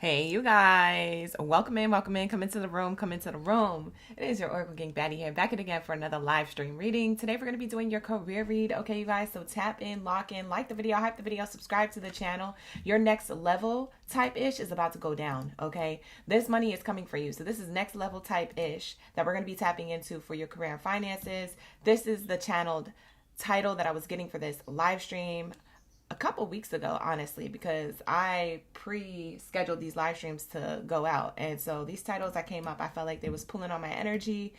Hey, you guys. Welcome in, welcome in. Come into the room, come into the room. It is your Oracle Gang Baddie here, back in again for another live stream reading. Today we're going to be doing your career read. Okay, you guys, so tap in, lock in, like the video, hype the video, subscribe to the channel. Your next level type-ish is about to go down, okay? This money is coming for you. So this is next level type-ish that we're going to be tapping into for your career and finances. This is the channeled title that I was getting for this live stream a couple weeks ago, honestly, because I pre-scheduled these live streams to go out. And so these titles that came up, I felt like they was pulling on my energy.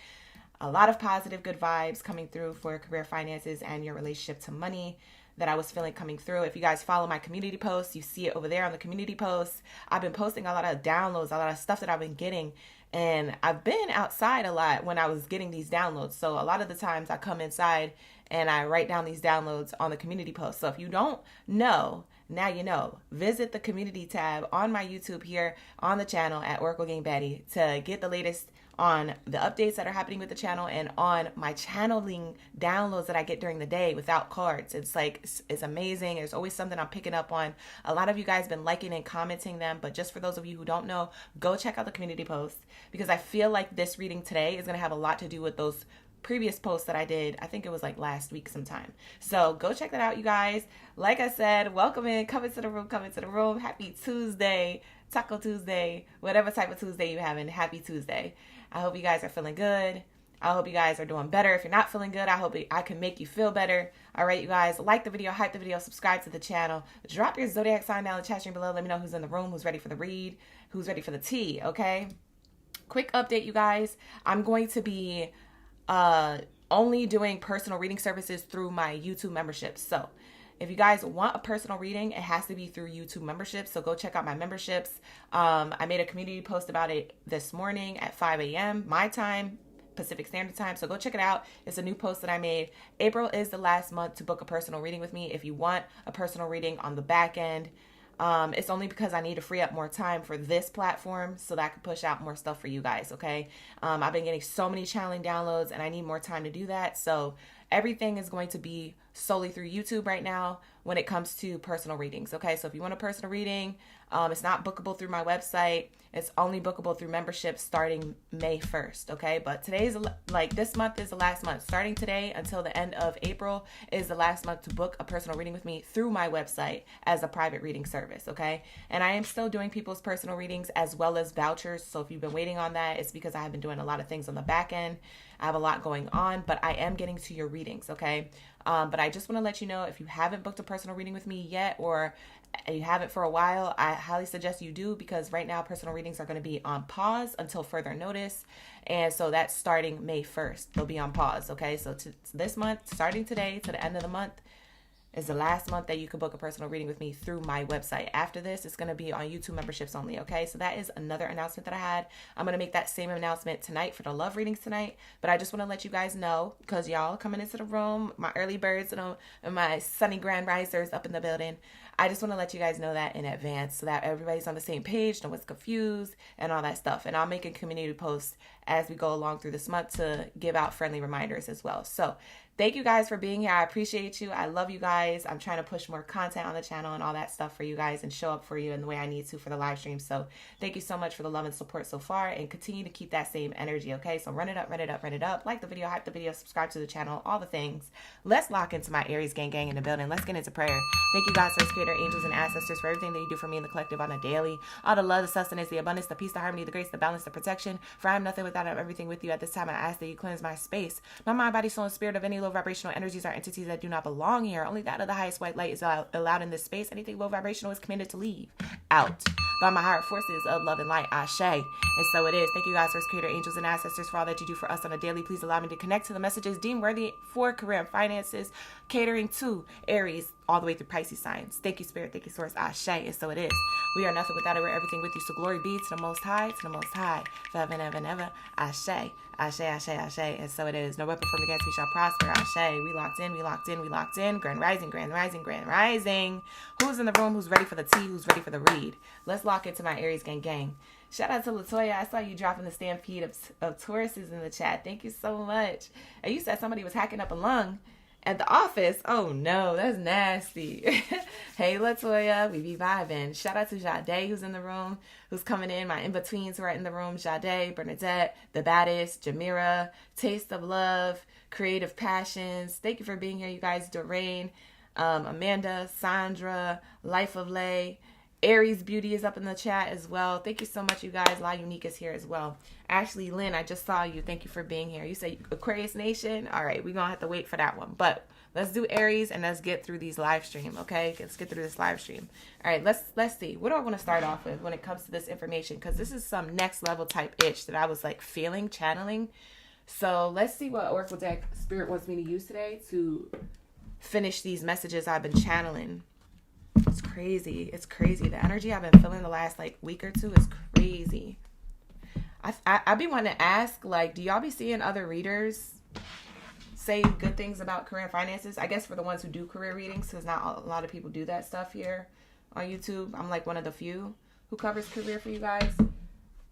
A lot of positive, good vibes coming through for career finances and your relationship to money that I was feeling coming through. If you guys follow my community posts, you see it over there on the community posts. I've been posting a lot of downloads, a lot of stuff that I've been getting. And I've been outside a lot when I was getting these downloads. So a lot of the times I come inside and I write down these downloads on the community post. So if you don't know, now you know. Visit the community tab on my YouTube here on the channel at Oracle Gang Baddie to get the latest on the updates that are happening with the channel and on my channeling downloads that I get during the day without cards. It's amazing. There's always something I'm picking up on. A lot of you guys been liking and commenting them, but just for those of you who don't know, go check out the community posts because I feel like this reading today is going to have a lot to do with those previous posts that I did. I think it was like last week sometime. So go check that out, you guys. Like I said, welcome in, come into the room, come into the room. Happy Tuesday, Taco Tuesday, whatever type of Tuesday you're having. Happy Tuesday. I hope you guys are feeling good. I hope you guys are doing better. If you're not feeling good, I hope I can make you feel better. All right, you guys, like the video, hype the video, subscribe to the channel. Drop your zodiac sign down in the chat stream below. Let me know who's in the room, who's ready for the read, who's ready for the tea, okay? Quick update, you guys. I'm going to be only doing personal reading services through my YouTube membership. So if you guys want a personal reading, it has to be through YouTube memberships. So go check out my memberships. I made a community post about it this morning at 5 a.m. my time, Pacific Standard Time. So go check it out. It's a new post that I made. April is the last month to book a personal reading with me. If you want a personal reading on the back end, it's only because I need to free up more time for this platform so that I can push out more stuff for you guys, okay? I've been getting so many channeling downloads and I need more time to do that. So everything is going to be solely through YouTube right now when it comes to personal readings, okay? So if you want a personal reading, it's not bookable through my website. It's only bookable through membership starting May 1st, okay? But this month is the last month. Starting today until the end of April is the last month to book a personal reading with me through my website as a private reading service, okay? And I am still doing people's personal readings as well as vouchers. So if you've been waiting on that, it's because I have been doing a lot of things on the back end. I have a lot going on, but I am getting to your readings, okay? But I just want to let you know, if you haven't booked a personal reading with me yet, or you haven't for a while, I highly suggest you do, because right now personal readings are going to be on pause until further notice. And so that's starting May 1st. They'll be on pause, okay? So this month, starting today to the end of the month, is the last month that you can book a personal reading with me through my website. After this, it's going to be on YouTube memberships only, okay? So that is another announcement that I had. I'm going to make that same announcement tonight for the love readings tonight, but I just want to let you guys know, because y'all coming into the room, my early birds and my sunny grand risers up in the building, I just want to let you guys know that in advance so that everybody's on the same page, no one's confused and all that stuff. And I'll make a community post as we go along through this month to give out friendly reminders as well. So thank you guys for being here. I appreciate you. I love you guys. I'm trying to push more content on the channel and all that stuff for you guys and show up for you in the way I need to for the live stream. So thank you so much for the love and support so far, and continue to keep that same energy, okay? So run it up, run it up, run it up. Like the video, hype the video, subscribe to the channel, all the things. Let's lock into my Aries gang in the building. Let's get into prayer. Thank you, God, Source, Creator, angels, and ancestors for everything that you do for me in the collective on a daily. All the love, the sustenance, the abundance, the peace, the harmony, the grace, the balance, the protection. For I am nothing without, I am everything with you. At this time, I ask that you cleanse my space, my mind, body, soul, and spirit of any low vibrational energies or entities that do not belong here. Only that of the highest white light is allowed in this space. Anything low vibrational is commanded to leave out by my higher forces of love and light. Ashe. And so it is. Thank you, guys, Source, Creator, angels, and ancestors for all that you do for us on a daily. Please allow me to connect to the messages deemed worthy for career and finances, catering to Aries all the way through Pisces signs. Thank you, Spirit. Thank you, Source. Ashe. And so it is. We are nothing without it. We're everything with you. So glory be to the Most High, forever and ever and ever. Ashe. Ashe, ashe, ashe. And so it is. No weapon formed against me shall prosper. Ashe. We locked in, we locked in, we locked in. Grand rising, grand rising, grand rising. Who's in the room? Who's ready for the tea? Who's ready for the read? Let's lock into my Aries gang. Shout out to Latoya. I saw you dropping the stampede of Tauruses in the chat. Thank you so much. And you said somebody was hacking up a lung. At the office? Oh no, that's nasty. Hey Latoya, we be vibing. Shout out to Jade who's in the room, who's coming in. My in-betweens who are in the room. Jade, Bernadette, the baddest, Jamira, Taste of Love, Creative Passions. Thank you for being here, you guys. Doreen, Amanda, Sandra, Life of Lay. Aries Beauty is up in the chat as well. Thank you so much, you guys. La Unique is here as well. Ashley Lynn, I just saw you. Thank you for being here. You say Aquarius Nation? All right, we're going to have to wait for that one. But let's do Aries and let's get through these live stream, okay? Let's get through this live stream. All right, let's see. What do I want to start off with when it comes to this information? Because this is some next level type itch that I was like feeling, channeling. So let's see what Oracle deck Spirit wants me to use today to finish these messages I've been channeling. It's crazy. It's crazy. The energy I've been feeling the last like week or two is crazy. I be wanting to ask, like, do y'all be seeing other readers say good things about career and finances? I guess for the ones who do career readings, because not a lot of people do that stuff here on YouTube. I'm like one of the few who covers career for you guys.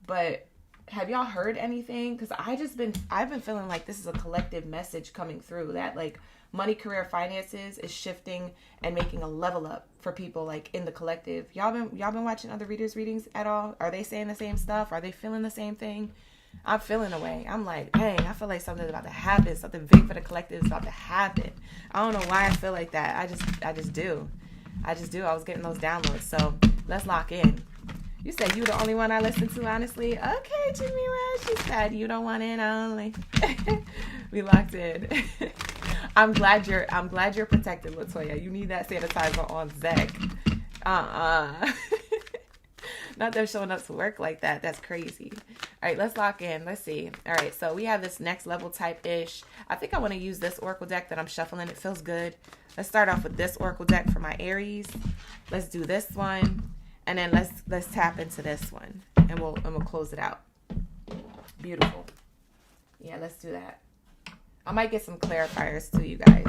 But have y'all heard anything? Because I've been feeling like this is a collective message coming through that like money, career, finances is shifting and making a level up for people like in the collective. Y'all been watching other readers' readings at all? Are they saying the same stuff? Are they feeling the same thing? I'm feeling away. I'm like, dang, I feel like something's about to happen. Something big for the collective is about to happen. I don't know why I feel like that. I just do. I was getting those downloads. So let's lock in. You said you the only one I listen to, honestly. Okay, Jamira. She said you don't want in only. We locked in. I'm glad you're protected, Latoya. You need that sanitizer on Zach. Not them showing up to work like that. That's crazy. All right, let's lock in. Let's see. All right, so we have this next level type-ish. I think I want to use this Oracle deck that I'm shuffling. It feels good. Let's start off with this Oracle deck for my Aries. Let's do this one. And then let's tap into this one. And we'll close it out. Beautiful. Yeah, let's do that. I might get some clarifiers too, you guys.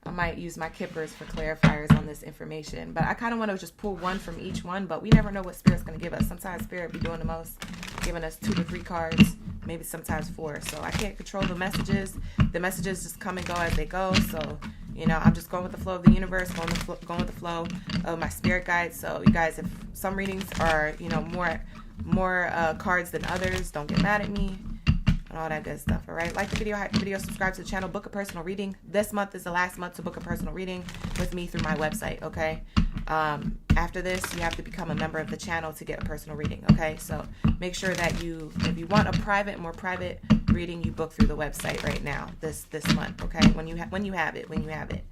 I might use my kippers for clarifiers on this information. But I kind of want to just pull one from each one. But we never know what Spirit's going to give us. Sometimes Spirit be doing the most, giving us 2 to 3 cards. Maybe sometimes 4. So I can't control the messages. The messages just come and go as they go. So, you know, I'm just going with the flow of the universe, going with the flow of my spirit guides. So you guys, if some readings are, you know, more cards than others, don't get mad at me. And all that good stuff. All right, like the video, subscribe to the channel, book a personal reading. This month is the last month to book a personal reading with me through my website. Okay, after this you have to become a member of the channel to get a personal reading. Okay, so make sure that if you want a more private reading, you book through the website right now this month. Okay, when you have it.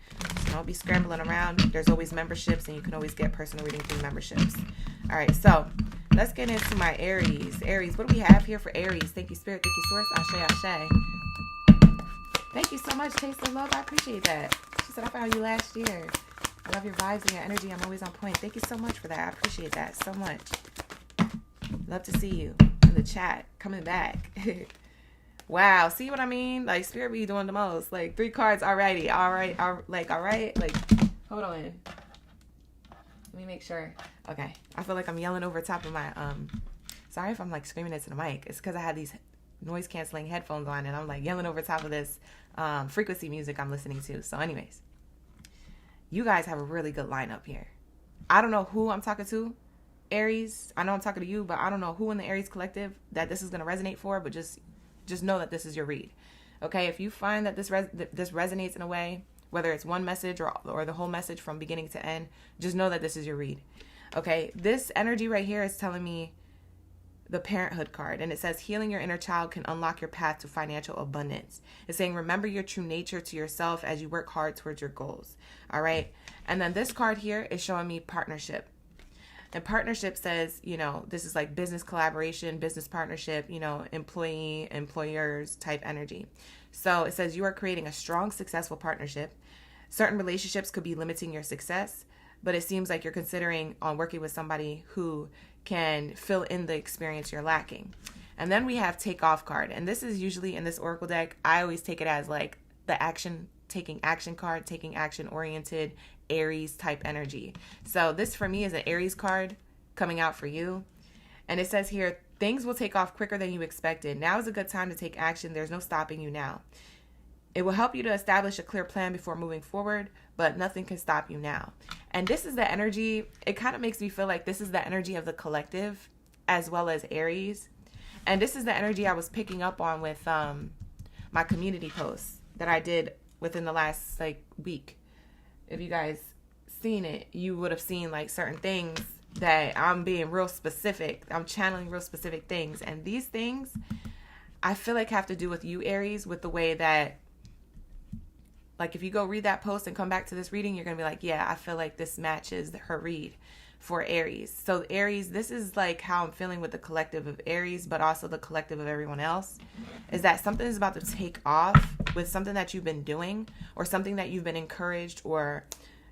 So don't be scrambling around. There's always memberships, and you can always get personal reading through memberships. All right, so let's get into my Aries. Aries, what do we have here for Aries? Thank you, Spirit. Thank you, Source. Ashe, Ashe. Thank you so much, Taste of Love. I appreciate that. She said, I found you last year. I love your vibes and your energy. I'm always on point. Thank you so much for that. I appreciate that so much. Love to see you in the chat. Coming back. Wow. See what I mean? Like, Spirit be doing the most. Like, 3 cards already. All right. Like, hold on. Let me make sure. Okay. I feel like I'm yelling over top of my, sorry if I'm like screaming into the mic. It's because I had these noise canceling headphones on and I'm like yelling over top of this frequency music I'm listening to. So anyways, you guys have a really good lineup here. I don't know who I'm talking to, Aries. I know I'm talking to you, but I don't know who in the Aries collective that this is going to resonate for, but just know that this is your read. Okay. If you find that this resonates in a way, whether it's one message or the whole message from beginning to end, just know that this is your read. Okay, this energy right here is telling me the parenthood card, and it says healing your inner child can unlock your path to financial abundance. It's saying remember your true nature to yourself as you work hard towards your goals. All right, and then this card here is showing me partnership. And partnership says, you know, this is like business collaboration, business partnership, you know, employee, employers type energy. So it says you are creating a strong, successful partnership. Certain relationships could be limiting your success, but it seems like you're considering on working with somebody who can fill in the experience you're lacking. And then we have take off card. And this is usually in this Oracle deck, I always take it as like the taking action card, taking action oriented Aries type energy. So this for me is an Aries card coming out for you. And it says here, things will take off quicker than you expected. Now is a good time to take action. There's no stopping you now. It will help you to establish a clear plan before moving forward, but nothing can stop you now. And this is the energy, it kind of makes me feel like this is the energy of the collective as well as Aries. And this is the energy I was picking up on with my community posts that I did within the last like week. If you guys seen it, you would have seen like certain things that I'm being real specific. I'm channeling real specific things. And these things, I feel like have to do with you, Aries, with the way that, like, if you go read that post and come back to this reading, you're going to be like, yeah, I feel like this matches her read for Aries. So Aries, this is like how I'm feeling with the collective of Aries, but also the collective of everyone else, is that something is about to take off with something that you've been doing or something that you've been encouraged or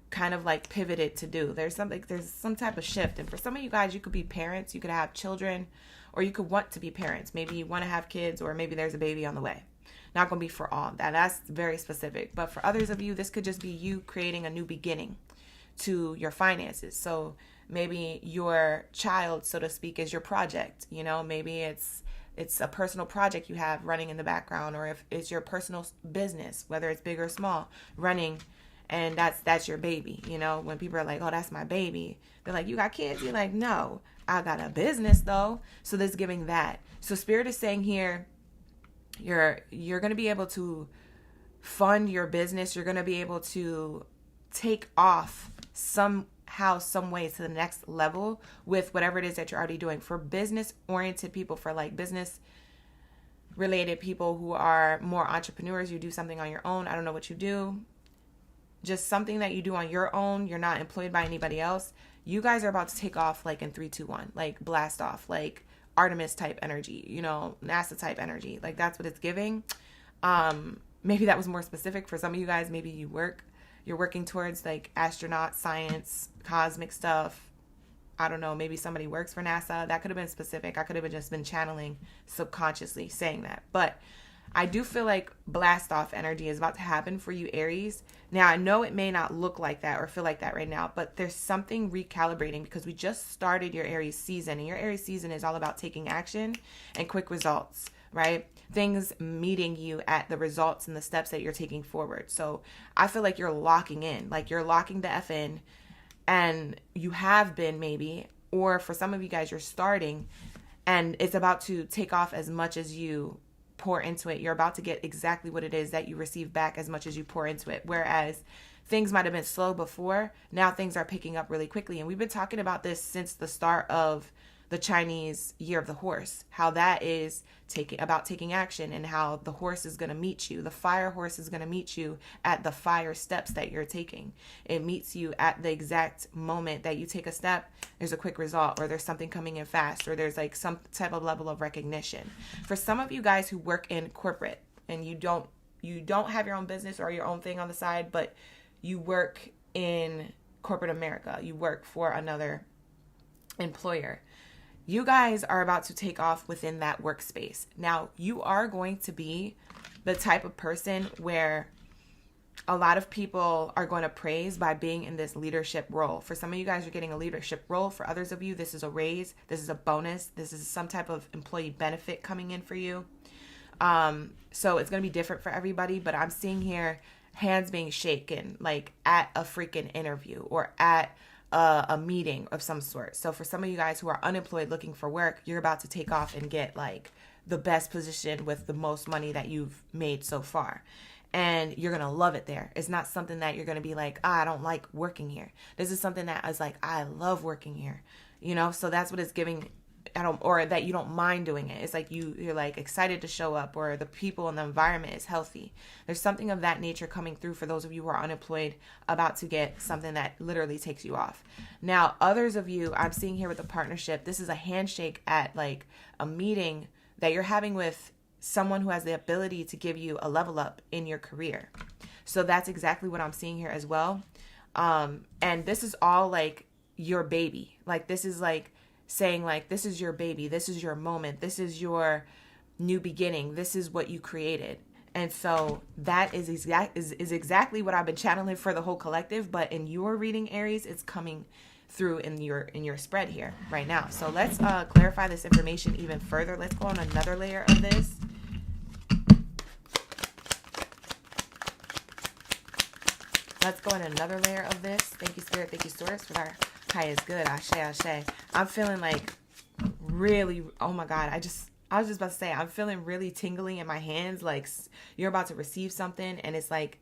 kind of like pivoted to do. There's some type of shift. And for some of you guys, you could be parents, you could have children, or you could want to be parents. Maybe you want to have kids, or maybe there's a baby on the way. Not going to be for all. That's very specific. But for others of you, this could just be you creating a new beginning to your finances. So maybe your child, so to speak, is your project. You know, maybe it's a personal project you have running in the background, or if it's your personal business, whether it's big or small, running, and that's your baby. You know, when people are like, oh, that's my baby, they're like, you got kids? You're like, no, I got a business though. So this giving that. So Spirit is saying here, you're going to be able to fund your business. You're going to be able to take off somehow, some way to the next level with whatever it is that you're already doing. For business oriented people, for like business related people who are more entrepreneurs, you do something on your own. I don't know what you do. Just something that you do on your own. You're not employed by anybody else. You guys are about to take off like in 3, 2, 1, like blast off, like Artemis type energy, you know, NASA type energy. Like that's what it's giving. Maybe that was more specific for some of you guys. Maybe you're working towards like astronaut science, cosmic stuff. I don't know. Maybe somebody works for NASA. That could have been specific. I could have just been channeling subconsciously saying that. But I do feel like blast off energy is about to happen for you, Aries. Now, I know it may not look like that or feel like that right now, but there's something recalibrating because we just started your Aries season, and your Aries season is all about taking action and quick results, right? Things meeting you at the results and the steps that you're taking forward. So I feel like you're locking in, like you're locking the F in, and you have been maybe, or for some of you guys, you're starting, and it's about to take off as much as you pour into it. You're about to get exactly what it is that you receive back as much as you pour into it. Whereas things might have been slow before, now things are picking up really quickly. And we've been talking about this since the start of the Chinese Year of the Horse, how that is taking action, and how the horse is going to meet you. The fire horse is going to meet you at the fire steps that you're taking. It meets you at the exact moment that you take a step. There's a quick result, or there's something coming in fast, or there's like some type of level of recognition. For some of you guys who work in corporate and you don't have your own business or your own thing on the side, but you work in corporate America, you work for another employer, you guys are about to take off within that workspace. Now, you are going to be the type of person where a lot of people are going to praise by being in this leadership role. For some of you guys, you're getting a leadership role. For others of you, this is a raise. This is a bonus. This is some type of employee benefit coming in for you. So it's going to be different for everybody, but I'm seeing here hands being shaken, like at a freaking interview or at a meeting of some sort. So for some of you guys who are unemployed looking for work, you're about to take off and get like the best position with the most money that you've made so far. And you're going to love it there. It's not something that you're going to be like, I don't like working here. This is something that is like, I love working here, you know? So that's what it's giving. Or that you don't mind doing it. It's like you're like excited to show up, or the people and the environment is healthy. There's something of that nature coming through for those of you who are unemployed, about to get something that literally takes you off. Now, others of you, I'm seeing here with a partnership, this is a handshake at like a meeting that you're having with someone who has the ability to give you a level up in your career. So that's exactly what I'm seeing here as well. And this is all like your baby. Like this is like saying like, this is your baby, this is your moment, this is your new beginning, this is what you created. And so that is exactly what I've been channeling for the whole collective, but in your reading, Aries, it's coming through in your spread here right now. So let's clarify this information even further. Let's go on another layer of this. Let's go in another layer of this. Thank you, Spirit. Thank you, Source, for our highest good. Ashe, ashe. I'm feeling like really, oh my God. I was just about to say, I'm feeling really tingling in my hands. Like you're about to receive something and it's like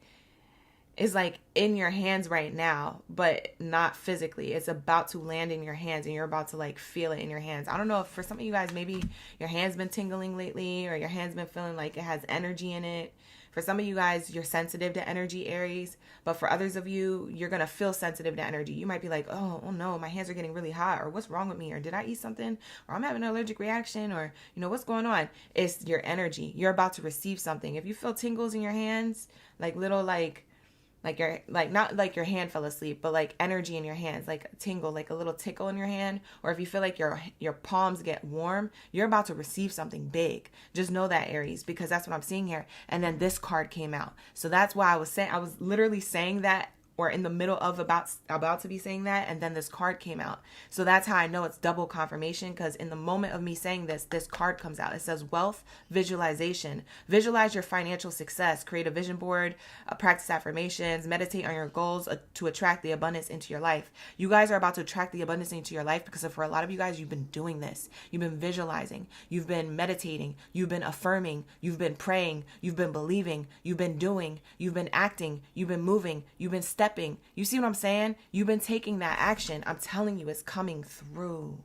in your hands right now, but not physically. It's about to land in your hands and you're about to like feel it in your hands. I don't know if for some of you guys, maybe your hand's been tingling lately or your hand's been feeling like it has energy in it. For some of you guys, you're sensitive to energy, Aries, but for others of you, you're going to feel sensitive to energy. You might be like, oh no, my hands are getting really hot, or what's wrong with me, or did I eat something, or I'm having an allergic reaction, or what's going on? It's your energy. You're about to receive something. If you feel tingles in your hands, like little not like your hand fell asleep, but like energy in your hands, like a tingle, like a little tickle in your hand, or if you feel like your palms get warm, you're about to receive something big. Just know that, Aries, because that's what I'm seeing here. And then this card came out. So that's why I was literally saying that, or in the middle of about to be saying that, and then this card came out. So that's how I know it's double confirmation, because in the moment of me saying this card comes out. It says wealth visualization. Visualize your financial success. Create a vision board, practice affirmations, meditate on your goals to attract the abundance into your life. You guys are about to attract the abundance into your life because for a lot of you guys, you've been doing this. You've been visualizing. You've been meditating. You've been affirming. You've been praying. You've been believing. You've been doing. You've been acting. You've been moving. You've been stepping. You see what I'm saying? You've been taking that action. I'm telling you, it's coming through.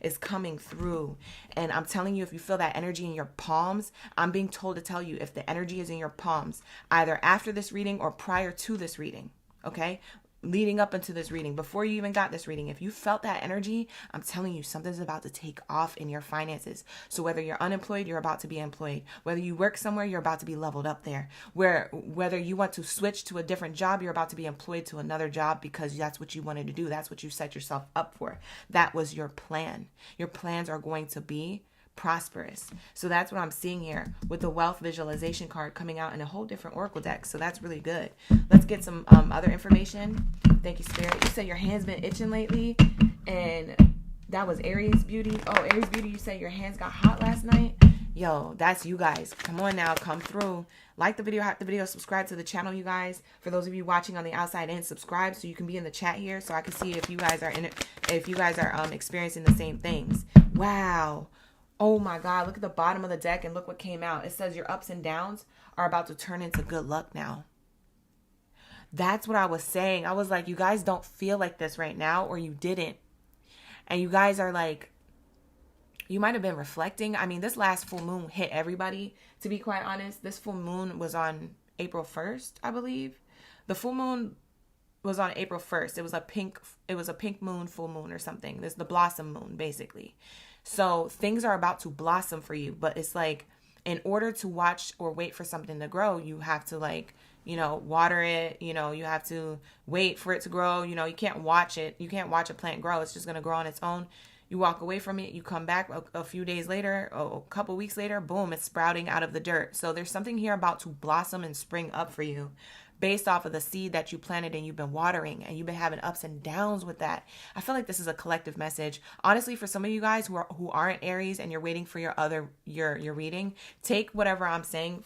It's coming through. And I'm telling you, if you feel that energy in your palms, I'm being told to tell you if the energy is in your palms, either after this reading or prior to this reading, okay? Leading up into this reading, before you even got this reading, if you felt that energy, I'm telling you, something's about to take off in your finances. So whether you're unemployed, you're about to be employed. Whether you work somewhere, you're about to be leveled up there. Whether you want to switch to a different job, you're about to be employed to another job because that's what you wanted to do. That's what you set yourself up for. That was your plan. Your plans are going to be prosperous. So that's what I'm seeing here with the wealth visualization card coming out in a whole different oracle deck. So that's really good. Let's get some other information. Thank you, Spirit. You said your hand's been itching lately, and that was Aries Beauty. Oh, Aries Beauty, you said your hands got hot last night. Yo, that's you guys. Come on now, come through. Like the video, hype the video, subscribe to the channel, you guys. For those of you watching on the outside in, subscribe so you can be in the chat here so I can see if you guys are in it, if you guys are experiencing the same things. Wow. Oh my God, look at the bottom of the deck and look what came out. It says your ups and downs are about to turn into good luck now. That's what I was saying. I was like, you guys don't feel like this right now, or you didn't. And you guys are like, you might have been reflecting. I mean, this last full moon hit everybody, to be quite honest. This full moon was on April 1st, I believe. The full moon was on April 1st. It was a pink moon, full moon or something. This is the blossom moon, basically. So things are about to blossom for you, but it's like, in order to watch or wait for something to grow, you have to water it, you have to wait for it to grow. You can't watch it. You can't watch a plant grow. It's just going to grow on its own. You walk away from it, you come back a few days later, a couple weeks later, boom, it's sprouting out of the dirt. So there's something here about to blossom and spring up for you, based off of the seed that you planted and you've been watering, and you've been having ups and downs with that. I feel like this is a collective message. Honestly, for some of you guys who aren't Aries and you're waiting for your reading, take whatever I'm saying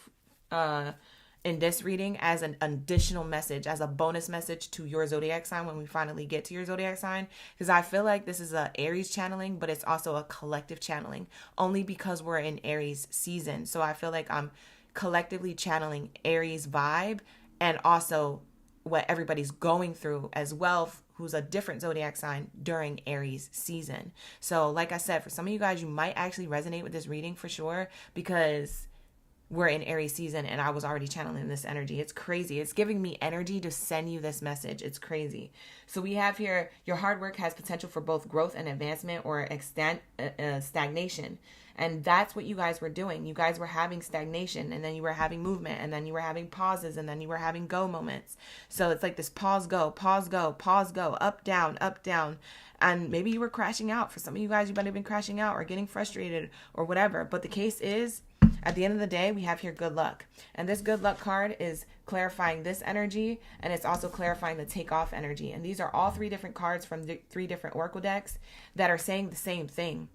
in this reading as an additional message, as a bonus message to your zodiac sign when we finally get to your zodiac sign. Because I feel like this is a Aries channeling, but it's also a collective channeling, only because we're in Aries season. So I feel like I'm collectively channeling Aries vibe, and also what everybody's going through as well, who's a different zodiac sign during Aries season. So like I said, for some of you guys, you might actually resonate with this reading for sure, because we're in Aries season and I was already channeling this energy. It's crazy. It's giving me energy to send you this message. It's crazy. So we have here, your hard work has potential for both growth and advancement, or stagnation. And that's what you guys were doing. You guys were having stagnation, and then you were having movement, and then you were having pauses, and then you were having go moments. So it's like this pause, go, pause, go, pause, go, up, down, up, down. And maybe you were crashing out. For some of you guys, you might have been crashing out or getting frustrated or whatever. But the case is, at the end of the day, we have here good luck. And this good luck card is clarifying this energy, and it's also clarifying the takeoff energy. And these are all three different cards from the three different oracle decks that are saying the same thing.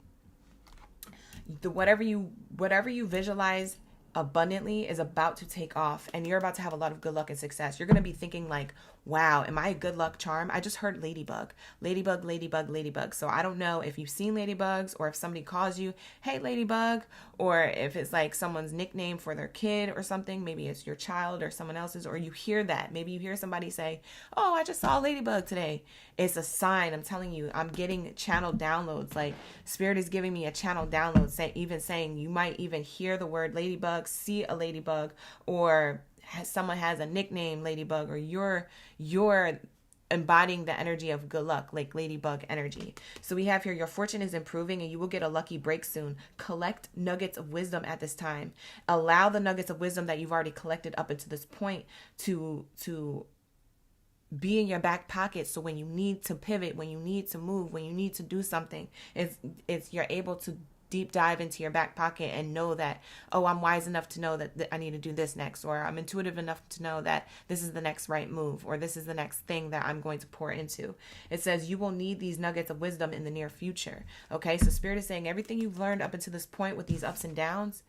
Whatever you visualize abundantly is about to take off, and you're about to have a lot of good luck and success. You're going to be thinking like, wow, am I a good luck charm? I just heard ladybug, ladybug, ladybug, ladybug. So I don't know if you've seen ladybugs, or if somebody calls you, hey, ladybug, or if it's like someone's nickname for their kid or something. Maybe it's your child or someone else's, or you hear that. Maybe you hear somebody say, oh, I just saw a ladybug today. It's a sign. I'm telling you, I'm getting channel downloads. Like Spirit is giving me a channel download, even saying you might even hear the word ladybug, see a ladybug, or someone has a nickname ladybug, or you're embodying the energy of good luck, like ladybug energy. So we have here, your fortune is improving and you will get a lucky break soon. Collect nuggets of wisdom at this time. Allow the nuggets of wisdom that you've already collected up until this point to be in your back pocket. So when you need to pivot, when you need to move, when you need to do something, it's you're able to deep dive into your back pocket and know that, oh, I'm wise enough to know that I need to do this next, or I'm intuitive enough to know that this is the next right move, or this is the next thing that I'm going to pour into. It says you will need these nuggets of wisdom in the near future. Okay, so Spirit is saying everything you've learned up until this point with these ups and downs,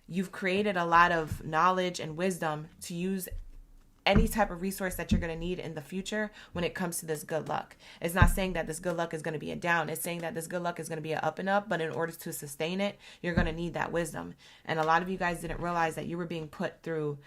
you've created a lot of knowledge and wisdom to use any type of resource that you're going to need in the future when it comes to this good luck. It's not saying that this good luck is going to be a down. It's saying that this good luck is going to be an up and up, but in order to sustain it, you're going to need that wisdom. And a lot of you guys didn't realize that you were being put through,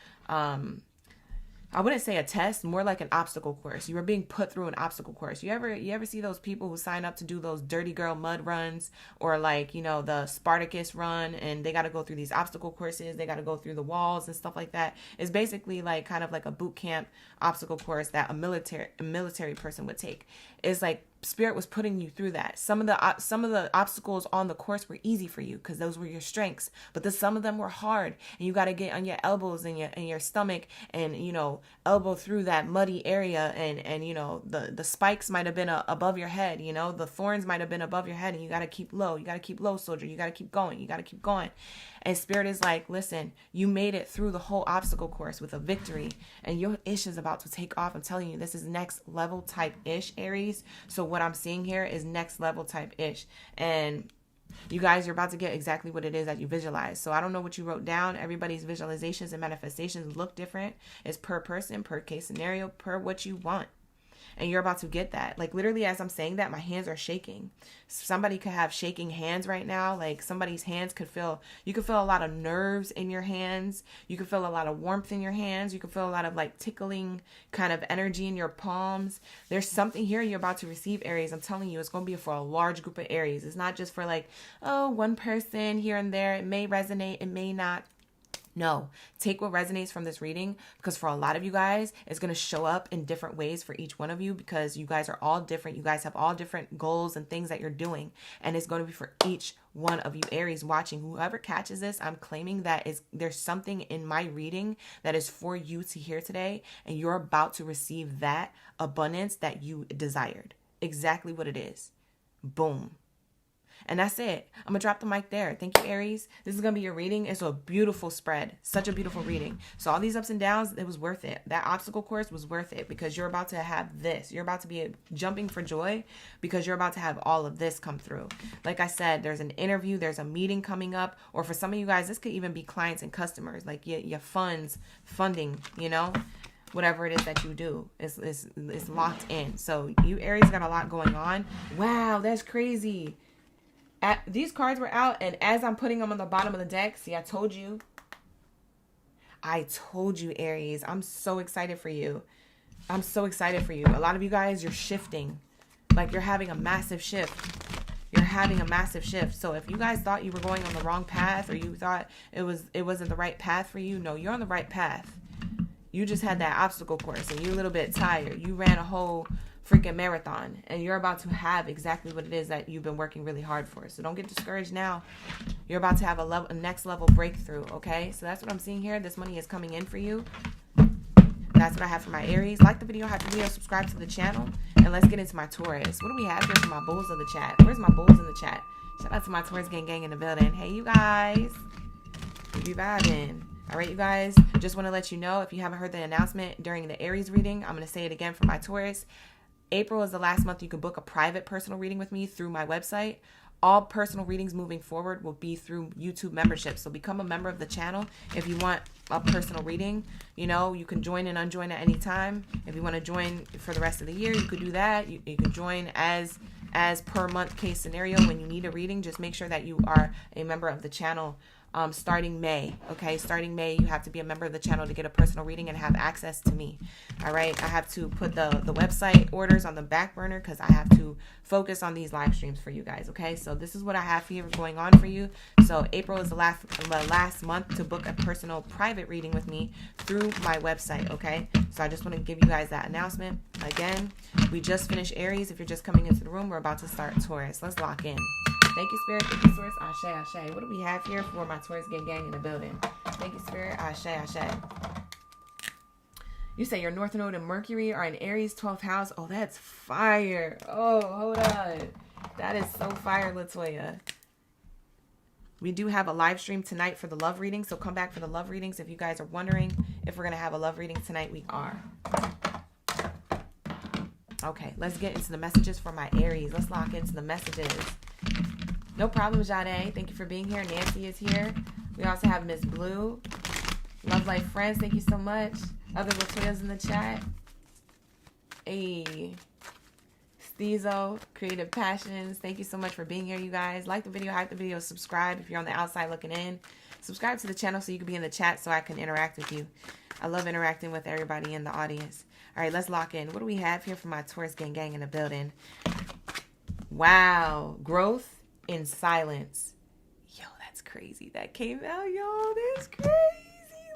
I wouldn't say a test, more like an obstacle course. You were being put through an obstacle course. You ever see those people who sign up to do those dirty girl mud runs, or like, you know, the Spartacus run, and they got to go through these obstacle courses. They got to go through the walls and stuff like that. It's basically like kind of like a boot camp obstacle course that a military person would take. It's like Spirit was putting you through that. Some of the obstacles on the course were easy for you because those were your strengths, but some of them were hard, and you got to get on your elbows and your stomach, and you know, elbow through that muddy area, and you know, the spikes might have been above your head, you know, the thorns might have been above your head, and you got to keep low. You got to keep low, soldier. You got to keep going. You got to keep going. And Spirit is like, listen, you made it through the whole obstacle course with a victory, and your ish is about to take off. I'm telling you, this is next level type ish, Aries. So what I'm seeing here is next level type ish. And you guys, you're about to get exactly what it is that you visualize. So I don't know what you wrote down. Everybody's visualizations and manifestations look different. It's per person, per case scenario, per what you want. And you're about to get that. Like literally as I'm saying that, my hands are shaking. Somebody could have shaking hands right now. Like somebody's hands you could feel a lot of nerves in your hands. You could feel a lot of warmth in your hands. You could feel a lot of like tickling kind of energy in your palms. There's something here you're about to receive, Aries. I'm telling you, it's going to be for a large group of Aries. It's not just for like, oh, one person here and there. It may resonate. It may not. No, take what resonates from this reading, because for a lot of you guys, it's going to show up in different ways for each one of you, because you guys are all different. You guys have all different goals and things that you're doing. And it's going to be for each one of you Aries watching. Whoever catches this, I'm claiming that there's something in my reading that is for you to hear today. And you're about to receive that abundance that you desired. Exactly what it is. Boom. And that's it. I'm going to drop the mic there. Thank you, Aries. This is going to be your reading. It's a beautiful spread. Such a beautiful reading. So all these ups and downs, it was worth it. That obstacle course was worth it, because you're about to have this. You're about to be jumping for joy, because you're about to have all of this come through. Like I said, there's an interview, there's a meeting coming up, or for some of you guys, this could even be clients and customers, like your funding, you know? Whatever it is that you do, it's locked in. So you Aries got a lot going on. Wow, that's crazy. These cards were out, and as I'm putting them on the bottom of the deck, see, I told you, Aries. I'm so excited for you. I'm so excited for you. A lot of you guys, you're shifting. Like you're having a massive shift. You're having a massive shift. So if you guys thought you were going on the wrong path, or you thought it wasn't the right path for you, no, you're on the right path. You just had that obstacle course, and you're a little bit tired. You ran a whole freaking marathon, and you're about to have exactly what it is that you've been working really hard for. So don't get discouraged now. You're about to have a next level breakthrough. Okay, so that's what I'm seeing here. This money is coming in for you. That's what I have for my Aries. Like the video, hype the video, subscribe to the channel, and let's get into my Taurus. What do we have here for my bulls of the chat? Where's my bulls in the chat? Shout out to my Taurus gang in the building. Hey, you guys, we be vibing. All right, you guys, just want to let you know, if you haven't heard the announcement during the Aries reading, I'm going to say it again for my Taurus. April is the last month you can book a private personal reading with me through my website. all personal readings moving forward will be through YouTube membership. So become a member of the channel if you want a personal reading. You know, you can join and unjoin at any time. If you want to join for the rest of the year, you could do that. You can join as per month case scenario. When you need a reading, just make sure that you are a member of the channel. Starting May, okay? Starting May, you have to be a member of the channel to get a personal reading and have access to me, all right? I have to put the website orders on the back burner because I have to focus on these live streams for you guys, okay? So this is what I have here going on for you. So April is the last month to book a personal private reading with me through my website, okay? So I just want to give you guys that announcement. Again, we just finished Aries. If you're just coming into the room, we're about to start Taurus. Let's lock in. Thank you, Spirit. Thank you, Source. Ashe, Ashe. What do we have here for my Taurus gang in the building? Thank you, Spirit. Ashe, Ashe. You say your North Node and Mercury are in Aries, 12th house. Oh, that's fire. Oh, hold on. That is so fire, Latoya. We do have a live stream tonight for the love reading, so come back for the love readings. If you guys are wondering if we're going to have a love reading tonight, we are. Okay, let's get into the messages for my Aries. Let's lock into the messages. No problem, Jade. Thank you for being here. Nancy is here. We also have Miss Blue. Love Life Friends, thank you so much. Other Latoyas in the chat. Hey. Stezo, Creative Passions. Thank you so much for being here, you guys. Like the video, hype the video, subscribe if you're on the outside looking in. Subscribe to the channel so you can be in the chat so I can interact with you. I love interacting with everybody in the audience. All right, let's lock in. What do we have here for my Taurus gang in the building? Wow. Growth in silence. Yo, that's crazy. That came out, yo. That's crazy.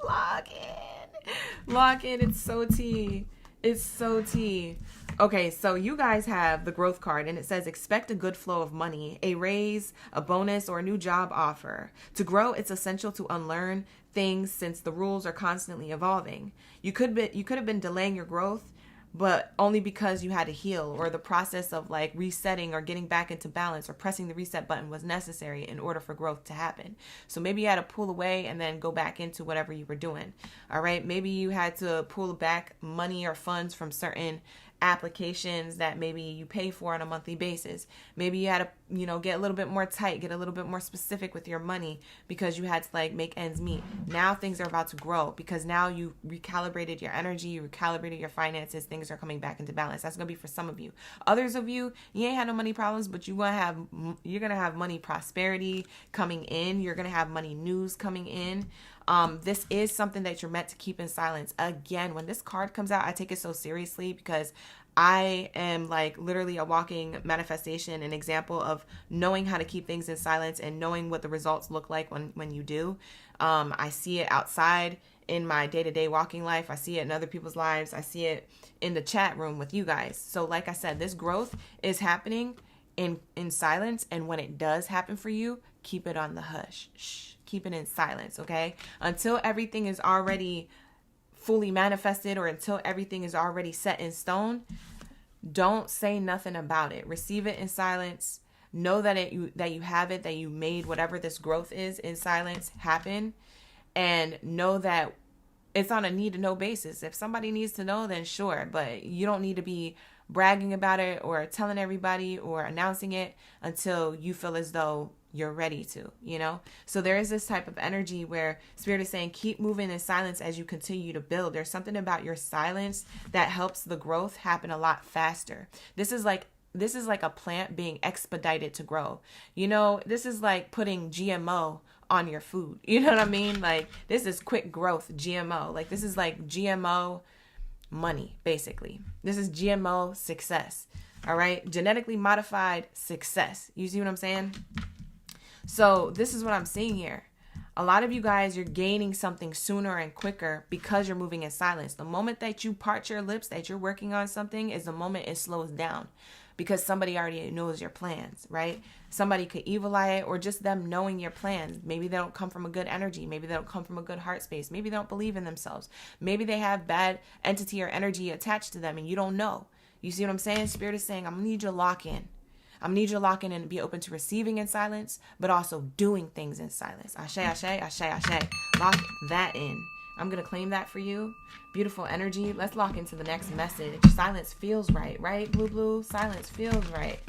Lock in. Lock in. It's so tea. It's so tea. Okay, so you guys have the growth card, and it says expect a good flow of money, a raise, a bonus, or a new job offer. To grow, it's essential to unlearn things since the rules are constantly evolving. You could have been delaying your growth, but only because you had to heal, or the process of like resetting or getting back into balance or pressing the reset button was necessary in order for growth to happen. So maybe you had to pull away and then go back into whatever you were doing. All right. Maybe you had to pull back money or funds from certain applications that maybe you pay for on a monthly basis. Maybe you had to, get a little bit more tight, get a little bit more specific with your money because you had to like make ends meet. Now things are about to grow because now you recalibrated your energy, you recalibrated your finances, things are coming back into balance. That's going to be for some of you. Others of you, you ain't had no money problems, but you're going to have money prosperity coming in. You're going to have money news coming in. This is something that you're meant to keep in silence. Again, when this card comes out, I take it so seriously because I am like literally a walking manifestation, an example of knowing how to keep things in silence and knowing what the results look like when you do. I see it outside in my day-to-day walking life. I see it in other people's lives. I see it in the chat room with you guys. So like I said, this growth is happening in silence. And when it does happen for you, keep it on the hush. Shh. Keep it in silence, okay? Until everything is already fully manifested or until everything is already set in stone, don't say nothing about it. Receive it in silence. Know that you have it, that you made whatever this growth is in silence happen, and know that it's on a need to know basis. If somebody needs to know, then sure, but you don't need to be bragging about it or telling everybody or announcing it until you feel as though you're ready to, So there is this type of energy where Spirit is saying, keep moving in silence as you continue to build. There's something about your silence that helps the growth happen a lot faster. This is like a plant being expedited to grow. This is like putting GMO on your food. You know what I mean? Like this is quick growth GMO. Like this is like GMO money, basically. This is GMO success. All right. Genetically modified success. You see what I'm saying? So this is what I'm seeing here. A lot of you guys, you're gaining something sooner and quicker because you're moving in silence. The moment that you part your lips, that you're working on something, is the moment it slows down because somebody already knows your plans, right? Somebody could evil eye it, or just them knowing your plans. Maybe they don't come from a good energy. Maybe they don't come from a good heart space. Maybe they don't believe in themselves. Maybe they have bad entity or energy attached to them and you don't know. You see what I'm saying? Spirit is saying, I'm going to need you to lock in. I'm going to need you to lock in and be open to receiving in silence, but also doing things in silence. Ashe, ashe, ashe, ashe. Lock that in. I'm going to claim that for you. Beautiful energy. Let's lock into the next message. Silence feels right, right? Blue, blue. Silence feels right.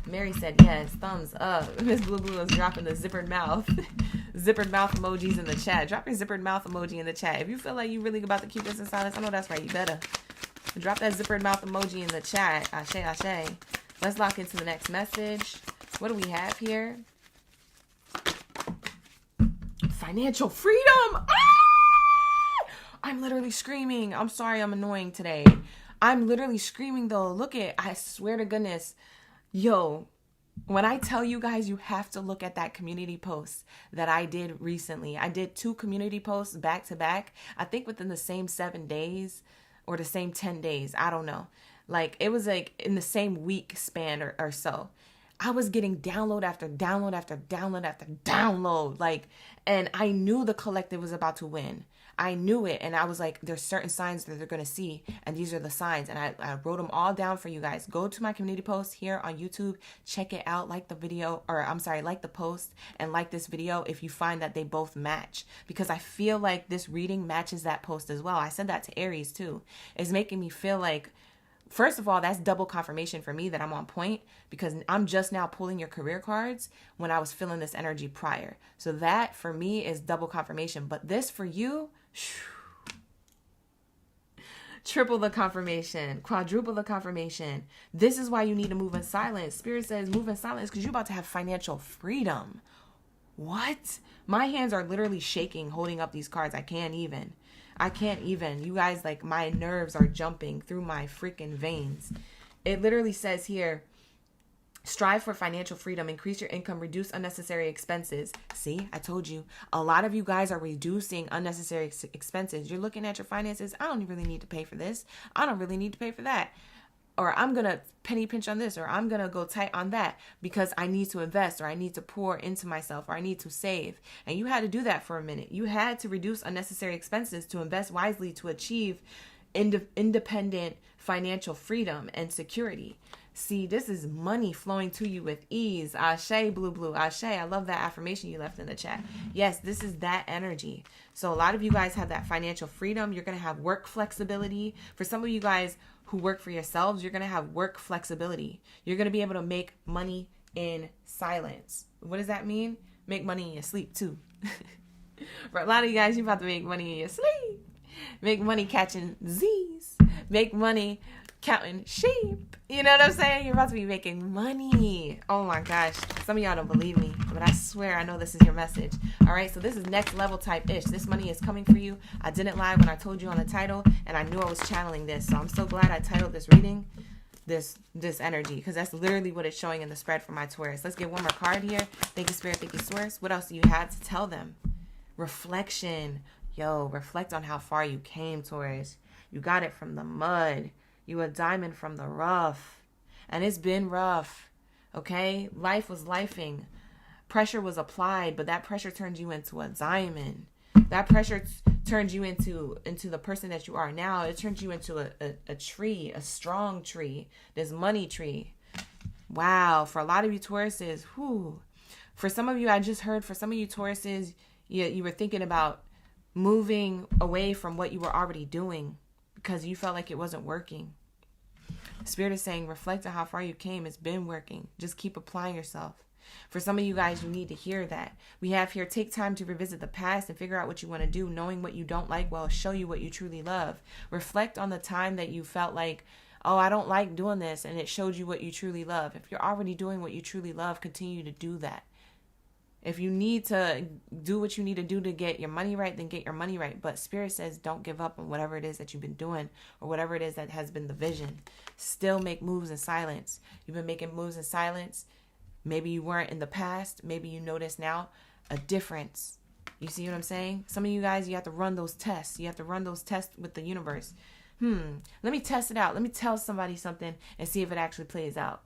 Mary said yes. Thumbs up. Miss Blue Blue is dropping the zippered mouth. Zippered mouth emojis in the chat. Drop your zippered mouth emoji in the chat. If you feel like you really about to keep this in silence, I know that's right. You better. Drop that zippered mouth emoji in the chat. Ashe, ashe. Let's lock into the next message. What do we have here? Financial freedom. Ah! I'm literally screaming. I'm sorry I'm annoying today. I'm literally screaming though. Look at, I swear to goodness. Yo, when I tell you guys, you have to look at that community post that I did recently. I did 2 community posts back to back. I think within the same 7 days or the same 10 days. I don't know. Like it was like in the same week span or so. I was getting download after download after download after download. Like, and I knew the collective was about to win. I knew it. And I was like, there's certain signs that they're going to see. And these are the signs. And I wrote them all down for you guys. Go to my community post here on YouTube. Check it out. Like the video, or I'm sorry, like the post and like this video if you find that they both match. Because I feel like this reading matches that post as well. I said that to Aries too. It's making me feel like, first of all, that's double confirmation for me that I'm on point, because I'm just now pulling your career cards when I was feeling this energy prior. So that for me is double confirmation. But this for you, triple the confirmation, quadruple the confirmation. This is why you need to move in silence. Spirit says move in silence because you're about to have financial freedom. What? My hands are literally shaking holding up these cards. I can't even. You guys, like, my nerves are jumping through my freaking veins. It literally says here, strive for financial freedom, increase your income, reduce unnecessary expenses. See, I told you, a lot of you guys are reducing unnecessary expenses. You're looking at your finances. I don't really need to pay for this. I don't really need to pay for that. Or I'm going to penny pinch on this, or I'm going to go tight on that because I need to invest, or I need to pour into myself, or I need to save. And you had to do that for a minute. You had to reduce unnecessary expenses to invest wisely to achieve independent financial freedom and security. See, this is money flowing to you with ease. Ashe, Blue Blue, Ashe. I love that affirmation you left in the chat. Yes, this is that energy. So a lot of you guys have that financial freedom. You're going to have work flexibility. For some of you guys who work for yourselves, you're going to have work flexibility. You're going to be able to make money in silence. What does that mean? Make money in your sleep too. For a lot of you guys, you're about to make money in your sleep. Make money catching Z's. Make money counting sheep. You know what I'm saying? You're about to be making money. Oh my gosh. Some of y'all don't believe me, but I swear I know this is your message. All right, so this is next level type-ish. This money is coming for you. I didn't lie when I told you on the title, and I knew I was channeling this. So I'm so glad I titled this reading this energy, because that's literally what it's showing in the spread for my Taurus. Let's get one more card here. Thank you, Spirit. Thank you, Source. What else do you have to tell them? Reflection. Yo, reflect on how far you came, Taurus. You got it from the mud. You a diamond from the rough. And it's been rough. Okay? Life was lifing. Pressure was applied, but that pressure turned you into a diamond. That pressure turned you into the person that you are now. It turned you into a tree, a strong tree. This money tree. Wow. For a lot of you Tauruses, whew. For some of you, I just heard, for some of you Tauruses, you were thinking about moving away from what you were already doing because you felt like it wasn't working. Spirit is saying, reflect on how far you came. It's been working. Just keep applying yourself. For some of you guys, you need to hear that. We have here, take time to revisit the past and figure out what you want to do. Knowing what you don't like will show you what you truly love. Reflect on the time that you felt like, oh, I don't like doing this, and it showed you what you truly love. If you're already doing what you truly love, continue to do that. If you need to do what you need to do to get your money right, then get your money right. But Spirit says don't give up on whatever it is that you've been doing or whatever it is that has been the vision. Still make moves in silence. You've been making moves in silence. Maybe you weren't in the past. Maybe you notice now a difference. You see what I'm saying? Some of you guys, you have to run those tests. You have to run those tests with the universe. Let me test it out. Let me tell somebody something and see if it actually plays out.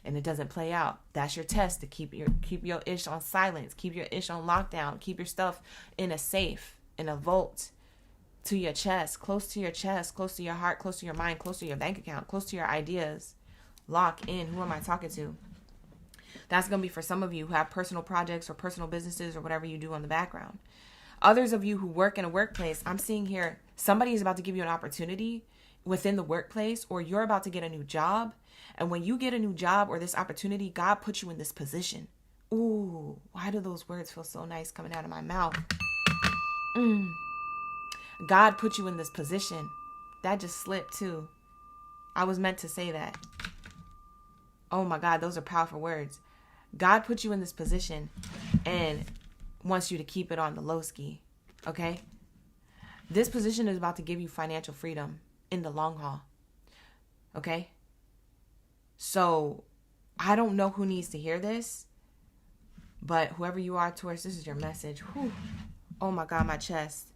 And it doesn't play out. That's your test to keep your ish on silence. Keep your ish on lockdown. Keep your stuff in a safe, in a vault, to your chest, close to your chest, close to your heart, close to your mind, close to your bank account, close to your ideas. Lock in. Who am I talking to? That's going to be for some of you who have personal projects or personal businesses or whatever you do on the background. Others of you who work in a workplace, I'm seeing here, somebody is about to give you an opportunity within the workplace, or you're about to get a new job. And when you get a new job or this opportunity, God puts you in this position. Ooh, why do those words feel so nice coming out of my mouth? God put you in this position. That just slipped too. I was meant to say that. Oh my God, those are powerful words. God put you in this position and wants you to keep it on the low ski. Okay? This position is about to give you financial freedom in the long haul. Okay? So, I don't know who needs to hear this, but whoever you are, Taurus, this is your message. Whew. Oh my God, my chest.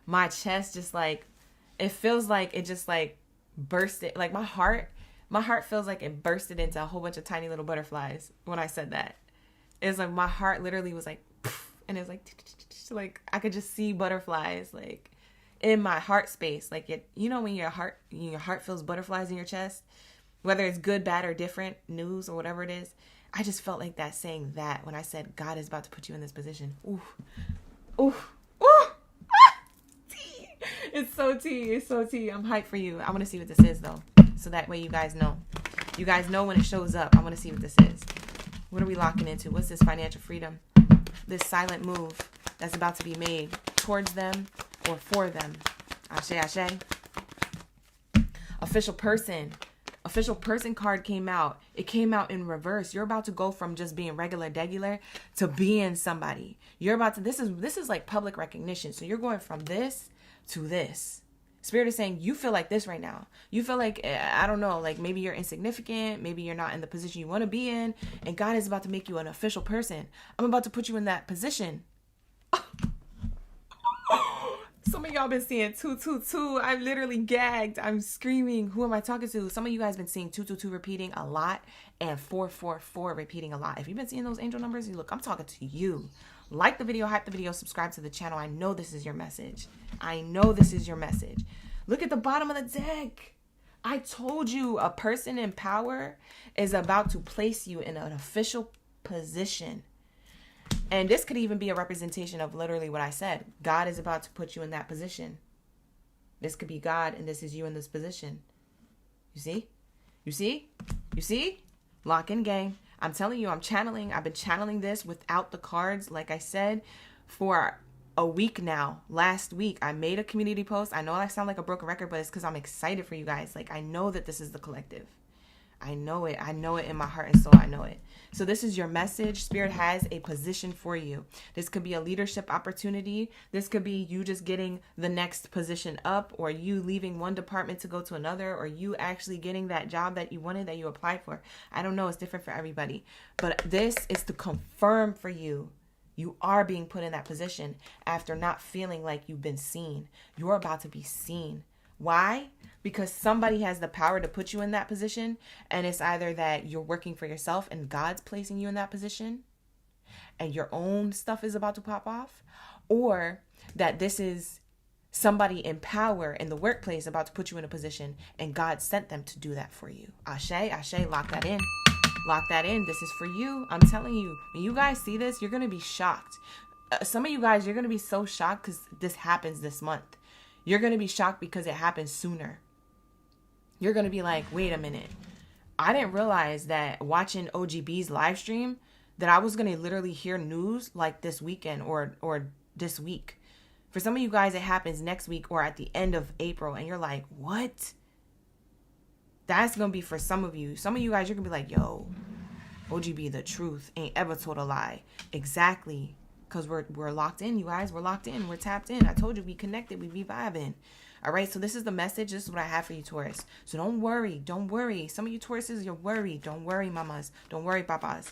My chest just like, it feels like it just like bursted. Like my heart feels like it bursted into a whole bunch of tiny little butterflies when I said that. It's like my heart literally was like, and it was like I could just see butterflies like in my heart space. Like you know when your heart feels butterflies in your chest, whether it's good, bad, or different news or whatever it is. I just felt like that saying that when I said God is about to put you in this position. Ooh, ooh, ooh. It's so tea. It's so tea. I'm hyped for you. I want to see what this is though, so that way you guys know. You guys know when it shows up. I want to see what this is. What are we locking into? What's this financial freedom? This silent move that's about to be made towards them or for them. Ashe, ashe. Official person. Official person card came out. It came out in reverse. You're about to go from just being regular to being somebody. You're about to, this is like public recognition. So you're going from this to this. Spirit is saying you feel like this right now. You feel like, I don't know, like maybe you're insignificant. Maybe you're not in the position you want to be in. And God is about to make you an official person. I'm about to put you in that position. Some of y'all been seeing 222. I'm literally gagged. I'm screaming. Who am I talking to? Some of you guys been seeing 222 repeating a lot and 444 repeating a lot. If you've been seeing those angel numbers, you look, I'm talking to you. Like the video, hype the video, subscribe to the channel. I know this is your message. I know this is your message. Look at the bottom of the deck. I told you a person in power is about to place you in an official position. And this could even be a representation of literally what I said. God is about to put you in that position. This could be God, and this is you in this position. You see? You see? You see? Lock in, gang. I'm telling you, I've been channeling this without the cards, like I said, for a week now. Last week, I made a community post. I know I sound like a broken record, but it's because I'm excited for you guys. Like, I know that this is the collective. I know it. I know it in my heart and soul. I know it. So this is your message. Spirit has a position for you. This could be a leadership opportunity. This could be you just getting the next position up, or you leaving one department to go to another, or you actually getting that job that you wanted, that you applied for. I don't know. It's different for everybody. But this is to confirm for you. You are being put in that position after not feeling like you've been seen. You're about to be seen. Why? Because somebody has the power to put you in that position, and it's either that you're working for yourself and God's placing you in that position and your own stuff is about to pop off, or that this is somebody in power in the workplace about to put you in a position and God sent them to do that for you. Ashe, ashe, lock that in. Lock that in. This is for you. I'm telling you, when you guys see this, you're going to be shocked. Some of you guys, you're going to be so shocked because this happens this month. You're going to be shocked because it happens sooner. You're going to be like, wait a minute. I didn't realize that watching OGB's live stream that I was going to literally hear news like this weekend or this week. For some of you guys, it happens next week or at the end of April. And you're like, what? That's going to be for some of you. Some of you guys, you're going to be like, yo, OGB, the truth ain't ever told a lie. Exactly. Because we're locked in, you guys. We're locked in. We're tapped in. I told you, we connected. We be vibing. All right. So this is the message. This is what I have for you, Taurus. So don't worry. Don't worry. Some of you Tauruses, you're worried. Don't worry, mamas. Don't worry, papas.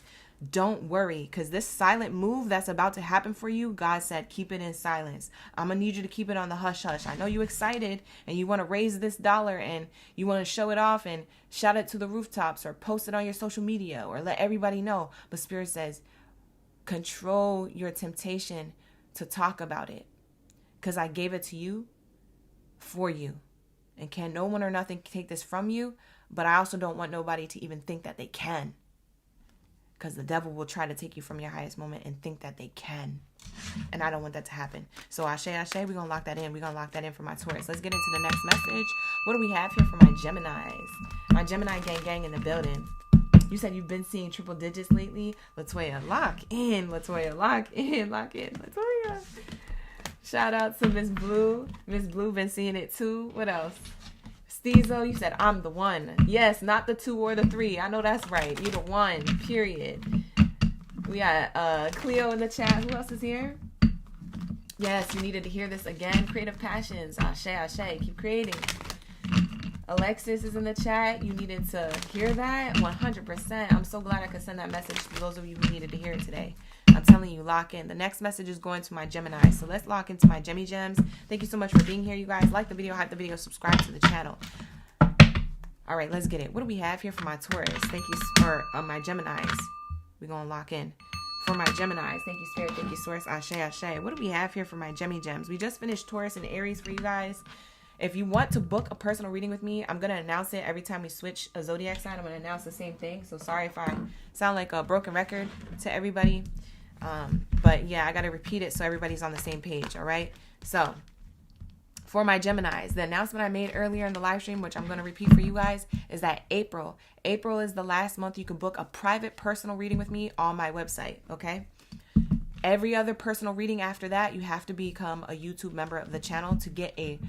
Don't worry. Because this silent move that's about to happen for you, God said, keep it in silence. I'm going to need you to keep it on the hush hush. I know you're excited and you want to raise this dollar and you want to show it off and shout it to the rooftops or post it on your social media or let everybody know. But Spirit says, control your temptation to talk about it, because I gave it to you for you, and can no one or nothing take this from you. But I also don't want nobody to even think that they can, because the devil will try to take you from your highest moment and think that they can. And I don't want that to happen. So ashe, ashe, we're going to lock that in. We're going to lock that in for my Taurus. Let's get into the next message. What do we have here for my Geminis? My Gemini gang in the building. You said you've been seeing triple digits lately. Latoya, lock in. Latoya, lock in. Lock in. Latoya. Shout out to Miss Blue. Miss Blue been seeing it too. What else? Steezo, you said I'm the one. Yes, not the 2 or the 3. I know that's right. You're the one. Period. We got Cleo in the chat. Who else is here? Yes, you needed to hear this again. Creative passions. Ashe, ashe. Keep creating. Alexis is in the chat. You needed to hear that 100%. I'm so glad I could send that message to those of you who needed to hear it today. I'm telling you, lock in. The next message is going to my Gemini. So let's lock into my Gemmy Gems. Thank you so much for being here, you guys. Like the video, hype the video, subscribe to the channel. All right, let's get it. What do we have here for my Taurus? Thank you for my Geminis. We're going to lock in. For my Geminis, thank you, Spirit. Thank you, Source. Ashe, ashe. What do we have here for my Gemmy Gems? We just finished Taurus and Aries for you guys. If you want to book a personal reading with me, I'm going to announce it every time we switch a zodiac sign. I'm going to announce the same thing. So sorry if I sound like a broken record to everybody. But yeah, I got to repeat it so everybody's on the same page. All right. So for my Geminis, the announcement I made earlier in the live stream, which I'm going to repeat for you guys, is that April is the last month you can book a private personal reading with me on my website. Okay. Every other personal reading after that, you have to become a YouTube member of the channel to get a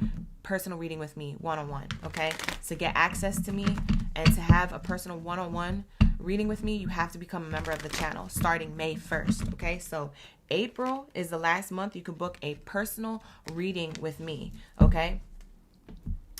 personal reading with me one-on-one. Okay. To get access to me and to have a personal one-on-one reading with me, you have to become a member of the channel starting May 1st. Okay. So April is the last month you can book a personal reading with me. Okay.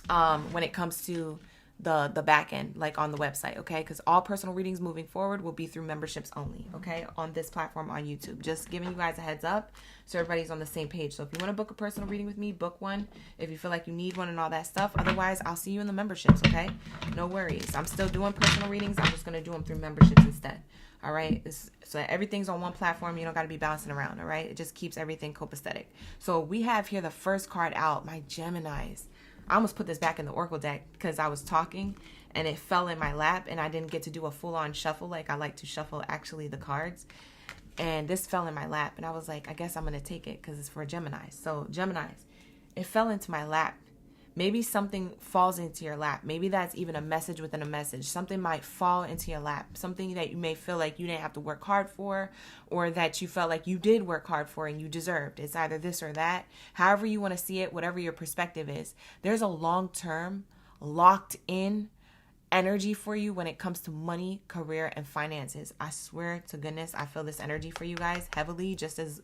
When it comes to the back end, like on the website, okay? Because all personal readings moving forward will be through memberships only, okay? On this platform on YouTube. Just giving you guys a heads up so everybody's on the same page. So if you want to book a personal reading with me, book one. If you feel like you need one and all that stuff. Otherwise, I'll see you in the memberships, okay? No worries. I'm still doing personal readings. I'm just going to do them through memberships instead. All right? So that everything's on one platform. You don't got to be bouncing around, all right? It just keeps everything copacetic. So we have here the first card out, my Geminis. I almost put this back in the Oracle deck because I was talking and it fell in my lap and I didn't get to do a full-on shuffle like I like to shuffle actually the cards. And this fell in my lap and I was like, I guess I'm going to take it because it's for Geminis. So Geminis, it fell into my lap. Maybe something falls into your lap. Maybe that's even a message within a message. Something might fall into your lap. Something that you may feel like you didn't have to work hard for, or that you felt like you did work hard for and you deserved. It's either this or that. However you want to see it, whatever your perspective is. There's a long-term, locked-in energy for you when it comes to money, career, and finances. I swear to goodness, I feel this energy for you guys heavily, just as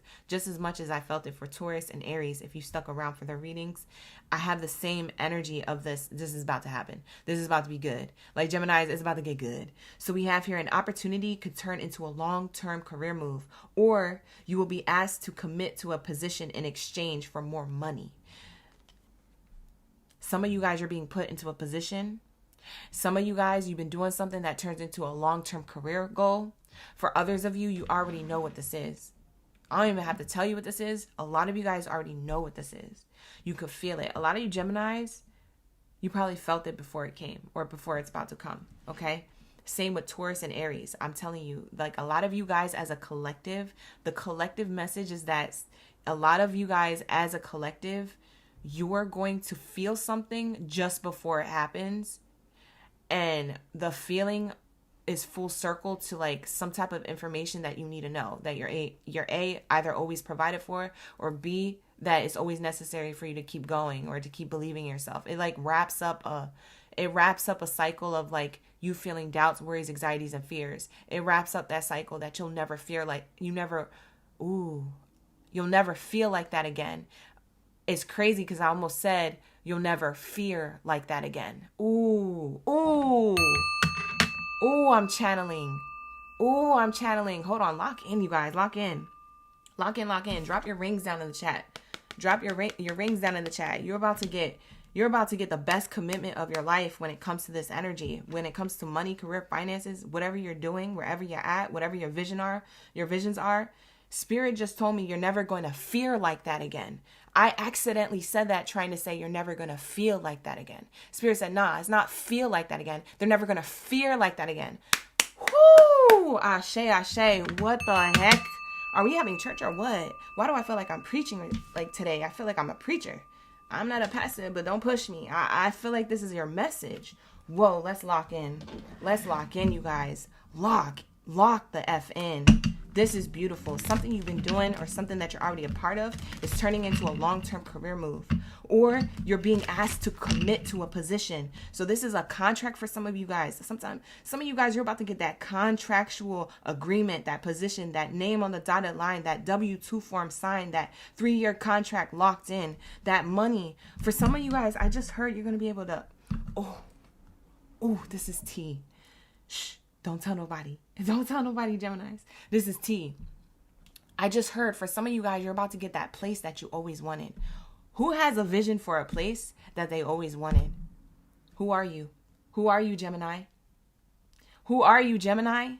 much as I felt it for Taurus and Aries. If you stuck around for their readings, I have the same energy of this. This is about to happen. This is about to be good. Like Geminis, it's about to get good. So we have here an opportunity could turn into a long-term career move, or you will be asked to commit to a position in exchange for more money. Some of you guys are being put into a position. Some of you guys, you've been doing something that turns into a long-term career goal. For others of you, you already know what this is. I don't even have to tell you what this is. A lot of you guys already know what this is. You could feel it. A lot of you Geminis, you probably felt it before it came or before it's about to come, okay? Same with Taurus and Aries. I'm telling you, like a lot of you guys as a collective, the collective message is that a lot of you guys as a collective, you are going to feel something just before it happens. And the feeling is full circle to like some type of information that you need to know, that you're either always provided for, or B, that it's always necessary for you to keep going or to keep believing in yourself. It like wraps up a cycle of like you feeling doubts, worries, anxieties, and fears. It wraps up that cycle that you'll never feel like you'll never feel like that again. It's crazy because I almost said you'll never fear like that again. Ooh, I'm channeling. Hold on, lock in, you guys, lock in. Drop your rings down in the chat. Drop your rings down in the chat. You're about to get the best commitment of your life when it comes to this energy. When it comes to money, career, finances, whatever you're doing, wherever you're at, whatever your visions are. Spirit just told me you're never going to fear like that again. I accidentally said that trying to say you're never going to feel like that again. Spirit said, nah, it's not feel like that again. They're never going to fear like that again. Whoo! Ashe, ashe. What the heck? Are we having church or what? Why do I feel like I'm preaching like today? I feel like I'm a preacher. I'm not a pastor, but don't push me. I feel like this is your message. Whoa, let's lock in. Let's lock in, you guys. Lock the F in. This is beautiful. Something you've been doing or something that you're already a part of is turning into a long-term career move. Or you're being asked to commit to a position. So this is a contract for some of you guys. Sometimes some of you guys, you're about to get that contractual agreement, that position, that name on the dotted line, that W-2 form signed, that 3-year contract locked in, that money. For some of you guys, I just heard you're going to be able to, oh, this is tea. Shh. Don't tell nobody. Don't tell nobody, Geminis. This is tea. I just heard for some of you guys, you're about to get that place that you always wanted. Who has a vision for a place that they always wanted? Who are you? Who are you, Gemini? Who are you, Gemini?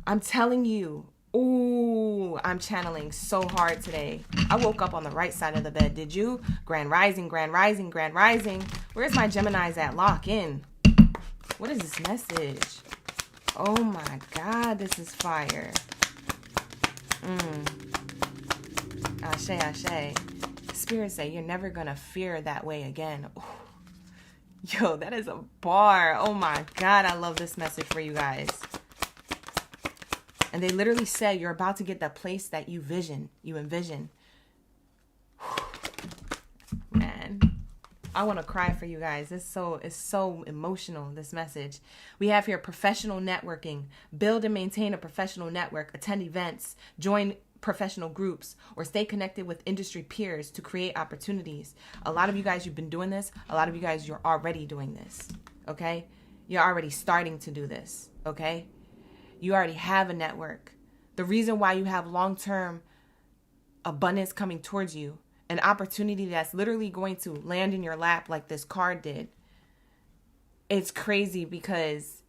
I'm telling you. Ooh, I'm channeling so hard today. I woke up on the right side of the bed. Did you? Grand rising, grand rising, grand rising. Where's my Geminis at? Lock in. What is this message? Oh my God, this is fire. Ashe, ashe. Spirit say you're never going to fear that way again. Ooh. Yo, that is a bar. Oh my God, I love this message for you guys. And they literally say you're about to get the place that you envision. Man. I want to cry for you guys. It's so emotional, this message. We have here professional networking. Build and maintain a professional network. Attend events. Join professional groups. Or stay connected with industry peers to create opportunities. A lot of you guys, you've been doing this. A lot of you guys, you're already doing this. Okay? You're already starting to do this. Okay? You already have a network. The reason why you have long-term abundance coming towards you, an opportunity that's literally going to land in your lap like this card did. It's crazy because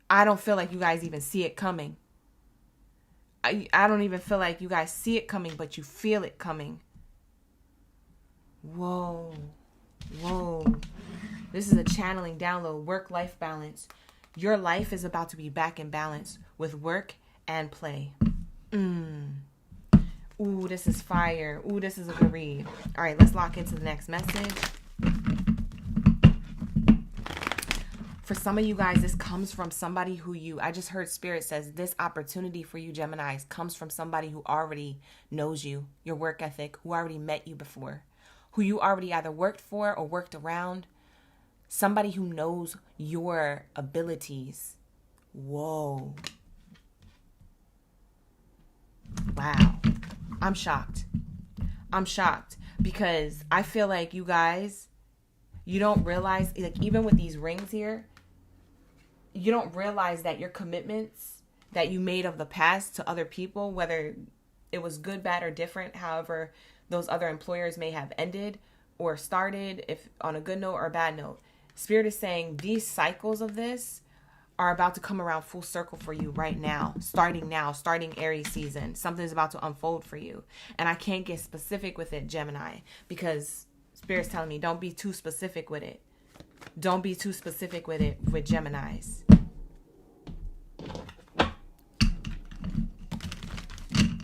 I don't feel like you guys even see it coming. I don't even feel like you guys see it coming, but you feel it coming. Whoa. This is a channeling download, work-life balance. Your life is about to be back in balance with work and play. Ooh, this is fire. Ooh, this is a good read. All right, let's lock into the next message. For some of you guys, this comes from somebody who I just heard Spirit says this opportunity for you, Geminis, comes from somebody who already knows you, your work ethic, who already met you before, who you already either worked for or worked around. Somebody who knows your abilities. Whoa. Wow. I'm shocked because I feel like you guys, you don't realize, like even with these rings here, you don't realize that your commitments that you made of the past to other people, whether it was good, bad, or different, however those other employers may have ended or started, if on a good note or a bad note, Spirit is saying these cycles of this are about to come around full circle for you right now, starting Aries season. Something's about to unfold for you. And I can't get specific with it, Gemini, because Spirit's telling me don't be too specific with it. Don't be too specific with it with Geminis.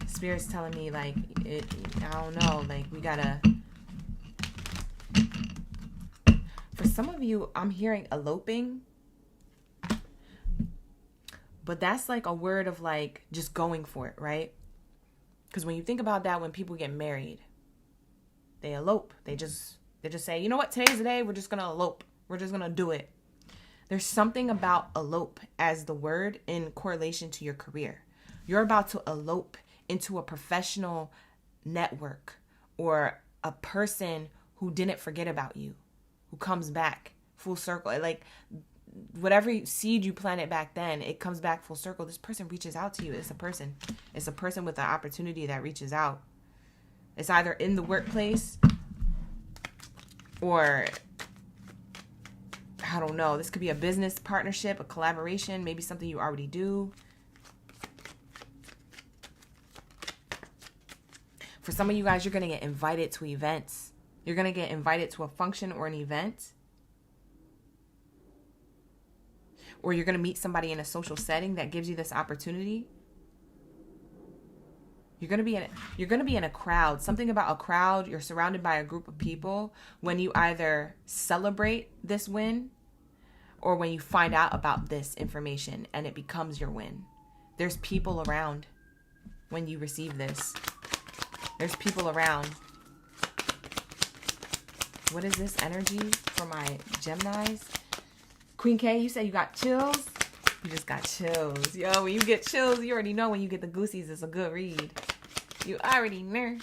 Spirit's telling me like, I don't know, like we gotta, for some of you, I'm hearing eloping. But that's like a word of like just going for it, right? Because when you think about that, when people get married, they elope. They just say, you know what, today's the day, we're just going to elope. We're just going to do it. There's something about elope as the word in correlation to your career. You're about to elope into a professional network or a person who didn't forget about you, who comes back full circle. Like whatever seed you planted back then, it comes back full circle. This person reaches out to you. It's a person with an opportunity that reaches out. It's either in the workplace or I don't know. This could be a business partnership, a collaboration, maybe something you already do. For some of you guys, you're going to get invited to events. You're going to get invited to a function or an event. Or you're going to meet somebody in a social setting that gives you this opportunity. You're gonna be in a crowd. Something about a crowd. You're surrounded by a group of people when you either celebrate this win or when you find out about this information and it becomes your win. There's people around when you receive this. There's people around. What is this energy for my Geminis? Queen K, you said you got chills? You just got chills. Yo, when you get chills, you already know when you get the goosies, it's a good read. You already know.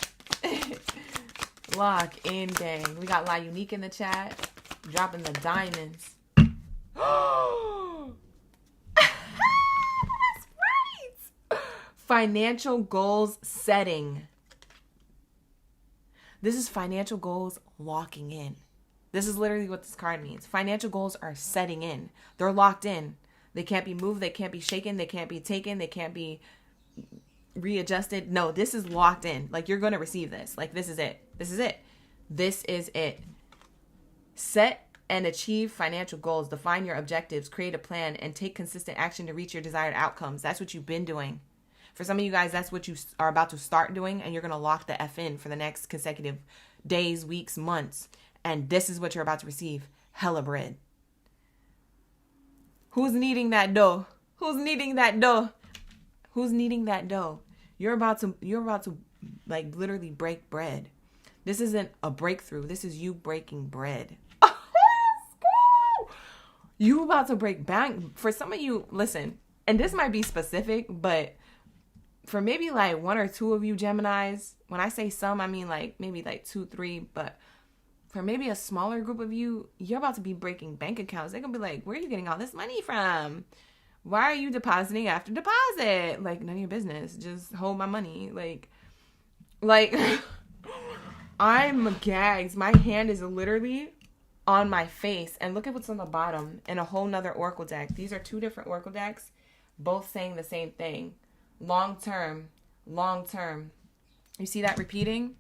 Lock in, gang. We got La Unique in the chat. Dropping the diamonds. That's right. Financial goals setting. This is financial goals locking in. This is literally what this card means. Financial goals are setting in. They're locked in. They can't be moved. They can't be shaken. They can't be taken. They can't be readjusted. No, this is locked in. Like, you're going to receive this. Like, this is it. This is it. This is it. Set and achieve financial goals. Define your objectives. Create a plan and take consistent action to reach your desired outcomes. That's what you've been doing. For some of you guys, that's what you are about to start doing, and you're going to lock the F in for the next consecutive days, weeks, months. And this is what you're about to receive. Hella bread. Who's needing that dough? Who's needing that dough? Who's needing that dough? You're about to like literally break bread. This isn't a breakthrough. This is you breaking bread. You about to break bank. For some of you, listen, and this might be specific, but for maybe like one or two of you Geminis, when I say some, I mean like maybe like 2, 3, but for maybe a smaller group of you, you're about to be breaking bank accounts. They're going to be like, where are you getting all this money from? Why are you depositing after deposit? Like, none of your business. Just hold my money. Like, I'm gagged. My hand is literally on my face. And look at what's on the bottom in a whole nother oracle deck. These are 2 different oracle decks, both saying the same thing. Long term, long term. You see that repeating?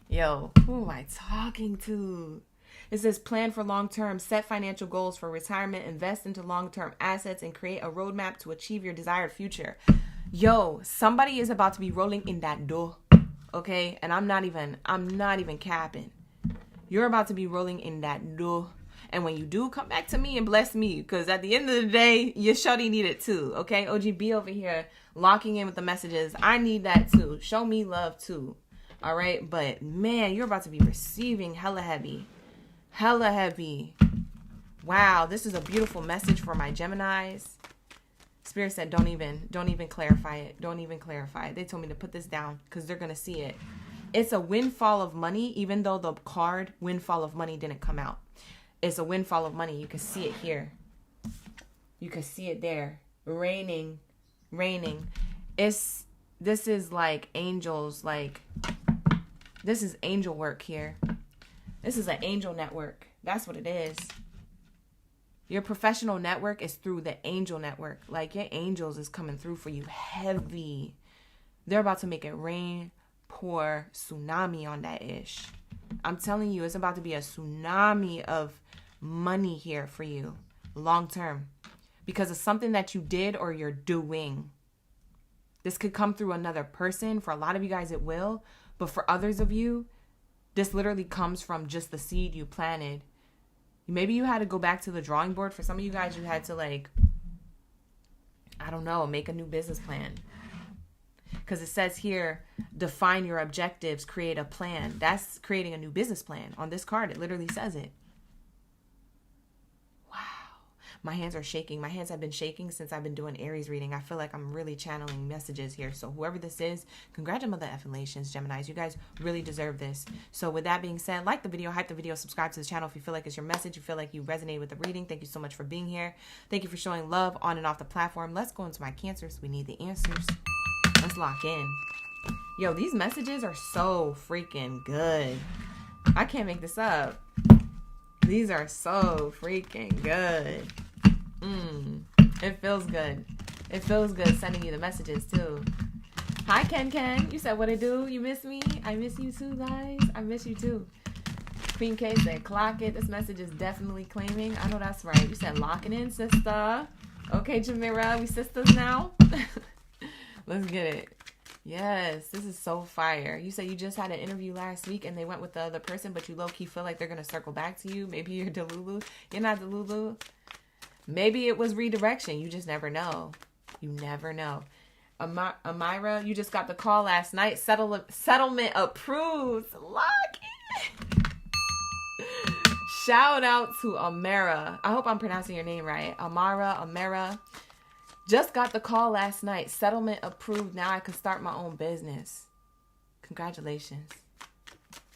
Yo, who am I talking to? It says plan for long term, set financial goals for retirement, invest into long-term assets, and create a roadmap to achieve your desired future. Yo, somebody is about to be rolling in that door. Okay? And I'm not even capping. You're about to be rolling in that door. And when you do, come back to me and bless me. Because at the end of the day, your shorty need it too. Okay? OGB over here locking in with the messages. I need that too. Show me love too. All right? But man, you're about to be receiving hella heavy. Hella heavy. Wow, this is a beautiful message for my Geminis. Spirit said, don't even clarify it. Don't even clarify it. They told me to put this down because they're going to see it. It's a windfall of money, even though the card windfall of money didn't come out. It's a windfall of money. You can see it here. You can see it there. Raining. This is like angels, like, this is angel work here. This is an angel network. That's what it is. Your professional network is through the angel network. Like, your angels is coming through for you heavy. They're about to make it rain, pour, tsunami on that ish. I'm telling you, it's about to be a tsunami of money here for you. Long term. Because of something that you did or you're doing. This could come through another person. For a lot of you guys, it will. But for others of you, this literally comes from just the seed you planted. Maybe you had to go back to the drawing board. For some of you guys, you had to, like, I don't know, make a new business plan. Because it says here, define your objectives, create a plan. That's creating a new business plan. On this card, it literally says it. My hands are shaking. My hands have been shaking since I've been doing Aries reading. I feel like I'm really channeling messages here. So whoever this is, congratulations, Geminis. You guys really deserve this. So with that being said, like the video, hype the video, subscribe to the channel if you feel like it's your message. You feel like you resonate with the reading. Thank you so much for being here. Thank you for showing love on and off the platform. Let's go into my Cancers. We need the answers. Let's lock in. Yo, these messages are so freaking good. I can't make this up. These are so freaking good. It feels good. It feels good sending you the messages too. Hi Ken. You said what it do? You miss me? I miss you too, guys. I miss you too. Queen K said clock it. This message is definitely claiming. I know that's right. You said locking in, sister. Okay, Jamira, we sisters now. Let's get it. Yes, this is so fire. You said you just had an interview last week and they went with the other person, but you low-key feel like they're going to circle back to you. Maybe you're Delulu. You're not Delulu. Maybe it was redirection. You just never know. You never know. Amira, you just got the call last night. Settlement approved. Lock in. Shout out to Amira. I hope I'm pronouncing your name right. Amira. Just got the call last night. Settlement approved. Now I can start my own business. Congratulations.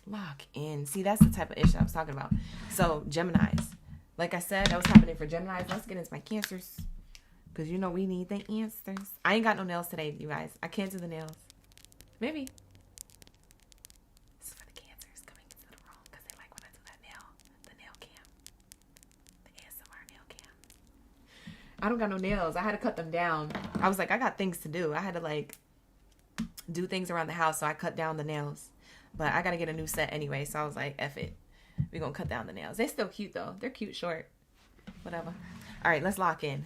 Lock in. See, that's the type of issue I was talking about. So, Geminis. Like I said, that was happening for Geminis. Let's get into my Cancers. Because you know we need the answers. I ain't got no nails today, you guys. I can't do the nails. Maybe. This is for the Cancers coming into the room. Because they like when I do that nail. The nail cam. The ASMR nail cam. I don't got no nails. I had to cut them down. I was like, I got things to do. I had to like do things around the house. So I cut down the nails. But I got to get a new set anyway. So I was like, F it. We're going to cut down the nails. They're still cute though. They're cute short. Whatever. All right, let's lock in.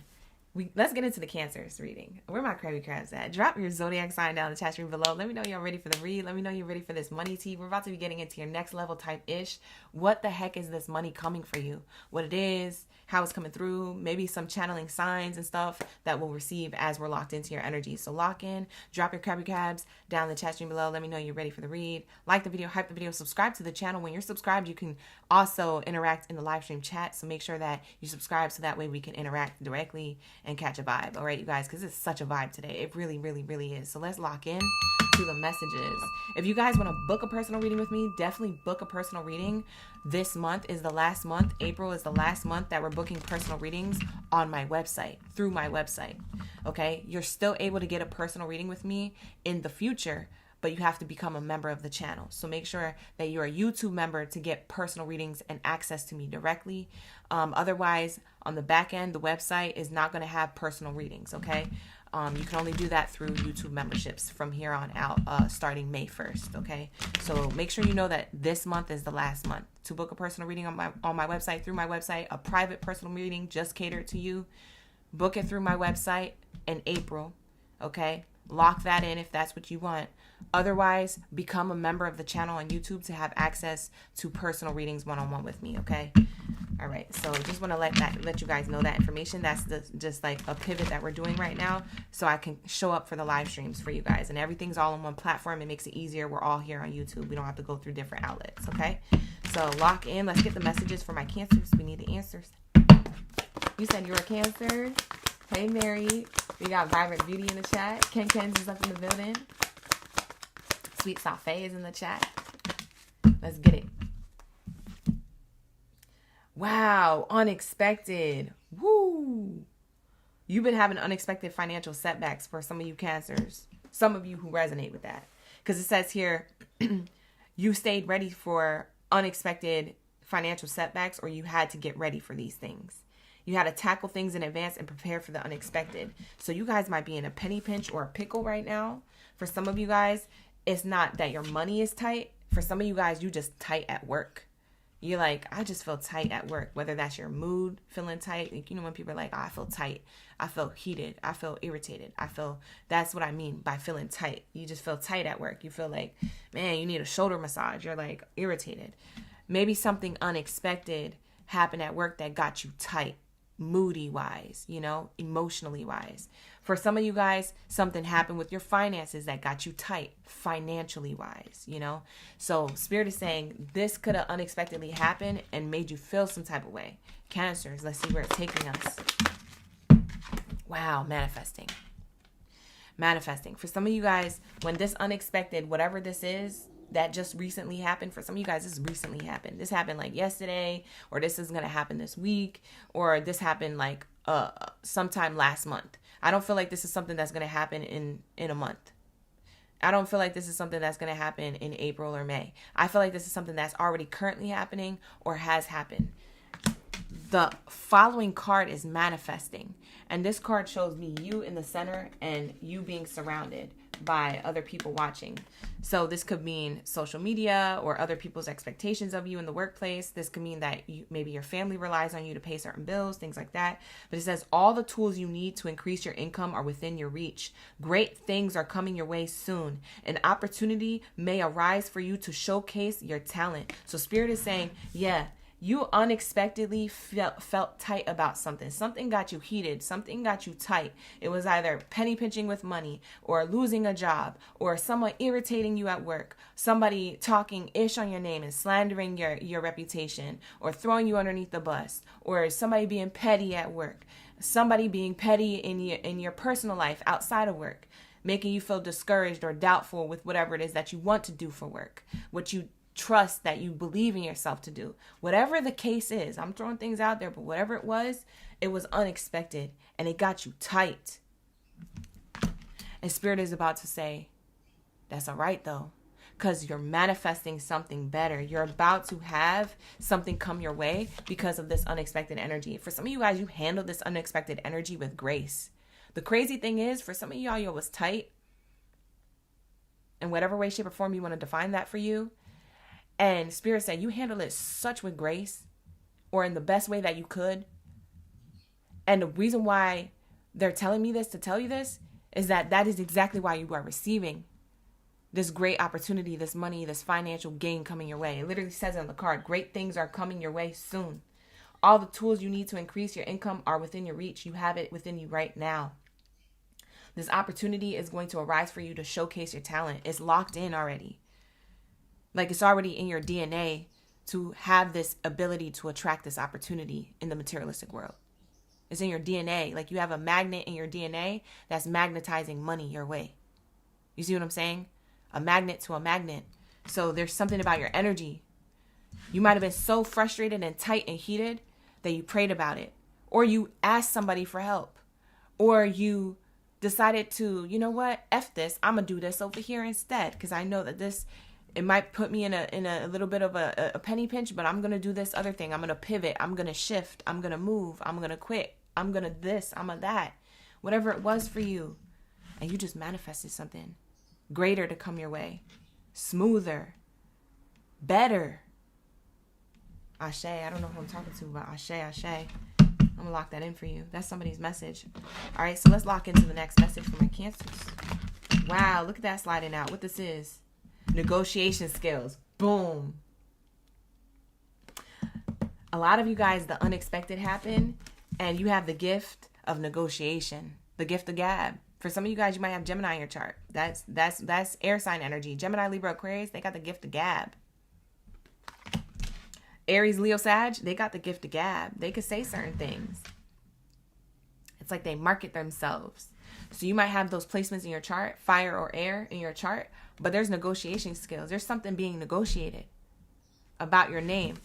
Let's get into the Cancers reading. Where my Krabby Crabs at? Drop your zodiac sign down in the chat stream below. Let me know you're ready for the read. Let me know you're ready for this money tea. We're about to be getting into your next level type-ish. What the heck is this money coming for you? What it is, how it's coming through, maybe some channeling signs and stuff that we'll receive as we're locked into your energy. So lock in, drop your Krabby Crabs down in the chat stream below. Let me know you're ready for the read. Like the video, hype the video, subscribe to the channel. When you're subscribed, you can also interact in the live stream chat. So make sure that you subscribe so that way we can interact directly and catch a vibe. All right, you guys, because it's such a vibe today. It really, really, really is. So let's lock in to the messages. If you guys want to book a personal reading with me, definitely book a personal reading. This month is the last month. April is the last month that we're booking personal readings on my website, through my website. Okay, you're still able to get a personal reading with me in the future, but you have to become a member of the channel. So make sure that you're a YouTube member to get personal readings and access to me directly. Otherwise, on the back end, the website is not going to have personal readings, okay? You can only do that through YouTube memberships from here on out, starting May 1st, okay? So make sure you know that this month is the last month to book a personal reading on my website, through my website, a private personal reading just catered to you. Book it through my website in April, okay? Lock that in if that's what you want. Otherwise, become a member of the channel on YouTube to have access to personal readings one-on-one with me, okay? All right, so just want to let you guys know that information. That's just like a pivot that we're doing right now, so I can show up for the live streams for you guys. And everything's all on one platform. It makes it easier. We're all here on YouTube. We don't have to go through different outlets, okay? So lock in. Let's get the messages for my Cancers. We need the answers. You said you're a Cancer. Hey, Mary. We got Vibrant Beauty in the chat. Ken Ken's is up in the building. Sweet Safé is in the chat. Let's get it. Wow, unexpected. Woo. You've been having unexpected financial setbacks for some of you Cancers. Some of you who resonate with that. Because it says here, you stayed ready for unexpected financial setbacks, or you had to get ready for these things. You had to tackle things in advance and prepare for the unexpected. So you guys might be in a penny pinch or a pickle right now. For some of you guys, it's not that your money is tight. For some of you guys, you just tight at work. You're like, I just feel tight at work. Whether that's your mood, feeling tight. Like, you know, when people are like, oh, I feel tight. I feel heated. I feel irritated. That's what I mean by feeling tight. You just feel tight at work. You feel like, man, you need a shoulder massage. You're like irritated. Maybe something unexpected happened at work that got you tight, moody wise, you know, emotionally wise. For some of you guys, something happened with your finances that got you tight, financially wise, you know. So Spirit is saying this could have unexpectedly happened and made you feel some type of way. Cancers, let's see where it's taking us. Wow, manifesting. For some of you guys, when this unexpected, whatever this is, that just recently happened. For some of you guys, this recently happened. This happened like yesterday, or this is going to happen this week, or this happened like sometime last month. I don't feel like this is something that's going to happen in a month. I don't feel like this is something that's going to happen in April or May. I feel like this is something that's already currently happening or has happened. The following card is manifesting. And this card shows me you in the center and you being surrounded by other people watching. So this could mean social media or other people's expectations of you in the workplace. This could mean that maybe your family relies on you to pay certain bills, things like that. But it says all the tools you need to increase your income are within your reach. Great things are coming your way soon. An opportunity may arise for you to showcase your talent. So Spirit is saying, yeah, you unexpectedly felt tight about something. Something got you heated. Something got you tight. It was either penny pinching with money or losing a job or someone irritating you at work, somebody talking ish on your name and slandering your reputation or throwing you underneath the bus, or somebody being petty at work, somebody being petty in your personal life outside of work, making you feel discouraged or doubtful with whatever it is that you want to do for work, what you trust that you believe in yourself to do. Whatever the case is, I'm throwing things out there, but whatever it was unexpected and it got you tight. And Spirit is about to say, that's all right though, because you're manifesting something better. You're about to have something come your way because of this unexpected energy. For some of you guys, you handle this unexpected energy with grace. The crazy thing is, for some of y'all, it was tight. In whatever way, shape, or form you want to define that for you. And Spirit said you handle it such with grace, or in the best way that you could. And the reason why they're telling me this to tell you this is that is exactly why you are receiving this great opportunity, this money, this financial gain coming your way. It literally says on the card, great things are coming your way soon. All the tools you need to increase your income are within your reach. You have it within you right now. This opportunity is going to arise for you to showcase your talent. It's locked in already. Like it's already in your DNA to have this ability to attract this opportunity in the materialistic world. It's in your DNA. Like you have a magnet in your DNA that's magnetizing money your way. You see what I'm saying? A magnet to a magnet. So there's something about your energy. You might have been so frustrated and tight and heated that you prayed about it. Or you asked somebody for help. Or you decided to, you know what? F this. I'm going to do this over here instead. Because I know that it might put me in a little bit of a penny pinch, but I'm going to do this other thing. I'm going to pivot. I'm going to shift. I'm going to move. I'm going to quit. I'm going to this. I'm a that. Whatever it was for you. And you just manifested something greater to come your way. Smoother. Better. Ashe. I don't know who I'm talking to, but Ashe, Ashe. I'm going to lock that in for you. That's somebody's message. All right, so let's lock into the next message for my Cancers. Wow, look at that sliding out. What this is. Negotiation skills. Boom. A lot of you guys, the unexpected happened, and you have the gift of negotiation, the gift of gab. For some of you guys, you might have Gemini in your chart. That's air sign energy. Gemini, Libra, Aquarius, they got the gift of gab. Aries, Leo, Sag, they got the gift of gab. They could say certain things. It's like they market themselves. So you might have those placements in your chart, fire or air in your chart, but there's negotiation skills. There's something being negotiated about your name.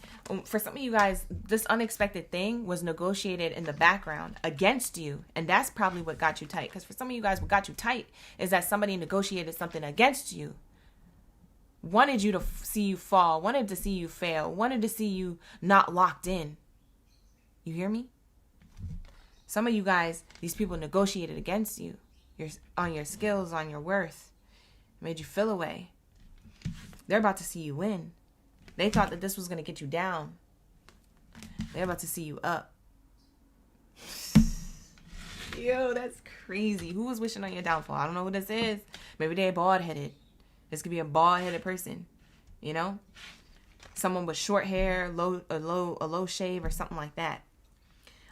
For some of you guys, this unexpected thing was negotiated in the background against you. And that's probably what got you tight. Because for some of you guys, what got you tight is that somebody negotiated something against you. Wanted you to see you fall, wanted to see you fail, wanted to see you not locked in. You hear me? Some of you guys, these people negotiated against you, on your skills, on your worth, made you feel away. They're about to see you win. They thought that this was going to get you down. They're about to see you up. Yo, that's crazy. Who was wishing on your downfall? I don't know who this is. Maybe they're bald-headed. This could be a bald-headed person, you know? Someone with short hair, a low shave, or something like that.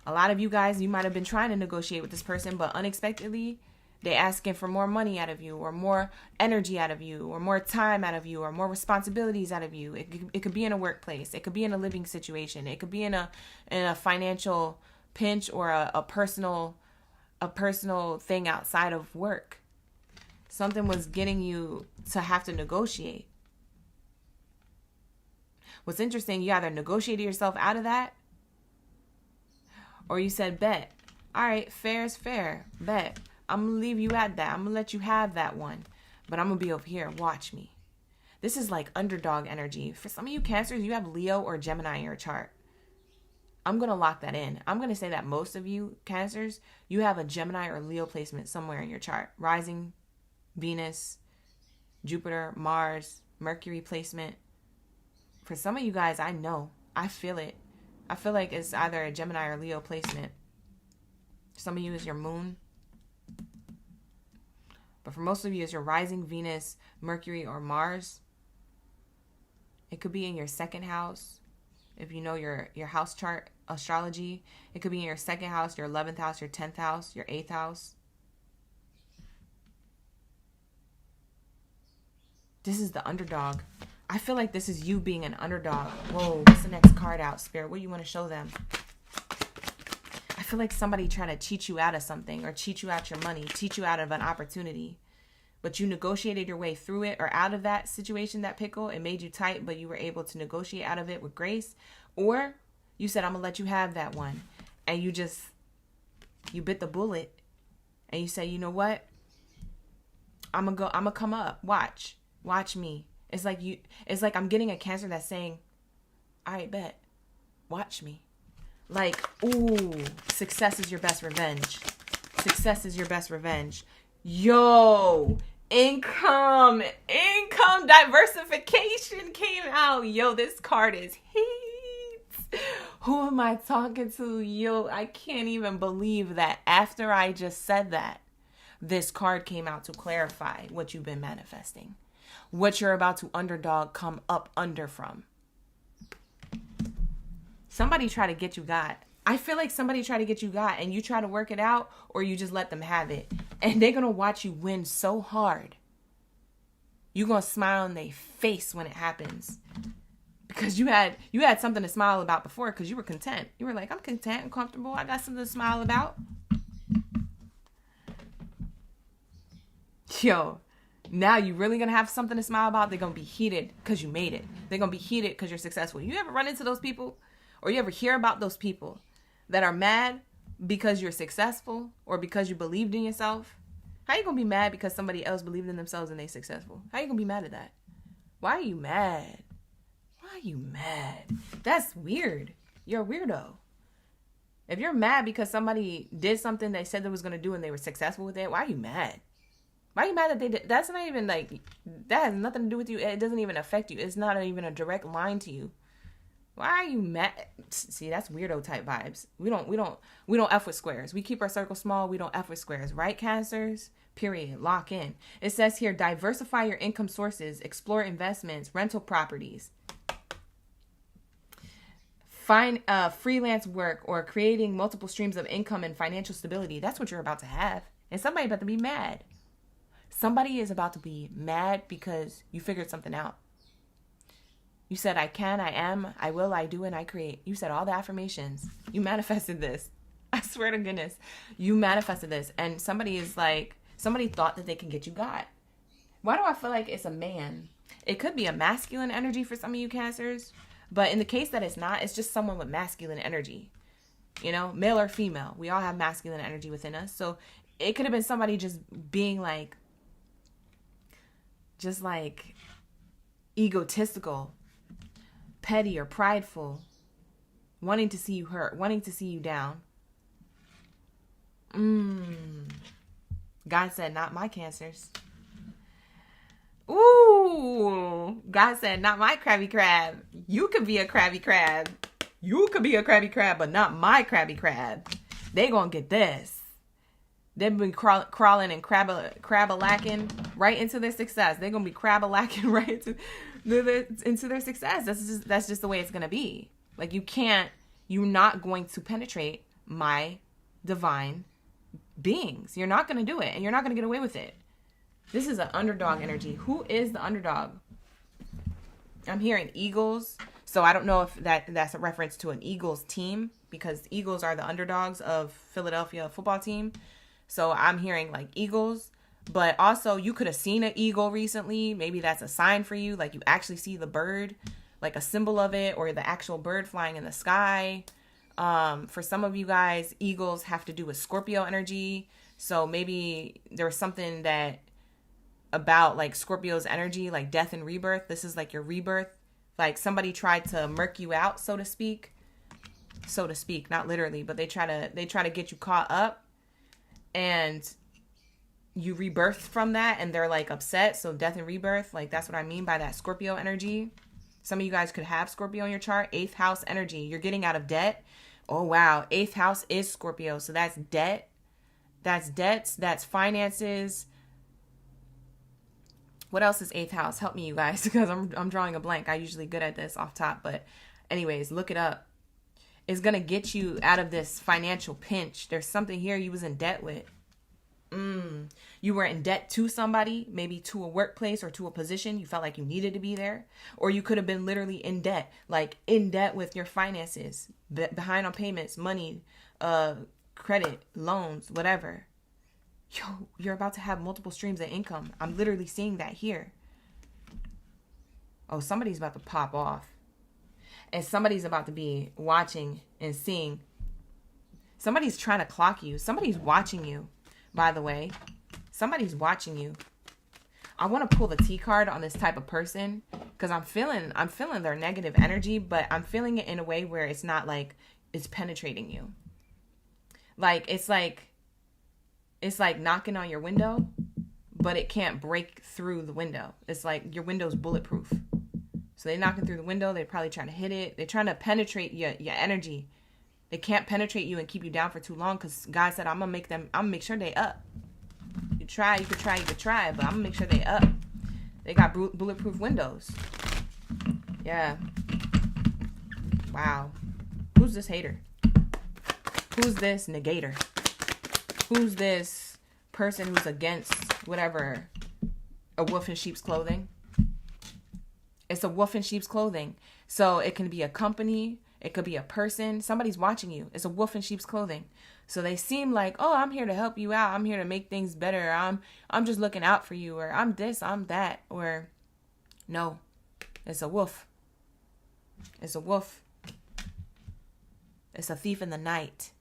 A lot of you guys, you might have been trying to negotiate with this person, but unexpectedly, they're asking for more money out of you, or more energy out of you, or more time out of you, or more responsibilities out of you. It could be in a workplace. It could be in a living situation. It could be in a financial pinch, or a personal thing outside of work. Something was getting you to have to negotiate. What's interesting, you either negotiated yourself out of that, or you said, bet. All right, fair is fair. Bet. I'm going to leave you at that. I'm going to let you have that one. But I'm going to be over here. Watch me. This is like underdog energy. For some of you Cancers, you have Leo or Gemini in your chart. I'm going to lock that in. I'm going to say that most of you Cancers, you have a Gemini or Leo placement somewhere in your chart. Rising, Venus, Jupiter, Mars, Mercury placement. For some of you guys, I know. I feel it. I feel like it's either a Gemini or Leo placement. Some of you is your moon. But for most of you, it's your rising Venus, Mercury, or Mars. It could be in your second house. If you know your house chart, astrology. It could be in your second house, your 11th house, your 10th house, your 8th house. This is the underdog. I feel like this is you being an underdog. Whoa, what's the next card out, Spirit? What do you want to show them? I feel like somebody tried to cheat you out of something or cheat you out your money, cheat you out of an opportunity. But you negotiated your way through it or out of that situation, that pickle. It made you tight, but you were able to negotiate out of it with grace. Or you said, I'm going to let you have that one. And you bit the bullet. And you say, you know what? I'm going to come up. Watch me. It's like I'm getting a Cancer that's saying, all right, bet. Watch me. Like, ooh, success is your best revenge. Success is your best revenge. Yo, income diversification came out. Yo, this card is heat. Who am I talking to? Yo, I can't even believe that after I just said that, this card came out to clarify what you've been manifesting. What you're about to underdog come up under from. Somebody try to get you got. I feel like somebody try to get you got and you try to work it out or you just let them have it. And they're going to watch you win so hard. You're going to smile in their face when it happens. Because you had something to smile about before because you were content. You were like, I'm content and comfortable. I got something to smile about. Yo, now you really going to have something to smile about? They're going to be heated because you made it. They're going to be heated because you're successful. You ever run into those people? Or you ever hear about those people that are mad because you're successful or because you believed in yourself? How you going to be mad because somebody else believed in themselves and they're successful? How you going to be mad at that? Why are you mad? Why are you mad? That's weird. You're a weirdo. If you're mad because somebody did something they said they was going to do and they were successful with it, why are you mad? Why are you mad that they did? That's not even like, that has nothing to do with you. It doesn't even affect you. It's not even a direct line to you. Why are you mad? See, that's weirdo type vibes. We don't F with squares. We keep our circle small. We don't F with squares. Right, Cancers? Period. Lock in. It says here, diversify your income sources, explore investments, rental properties. Find freelance work or creating multiple streams of income and financial stability. That's what you're about to have. And somebody's about to be mad. Somebody is about to be mad because you figured something out. You said, I can, I am, I will, I do, and I create. You said all the affirmations. You manifested this. I swear to goodness. You manifested this. And somebody thought that they can get you got. Why do I feel like it's a man? It could be a masculine energy for some of you Cancers. But in the case that it's not, it's just someone with masculine energy. You know, male or female. We all have masculine energy within us. So it could have been somebody just being just egotistical, petty or prideful, wanting to see you hurt, wanting to see you down. God said, not my Cancers. Ooh, God said, not my Krabby Crab. You could be a Krabby Crab. You could be a Krabby Crab, but not my Krabby Crab. They gonna get this. They've been crawling and crab-a-lacking right into their success. They're gonna be crab-a-lacking right into their success. That's just the way it's gonna be. Like you're not going to penetrate my divine beings. You're not gonna do it, and you're not gonna get away with it. This is an underdog energy. Who is the underdog? I'm hearing Eagles. So I don't know if that's a reference to an Eagles team because Eagles are the underdogs of Philadelphia football team. So I'm hearing like Eagles, but also you could have seen an eagle recently. Maybe that's a sign for you. Like you actually see the bird, like a symbol of it, or the actual bird flying in the sky. For some of you guys, eagles have to do with Scorpio energy. So maybe there was something that about like Scorpio's energy, like death and rebirth. This is like your rebirth. Like somebody tried to murk you out, so to speak, not literally, but they try to get you caught up. And you rebirthed from that and they're like upset. So death and rebirth, like that's what I mean by that Scorpio energy. Some of you guys could have Scorpio in your chart. 8th house energy. You're getting out of debt. Oh, wow. 8th house is Scorpio. So that's debt. That's debts. That's finances. What else is 8th house? Help me, you guys, because I'm drawing a blank. I'm usually good at this off top. But anyways, look it up. It's going to get you out of this financial pinch. There's something here you was in debt with. You were in debt to somebody, maybe to a workplace or to a position. You felt like you needed to be there. Or you could have been literally in debt, like in debt with your finances, behind on payments, money, credit, loans, whatever. Yo, you're about to have multiple streams of income. I'm literally seeing that here. Oh, somebody's about to pop off. And somebody's about to be watching and seeing. Somebody's trying to clock you. Somebody's watching you. By the way, somebody's watching you. I want to pull the T card on this type of person because I'm feeling their negative energy, but I'm feeling it in a way where it's not like it's penetrating you. It's like knocking on your window, but it can't break through the window. It's like your window's bulletproof. So they're knocking through the window. They're probably trying to hit it. They're trying to penetrate your energy. They can't penetrate you and keep you down for too long because God said, I'm going to make sure they up. You could try, but I'm going to make sure they up. They got bulletproof windows. Yeah. Wow. Who's this hater? Who's this negator? Who's this person who's against whatever? A wolf in sheep's clothing? It's a wolf in sheep's clothing. So it can be a company. It could be a person. Somebody's watching you. It's a wolf in sheep's clothing. So they seem like, oh, I'm here to help you out. I'm here to make things better. I'm just looking out for you. Or I'm this, I'm that. Or no, it's a wolf. It's a wolf. It's a thief in the night.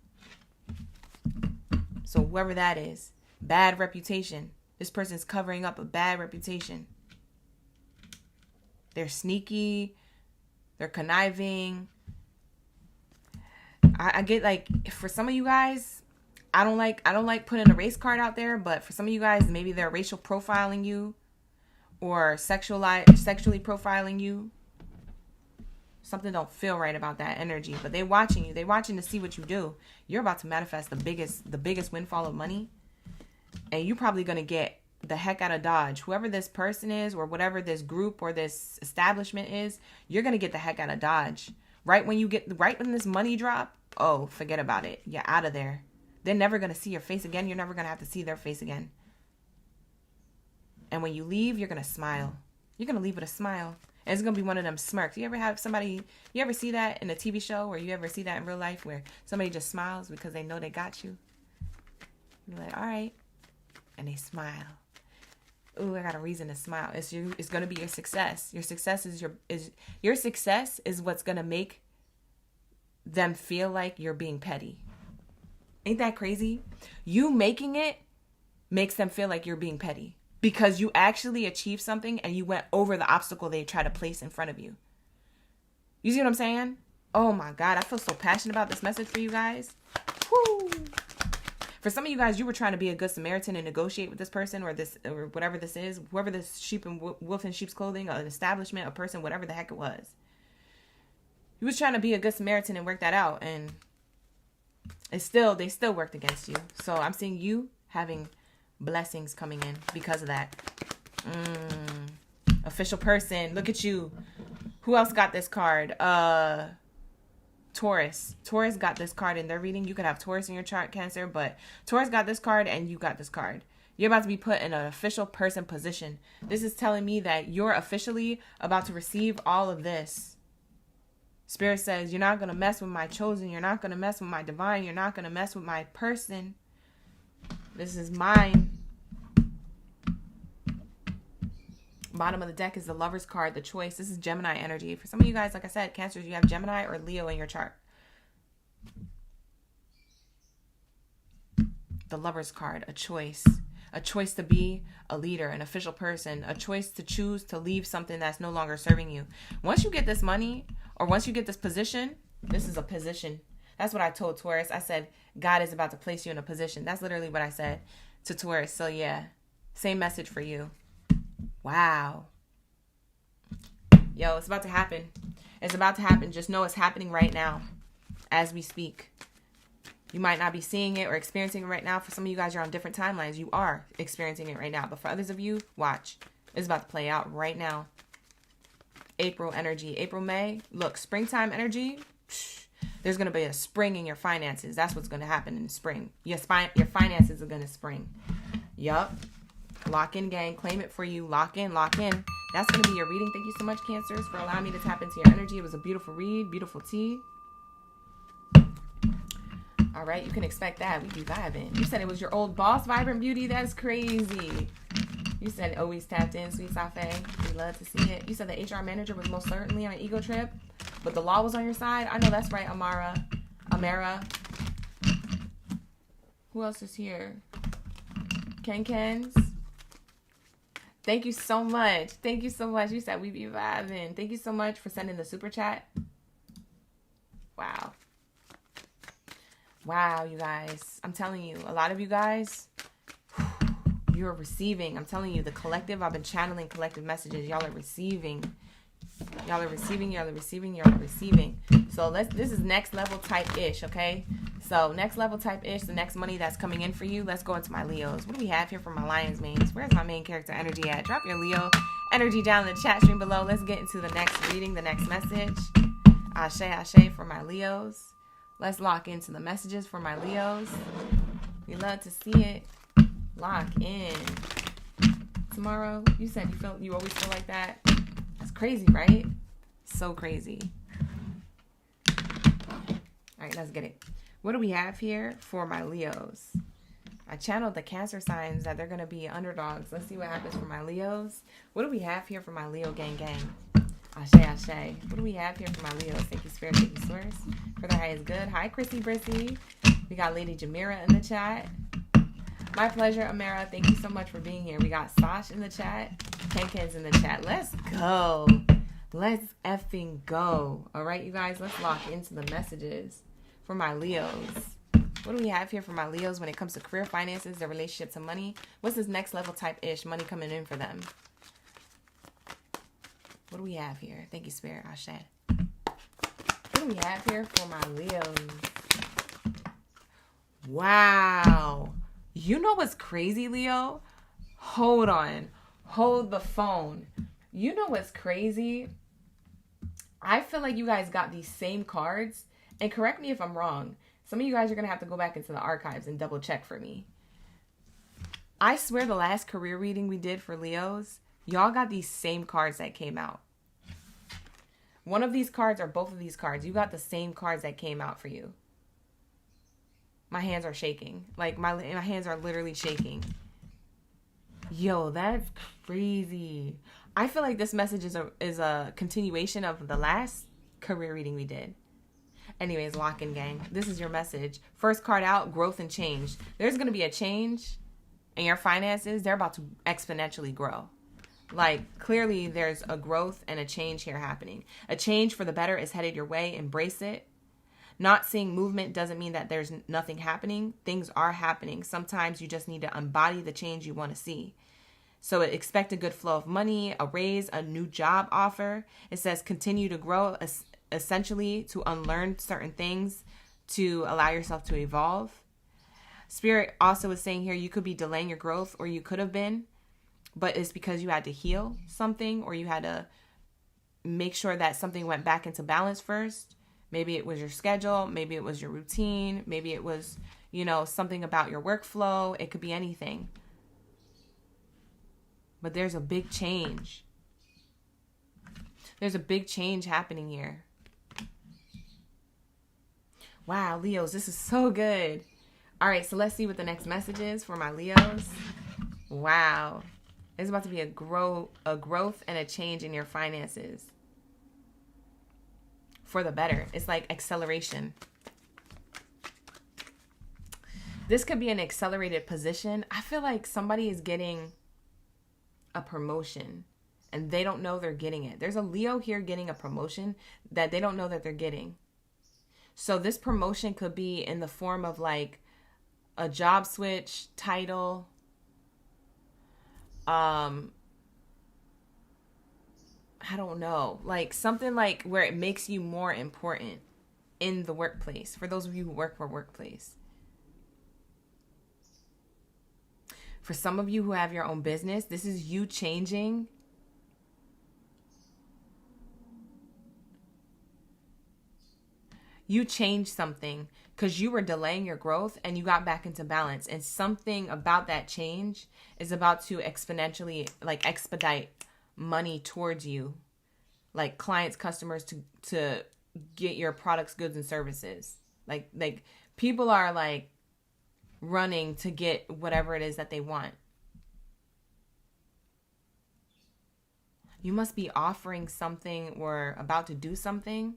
So whoever that is, bad reputation. This person's covering up a bad reputation. They're sneaky. They're conniving. I get like, for some of you guys, I don't like putting a race card out there, but for some of you guys, maybe they're racial profiling you or sexually profiling you. Something don't feel right about that energy, but they watching you. They watching to see what you do. You're about to manifest the biggest windfall of money, and you're probably going to get the heck out of Dodge. Whoever this person is or whatever this group or this establishment is, you're going to get the heck out of Dodge. Right when this money drop, oh, forget about it. You're out of there. They're never going to see your face again. You're never going to have to see their face again. And when you leave, you're going to smile. You're going to leave with a smile. And it's going to be one of them smirks. You ever see that in a TV show, or you ever see that in real life where somebody just smiles because they know they got you? You're like, all right. And they smile. Ooh, I got a reason to smile. It's going to be your success. Your success your success is what's going to make them feel like you're being petty. Ain't that crazy? You making it makes them feel like you're being petty because you actually achieved something and you went over the obstacle they tried to place in front of you. You see what I'm saying? Oh my God, I feel so passionate about this message for you guys. Woo! For some of you guys, you were trying to be a good Samaritan and negotiate with this person or whatever this is, whoever this sheep and wolf in sheep's clothing, an establishment, a person, whatever the heck it was. You was trying to be a good Samaritan and work that out, and they still worked against you. So I'm seeing you having blessings coming in because of that. Official person, look at you. Who else got this card? Taurus. Taurus got this card in their reading. You could have Taurus in your chart, Cancer, but Taurus got this card and you got this card. You're about to be put in an official person position. This is telling me that you're officially about to receive all of this. Spirit says, you're not going to mess with my chosen. You're not going to mess with my divine. You're not going to mess with my person. This is mine. Bottom of the deck is the Lover's card, the choice. This is Gemini energy. For some of you guys, like I said, Cancers, you have Gemini or Leo in your chart. The Lover's card, a choice. A choice to be a leader, an official person. A choice to choose to leave something that's no longer serving you. Once you get this money, or once you get this position, this is a position. That's what I told Taurus. I said, God is about to place you in a position. That's literally what I said. to Taurus. So yeah, same message for you. Wow. Yo, it's about to happen. It's about to happen. Just know it's happening right now as we speak. You might not be seeing it or experiencing it right now. For some of you guys, you're on different timelines. You are experiencing it right now. But for others of you, watch. It's about to play out right now. April energy. April, May. Look, springtime energy. There's going to be a spring in your finances. That's what's going to happen in the spring. Your finances are going to spring. Yup. Lock in, gang. Claim it for you. Lock in, lock in. That's going to be your reading. Thank you so much, Cancers, for allowing me to tap into your energy. It was a beautiful read. Beautiful tea. All right, you can expect that. We be vibing. You said it was your old boss, Vibrant Beauty. That's crazy. You said always tapped in, Sweet Safe. We love to see it. You said the HR manager was most certainly on an ego trip, but the law was on your side. I know that's right, Amara. Who else is here? Kens. Thank you so much. Thank you so much. You said we be vibing. Thank you so much for sending the super chat. Wow. Wow, you guys. I'm telling you, a lot of you guys, you're receiving. I'm telling you, the collective, I've been channeling collective messages. Y'all are receiving. Y'all are receiving. Y'all are receiving. Y'all are receiving. So this is next level type-ish, okay? So next level type-ish, the next money that's coming in for you. Let's go into my Leos. What do we have here for my Lions mains? Where's my main character energy at? Drop your Leo energy down in the chat stream below. Let's get into the next reading, the next message. Ashe, ashe for my Leos. Let's lock into the messages for my Leos. We love to see it. Lock in. Tomorrow, you said you always feel like that. That's crazy, right? So crazy. All right, let's get it. What do we have here for my Leos? I channeled the Cancer signs that they're going to be underdogs. Let's see what happens for my Leos. What do we have here for my Leo gang? Ashe, ashe. What do we have here for my Leos? Thank you, Spirit. Thank you, Source. For the high is good. Hi, Chrissy Brissy. We got Lady Jamira in the chat. My pleasure, Amara. Thank you so much for being here. We got Sash in the chat. Ken's in the chat. Let's go. Let's effing go. All right, you guys. Let's lock into the messages for my Leos. What do we have here for my Leos when it comes to career, finances, their relationship to money? What's this next level type-ish money coming in for them? What do we have here? Thank you, Spirit. Ashe. What do we have here for my Leos? Wow. You know what's crazy, Leo? Hold on. Hold the phone. You know what's crazy? I feel like you guys got these same cards. And correct me if I'm wrong. Some of you guys are going to have to go back into the archives and double check for me. I swear the last career reading we did for Leos, y'all got these same cards that came out. One of these cards or both of these cards, you got the same cards that came out for you. My hands are shaking. Like, my hands are literally shaking. Yo, that's crazy. I feel like this message is a continuation of the last career reading we did. Anyways, lock in, gang. This is your message. First card out, growth and change. There's going to be a change in your finances. They're about to exponentially grow. Like, clearly there's a growth and a change here happening. A change for the better is headed your way. Embrace it. Not seeing movement doesn't mean that there's nothing happening. Things are happening. Sometimes you just need to embody the change you want to see. So expect a good flow of money, a raise, a new job offer. It says continue to grow, essentially to unlearn certain things to allow yourself to evolve. Spirit also is saying here you could be delaying your growth, or you could have been, but it's because you had to heal something, or you had to make sure that something went back into balance first. Maybe it was your schedule. Maybe it was your routine. Maybe it was, something about your workflow. It could be anything. But there's a big change. There's a big change happening here. Wow, Leos, this is so good. All right, so let's see what the next message is for my Leos. Wow. There's about to be a growth and a change in your finances. For the better. It's like acceleration. This could be an accelerated position. I feel like somebody is getting a promotion and they don't know they're getting it. There's a Leo here getting a promotion that they don't know that they're getting. So this promotion could be in the form of like a job switch, title, I don't know, like something like where it makes you more important in the workplace. For those of you who work for a workplace. For some of you who have your own business, this is you changing. You changed something because you were delaying your growth and you got back into balance. And something about that change is about to exponentially, like, expedite money towards you. Like clients, customers to get your products, goods, and services. Like people are like running to get whatever it is that they want. You must be offering something or about to do something.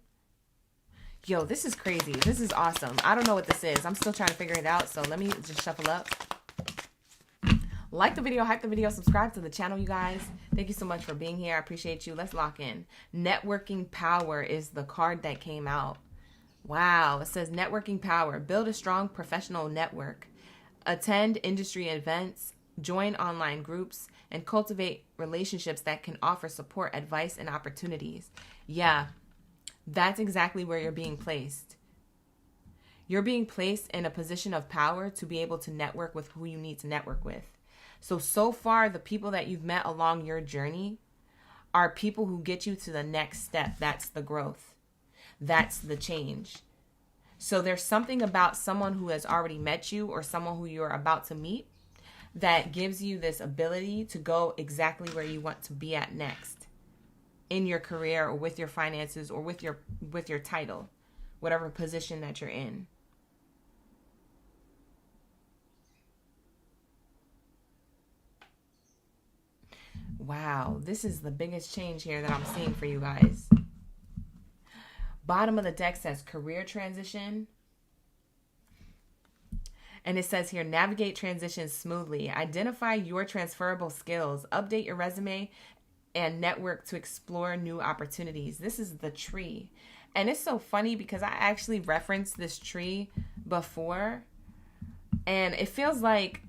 Yo, this is crazy. This is awesome. I don't know what this is. I'm still trying to figure it out. So let me just shuffle up. Like the video, hype the video, subscribe to the channel, you guys. Thank you so much for being here. I appreciate you. Let's lock in. Networking power is the card that came out. Wow. It says networking power. Build a strong professional network. Attend industry events. Join online groups. And cultivate relationships that can offer support, advice, and opportunities. Yeah. That's exactly where you're being placed. You're being placed in a position of power to be able to network with who you need to network with. So far, the people that you've met along your journey are people who get you to the next step. That's the growth. That's the change. So there's something about someone who has already met you or someone who you're about to meet that gives you this ability to go exactly where you want to be at next in your career or with your finances or with your title, whatever position that you're in. Wow, this is the biggest change here that I'm seeing for you guys. Bottom of the deck says career transition. And it says here, navigate transitions smoothly. Identify your transferable skills. Update your resume and network to explore new opportunities. This is the tree. And it's so funny because I actually referenced this tree before. And it feels like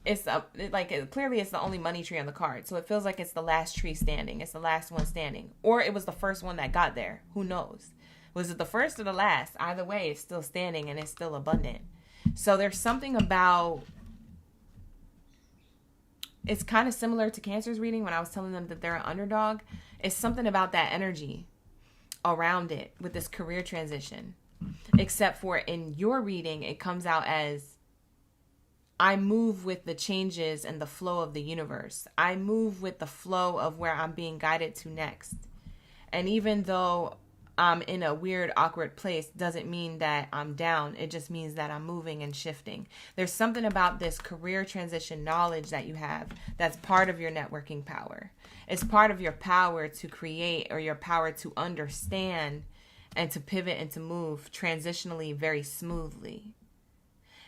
clearly it's the only money tree on the card. So it feels like it's the last tree standing. It's the last one standing. Or it was the first one that got there. Who knows? Was it the first or the last? Either way, it's still standing and it's still abundant. So there's something about, it's kind of similar to Cancer's reading when I was telling them that they're an underdog. It's something about that energy around it with this career transition. Except for in your reading, it comes out as, I move with the changes and the flow of the universe. I move with the flow of where I'm being guided to next. And even though I'm in a weird, awkward place, doesn't mean that I'm down. It just means that I'm moving and shifting. There's something about this career transition knowledge that you have that's part of your networking power. It's part of your power to create or your power to understand and to pivot and to move transitionally very smoothly.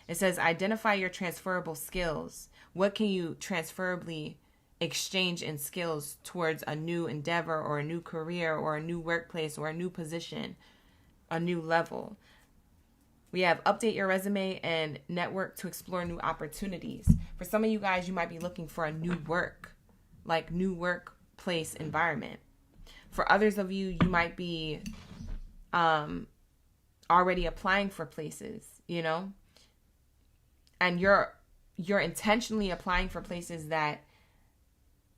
It says, identify your transferable skills. What can you transferably exchange in skills towards a new endeavor or a new career or a new workplace or a new position, a new level? We have update your resume and network to explore new opportunities. For some of you guys, you might be looking for a new work, like new workplace environment. For others of you, you might be already applying for places, you know? And you're intentionally applying for places that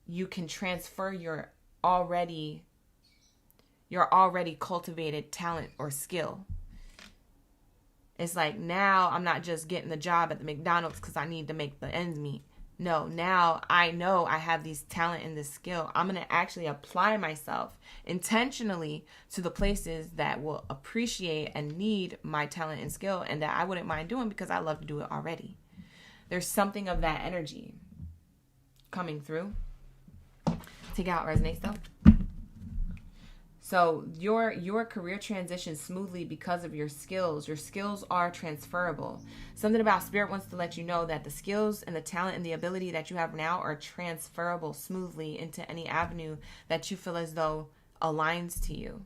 you can transfer your already cultivated talent or skill. It's like, now I'm not just getting the job at the McDonald's because I need to make the ends meet. No, now I know I have these talent and this skill. I'm going to actually apply myself intentionally to the places that will appreciate and need my talent and skill and that I wouldn't mind doing because I love to do it already. There's something of that energy coming through. Take it out, resonates though. So your career transitions smoothly because of your skills. Your skills are transferable. Something about Spirit wants to let you know that the skills and the talent and the ability that you have now are transferable smoothly into any avenue that you feel as though aligns to you.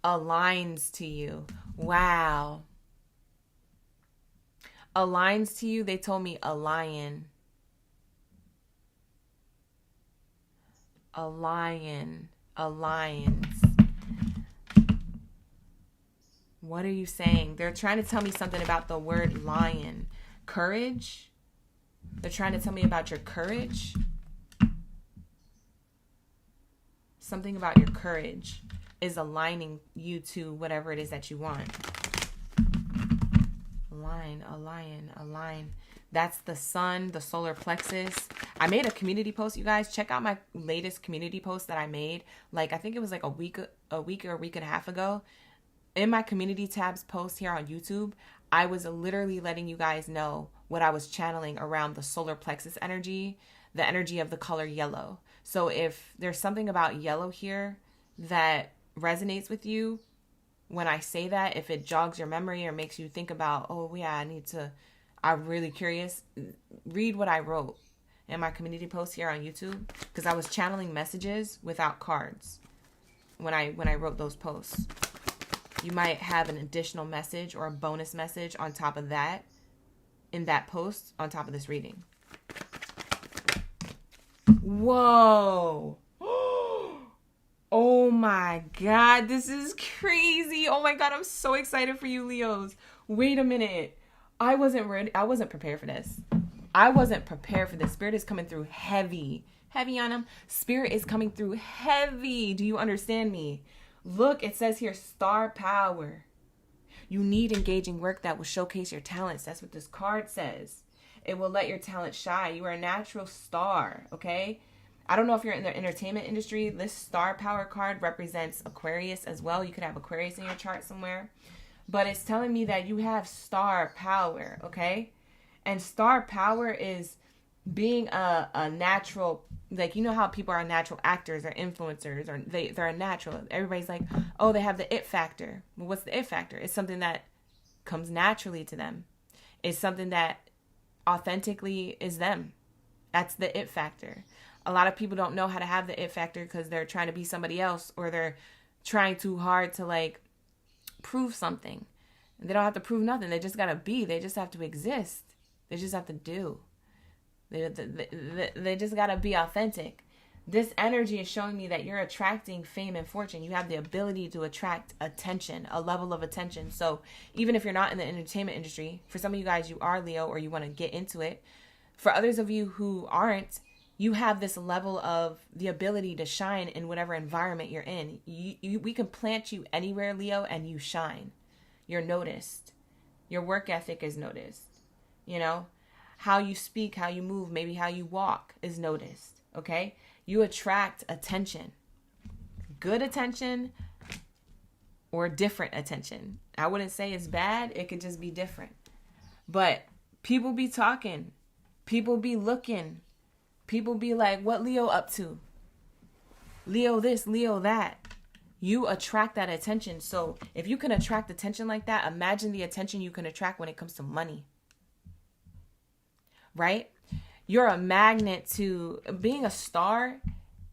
Aligns to you. Wow. Aligns to you. They told me a lion. A lion. Alliance. What are you saying? They're trying to tell me something about the word lion. Courage? They're trying to tell me about your courage. Something about your courage is aligning you to whatever it is that you want. A lion. That's the sun, the solar plexus. I made a community post, you guys. Check out my latest community post that I made. Like, I think it was like a week or a week and a half ago. In my community tabs post here on YouTube, I was literally letting you guys know what I was channeling around the solar plexus energy, the energy of the color yellow. So if there's something about yellow here that resonates with you, when I say that, if it jogs your memory or makes you think about, oh yeah, I'm really curious, read what I wrote in my community post here on YouTube, because I was channeling messages without cards when I wrote those posts. You might have an additional message or a bonus message on top of that in that post on top of this reading. Whoa. Oh my God, this is crazy. Oh my God, I'm so excited for you, Leos. Wait a minute. I wasn't ready. I wasn't prepared for this. Spirit is coming through heavy. Heavy on them. Spirit is coming through heavy. Do you understand me? Look, it says here, star power. You need engaging work that will showcase your talents. That's what this card says. It will let your talent shine. You are a natural star, okay? I don't know if you're in the entertainment industry. This star power card represents Aquarius as well. You could have Aquarius in your chart somewhere. But it's telling me that you have star power, okay? And star power is being a natural, like, you know how people are natural actors or influencers, or they're a natural. Everybody's like, oh, they have the it factor. Well, what's the it factor? It's something that comes naturally to them. It's something that authentically is them. That's the it factor. A lot of people don't know how to have the it factor because they're trying to be somebody else, or they're trying too hard to like prove something. They don't have to prove nothing. They just gotta be. They just have to exist. They just have to do. They just gotta be authentic. This energy is showing me that you're attracting fame and fortune. You have the ability to attract attention, a level of attention. So even if you're not in the entertainment industry, for some of you guys, you are Leo, or you want to get into it. For others of you who aren't, you have this level of the ability to shine in whatever environment you're in. We can plant you anywhere, Leo, and you shine. You're noticed. Your work ethic is noticed. You know, how you speak, how you move, maybe how you walk is noticed. Okay? You attract attention. Good attention or different attention. I wouldn't say it's bad. It could just be different. But people be talking. People be looking. People be like, what Leo up to? Leo this, Leo that. You attract that attention. So if you can attract attention like that, imagine the attention you can attract when it comes to money. Right? You're a magnet to being a star.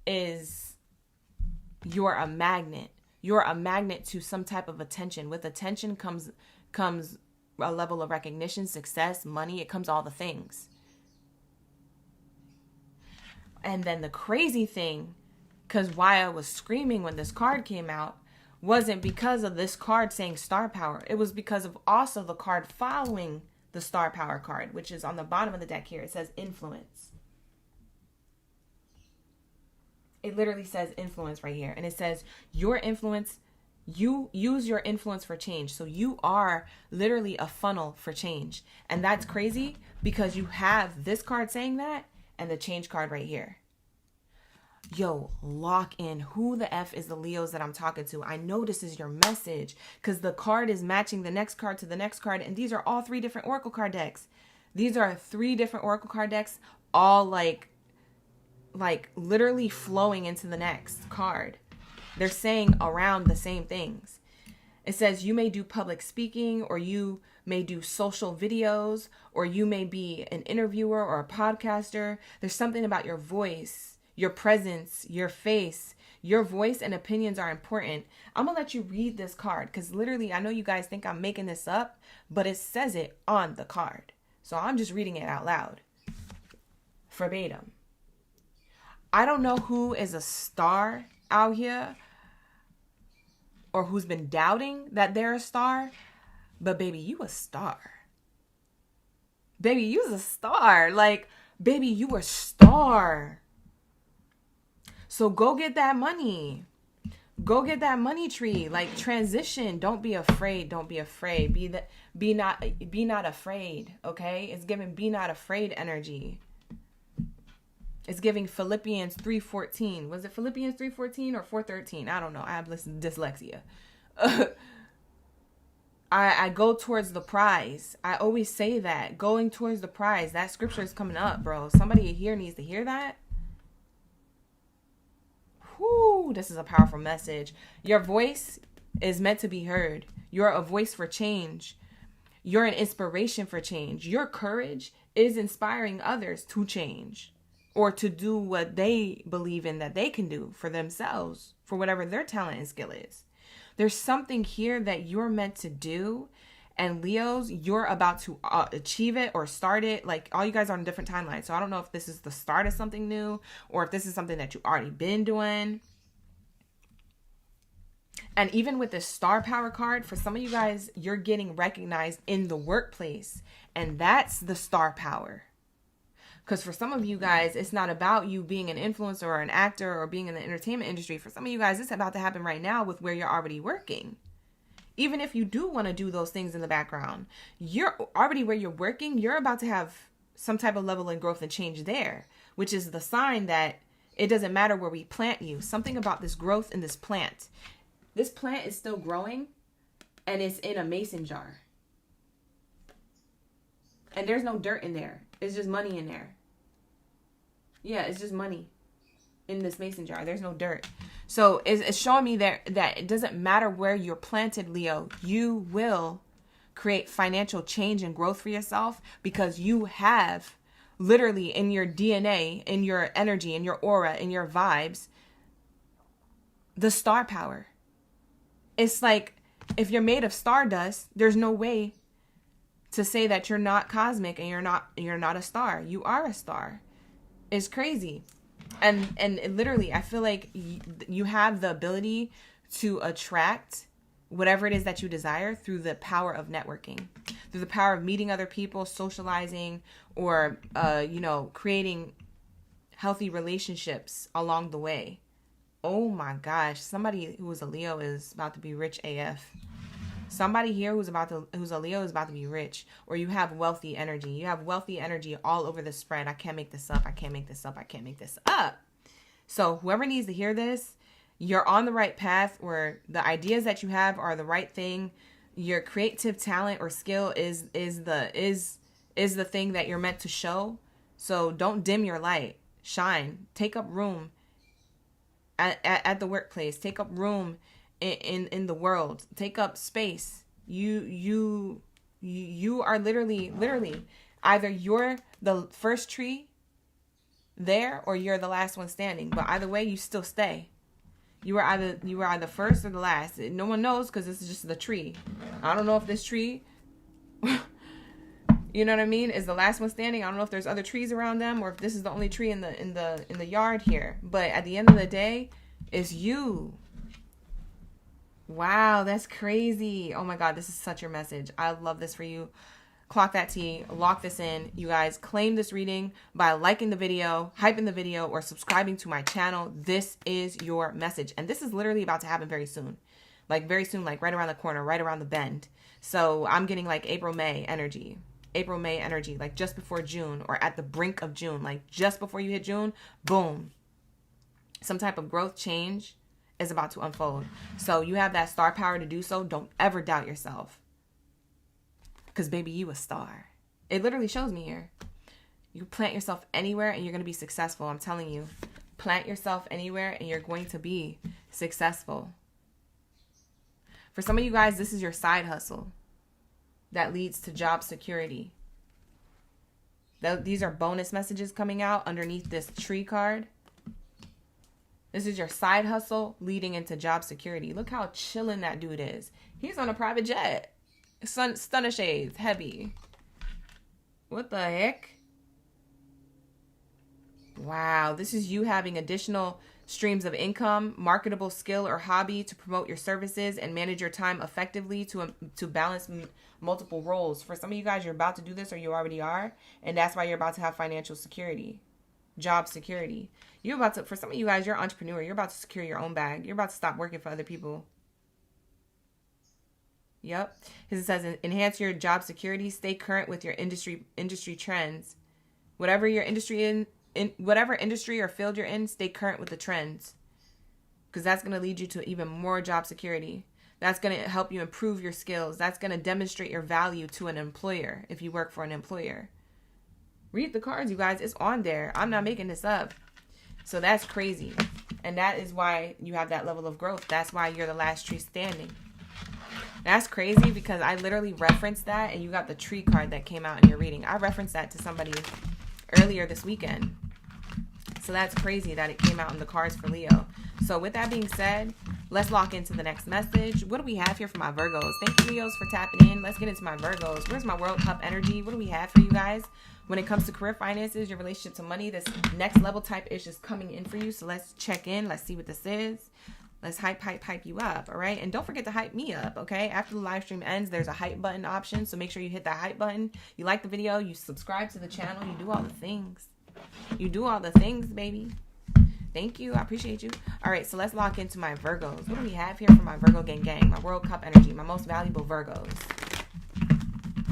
You're a magnet. You're a magnet to some type of attention. With attention comes a level of recognition, success, money. It comes all the things. And then the crazy thing, because why I was screaming when this card came out, wasn't because of this card saying star power. It was because of also the card following the star power card, which is on the bottom of the deck here. It says influence. It literally says influence right here. And it says your influence, you use your influence for change. So you are literally a funnel for change. And that's crazy because you have this card saying that and the change card right here. Yo, lock in. Who the F is the Leos that I'm talking to? I know this is your message because the card is matching the next card to the next card. And these are all 3 different Oracle card decks. These are 3 different Oracle card decks, all like literally flowing into the next card. They're saying around the same things. It says you may do public speaking, or you may do social videos, or you may be an interviewer or a podcaster. There's something about your voice. your presence, your face, your voice and opinions are important. I'm going to let you read this card because literally I know you guys think I'm making this up, but it says it on the card. So I'm just reading it out loud. Verbatim. I don't know who is a star out here or who's been doubting that they're a star, but baby, you a star. Baby, you's a star. Like, baby, you a star. So go get that money. Go get that money tree. Like, transition. Don't be afraid. Don't be afraid. Be not afraid. Okay? It's giving be not afraid energy. It's giving Philippians 3:14. Was it Philippians 3:14 or 4:13? I don't know. I have dyslexia. I go towards the prize. I always say that. Going towards the prize. That scripture is coming up, bro. Somebody here needs to hear that. Whoo, this is a powerful message. Your voice is meant to be heard. You're a voice for change. You're an inspiration for change. Your courage is inspiring others to change or to do what they believe in that they can do for themselves, for whatever their talent and skill is. There's something here that you're meant to do. And Leos, you're about to achieve it or start it. Like, all you guys are on different timelines. So I don't know if this is the start of something new or if this is something that you've already been doing. And even with the star power card, for some of you guys, you're getting recognized in the workplace. And that's the star power. Because for some of you guys, it's not about you being an influencer or an actor or being in the entertainment industry. For some of you guys, it's about to happen right now with where you're already working. Even if you do want to do those things in the background, you're already where you're working. You're about to have some type of level of growth and change there, which is the sign that it doesn't matter where we plant you. Something about this growth in this plant. This plant is still growing and it's in a mason jar. And there's no dirt in there. It's just money in there. Yeah, it's just money in this mason jar. There's no dirt. So it's showing me that it doesn't matter where you're planted, Leo. You will create financial change and growth for yourself because you have literally in your DNA, in your energy, in your aura, in your vibes, the star power. It's like if you're made of stardust, there's no way to say that you're not cosmic and you're not a star. You are a star. It's crazy. And literally, I feel like you have the ability to attract whatever it is that you desire through the power of networking, through the power of meeting other people, socializing, or, creating healthy relationships along the way. Oh my gosh. Somebody who is a Leo is about to be rich AF. Somebody here who's a Leo is about to be rich, or you have wealthy energy. You have wealthy energy all over the spread. I can't make this up. I can't make this up. I can't make this up. So whoever needs to hear this, you're on the right path where the ideas that you have are the right thing. Your creative talent or skill is the thing that you're meant to show. So don't dim your light. Shine. Take up room at the workplace. Take up room in the world. Take up space. You are literally either you're the first tree there or you're the last one standing, but either way you still stay. You were either first or the last. No one knows because this is just the tree. I don't know if this tree you know what I mean, is the last one standing. I don't know if there's other trees around them or if this is the only tree in the yard here, but at the end of the day it's you. Wow, that's crazy. Oh my God, this is such your message. I love this for you. Clock that T, lock this in. You guys claim this reading by liking the video, hyping the video, or subscribing to my channel. This is your message. And this is literally about to happen very soon. Like very soon, like right around the corner, right around the bend. So I'm getting like April, May energy, like just before June or at the brink of June, like just before you hit June, boom. Some type of growth change is about to unfold. So you have that star power to do so. Don't ever doubt yourself. Because baby, you a star. It literally shows me here. You plant yourself anywhere and you're going to be successful. I'm telling you. Plant yourself anywhere and you're going to be successful. For some of you guys, this is your side hustle that leads to job security. These are bonus messages coming out underneath this tree card. This is your side hustle leading into job security. Look how chilling that dude is. He's on a private jet. Stunner shades, heavy. What the heck? Wow, this is you having additional streams of income, marketable skill or hobby to promote your services and manage your time effectively to balance multiple roles. For some of you guys, you're about to do this or you already are, and that's why you're about to have financial security, job security. You're about to, for some of you guys, you're an entrepreneur. You're about to secure your own bag. You're about to stop working for other people. Yep. It says enhance your job security, stay current with your industry trends. Whatever your industry in whatever industry or field you're in, stay current with the trends. Because that's going to lead you to even more job security. That's going to help you improve your skills. That's going to demonstrate your value to an employer if you work for an employer. Read the cards, you guys. It's on there. I'm not making this up. So that's crazy. And that is why you have that level of growth. That's why you're the last tree standing. That's crazy because I literally referenced that and you got the tree card that came out in your reading. I referenced that to somebody earlier this weekend. So that's crazy that it came out in the cards for Leo. So with that being said, let's lock into the next message. What do we have here for my Virgos? Thank you, Leos, for tapping in. Let's get into my Virgos. Where's my World Cup energy? What do we have for you guys? When it comes to career finances, your relationship to money, this next level type ish is coming in for you. So let's check in. Let's see what this is. Let's hype you up, all right? And don't forget to hype me up, okay? After the live stream ends, there's a hype button option. So make sure you hit that hype button. You like the video, you subscribe to the channel, you do all the things. You do all the things, baby. Thank you. I appreciate you. All right, so let's lock into my Virgos. What do we have here for my Virgo gang? My World Cup energy, my most valuable Virgos.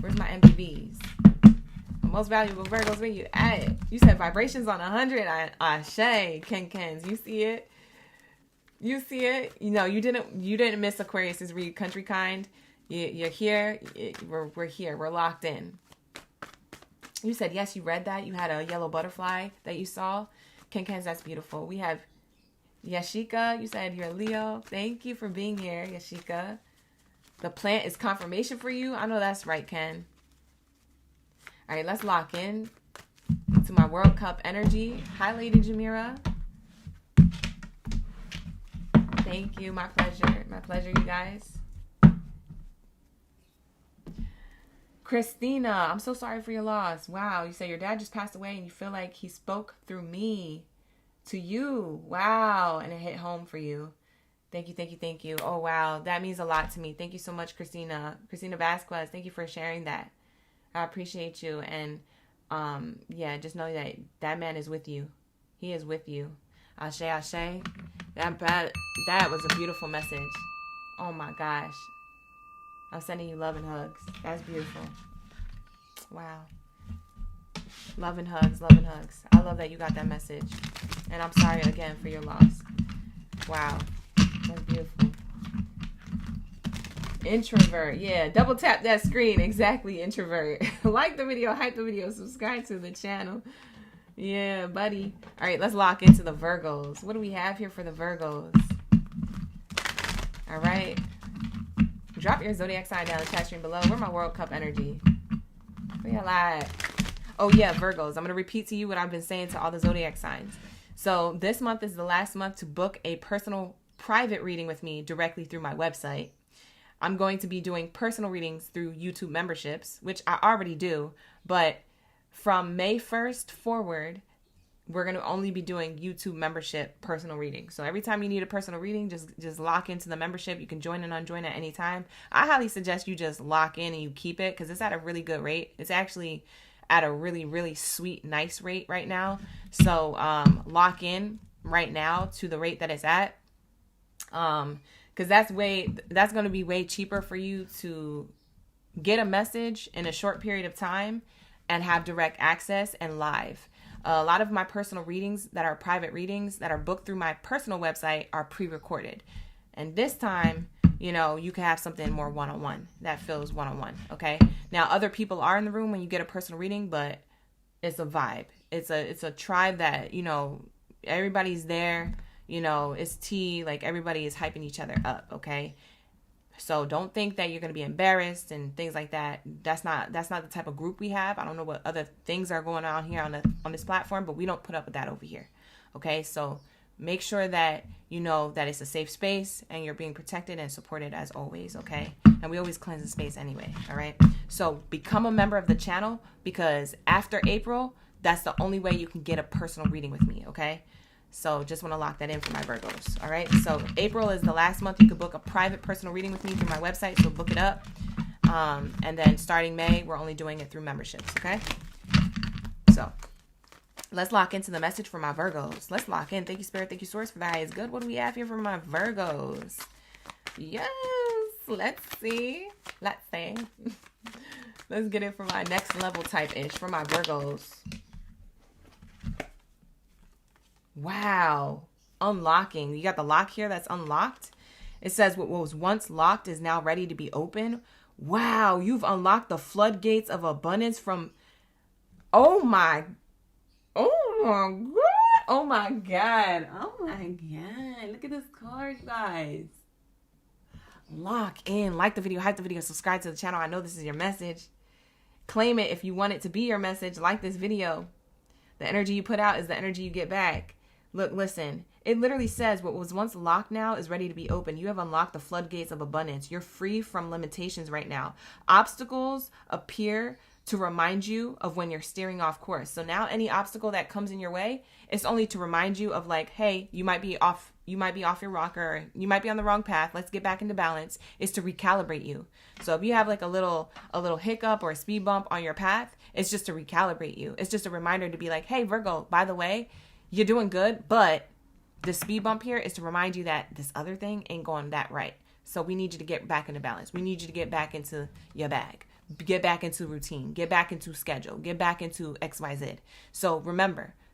Where's my MVVs? My most valuable Virgos, where you at? You said vibrations on 100. Ashe, Kens. You see it? You see it? You know, you didn't miss Aquarius's read, country kind. You're here. We're here. We're locked in. You said, yes, you read that. You had a yellow butterfly that you saw. Kens, that's beautiful. We have Yashika. You said you're a Leo. Thank you for being here, Yashika. The plant is confirmation for you. I know that's right, Ken. All right, let's lock in to my World Cup energy. Hi, Lady Jamira. Thank you. My pleasure. My pleasure, you guys. Christina, I'm so sorry for your loss. Wow, you say your dad just passed away and you feel like he spoke through me to you. Wow, and it hit home for you. Thank you, thank you, thank you. Oh, wow, that means a lot to me. Thank you so much, Christina. Christina Vasquez, thank you for sharing that. I appreciate you. And, yeah, just know that that man is with you. He is with you. Ashe, ashe. That was a beautiful message. Oh, my gosh. I'm sending you love and hugs. That's beautiful. Wow. Love and hugs, love and hugs. I love that you got that message. And I'm sorry again for your loss. Wow. That's beautiful. Introvert. Yeah, double tap that screen. Exactly, introvert. Like the video, hype the video, subscribe to the channel. Yeah, buddy. All right, let's lock into the Virgos. What do we have here for the Virgos? All right. Drop your zodiac sign down in the chat stream below. Where's my World Cup energy? Where y'all at? Oh, yeah, Virgos. I'm going to repeat to you what I've been saying to all the zodiac signs. So this month is the last month to book a personal private reading with me directly through my website. I'm going to be doing personal readings through YouTube memberships, which I already do. But from May 1st forward, we're going to only be doing YouTube membership personal reading. So every time you need a personal reading, just lock into the membership. You can join and unjoin at any time. I highly suggest you just lock in and you keep it because it's at a really good rate. It's actually at a really, really sweet, nice rate right now. So lock in right now to the rate that it's at. Because that's going to be way cheaper for you to get a message in a short period of time and have direct access and live. A lot of my personal readings that are private readings that are booked through my personal website are pre-recorded. And this time, you know, you can have something more one-on-one that feels one-on-one, okay? Now, other people are in the room when you get a personal reading, but it's a vibe. It's a tribe that, you know, everybody's there, you know, it's tea, like everybody is hyping each other up, okay? So don't think that you're going to be embarrassed and things like that. That's not the type of group we have. I don't know what other things are going on here on this platform, but we don't put up with that over here. Okay? So make sure that you know that it's a safe space and you're being protected and supported as always, okay? And we always cleanse the space anyway, all right? So become a member of the channel, because after April, that's the only way you can get a personal reading with me, okay? So just want to lock that in for my Virgos, all right? So April is the last month you can book a private personal reading with me through my website, so book it up. And then starting May, we're only doing it through memberships, okay? So let's lock into the message for my Virgos. Let's lock in. Thank you, Spirit. Thank you, Source, for the highest good. What do we have here for my Virgos? Yes. Let's see. Let's get it for my next level type-ish for my Virgos. Wow. Unlocking. You got the lock here that's unlocked. It says what was once locked is now ready to be open. Wow. You've unlocked the floodgates of abundance from... Oh my God. Oh my God. Look at this card, you guys. Lock in. Like the video, hype the video, subscribe to the channel. I know this is your message. Claim it if you want it to be your message. Like this video. The energy you put out is the energy you get back. Look, listen. It literally says what was once locked now is ready to be open. You have unlocked the floodgates of abundance. You're free from limitations right now. Obstacles appear to remind you of when you're steering off course. So now any obstacle that comes in your way, it's only to remind you of like, hey, you might be off your rocker, or you might be on the wrong path. Let's get back into balance. It's to recalibrate you. So if you have like a little hiccup or a speed bump on your path, it's just to recalibrate you. It's just a reminder to be like, hey, Virgo, by the way, you're doing good, but the speed bump here is to remind you that this other thing ain't going that right. So we need you to get back into balance. We need you to get back into your bag. Get back into routine, get back into schedule, get back into XYZ. So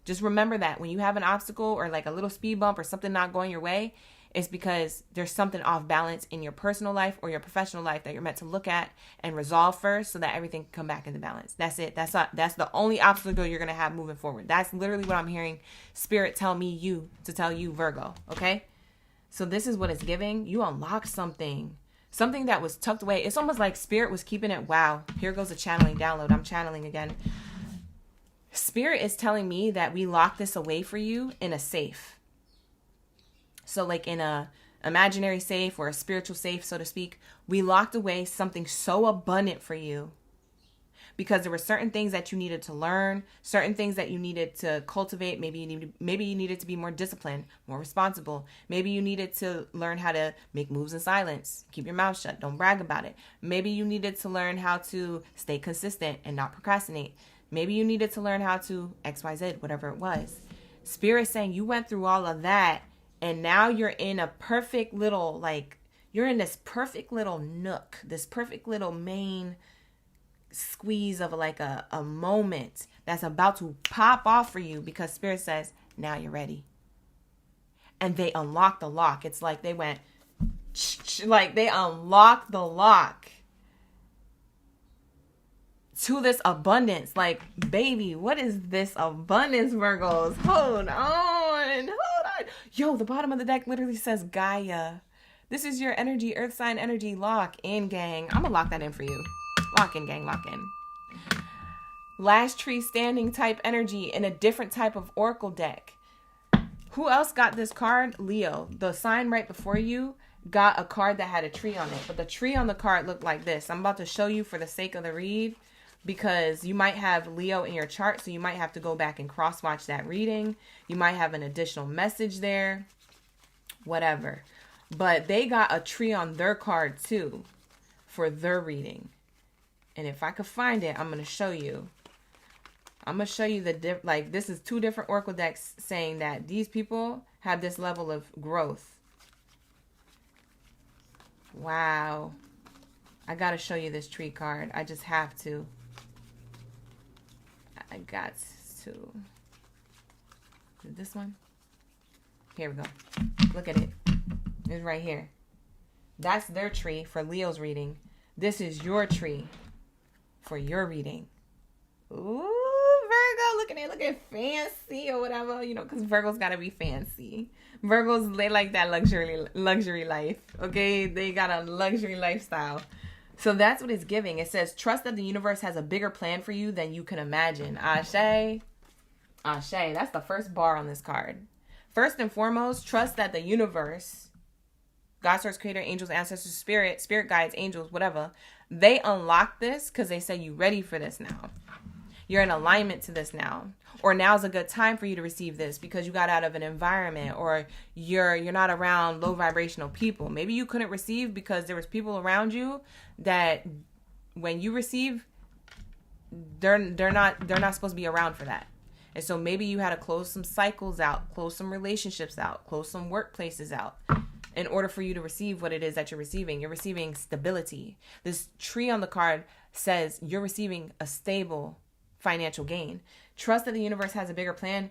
just remember that when you have an obstacle or like a little speed bump or something not going your way, it's because there's something off balance in your personal life or your professional life that you're meant to look at and resolve first so that everything can come back into balance. That's it. That's the only obstacle you're going to have moving forward. That's literally what I'm hearing Spirit tell you, Virgo. Okay. So this is what it's giving. You unlock something that was tucked away. It's almost like Spirit was keeping it. Wow. Here goes a channeling download. I'm channeling again. Spirit is telling me that we locked this away for you in a safe. So like in a imaginary safe or a spiritual safe, so to speak, we locked away something so abundant for you because there were certain things that you needed to learn, certain things that you needed to cultivate. Maybe you needed to be more disciplined, more responsible. Maybe you needed to learn how to make moves in silence. Keep your mouth shut. Don't brag about it. Maybe you needed to learn how to stay consistent and not procrastinate. Maybe you needed to learn how to XYZ, whatever it was. Spirit saying you went through all of that, and now you're in a perfect little, you're in this perfect little nook, this perfect little main squeeze of a moment that's about to pop off for you, because Spirit says, now you're ready. And they unlocked the lock. It's like they went, they unlocked the lock to this abundance. Like, baby, what is this abundance, Virgos? Hold on. Yo, the bottom of the deck literally says Gaia. This is your energy, earth sign energy. Lock in, gang. I'm gonna lock that in for you. Lock in, gang, lock in. Last tree standing type energy in a different type of oracle deck. Who else got this card? Leo. The sign right before you got a card that had a tree on it, but the tree on the card looked like this. I'm about to show you for the sake of the read, because you might have Leo in your chart, so you might have to go back and cross-watch that reading. You might have an additional message there, whatever. But they got a tree on their card too for their reading. And if I could find it, I'm going to show you. I'm going to show you this is two different oracle decks saying that these people have this level of growth. Wow. I got to show you this tree card. I just have to. I got to. Is it this one? Here we go. Look at it. It's right here. That's their tree for Leo's reading. This is your tree for your reading. Ooh, Virgo, look at it. Look at fancy or whatever, because Virgo's got to be fancy. Virgos, they like that luxury life, okay? They got a luxury lifestyle. So that's what it's giving. It says, trust that the universe has a bigger plan for you than you can imagine. Ashe. Ashe. That's the first bar on this card. First and foremost, trust that the universe, God, source, creator, angels, ancestors, spirit guides, angels, whatever, they unlock this because they say you ready for this now. You're in alignment to this now. Or now's a good time for you to receive this because you got out of an environment, or you're not around low vibrational people. Maybe you couldn't receive because there was people around you that when you receive, they're not supposed to be around for that. And so maybe you had to close some cycles out, close some relationships out, close some workplaces out in order for you to receive what it is that you're receiving. You're receiving stability. This tree on the card says you're receiving a stable financial gain. Trust that the universe has a bigger plan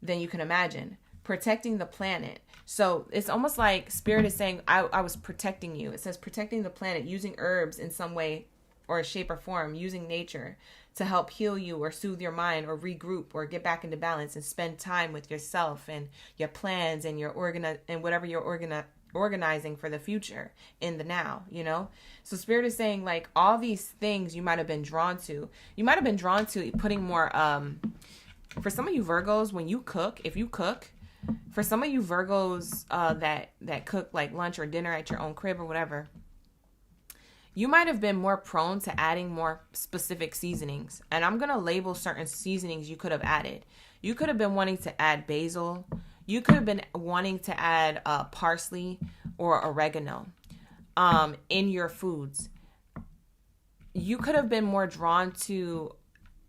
than you can imagine. Protecting the planet. So it's almost like spirit is saying, I was protecting you. It says protecting the planet, using herbs in some way or shape or form, using nature to help heal you or soothe your mind or regroup or get back into balance and spend time with yourself and your plans and your whatever you're organizing for the future in the now, you know? So spirit is saying like all these things you might have been drawn to. You might have been drawn to putting more, for some of you Virgos, when you cook, if you cook, for some of you Virgos that cook like lunch or dinner at your own crib or whatever, you might have been more prone to adding more specific seasonings. And I'm going to label certain seasonings you could have added. You could have been wanting to add basil. You could have been wanting to add parsley or oregano in your foods. You could have been more drawn to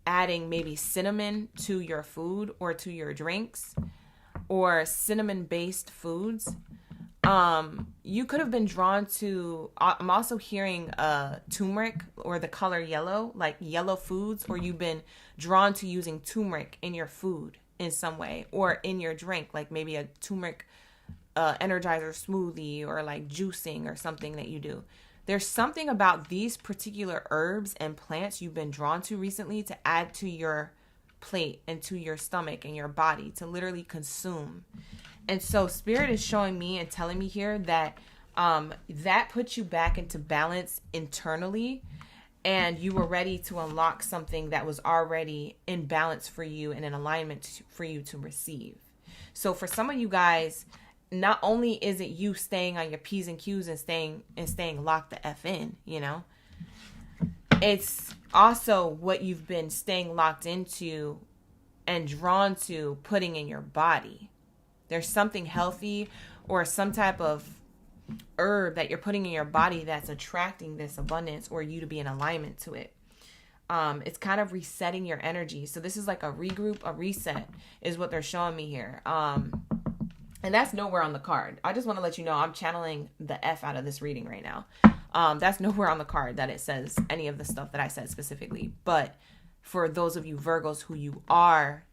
adding maybe cinnamon to your food or to your drinks or cinnamon-based foods. You could have been drawn to, I'm also hearing turmeric or the color yellow, like yellow foods, or you've been drawn to using turmeric in your food in some way or in your drink, like maybe a turmeric energizer smoothie or like juicing or something that you do. There's something about these particular herbs and plants you've been drawn to recently to add to your plate and to your stomach and your body to literally consume. And so spirit is showing me and telling me here that that puts you back into balance internally, and you were ready to unlock something that was already in balance for you and in alignment for you to receive. So for some of you guys, not only is it you staying on your P's and Q's and staying locked the F in, you know, it's also what you've been staying locked into and drawn to putting in your body. There's something healthy or some type of herb that you're putting in your body that's attracting this abundance or you to be in alignment to it. It's kind of resetting your energy. So this is like a regroup, a reset is what they're showing me here. And that's nowhere on the card. I just want to let you know I'm channeling the F out of this reading right now. That's nowhere on the card that it says any of the stuff that I said specifically. But for those of you Virgos who you are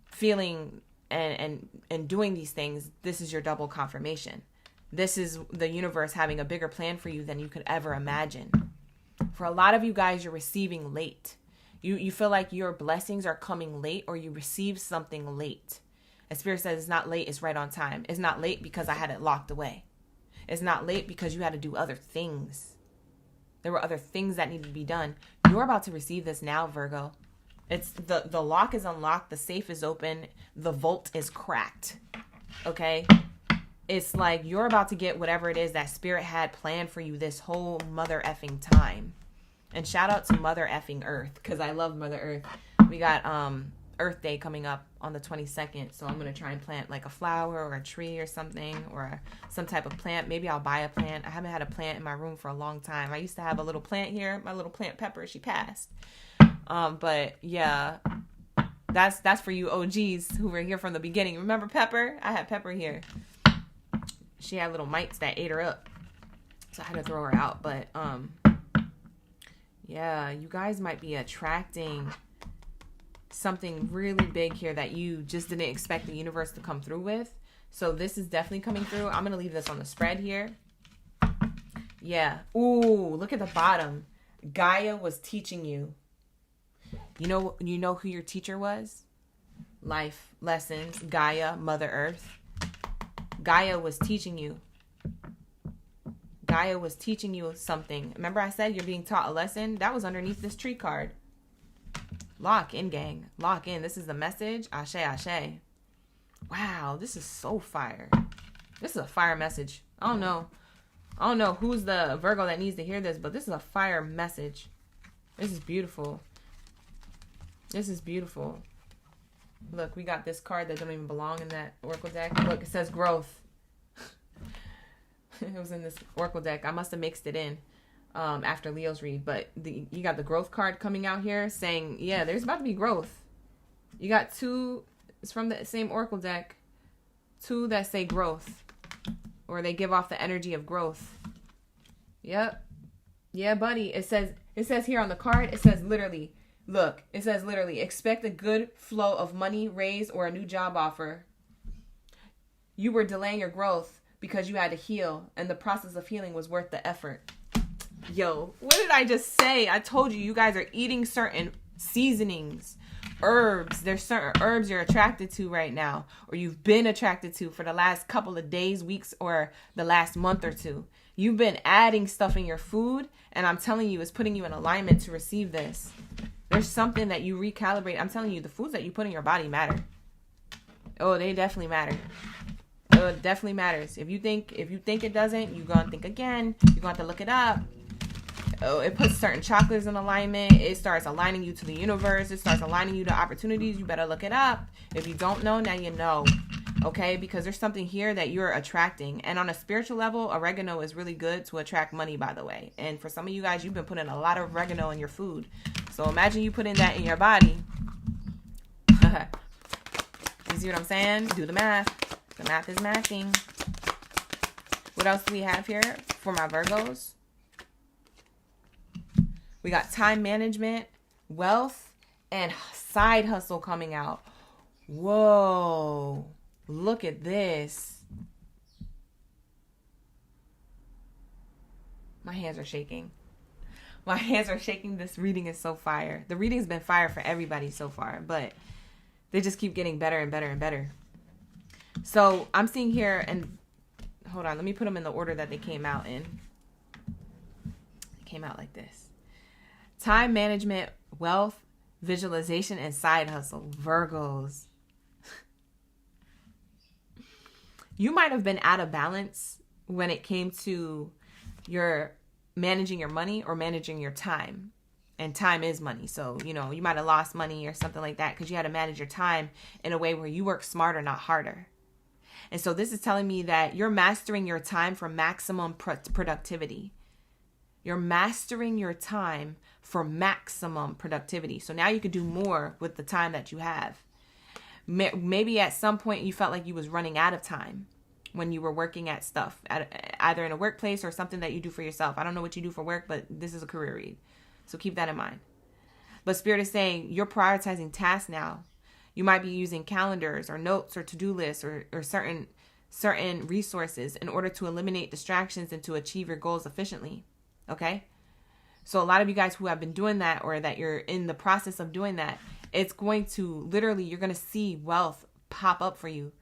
feeling and doing these things, this is your double confirmation. This is the universe having a bigger plan for you than you could ever imagine. For a lot of you guys, you're receiving late. You feel like your blessings are coming late, or you receive something late. And Spirit says it's not late, it's right on time. It's not late because I had it locked away. It's not late because you had to do other things. There were other things that needed to be done. You're about to receive this now, Virgo. It's the lock is unlocked, the safe is open, the vault is cracked. Okay? It's like you're about to get whatever it is that Spirit had planned for you this whole mother effing time. And shout out to Mother effing Earth, because I love Mother Earth. We got Earth Day coming up on the 22nd, so I'm going to try and plant like a flower or a tree or something, or some type of plant. Maybe I'll buy a plant. I haven't had a plant in my room for a long time. I used to have a little plant here, my little plant Pepper. She passed. But yeah, that's for you OGs who were here from the beginning. Remember Pepper? I had Pepper here. She had little mites that ate her up, so I had to throw her out. But yeah, you guys might be attracting something really big here that you just didn't expect the universe to come through with. So this is definitely coming through. I'm gonna leave this on the spread here. Yeah. Ooh, look at the bottom. Gaia was teaching you. You know who your teacher was? Life lessons. Gaia, Mother Earth. Gaia was teaching you. Gaia was teaching you something. Remember I said you're being taught a lesson? That was underneath this tree card. Lock in, gang. Lock in. This is the message. Ashe, ashe. Wow, this is so fire. This is a fire message. I don't know who's the Virgo that needs to hear this, but this is a fire message. This is beautiful. This is beautiful. Look, we got this card that don't even belong in that Oracle deck. Look, it says growth. It was in this Oracle deck. I must have mixed it in after Leo's read. But you got the growth card coming out here saying, yeah, there's about to be growth. You got two, it's from the same Oracle deck, two that say growth. Or they give off the energy of growth. Yep. Yeah, buddy. It says here on the card, it says literally, look, it says literally, expect a good flow of money, raise, or a new job offer. You were delaying your growth because you had to heal, and the process of healing was worth the effort. Yo, what did I just say? I told you, you guys are eating certain seasonings, herbs. There's certain herbs you're attracted to right now, or you've been attracted to for the last couple of days, weeks, or the last month or two. You've been adding stuff in your food, and I'm telling you, it's putting you in alignment to receive this. There's something that you recalibrate. I'm telling you, the foods that you put in your body matter. Oh, they definitely matter. Oh, it definitely matters. If you think it doesn't, you're gonna think again. You're gonna have to look it up. Oh, it puts certain chakras in alignment. It starts aligning you to the universe. It starts aligning you to opportunities. You better look it up. If you don't know, now you know. Okay? Because there's something here that you're attracting. And on a spiritual level, oregano is really good to attract money, by the way. And for some of you guys, you've been putting a lot of oregano in your food. So imagine you putting that in your body. You see what I'm saying? Do the math. The math is mathing. What else do we have here for my Virgos? We got time management, wealth, and side hustle coming out. Whoa. Look at this. My hands are shaking. My hands are shaking. This reading is so fire. The reading's been fire for everybody so far, but they just keep getting better and better and better. So I'm seeing here, and hold on, let me put them in the order that they came out in. They came out like this. Time management, wealth, visualization, and side hustle. Virgos. You might have been out of balance when it came to your managing your money or managing your time. And time is money. So, you know, you might have lost money or something like that because you had to manage your time in a way where you work smarter, not harder. And so this is telling me that you're mastering your time for maximum productivity. You're mastering your time for maximum productivity. So now you can do more with the time that you have. Maybe at some point you felt like you was running out of time when you were working at stuff, either in a workplace or something that you do for yourself. I don't know what you do for work, but this is a career read. So keep that in mind. But Spirit is saying you're prioritizing tasks now. You might be using calendars or notes or to-do lists or certain resources in order to eliminate distractions and to achieve your goals efficiently. Okay? So a lot of you guys who have been doing that or that you're in the process of doing that, it's going to literally, you're going to see wealth pop up for you.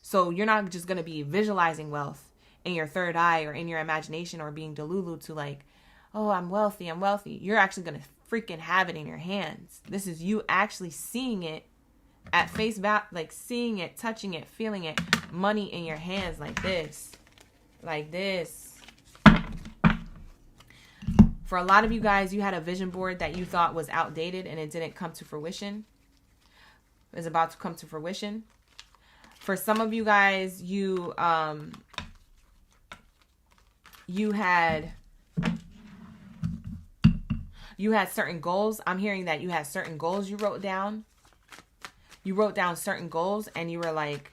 So you're not just going to be visualizing wealth in your third eye or in your imagination or being delulu to like, oh, I'm wealthy. You're actually going to freaking have it in your hands. This is you actually seeing it at face value, like seeing it, touching it, feeling it, money in your hands like this. Like this. For a lot of you guys, you had a vision board that you thought was outdated and it didn't come to fruition. It's about to come to fruition. For some of you guys, you had certain goals. I'm hearing that you had certain goals you wrote down. You wrote down certain goals and you were like,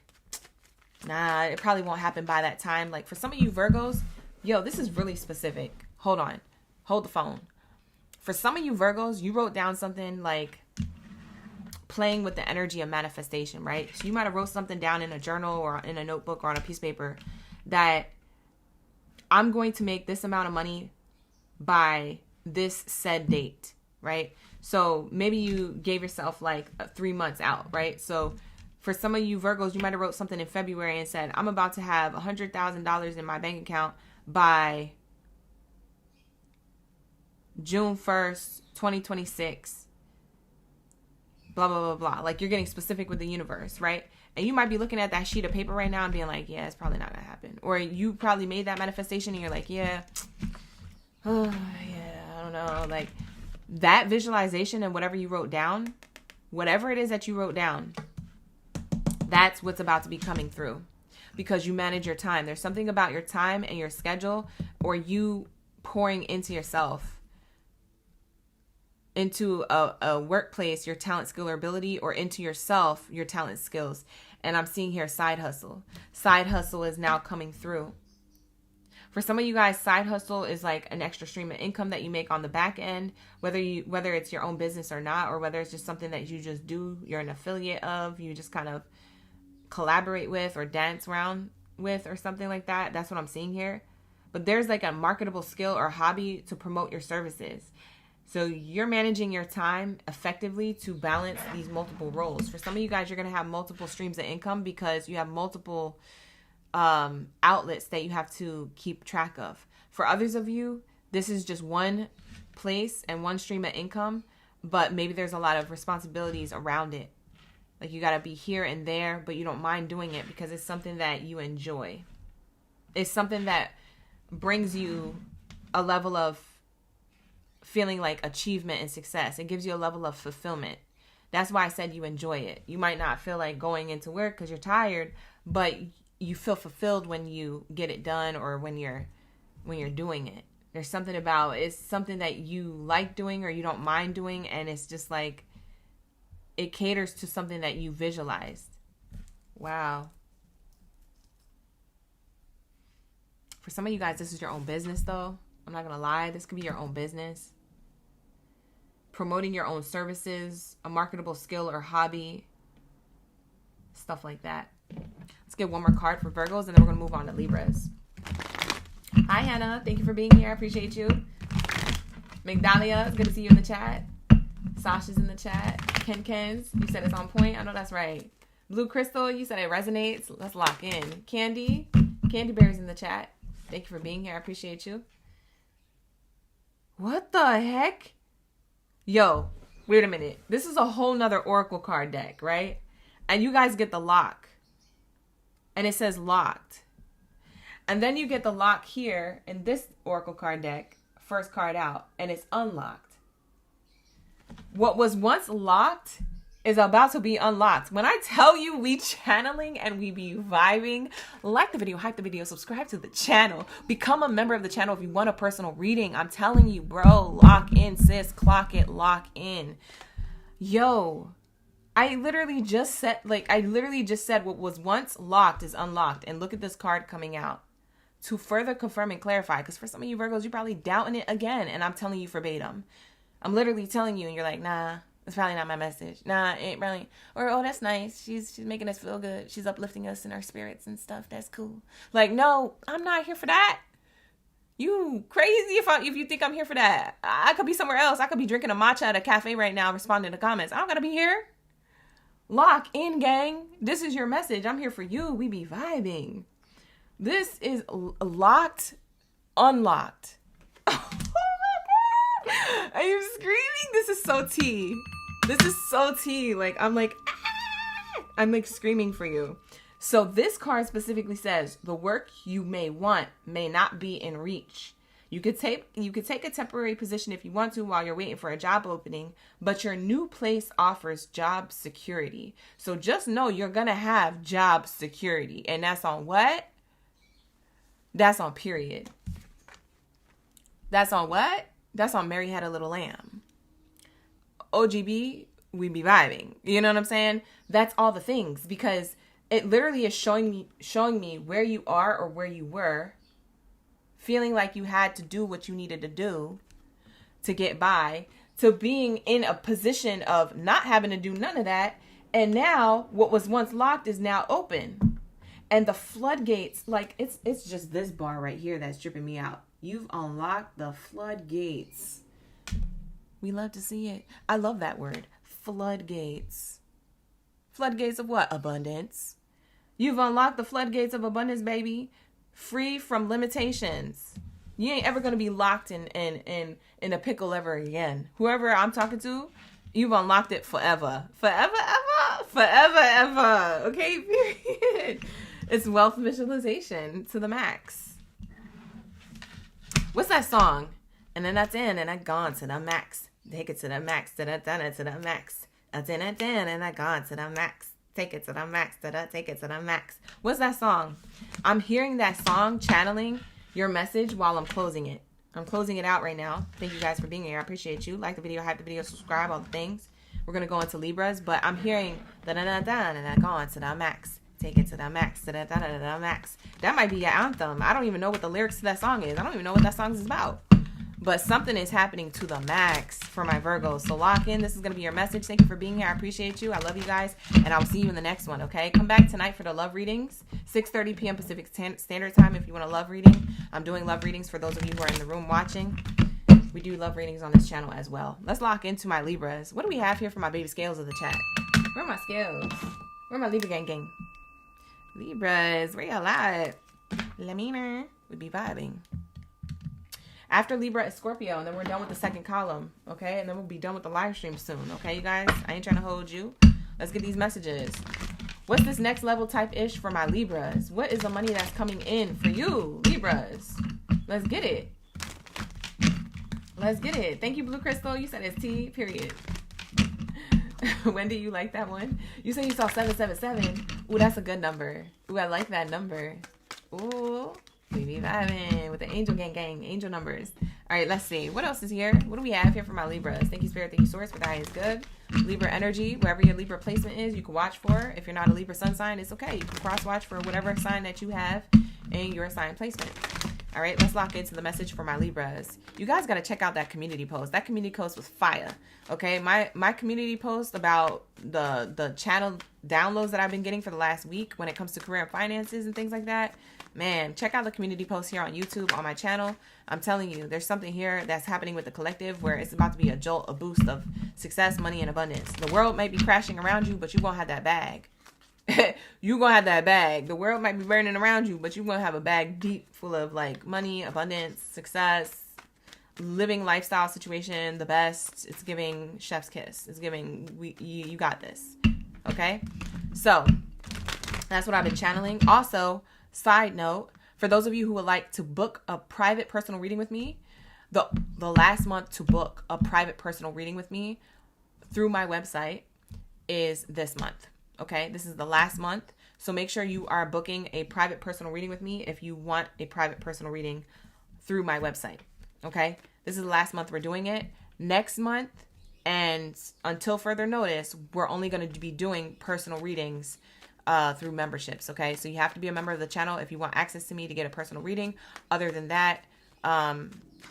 nah, it probably won't happen by that time. Like for some of you Virgos, yo, this is really specific. Hold on. Hold the phone. For some of you Virgos, you wrote down something like playing with the energy of manifestation, right? So you might have wrote something down in a journal or in a notebook or on a piece of paper that I'm going to make this amount of money by this said date, right? So maybe you gave yourself like 3 months out, right? So for some of you Virgos, you might have wrote something in February and said, I'm about to have $100,000 in my bank account by June 1st, 2026, blah, blah, blah, blah. Like you're getting specific with the universe, right? And you might be looking at that sheet of paper right now and being like, yeah, it's probably not going to happen. Or you probably made that manifestation and you're like, yeah, oh, yeah, I don't know. Like that visualization and whatever you wrote down, whatever it is that you wrote down, that's what's about to be coming through because you manage your time. There's something about your time and your schedule or you pouring into yourself, into a workplace, your talent, skill, or ability, or into yourself, your talent, skills. And I'm seeing here side hustle. Side hustle is now coming through. For some of you guys, side hustle is like an extra stream of income that you make on the back end, whether it's your own business or not, or whether it's just something that you just do, you're an affiliate of, you just kind of collaborate with or dance around with or something like that. That's what I'm seeing here. But there's like a marketable skill or hobby to promote your services. So you're managing your time effectively to balance these multiple roles. For some of you guys, you're going to have multiple streams of income because you have multiple outlets that you have to keep track of. For others of you, this is just one place and one stream of income, but maybe there's a lot of responsibilities around it. Like you got to be here and there, but you don't mind doing it because it's something that you enjoy. It's something that brings you a level of feeling like achievement and success. It gives you a level of fulfillment. That's why I said you enjoy it. You might not feel like going into work because you're tired, but you feel fulfilled when you get it done or when you're doing it. There's something about it's something that you like doing or you don't mind doing, and it's just like it caters to something that you visualized. Wow. For some of you guys, this is your own business though. I'm not going to lie. This could be your own business. Promoting your own services, a marketable skill or hobby, stuff like that. Let's get one more card for Virgos, and then we're going to move on to Libras. Hi, Hannah. Thank you for being here. I appreciate you. Migdalia, it's good to see you in the chat. Sasha's in the chat. Ken's, you said it's on point. I know that's right. Blue Crystal, you said it resonates. Let's lock in. Candy Bear's in the chat. Thank you for being here. I appreciate you. What the heck? Yo, wait a minute. This is a whole nother Oracle card deck, right? And you guys get the lock. And it says locked. And then you get the lock here in this Oracle card deck, first card out, and it's unlocked. What was once locked is about to be unlocked. When I tell you we channeling and we be vibing, like the video, hype the video, subscribe to the channel, become a member of the channel if you want a personal reading. I'm telling you, bro, lock in, sis, clock it, lock in. Yo, I literally just said what was once locked is unlocked. And look at this card coming out to further confirm and clarify. Because for some of you Virgos, you're probably doubting it again. And I'm telling you verbatim. I'm literally telling you and you're like, nah. It's probably not my message. Nah, it ain't really. Or, oh, that's nice. She's making us feel good. She's uplifting us in our spirits and stuff. That's cool. Like, no, I'm not here for that. You crazy if you think I'm here for that. I could be somewhere else. I could be drinking a matcha at a cafe right now responding to comments. I don't got to be here. Lock in, gang. This is your message. I'm here for you. We be vibing. This is locked, unlocked. I am screaming. This is so tea. This is so tea. Like, I'm like screaming for you. So this card specifically says the work you may want may not be in reach. You could take a temporary position if you want to while you're waiting for a job opening, but your new place offers job security. So just know you're going to have job security. And that's on what? That's on period. That's on what? That's on Mary Had a Little Lamb. OGB, we be vibing. You know what I'm saying? That's all the things, because it literally is showing me where you are or where you were, feeling like you had to do what you needed to do to get by, to being in a position of not having to do none of that. And now what was once locked is now open. And the floodgates, like it's just this bar right here that's tripping me out. You've unlocked the floodgates. We love to see it. I love that word. Floodgates. Floodgates of what? Abundance. You've unlocked the floodgates of abundance, baby. Free from limitations. You ain't ever going to be locked in a pickle ever again. Whoever I'm talking to, you've unlocked it forever. Forever, ever? Forever, ever. Okay, period. It's wealth visualization to the max. What's that song? And then that's in and I gone to the max. Take it to the max. Da-da-da-da to the max. Da-da-da-da and I gone to the max. Take it to the max. Da-da, take it to the max. What's that song? I'm hearing that song channeling your message while I'm closing it. I'm closing it out right now. Thank you guys for being here. I appreciate you. Like the video, hype the video, subscribe, all the things. We're going to go into Libras, but I'm hearing da-da-da-da and I gone to the max. Take it to the max. Da-da-da-da-da max. That might be your anthem. I don't even know what the lyrics to that song is. I don't even know what that song is about. But something is happening to the max for my Virgos. So lock in. This is going to be your message. Thank you for being here. I appreciate you. I love you guys. And I'll see you in the next one, okay? Come back tonight for the love readings. 6:30 p.m. Pacific Standard Time if you want a love reading. I'm doing love readings for those of you who are in the room watching. We do love readings on this channel as well. Let's lock into my Libras. What do we have here for my baby scales of the chat? Where are my scales? Where are my Libra gang? Libras, where y'all at? Lamina would be vibing. After Libra is Scorpio, and then we're done with the second column, okay? And then we'll be done with the live stream soon, okay, you guys? I ain't trying to hold you. Let's get these messages. What's this next level type-ish for my Libras? What is the money that's coming in for you, Libras? Let's get it. Let's get it. Thank you, Blue Crystal. You said it's T, period. Wendy, you like that one? You said you saw 777. Ooh, that's a good number. Ooh, I like that number. Ooh. We be vibing with the angel gang, angel numbers. All right, let's see. What else is here? What do we have here for my Libras? Thank you, Spirit. Thank you, Source. For the high is good. Libra energy, wherever your Libra placement is, you can watch for. If you're not a Libra sun sign, it's okay. You can cross-watch for whatever sign that you have in your sign placement. All right, let's lock into the message for my Libras. You guys got to check out that community post. That community post was fire. Okay, my community post about the channel downloads that I've been getting for the last week when it comes to career and finances and things like that. Man, check out the community post here on YouTube on my channel. I'm telling you, there's something here that's happening with the collective where it's about to be a jolt, a boost of success, money, and abundance. The world might be crashing around you, but you're going to have that bag. You're going to have that bag. The world might be burning around you, but you're going to have a bag deep full of like money, abundance, success, living lifestyle situation, the best. It's giving chef's kiss. It's giving, you got this. Okay? So, that's what I've been channeling. Also, side note, for those of you who would like to book a private personal reading with me, the last month to book a private personal reading with me through my website is this month. Okay, this is the last month. So make sure you are booking a private personal reading with me if you want a private personal reading through my website. Okay, this is the last month we're doing it. Next month and until further notice, we're only going to be doing personal readings through memberships. Okay, so you have to be a member of the channel if you want access to me to get a personal reading. Other than that,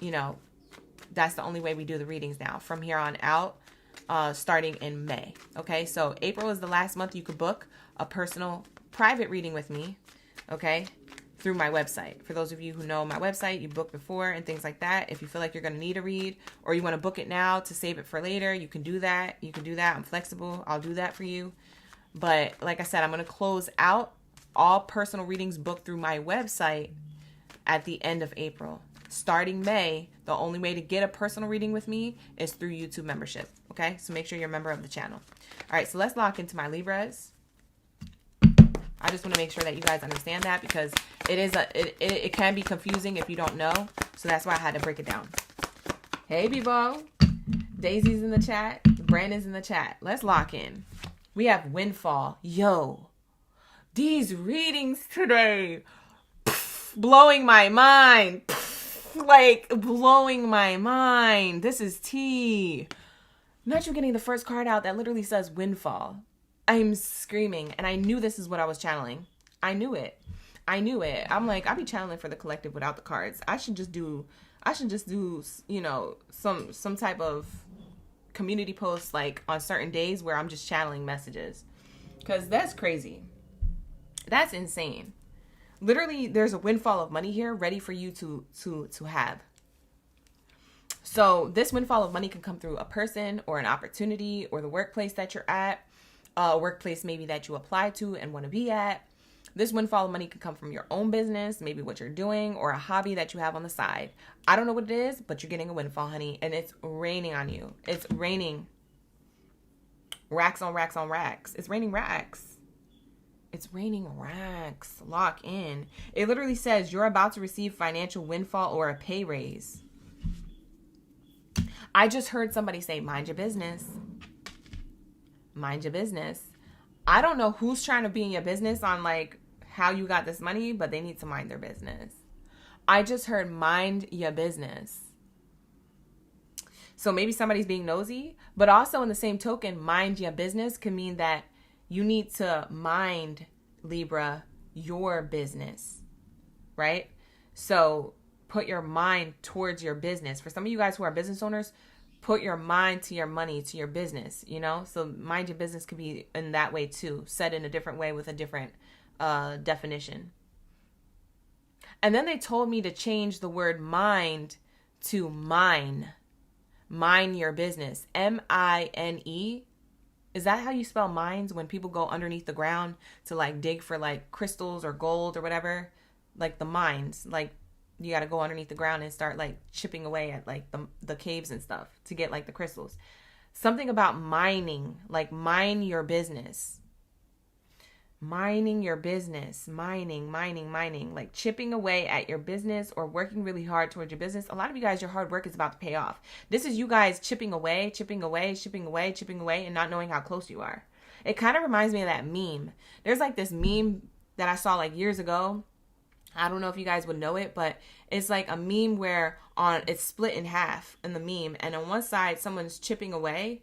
you know, that's the only way we do the readings now from here on out, starting in May. Okay, so April is the last month you could book a personal private reading with me, okay, through my website. For those of you who know my website, you booked before and things like that. If you feel like you're going to need a read or you want to book it now to save it for later, you can do that. You can do that. I'm flexible. I'll do that for you. But like I said, I'm going to close out all personal readings booked through my website at the end of April. Starting May, the only way to get a personal reading with me is through YouTube membership. Okay, so make sure you're a member of the channel. All right, so let's lock into my Libras. I just want to make sure that you guys understand that because it can be confusing if you don't know. So that's why I had to break it down. Hey, Bebo. Daisy's in the chat. Brandon's in the chat. Let's lock in. We have Windfall. Yo, these readings today, blowing my mind. Like, blowing my mind. This is tea. Not you getting the first card out that literally says Windfall. I'm screaming, and I knew this is what I was channeling. I knew it. I'm like, I'll be channeling for the collective without the cards. I should just do, you know, some type of community posts like on certain days where I'm just channeling messages. Because that's crazy. That's insane. Literally, there's a windfall of money here ready for you to have. So this windfall of money can come through a person or an opportunity or the workplace that you're at, a workplace maybe that you apply to and want to be at. This windfall of money can come from your own business, maybe what you're doing, or a hobby that you have on the side. I don't know what it is, but you're getting a windfall, honey, and it's raining on you. It's raining. Racks on racks on racks. It's raining racks. It's raining racks. Lock in. It literally says you're about to receive financial windfall or a pay raise. I just heard somebody say, mind your business. Mind your business. I don't know who's trying to be in your business on like how you got this money, but they need to mind their business. I just heard mind your business. So maybe somebody's being nosy, but also in the same token, mind your business can mean that you need to mind, Libra, your business, right? So put your mind towards your business. For some of you guys who are business owners, put your mind to your money, to your business, you know? So mind your business could be in that way too, said in a different way with a different definition. And then they told me to change the word mind to mine. Mine your business. M-I-N-E. Is that how you spell mines when people go underneath the ground to like dig for like crystals or gold or whatever? Like the mines. Like you got to go underneath the ground and start like chipping away at like the caves and stuff to get like the crystals. Something about mining. Like mine your business. Mining your business, mining, like chipping away at your business or working really hard towards your business. A lot of you guys, your hard work is about to pay off. This is you guys chipping away, and not knowing how close you are. It kind of reminds me of that meme. There's like this meme that I saw like years ago. I don't know if you guys would know it, but it's like a meme where it's split in half in the meme. And on one side, someone's chipping away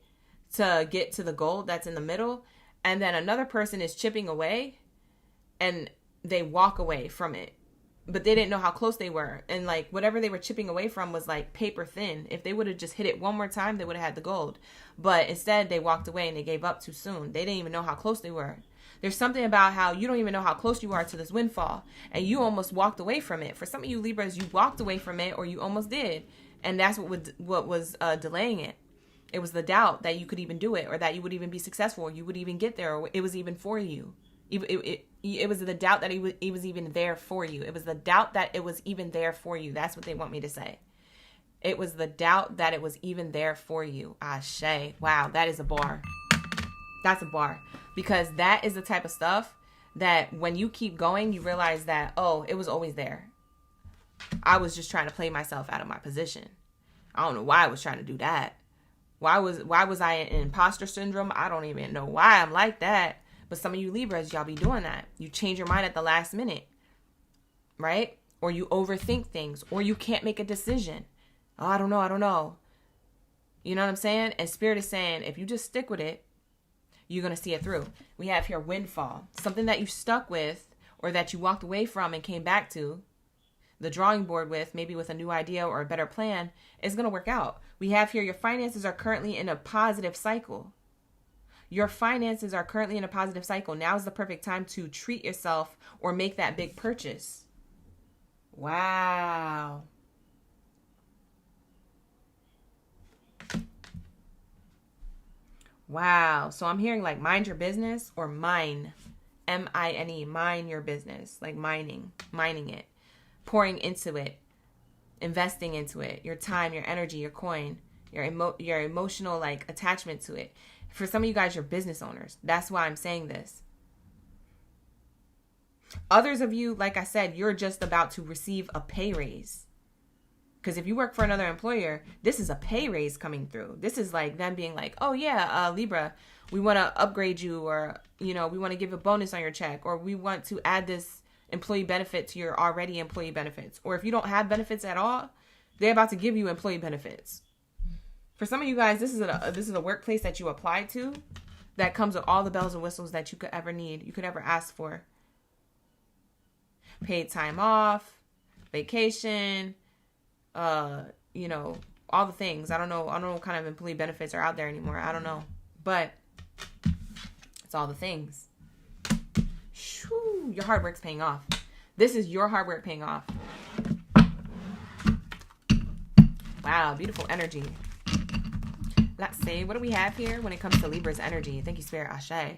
to get to the gold that's in the middle. And then another person is chipping away and they walk away from it. But they didn't know how close they were. And like whatever they were chipping away from was like paper thin. If they would have just hit it one more time, they would have had the gold. But instead they walked away and they gave up too soon. They didn't even know how close they were. There's something about how you don't even know how close you are to this windfall. And you almost walked away from it. For some of you Libras, you walked away from it or you almost did. And that's what was delaying it. It was the doubt that you could even do it or that you would even be successful or you would even get there or it was even for you. It was the doubt that it was even there for you. It was the doubt that it was even there for you. That's what they want me to say. It was the doubt that it was even there for you. Ashe. Wow, that is a bar. That's a bar. Because that is the type of stuff that when you keep going, you realize that, oh, it was always there. I was just trying to play myself out of my position. I don't know why I was trying to do that. Why was I in imposter syndrome? I don't even know why I'm like that. But some of you Libras, y'all be doing that. You change your mind at the last minute, right? Or you overthink things, or you can't make a decision. Oh, I don't know. You know what I'm saying? And Spirit is saying, if you just stick with it, you're going to see it through. We have here windfall. Something that you stuck with or that you walked away from and came back to the drawing board with, maybe with a new idea or a better plan, is going to work out. We have here your finances are currently in a positive cycle. Your finances are currently in a positive cycle. Now is the perfect time to treat yourself or make that big purchase. Wow. Wow. So I'm hearing like mind your business or mine. M-I-N-E. Mine your business. Like mining it. Pouring into it. Investing into it. Your time, your energy, your coin. Your emotional like attachment to it. For some of you guys, you're business owners. That's why I'm saying this. Others of you, like I said, you're just about to receive a pay raise. Because if you work for another employer, this is a pay raise coming through. This is like them being like, oh yeah, Libra, we want to upgrade you, or, you know, we want to give a bonus on your check, or we want to add this employee benefit to your already employee benefits. Or if you don't have benefits at all, they're about to give you employee benefits. For some of you guys, this is a workplace that you apply to that comes with all the bells and whistles that you could ever need, you could ever ask for. Paid time off, vacation, you know, all the things. I don't know what kind of employee benefits are out there anymore. I don't know. But it's all the things. Shoo, your hard work's paying off. This is your hard work paying off. Wow, beautiful energy. Let's see, what do we have here when it comes to Libra's energy? Thank you, Spirit. Ashe.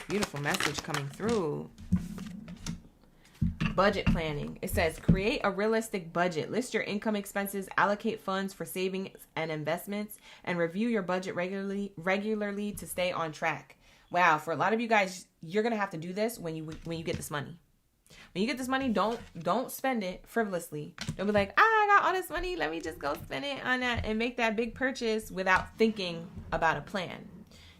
Beautiful message coming through. budget planning. It says create a realistic budget. List your income expenses, allocate funds for savings and investments, and review your budget regularly to stay on track. Wow, for a lot of you guys, you're going to have to do this when you get this money. When you get this money, don't spend it frivolously. Don't be like, I got all this money, let me just go spend it on that and make that big purchase without thinking about a plan.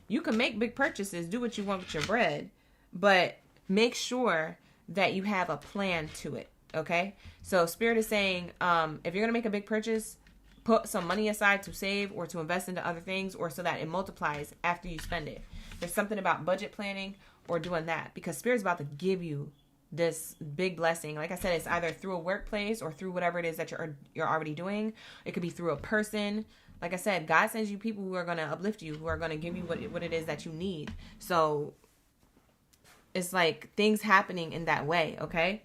You can make big purchases, do what you want with your bread, but make sure that you have a plan to it, okay? So Spirit is saying, if you're going to make a big purchase, put some money aside to save or to invest into other things, or so that it multiplies after you spend it. There's something about budget planning or doing that, because Spirit's about to give you this big blessing. Like I said, it's either through a workplace or through whatever it is that you're already doing. It could be through a person. Like I said, God sends you people who are going to uplift you, who are going to give you what it is that you need. So it's like things happening in that way, okay?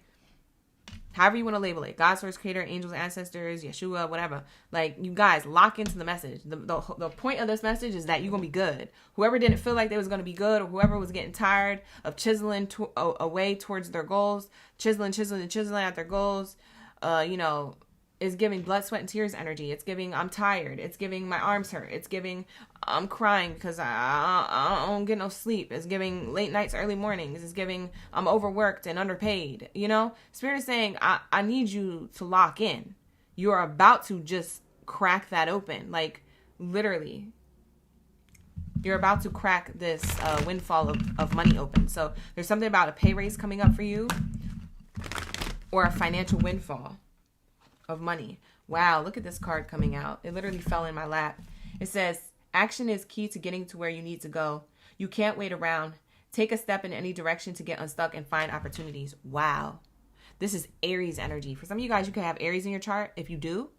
However you want to label it. God, source, creator, angels, ancestors, Yeshua, whatever. Like, you guys, lock into the message. The point of this message is that you're going to be good. Whoever didn't feel like they was going to be good, or whoever was getting tired of chiseling away towards their goals, chiseling at their goals, is giving blood, sweat, and tears energy. It's giving, I'm tired. It's giving, my arms hurt. It's giving, I'm crying because I don't get no sleep. It's giving late nights, early mornings. It's giving, I'm overworked and underpaid. Spirit is saying, I need you to lock in. You are about to just crack that open. Like, literally. You're about to crack this windfall of money open. So there's something about a pay raise coming up for you, or a financial windfall of money. Wow, look at this card coming out. It literally fell in my lap. It says, action is key to getting to where you need to go. You can't wait around. Take a step in any direction to get unstuck and find opportunities. Wow. This is Aries energy. For some of you guys, you could have Aries in your chart. If you do,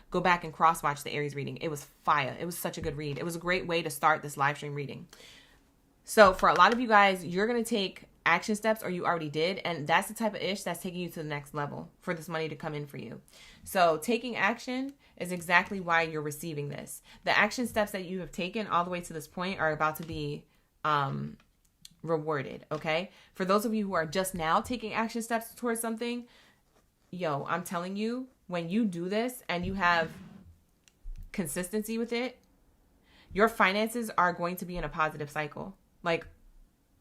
go back and cross-watch the Aries reading. It was fire. It was such a good read. It was a great way to start this live stream reading. So for a lot of you guys, you're going to take action steps, or you already did, and that's the type of ish that's taking you to the next level for this money to come in for you. So taking action is exactly why you're receiving this. The action steps that you have taken all the way to this point are about to be rewarded, okay? For those of you who are just now taking action steps towards something, I'm telling you, when you do this and you have consistency with it, your finances are going to be in a positive cycle. Like,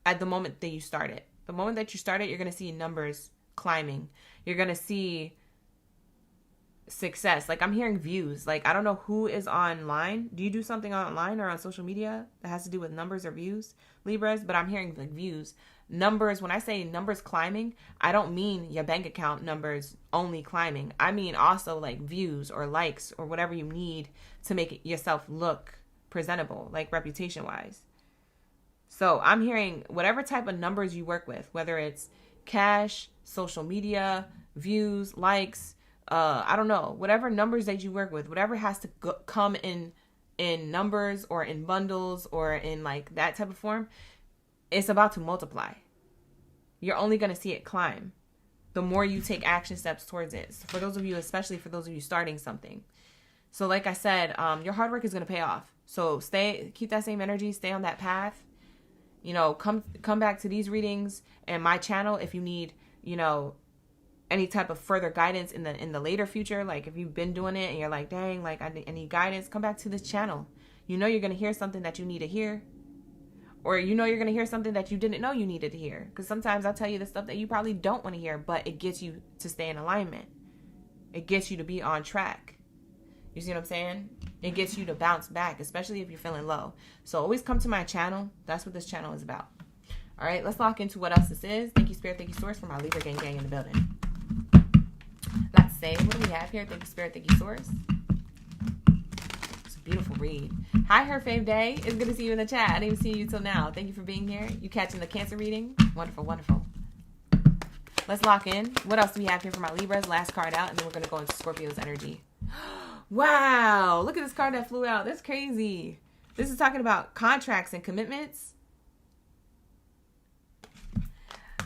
at the moment that you start it. The moment that you start it, you're going to see numbers climbing. You're going to see success. Like, I'm hearing views. Like, I don't know who is online. Do you do something online or on social media that has to do with numbers or views, Libras? But I'm hearing like views. Numbers, when I say numbers climbing, I don't mean your bank account numbers only climbing. I mean also like views or likes or whatever you need to make yourself look presentable, like reputation-wise. So I'm hearing whatever type of numbers you work with, whether it's cash, social media, views, likes, I don't know, whatever numbers that you work with, whatever has to come in numbers or in bundles or in like that type of form, it's about to multiply. You're only going to see it climb the more you take action steps towards it. So for those of you, especially for those of you starting something. So like I said, your hard work is going to pay off. So keep that same energy, stay on that path. Come back to these readings and my channel if you need, any type of further guidance in the later future. Like if you've been doing it and you're like, dang, like I need guidance, come back to this channel. You're going to hear something that you need to hear, or you're going to hear something that you didn't know you needed to hear. Because sometimes I'll tell you the stuff that you probably don't want to hear, but it gets you to stay in alignment. It gets you to be on track. You see what I'm saying? It gets you to bounce back, especially if you're feeling low. So always come to my channel. That's what this channel is about. All right, let's lock into what else this is. Thank you, Spirit. Thank you, Source, for my Libra gang in the building. Let's say, what do we have here? Thank you, Spirit. Thank you, Source. It's a beautiful read. Hi, Her Fave Day. It's good to see you in the chat. I didn't even see you till now. Thank you for being here. You catching the Cancer reading? Wonderful, wonderful. Let's lock in. What else do we have here for my Libras? Last card out, and then we're going to go into Scorpio's energy. Wow, look at this card that flew out. That's crazy. This is talking about contracts and commitments.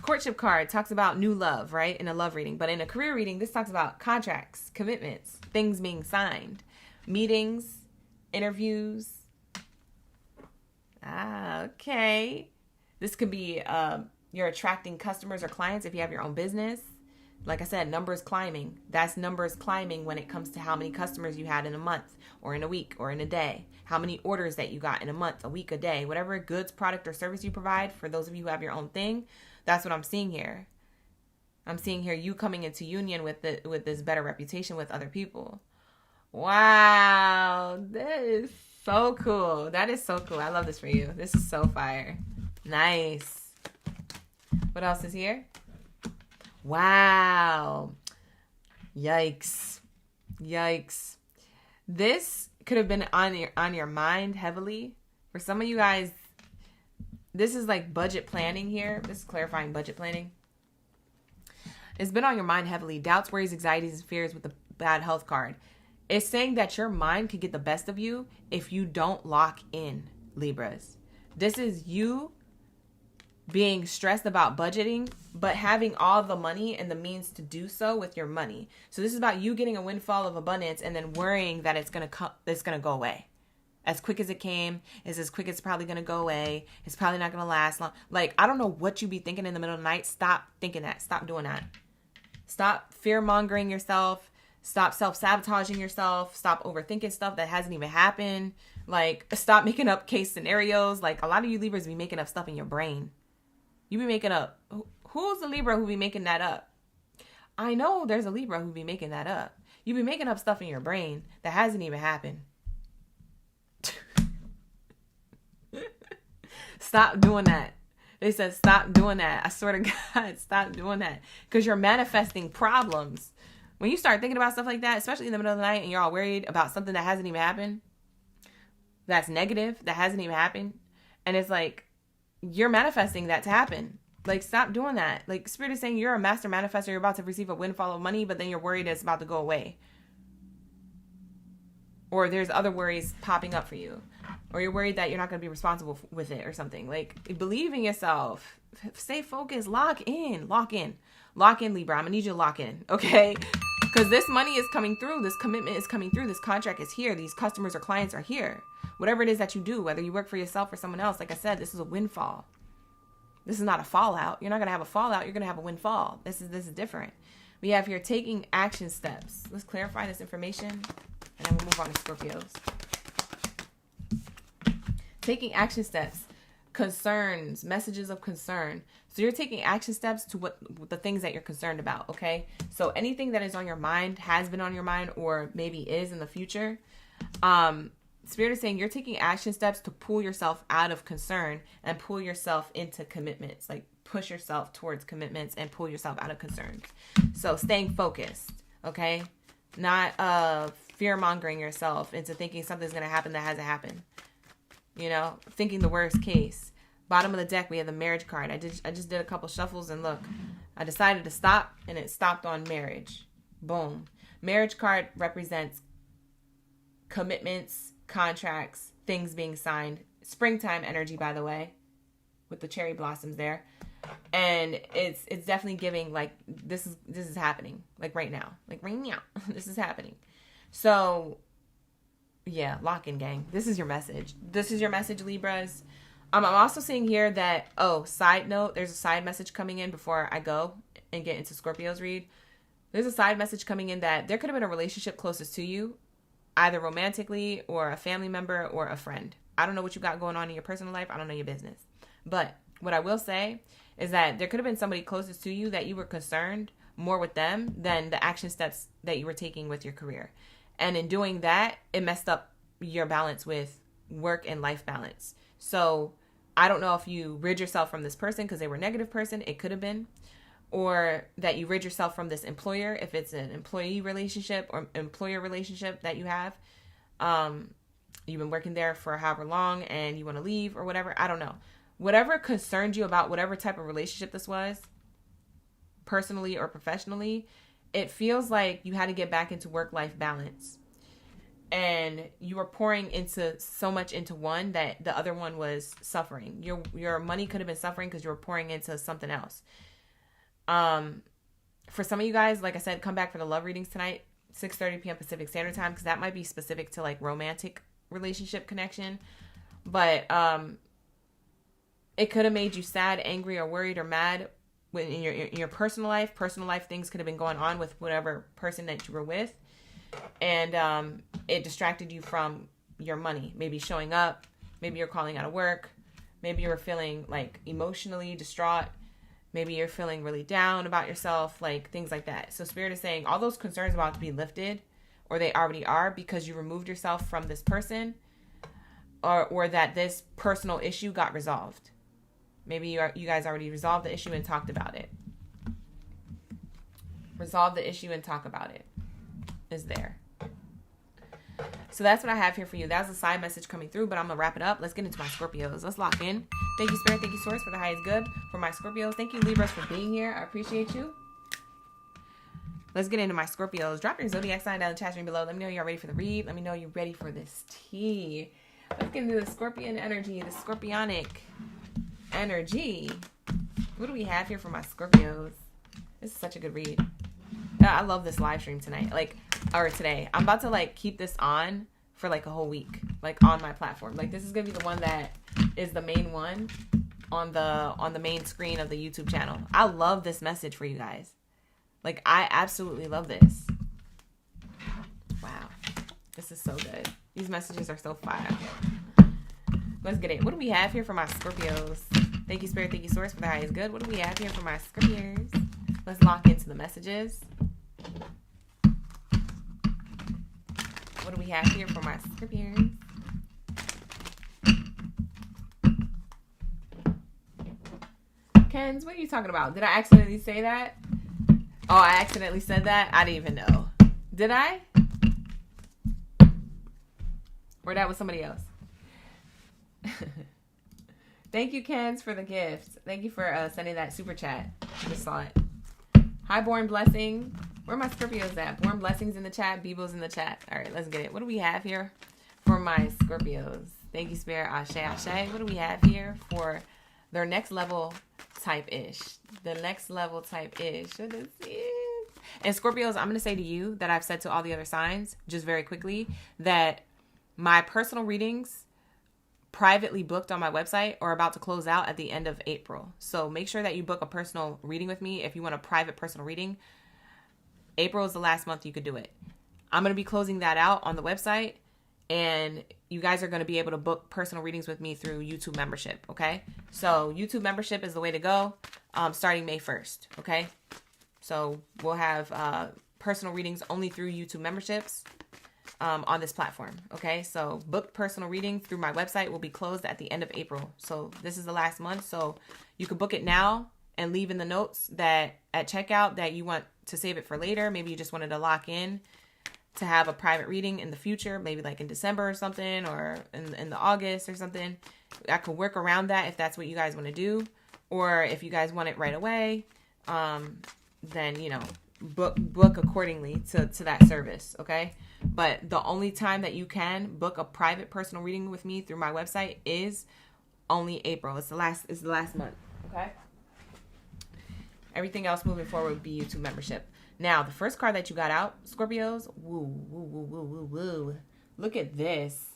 Courtship card talks about new love, right? In a love reading. But in a career reading, this talks about contracts, commitments, things being signed, meetings, interviews. Okay. This could be you're attracting customers or clients if you have your own business. Like I said, numbers climbing. That's numbers climbing when it comes to how many customers you had in a month or in a week or in a day. How many orders that you got in a month, a week, a day. Whatever goods, product, or service you provide, for those of you who have your own thing, that's what I'm seeing here. I'm seeing here you coming into union with this better reputation with other people. Wow. That is so cool. That is so cool. I love this for you. This is so fire. Nice. What else is here? Wow. Yikes. Yikes. This could have been on your mind heavily. For some of you guys, this is like budget planning here. This is clarifying budget planning. It's been on your mind heavily. Doubts, worries, anxieties, and fears with the bad health card. It's saying that your mind could get the best of you if you don't lock in, Libras. This is you being stressed about budgeting, but having all the money and the means to do so with your money. So this is about you getting a windfall of abundance and then worrying that it's gonna go away. As quick as it came, is as quick as it's probably gonna go away. It's probably not gonna last long. Like, I don't know what you be thinking in the middle of the night. Stop thinking that. Stop doing that. Stop fear-mongering yourself. Stop self-sabotaging yourself. Stop overthinking stuff that hasn't even happened. Like, stop making up case scenarios. Like, a lot of you Libras be making up stuff in your brain. You be making up. Who's the Libra who be making that up? I know there's a Libra who be making that up. You be making up stuff in your brain that hasn't even happened. Stop doing that. They said stop doing that. I swear to God, stop doing that. Because you're manifesting problems. When you start thinking about stuff like that, especially in the middle of the night and you're all worried about something that hasn't even happened, that's negative, that hasn't even happened, and it's like, you're manifesting that to happen. Like, stop doing that. Like, Spirit is saying you're a master manifestor. You're about to receive a windfall of money, but then you're worried it's about to go away. Or there's other worries popping up for you. Or you're worried that you're not going to be responsible with it or something. Like, believe in yourself. Stay focused. Lock in. Lock in. Lock in, Libra. I'm going to need you to lock in. Okay? Because this money is coming through. This commitment is coming through. This contract is here. These customers or clients are here. Whatever it is that you do, whether you work for yourself or someone else, like I said, this is a windfall. This is not a fallout. You're not going to have a fallout. You're going to have a windfall. This is different. We have here taking action steps. Let's clarify this information, and then we'll move on to Scorpios. Taking action steps, concerns, messages of concern. So you're taking action steps to what the things that you're concerned about, okay? So anything that is on your mind, has been on your mind, or maybe is in the future, Spirit is saying you're taking action steps to pull yourself out of concern and pull yourself into commitments. Like, push yourself towards commitments and pull yourself out of concerns. So staying focused, okay? Not fear-mongering yourself into thinking something's going to happen that hasn't happened. You know, thinking the worst case. Bottom of the deck, we have the marriage card. I just did a couple shuffles, and look, I decided to stop, and it stopped on marriage. Boom. Marriage card represents commitments, contracts, things being signed. Springtime energy, by the way, with the cherry blossoms there. And it's definitely giving, like, this is happening, like right now. Like right now. This is happening. So yeah, lock in, gang. This is your message. This is your message, Libras. I'm also seeing here that, side note, there's a side message coming in before I go and get into Scorpio's read. There's a side message coming in that there could have been a relationship closest to you, either romantically or a family member or a friend. I don't know what you got going on in your personal life. I don't know your business. But what I will say is that there could have been somebody closest to you that you were concerned more with them than the action steps that you were taking with your career. And in doing that, it messed up your balance with work and life balance. So I don't know if you rid yourself from this person because they were a negative person. It could have been. Or that you rid yourself from this employer if it's an employee relationship or employer relationship that you have. You've been working there for however long and you want to leave or whatever. I don't know. Whatever concerned you about whatever type of relationship this was, personally or professionally, it feels like you had to get back into work-life balance. And you were pouring into so much into one that the other one was suffering. Your money could have been suffering because you were pouring into something else. For some of you guys, like I said, come back for the love readings tonight, 6:30 p.m. Pacific Standard Time, because that might be specific to like romantic relationship connection. But it could have made you sad, angry, or worried or mad in your personal life things could have been going on with whatever person that you were with, and it distracted you from your money. Maybe showing up, maybe you're calling out of work, maybe you're feeling like emotionally distraught, maybe you're feeling really down about yourself, like things like that. So Spirit is saying all those concerns are about to be lifted, or they already are, because you removed yourself from this person, or that this personal issue got resolved. Maybe you guys already resolved the issue and talked about it. Resolve the issue and talk about it is there. So that's what I have here for you. That was a side message coming through, but I'm going to wrap it up. Let's get into my Scorpios. Let's lock in. Thank you, Spirit. Thank you, Source, for the highest good for my Scorpios. Thank you, Libras, for being here. I appreciate you. Let's get into my Scorpios. Drop your zodiac sign down in the chat stream below. Let me know you're ready for the read. Let me know you're ready for this tea. Let's get into the Scorpion energy, the Scorpionic energy. What do we have here for my Scorpios? This is such a good read. I love this live stream tonight, or today. I'm about to keep this on for a whole week, on my platform. This is gonna be the one that is the main one on the main screen of the YouTube channel. I love this message for you guys. I absolutely love this. Wow, this is so good. These messages are so fire. Let's get it. What do we have here for my Scorpios? Thank you, Spirit. Thank you, Source, for the highest good. What do we have here for my Scorpios? Let's lock into the messages. What do we have here for my Scorpios? Kens, what are you talking about? Did I accidentally say that? Oh, I accidentally said that? I didn't even know. Did I? Or that was somebody else? Thank you, Kens, for the gift. Thank you for sending that super chat. I just saw it. Hi, Born Blessing. Where are my Scorpios at? Born Blessings in the chat. Bebo's in the chat. All right, let's get it. What do we have here for my Scorpios? Thank you, Spirit. Ashe, Ashe. What do we have here for their next level type-ish? The next level type-ish. What is it? And Scorpios, I'm going to say to you that I've said to all the other signs, just very quickly, that my personal readings privately booked on my website are about to close out at the end of April. So make sure that you book a personal reading with me if you want a private personal reading. April is the last month you could do it. I'm going to be closing that out on the website, and you guys are going to be able to book personal readings with me through YouTube membership, okay? So YouTube membership is the way to go starting May 1st, okay? So we'll have personal readings only through YouTube memberships on this platform, okay? So booked personal reading through my website will be closed at the end of April. So this is the last month, so you could book it now and leave in the notes that at checkout that you want to save it for later. Maybe you just wanted to lock in to have a private reading in the future, maybe in December or something, or in the August or something. I could work around that if that's what you guys want to do, or if you guys want it right away, then book accordingly to that service, okay? But the only time that you can book a private personal reading with me through my website is only April. It's the last month, okay? Everything else moving forward would be YouTube membership. Now, the first card that you got out, Scorpios, woo, woo, woo, woo, woo, woo. Look at this.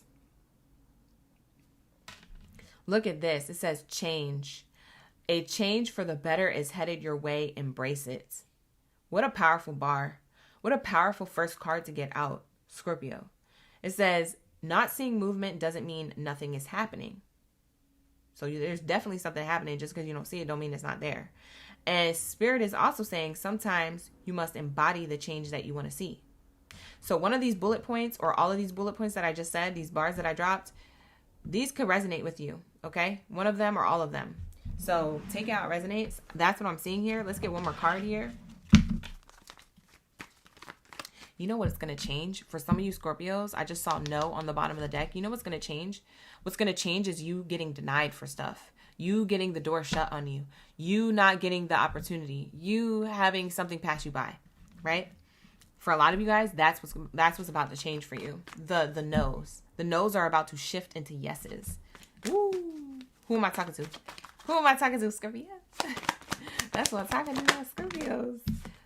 Look at this. It says change. A change for the better is headed your way. Embrace it. What a powerful bar. What a powerful first card to get out, Scorpio. It says, not seeing movement doesn't mean nothing is happening. So there's definitely something happening. Just because you don't see it don't mean it's not there. And Spirit is also saying sometimes you must embody the change that you want to see. So one of these bullet points, or all of these bullet points that I just said, these bars that I dropped, these could resonate with you, okay? One of them or all of them. So take out resonates. That's what I'm seeing here. Let's get one more card here. You know what it's going to change? For some of you Scorpios, I just saw no on the bottom of the deck. You know what's going to change? What's going to change is you getting denied for stuff. You getting the door shut on you. You not getting the opportunity. You having something pass you by, right? For a lot of you guys, that's what's about to change for you. The no's. The no's are about to shift into yeses. Woo. Who am I talking to? Who am I talking to, Scorpio? That's what I'm talking about, Scorpios.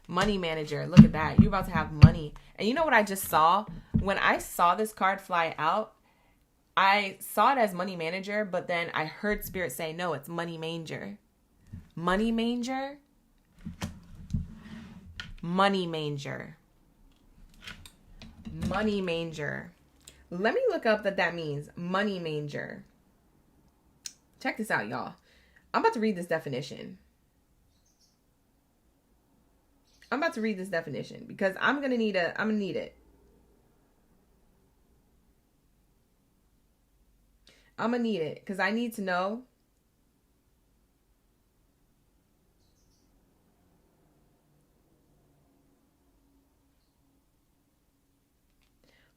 Money manager. Look at that. You're about to have money. And you know what I just saw? When I saw this card fly out, I saw it as money manager, but then I heard Spirit say, no, it's money manger. Money manger? Money manger. Money manger. Let me look up what that means. Money manger. Check this out, y'all. I'm about to read this definition. I'm about to read this definition because I'm gonna need it. I'm gonna need it because I need to know.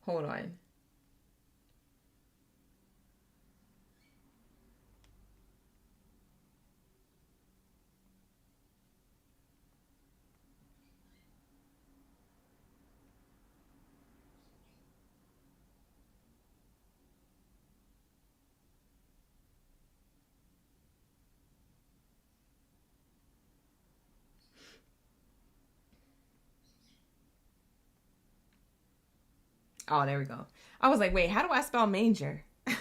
Hold on. Oh, there we go. I was like, wait, how do I spell manger? I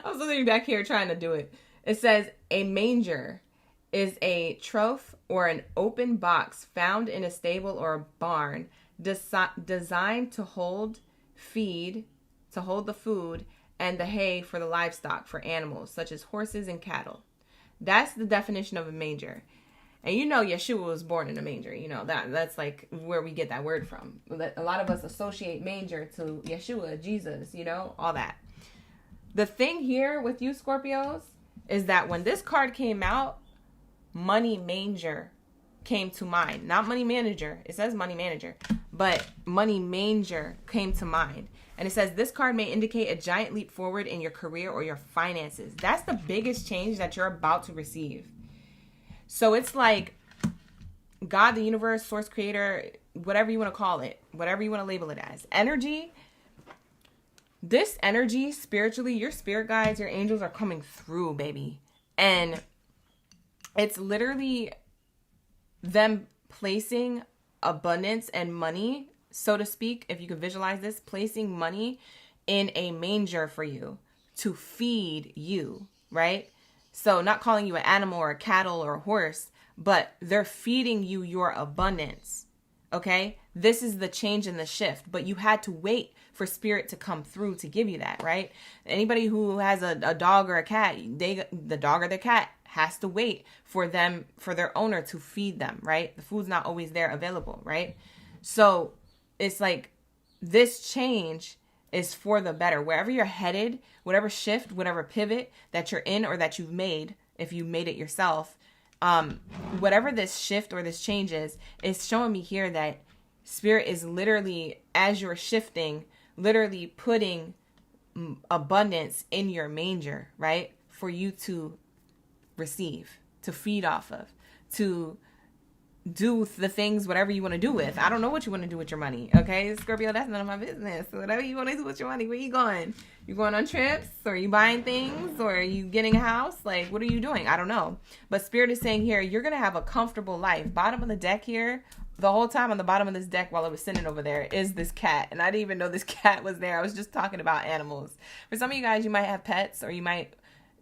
was literally back here trying to do it. It says a manger is a trough or an open box found in a stable or a barn designed to hold the food and the hay for the livestock for animals such as horses and cattle. That's the definition of a manger. And you know Yeshua was born in a manger. You know, that's like where we get that word from. A lot of us associate manger to Yeshua, Jesus, you know, all that. The thing here with you Scorpios is that when this card came out, money manger came to mind. Not money manager. It says money manager. But money manger came to mind. And it says this card may indicate a giant leap forward in your career or your finances. That's the biggest change that you're about to receive. So it's like God, the universe, source creator, whatever you want to call it, whatever you want to label it as. Energy. This energy, spiritually, your spirit guides, your angels are coming through, baby. And it's literally them placing abundance and money, so to speak, if you could visualize this, placing money in a manger for you to feed you, right? So not calling you an animal or a cattle or a horse, but they're feeding you your abundance. Okay? This is the change and the shift, but you had to wait for spirit to come through to give you that, right? Anybody who has a dog or a cat, the dog or the cat has to wait for their owner to feed them, right? The food's not always there available, right? So it's like this change is for the better. Wherever you're headed, whatever shift, whatever pivot that you're in or that you've made, if you made it yourself, whatever this shift or this change is showing me here that spirit is literally, as you're shifting, literally putting abundance in your manger, right? For you to receive, to feed off of, to do the things, whatever you want to do with. I don't know what you want to do with your money. Okay, Scorpio, that's none of my business. So whatever you want to do with your money, where you going? You going on trips? Or are you buying things? Or are you getting a house? Like, what are you doing? I don't know. But spirit is saying here, you're going to have a comfortable life. Bottom of the deck here, the whole time on the bottom of this deck while I was sitting over there is this cat. And I didn't even know this cat was there. I was just talking about animals. For some of you guys, you might have pets, or you might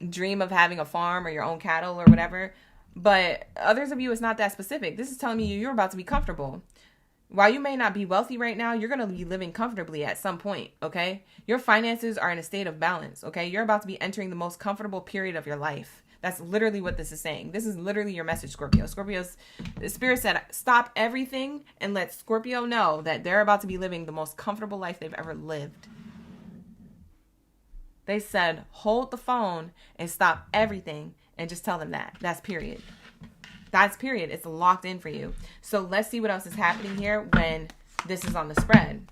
dream of having a farm or your own cattle or whatever. But others of you, it's not that specific. This is telling me you're about to be comfortable. While you may not be wealthy right now, you're going to be living comfortably at some point, okay? Your finances are in a state of balance, okay? You're about to be entering the most comfortable period of your life. That's literally what this is saying. This is literally your message, Scorpio. The spirit said, stop everything and let Scorpio know that they're about to be living the most comfortable life they've ever lived. They said, hold the phone and stop everything and just tell them that. That's period. That's period. It's locked in for you. So let's see what else is happening here when this is on the spread.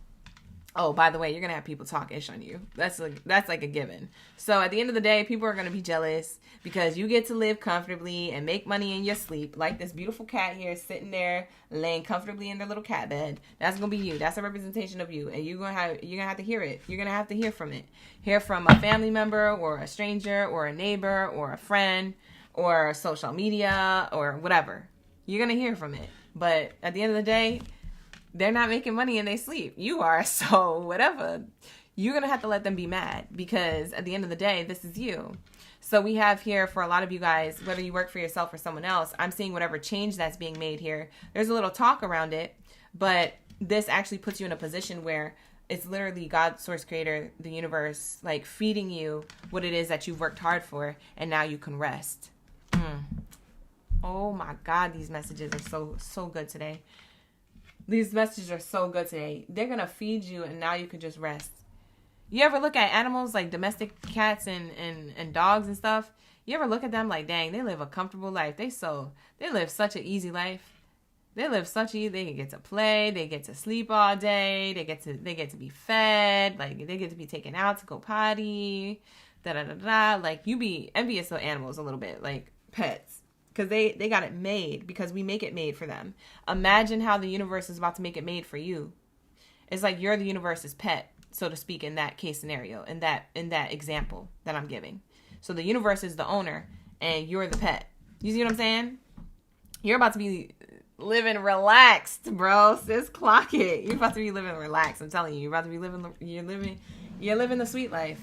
Oh, by the way, you're going to have people talk ish on you. That's like a given. So at the end of the day, people are going to be jealous because you get to live comfortably and make money in your sleep. Like this beautiful cat here sitting there laying comfortably in their little cat bed. That's going to be you. That's a representation of you. And you're going to have to hear it. You're going to have to hear from it. Hear from a family member or a stranger or a neighbor or a friend or social media or whatever. You're going to hear from it. But at the end of the day, they're not making money in their sleep. You are, so whatever. You're going to have to let them be mad because at the end of the day, this is you. So we have here for a lot of you guys, whether you work for yourself or someone else, I'm seeing whatever change that's being made here. There's a little talk around it, but this actually puts you in a position where it's literally God, source creator, the universe, like feeding you what it is that you've worked hard for, and now you can rest. Oh my God, these messages are so good today. These messages are so good today. They're going to feed you, and now you can just rest. You ever look at animals like domestic cats and dogs and stuff? You ever look at them like, dang, they live a comfortable life. They live such an easy life. They get to play, they get to sleep all day, they get to be fed, like they get to be taken out to go potty, Like you be envious of animals a little bit, like pets. Because they got it made, because we make it made for them. Imagine how the universe is about to make it made for you. It's like you're the universe's pet, so to speak, in that case scenario, in that example that I'm giving. So the universe is the owner, and you're the pet. You see what I'm saying? You're about to be living relaxed, bro. Sis, clock it. You're about to be living relaxed. I'm telling you, you're about to be you're living the sweet life.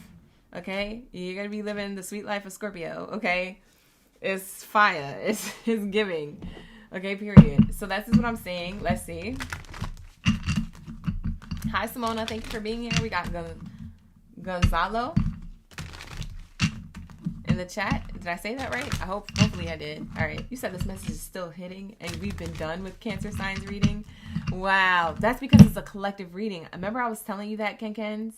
Okay? You're gonna be living the sweet life of Scorpio. Okay? It's fire. It's giving. Okay, period. So that's just what I'm saying. Let's see. Hi, Simona. Thank you for being here. We got Gonzalo in the chat. Did I say that right? Hopefully I did. All right. You said this message is still hitting, and we've been done with Cancer signs reading. Wow. That's because it's a collective reading. Remember I was telling you that, Kenkens?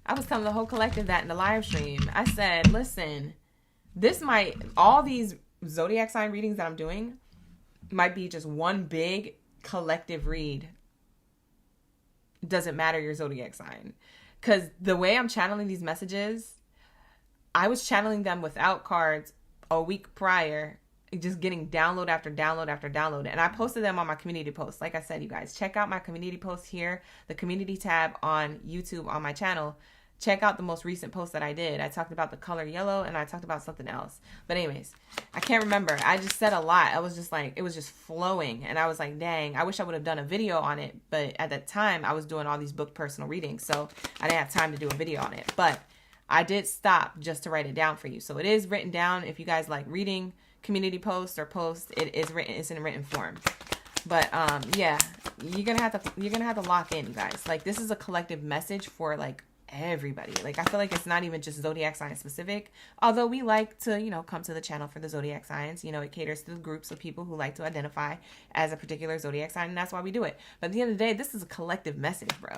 I was telling the whole collective that in the live stream. I said, listen, all these zodiac sign readings that I'm doing might be just one big collective read. Doesn't matter your zodiac sign. Because the way I'm channeling these messages, I was channeling them without cards a week prior, just getting download after download after download. And I posted them on my community post. Like I said, you guys, check out my community post here, the community tab on YouTube on my channel. Check out the most recent post that I did. I talked about the color yellow, and I talked about something else. But anyways, I can't remember. I just said a lot. I was just like, it was just flowing. And I was like, dang, I wish I would have done a video on it. But at that time, I was doing all these book personal readings. So I didn't have time to do a video on it. But I did stop just to write it down for you. So it is written down. If you guys like reading community posts or posts, it is written. It's in written form. But yeah, you're gonna have to lock in, you guys. Like, this is a collective message for like everybody. Like, I feel like it's not even just zodiac sign specific, although we like to, come to the channel for the zodiac signs. It caters to the groups of people who like to identify as a particular zodiac sign, and that's why we do it. But at the end of the day, this is a collective message, bro.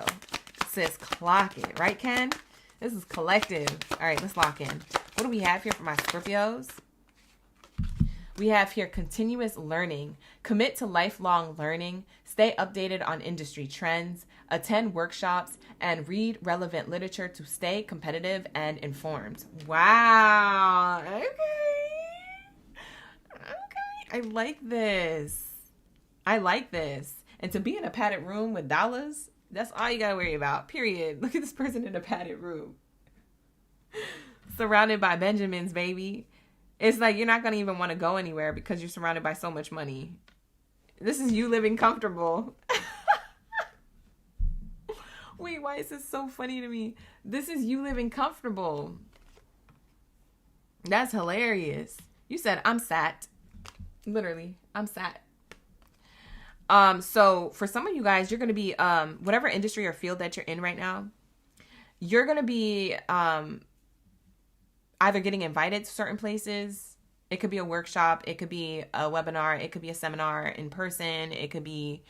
Sis, clock it. Right, Ken? This is collective. All right, let's lock in. What do we have here for my Scorpios? We have here continuous learning. Commit to lifelong learning. Stay updated on industry trends. Attend workshops and read relevant literature to stay competitive and informed. Wow. Okay. I like this. And to be in a padded room with dollars, that's all you gotta worry about. Period. Look at this person in a padded room. Surrounded by Benjamins, baby. It's like you're not going to even want to go anywhere because you're surrounded by so much money. This is you living comfortable. Wait, why is this so funny to me? This is you living comfortable. That's hilarious. You said, I'm sat. Literally, I'm sat. So for some of you guys, you're going to be, whatever industry or field that you're in right now, you're going to be, either getting invited to certain places. It could be a workshop. It could be a webinar. It could be a seminar in person. It could be,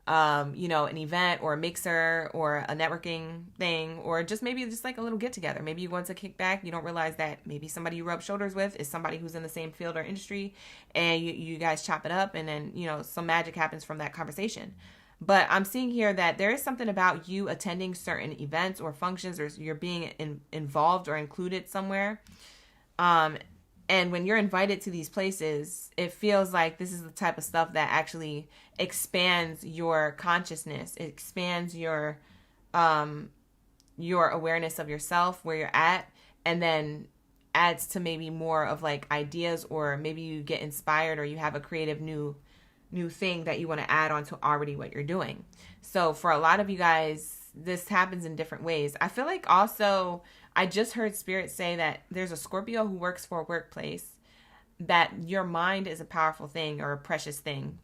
an event or a mixer or a networking thing, or just maybe just like a little get together. Maybe you want to kick back. You don't realize that maybe somebody you rub shoulders with is somebody who's in the same field or industry, and you guys chop it up, and then, some magic happens from that conversation. But I'm seeing here that there is something about you attending certain events or functions, or you're being involved or included somewhere. And when you're invited to these places, it feels like this is the type of stuff that actually expands your consciousness. It expands your awareness of yourself, where you're at, and then adds to maybe more of like ideas, or maybe you get inspired, or you have a creative new thing that you want to add on to already what you're doing. So for a lot of you guys, this happens in different ways. I feel like also I just heard Spirit say that there's a Scorpio who works for a workplace, that your mind is a powerful thing or a precious thing.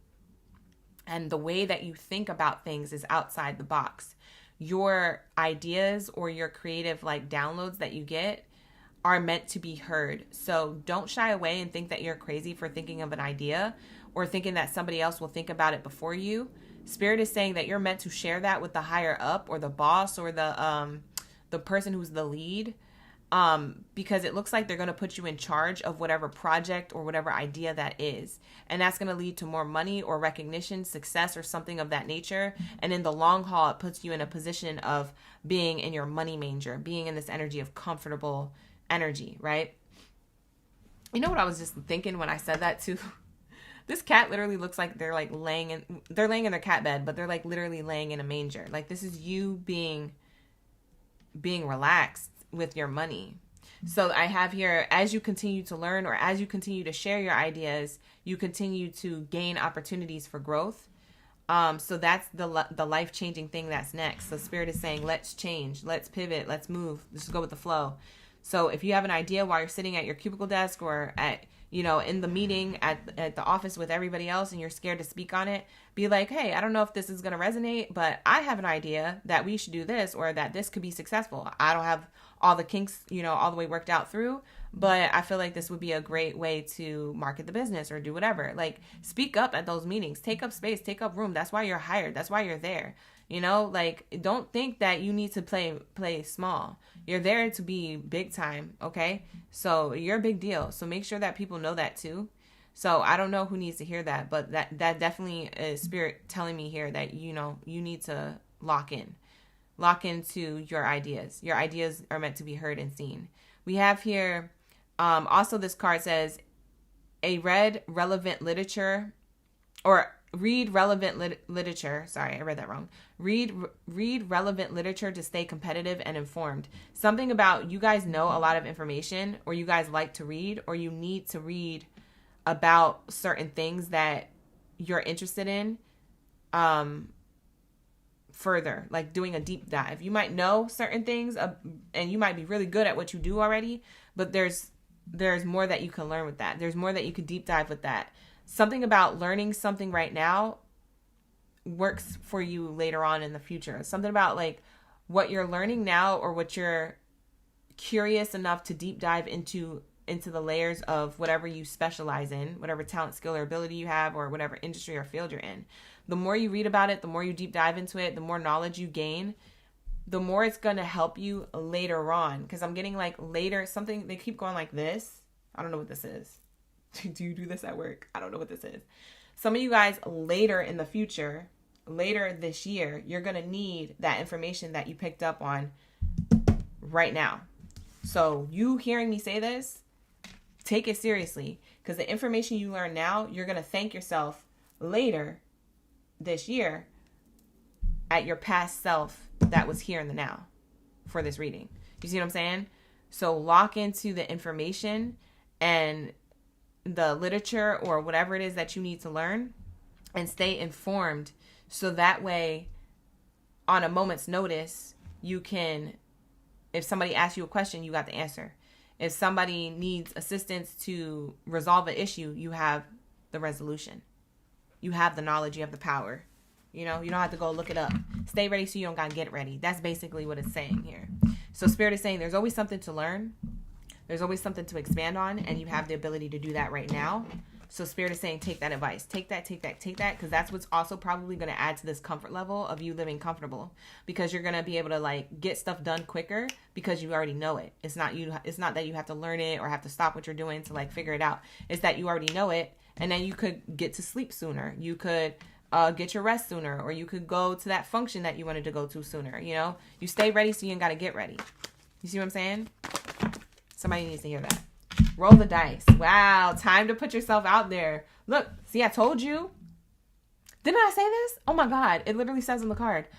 And the way that you think about things is outside the box. Your ideas or your creative like downloads that you get are meant to be heard. So don't shy away and think that you're crazy for thinking of an idea or thinking that somebody else will think about it before you. Spirit is saying that you're meant to share that with the higher up or the boss or the person who's the lead, because it looks like they're going to put you in charge of whatever project or whatever idea that is. And that's going to lead to more money or recognition, success, or something of that nature. And in the long haul, it puts you in a position of being in your money manger, being in this energy of comfortable energy, right? You know what I was just thinking when I said that too? This cat literally looks like they're laying in their cat bed, but they're like literally laying in a manger. Like, this is you being relaxed with your money. So I have here, as you continue to learn or as you continue to share your ideas, you continue to gain opportunities for growth. So that's the life-changing thing that's next. So Spirit is saying, let's change, let's pivot, let's move, let's go with the flow. So if you have an idea while you're sitting at your cubicle desk or at, in the meeting at the office with everybody else and you're scared to speak on it, be like, hey, I don't know if this is going to resonate, but I have an idea that we should do this or that this could be successful. I don't have all the kinks, all the way worked out through, but I feel like this would be a great way to market the business or do whatever. Like, speak up at those meetings, take up space, take up room. That's why you're hired. That's why you're there. Like, don't think that you need to play small. You're there to be big time, okay? So you're a big deal. So make sure that people know that too. So I don't know who needs to hear that, but that definitely is Spirit telling me here that, you need to lock into your ideas. Your ideas are meant to be heard and seen. We have here, also this card says, read relevant literature. Sorry, I read that wrong. Read relevant literature to stay competitive and informed. Something about you guys know a lot of information, or you guys like to read, or you need to read about certain things that you're interested in further, like doing a deep dive. You might know certain things and you might be really good at what you do already, but there's more that you can learn with that. There's more that you could deep dive with that. Something about learning something right now works for you later on in the future. Something about like what you're learning now or what you're curious enough to deep dive into the layers of whatever you specialize in, whatever talent, skill, or ability you have, or whatever industry or field you're in. The more you read about it, the more you deep dive into it, the more knowledge you gain, the more it's going to help you later on. Because I'm getting like later, something, they keep going like this. I don't know what this is. Do you do this at work? I don't know what this is. Some of you guys later in the future, later this year, you're going to need that information that you picked up on right now. So you hearing me say this, take it seriously, because the information you learn now, you're going to thank yourself later this year at your past self that was here in the now for this reading. You see what I'm saying? So lock into the information and the literature or whatever it is that you need to learn and stay informed. So that way, on a moment's notice, you can, if somebody asks you a question, you got the answer. If somebody needs assistance to resolve an issue, you have the resolution. You have the knowledge, you have the power. You don't have to go look it up. Stay ready so you don't got to get ready. That's basically what it's saying here. So Spirit is saying there's always something to learn. There's always something to expand on, and you have the ability to do that right now. So Spirit is saying take that advice. Take that, because that's what's also probably going to add to this comfort level of you living comfortable, because you're going to be able to like get stuff done quicker because you already know it. It's not that you have to learn it or have to stop what you're doing to like figure it out. It's that you already know it, and then you could get to sleep sooner. You could get your rest sooner, or you could go to that function that you wanted to go to sooner. You stay ready so you ain't got to get ready. You see what I'm saying? Somebody needs to hear that. Roll the dice. Wow. Time to put yourself out there. Look, see, I told you. Didn't I say this? Oh my God. It literally says on the card.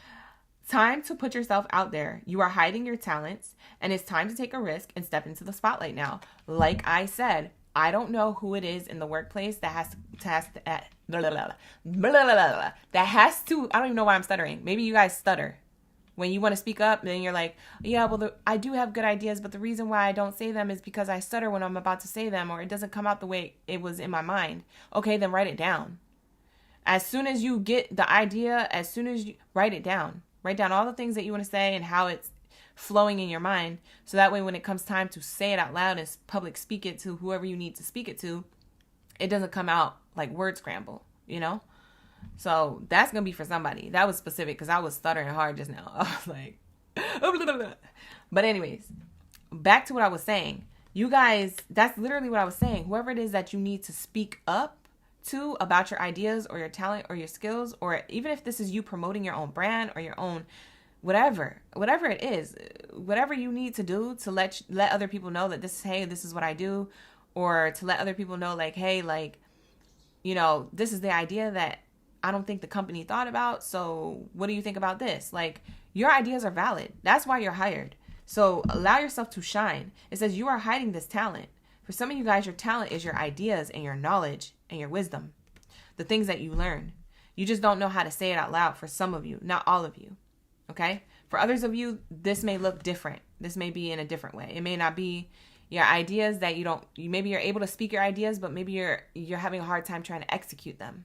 Time to put yourself out there. You are hiding your talents, and it's time to take a risk and step into the spotlight now. Like I said, I don't know who it is in the workplace that has to I don't even know why I'm stuttering. Maybe you guys stutter. When you want to speak up, then you're like, yeah, well, I do have good ideas, but the reason why I don't say them is because I stutter when I'm about to say them, or it doesn't come out the way it was in my mind. Okay, then write it down. As soon as you get the idea, as soon as you write it down, write down all the things that you want to say and how it's flowing in your mind. So that way, when it comes time to say it out loud and public speak it to whoever you need to speak it to, it doesn't come out like word scramble, you know? So that's going to be for somebody. That was specific because I was stuttering hard just now. I was like, but anyways, back to what I was saying. You guys, that's literally what I was saying. Whoever it is that you need to speak up to about your ideas or your talent or your skills, or even if this is you promoting your own brand or your own whatever it is, whatever you need to do to let other people know that this is what I do, or to let other people know like, hey, like, you know, this is the idea that I don't think the company thought about. So what do you think about this? Like, your ideas are valid. That's why you're hired. So allow yourself to shine. It says you are hiding this talent. For some of you guys, your talent is your ideas and your knowledge and your wisdom, the things that you learn. You just don't know how to say it out loud for some of you, not all of you. Okay? For others of you, this may look different. This may be in a different way. It may not be your ideas that maybe you're able to speak your ideas, but maybe you're having a hard time trying to execute them.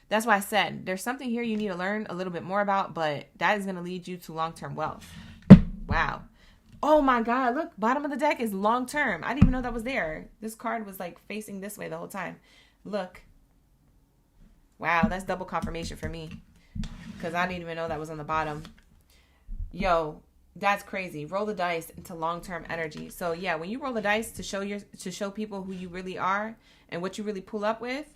That's why I said there's something here you need to learn a little bit more about, but that is going to lead you to long-term wealth. Wow. Oh my God. Look, bottom of the deck is long-term. I didn't even know that was there. This card was like facing this way the whole time. Look. Wow. That's double confirmation for me because I didn't even know that was on the bottom. Yo, that's crazy. Roll the dice into long-term energy. So yeah, when you roll the dice to show people who you really are and what you really pull up with,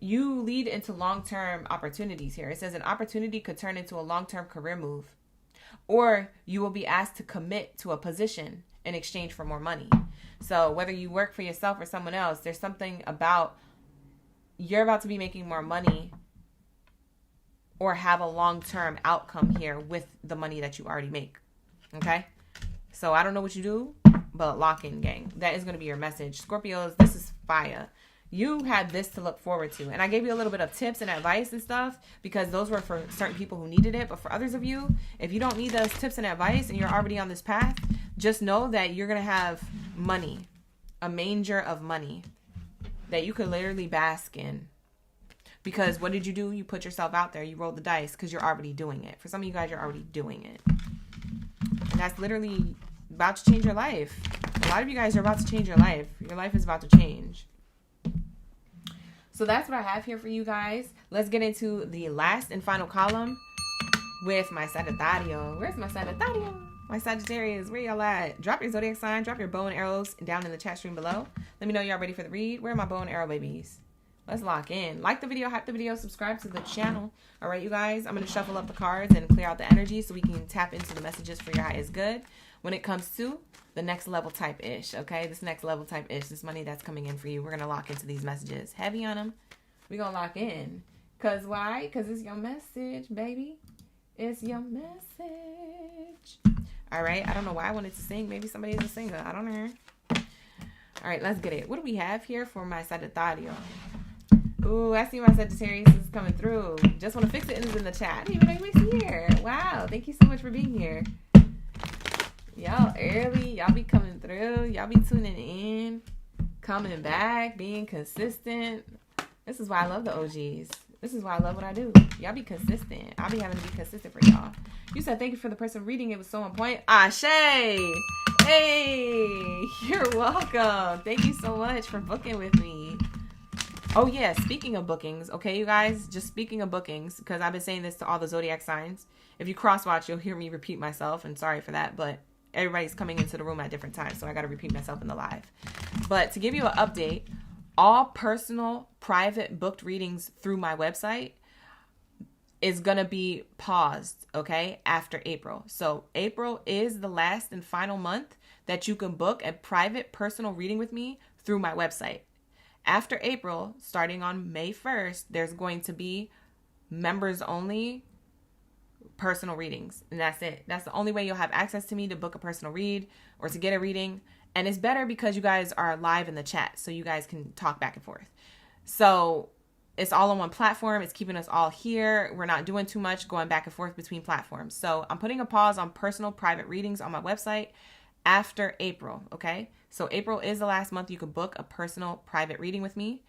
you lead into long-term opportunities here. It says an opportunity could turn into a long-term career move, or you will be asked to commit to a position in exchange for more money. So whether you work for yourself or someone else, there's something about you're about to be making more money or have a long-term outcome here with the money that you already make. Okay? So I don't know what you do, but lock in, gang. That is going to be your message. Scorpios, this is fire. You had this to look forward to. And I gave you a little bit of tips and advice and stuff because those were for certain people who needed it. But for others of you, if you don't need those tips and advice and you're already on this path, just know that you're going to have money, a manger of money that you could literally bask in. Because what did you do? You put yourself out there. You rolled the dice because you're already doing it. For some of you guys, you're already doing it. And that's literally about to change your life. A lot of you guys are about to change your life. Your life is about to change. So that's what I have here for you guys. Let's get into the last and final column with my Sagittario. Where's my Sagittario? My Sagittarius, where y'all at? Drop your zodiac sign, drop your bow and arrows down in the chat stream below. Let me know y'all ready for the read. Where are my bow and arrow babies? Let's lock in. Like the video, hype the video, subscribe to the channel. All right, you guys, I'm going to shuffle up the cards and clear out the energy so we can tap into the messages for your highest good when it comes to the next level type-ish, okay? This next level type-ish, this money that's coming in for you. We're going to lock into these messages. Heavy on them. We're going to lock in. Because why? Because it's your message, baby. It's your message. All right, I don't know why I wanted to sing. Maybe somebody is a singer. I don't know. All right, let's get it. What do we have here for my Sagittario? Ooh, I see my Sagittarius is coming through. Just want to fix it in the chat. I didn't even know you were here. Wow, thank you so much for being here. Y'all early. Y'all be coming through. Y'all be tuning in. Coming back. Being consistent. This is why I love the OGs. This is why I love what I do. Y'all be consistent. I'll be having to be consistent for y'all. You said thank you for the person reading. It was so on point. Ashe. Hey, you're welcome. Thank you so much for booking with me. Oh yeah, speaking of bookings, okay, you guys, just speaking of bookings, because I've been saying this to all the zodiac signs. If you cross-watch, you'll hear me repeat myself, and sorry for that, but everybody's coming into the room at different times, so I got to repeat myself in the live. But to give you an update, all personal, private, booked readings through my website is going to be paused, okay, after April. So April is the last and final month that you can book a private, personal reading with me through my website. After April, starting on May 1st, there's going to be members only personal readings. And that's it. That's the only way you'll have access to me to book a personal read or to get a reading. And it's better because you guys are live in the chat, so you guys can talk back and forth. So it's all on one platform. It's keeping us all here. We're not doing too much going back and forth between platforms. So I'm putting a pause on personal private readings on my website after April, okay? So April is the last month you could book a personal private reading with me.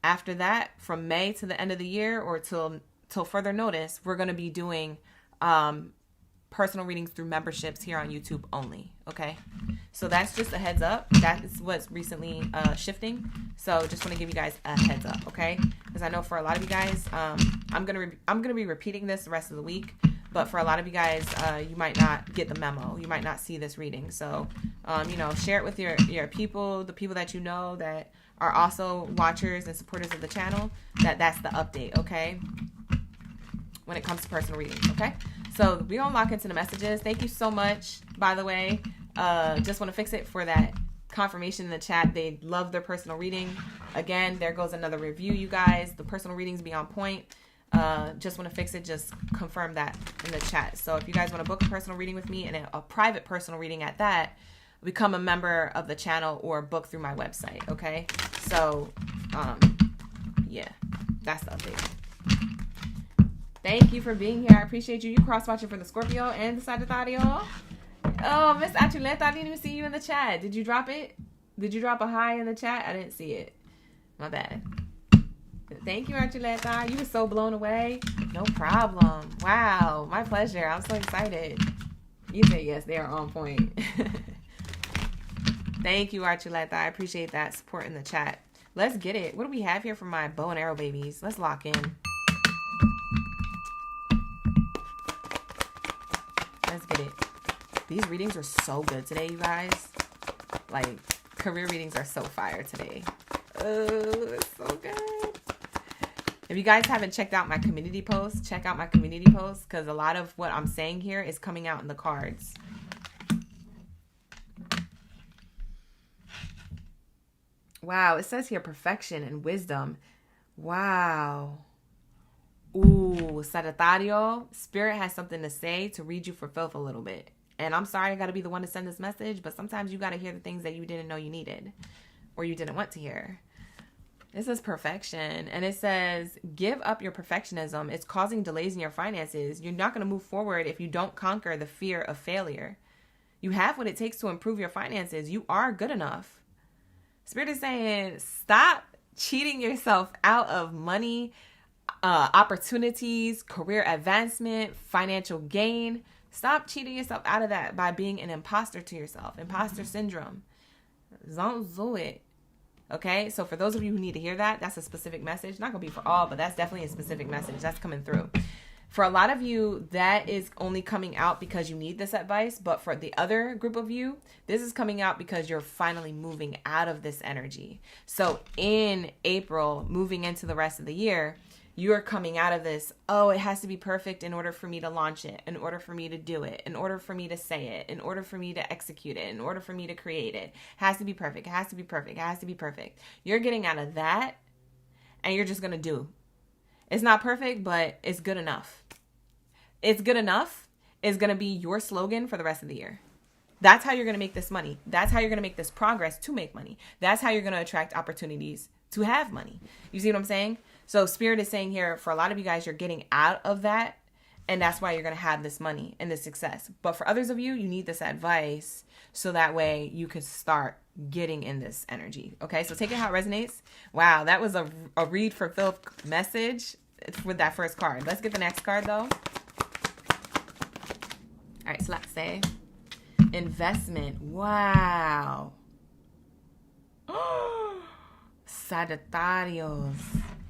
After that, from May to the end of the year or till further notice, we're going to be doing personal readings through memberships here on YouTube only, okay? So that's just a heads up. That is what's recently shifting. So just want to give you guys a heads up, okay? Because I know for a lot of you guys, I'm gonna be repeating this the rest of the week. But for a lot of you guys, you might not get the memo. You might not see this reading. So, you know, share it with your people, the people that you know that are also watchers and supporters of the channel. That's the update, okay? When it comes to personal readings, okay? So we're gonna lock into the messages. Thank you so much, by the way. Just want to fix it for that confirmation in the chat. They love their personal reading. Again, there goes another review, you guys. The personal readings be on point. Just want to fix it. Just confirm that in the chat. So if you guys want to book a personal reading with me and a private personal reading at that, become a member of the channel or book through my website. Okay. So, yeah, that's the update. Thank you for being here. I appreciate you. You cross-watching for the Scorpio and the Sagittarius. Oh, Miss Achuleta, I didn't even see you in the chat. Did you drop it? Did you drop a hi in the chat? I didn't see it. My bad. Thank you, Achuleta. You were so blown away. No problem. Wow. My pleasure. I'm so excited. You say yes. They are on point. Thank you, Achuleta. I appreciate that support in the chat. Let's get it. What do we have here for my bow and arrow babies? Let's lock in. Let's get it. These readings are so good today, you guys. Like, career readings are so fire today. Oh, it's so good. If you guys haven't checked out my community posts, check out my community posts because a lot of what I'm saying here is coming out in the cards. Wow, it says here perfection and wisdom. Wow. Ooh, Sagittario, Spirit has something to say to read you for filth a little bit. And I'm sorry I got to be the one to send this message, but sometimes you got to hear the things that you didn't know you needed or you didn't want to hear. This is perfection. And it says, give up your perfectionism. It's causing delays in your finances. You're not going to move forward if you don't conquer the fear of failure. You have what it takes to improve your finances. You are good enough. Spirit is saying, stop cheating yourself out of money, opportunities, career advancement, financial gain. Stop cheating yourself out of that by being an imposter to yourself. Imposter syndrome. Don't do it. Okay, so for those of you who need to hear that, that's a specific message. Not going to be for all, but that's definitely a specific message. That's coming through. For a lot of you, that is only coming out because you need this advice. But for the other group of you, this is coming out because you're finally moving out of this energy. So in April, moving into the rest of the year, you're coming out of this, oh, it has to be perfect in order for me to launch it, in order for me to do it, in order for me to say it, in order for me to execute it, in order for me to create it. It has to be perfect. It has to be perfect. It has to be perfect. You're getting out of that and you're just going to do. It's not perfect, but it's good enough. It's good enough is going to be your slogan for the rest of the year. That's how you're going to make this money. That's how you're going to make this progress to make money. That's how you're going to attract opportunities to have money. You see what I'm saying? So Spirit is saying here, for a lot of you guys, you're getting out of that. And that's why you're going to have this money and this success. But for others of you, you need this advice so that way you can start getting in this energy. Okay, so take it how it resonates. Wow, that was a read for filth message with that first card. Let's get the next card though. All right, so let's say investment. Wow. Sagittarius.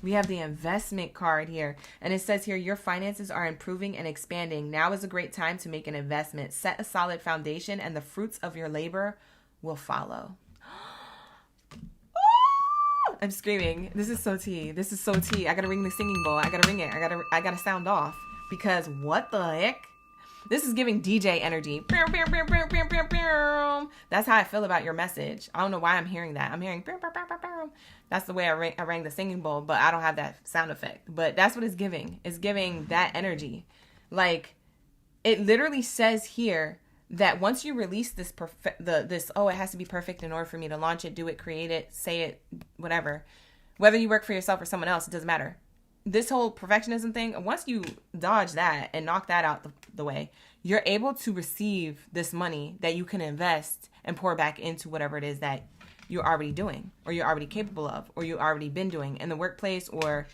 We have the investment card here. And it says here, your finances are improving and expanding. Now is a great time to make an investment. Set a solid foundation and the fruits of your labor will follow. I'm screaming. This is so tea. This is so tea. I gotta ring the singing bowl. I gotta ring it. I gotta sound off. Because what the heck? This is giving DJ energy. That's how I feel about your message. I don't know why I'm hearing that. I'm hearing. That's the way I rang the singing bowl, but I don't have that sound effect. But that's what it's giving. It's giving that energy. Like, it literally says here that once you release this, it has to be perfect in order for me to launch it, do it, create it, say it, whatever. Whether you work for yourself or someone else, it doesn't matter. This whole perfectionism thing, once you dodge that and knock that out the way, you're able to receive this money that you can invest and pour back into whatever it is that you're already doing, or you're already capable of, or you've already been doing in the workplace or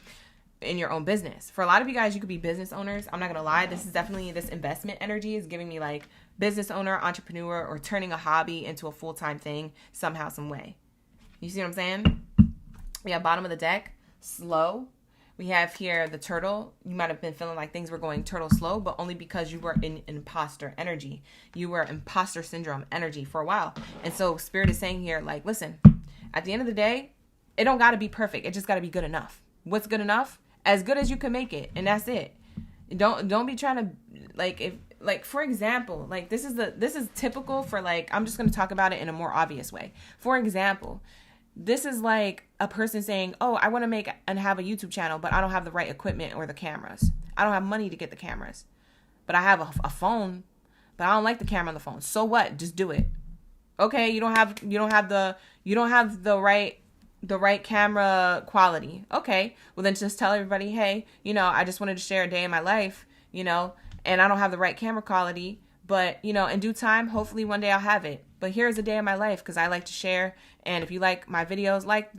in your own business. For a lot of you guys, you could be business owners. I'm not going to lie. This is definitely, this investment energy is giving me like business owner, entrepreneur, or turning a hobby into a full-time thing somehow, some way. You see what I'm saying? We have bottom of the deck, slow. We have here the turtle. You might have been feeling like things were going turtle slow, but only because you were in imposter energy. You were imposter syndrome energy for a while. And so Spirit is saying here, like, listen, at the end of the day, it don't got to be perfect. It just got to be good enough. What's good enough? As good as you can make it. And that's it. Don't be trying to, like, if, like, for example, like, this is typical for, like, I'm just going to talk about it in a more obvious way. For example, this is like a person saying, oh, I want to make and have a YouTube channel, but I don't have the right equipment or the cameras. I don't have money to get the cameras, but I have a phone, but I don't like the camera on the phone. So what? Just do it. Okay. You don't have the right camera quality. Okay. Well, then just tell everybody, hey, I just wanted to share a day in my life, and I don't have the right camera quality, but, in due time, hopefully one day I'll have it. But here's a day in my life because I like to share. And if you like my videos, like,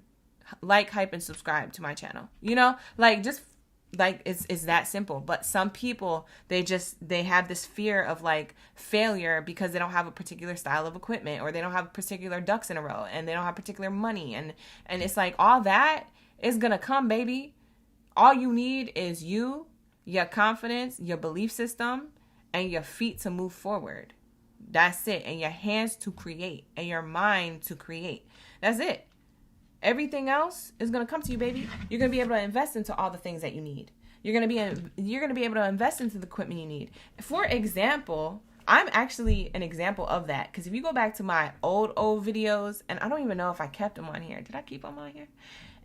hype, and subscribe to my channel. Just like it's that simple. But some people, they have this fear of like failure because they don't have a particular style of equipment, or they don't have particular ducks in a row, and they don't have particular money. And it's like all that is going to come, baby. All you need is your confidence, your belief system, and your feet to move forward. That's it. And your hands to create, and your mind to create. That's it. Everything else is going to come to you, baby. You're going to be able to invest into all the things that you need. You're going to be able to invest into the equipment you need. For example, I'm actually an example of that. Because if you go back to my old videos, and I don't even know if I kept them on here. Did I keep them on here?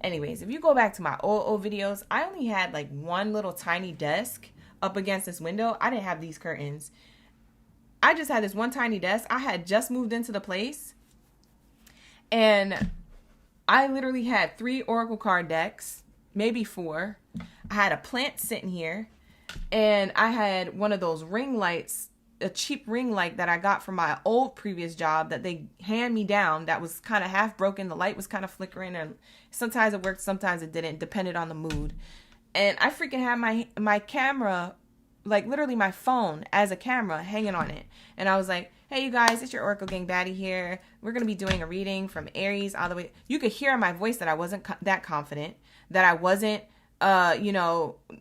Anyways, if you go back to my old videos, I only had like one little tiny desk up against this window. I didn't have these curtains. I just had this one tiny desk. I had just moved into the place, and I literally had 3 Oracle card decks, maybe 4. I had a plant sitting here, and I had one of those ring lights, a cheap ring light that I got from my old previous job that they hand me down that was kind of half broken. The light was kind of flickering, and sometimes it worked, sometimes it didn't, depended on the mood. And I freaking had my camera, like literally my phone as a camera hanging on it. And I was like, hey, you guys, it's your Oracle Gang Baddie here. We're going to be doing a reading from Aries all the way. You could hear in my voice that I wasn't that confident, that I wasn't,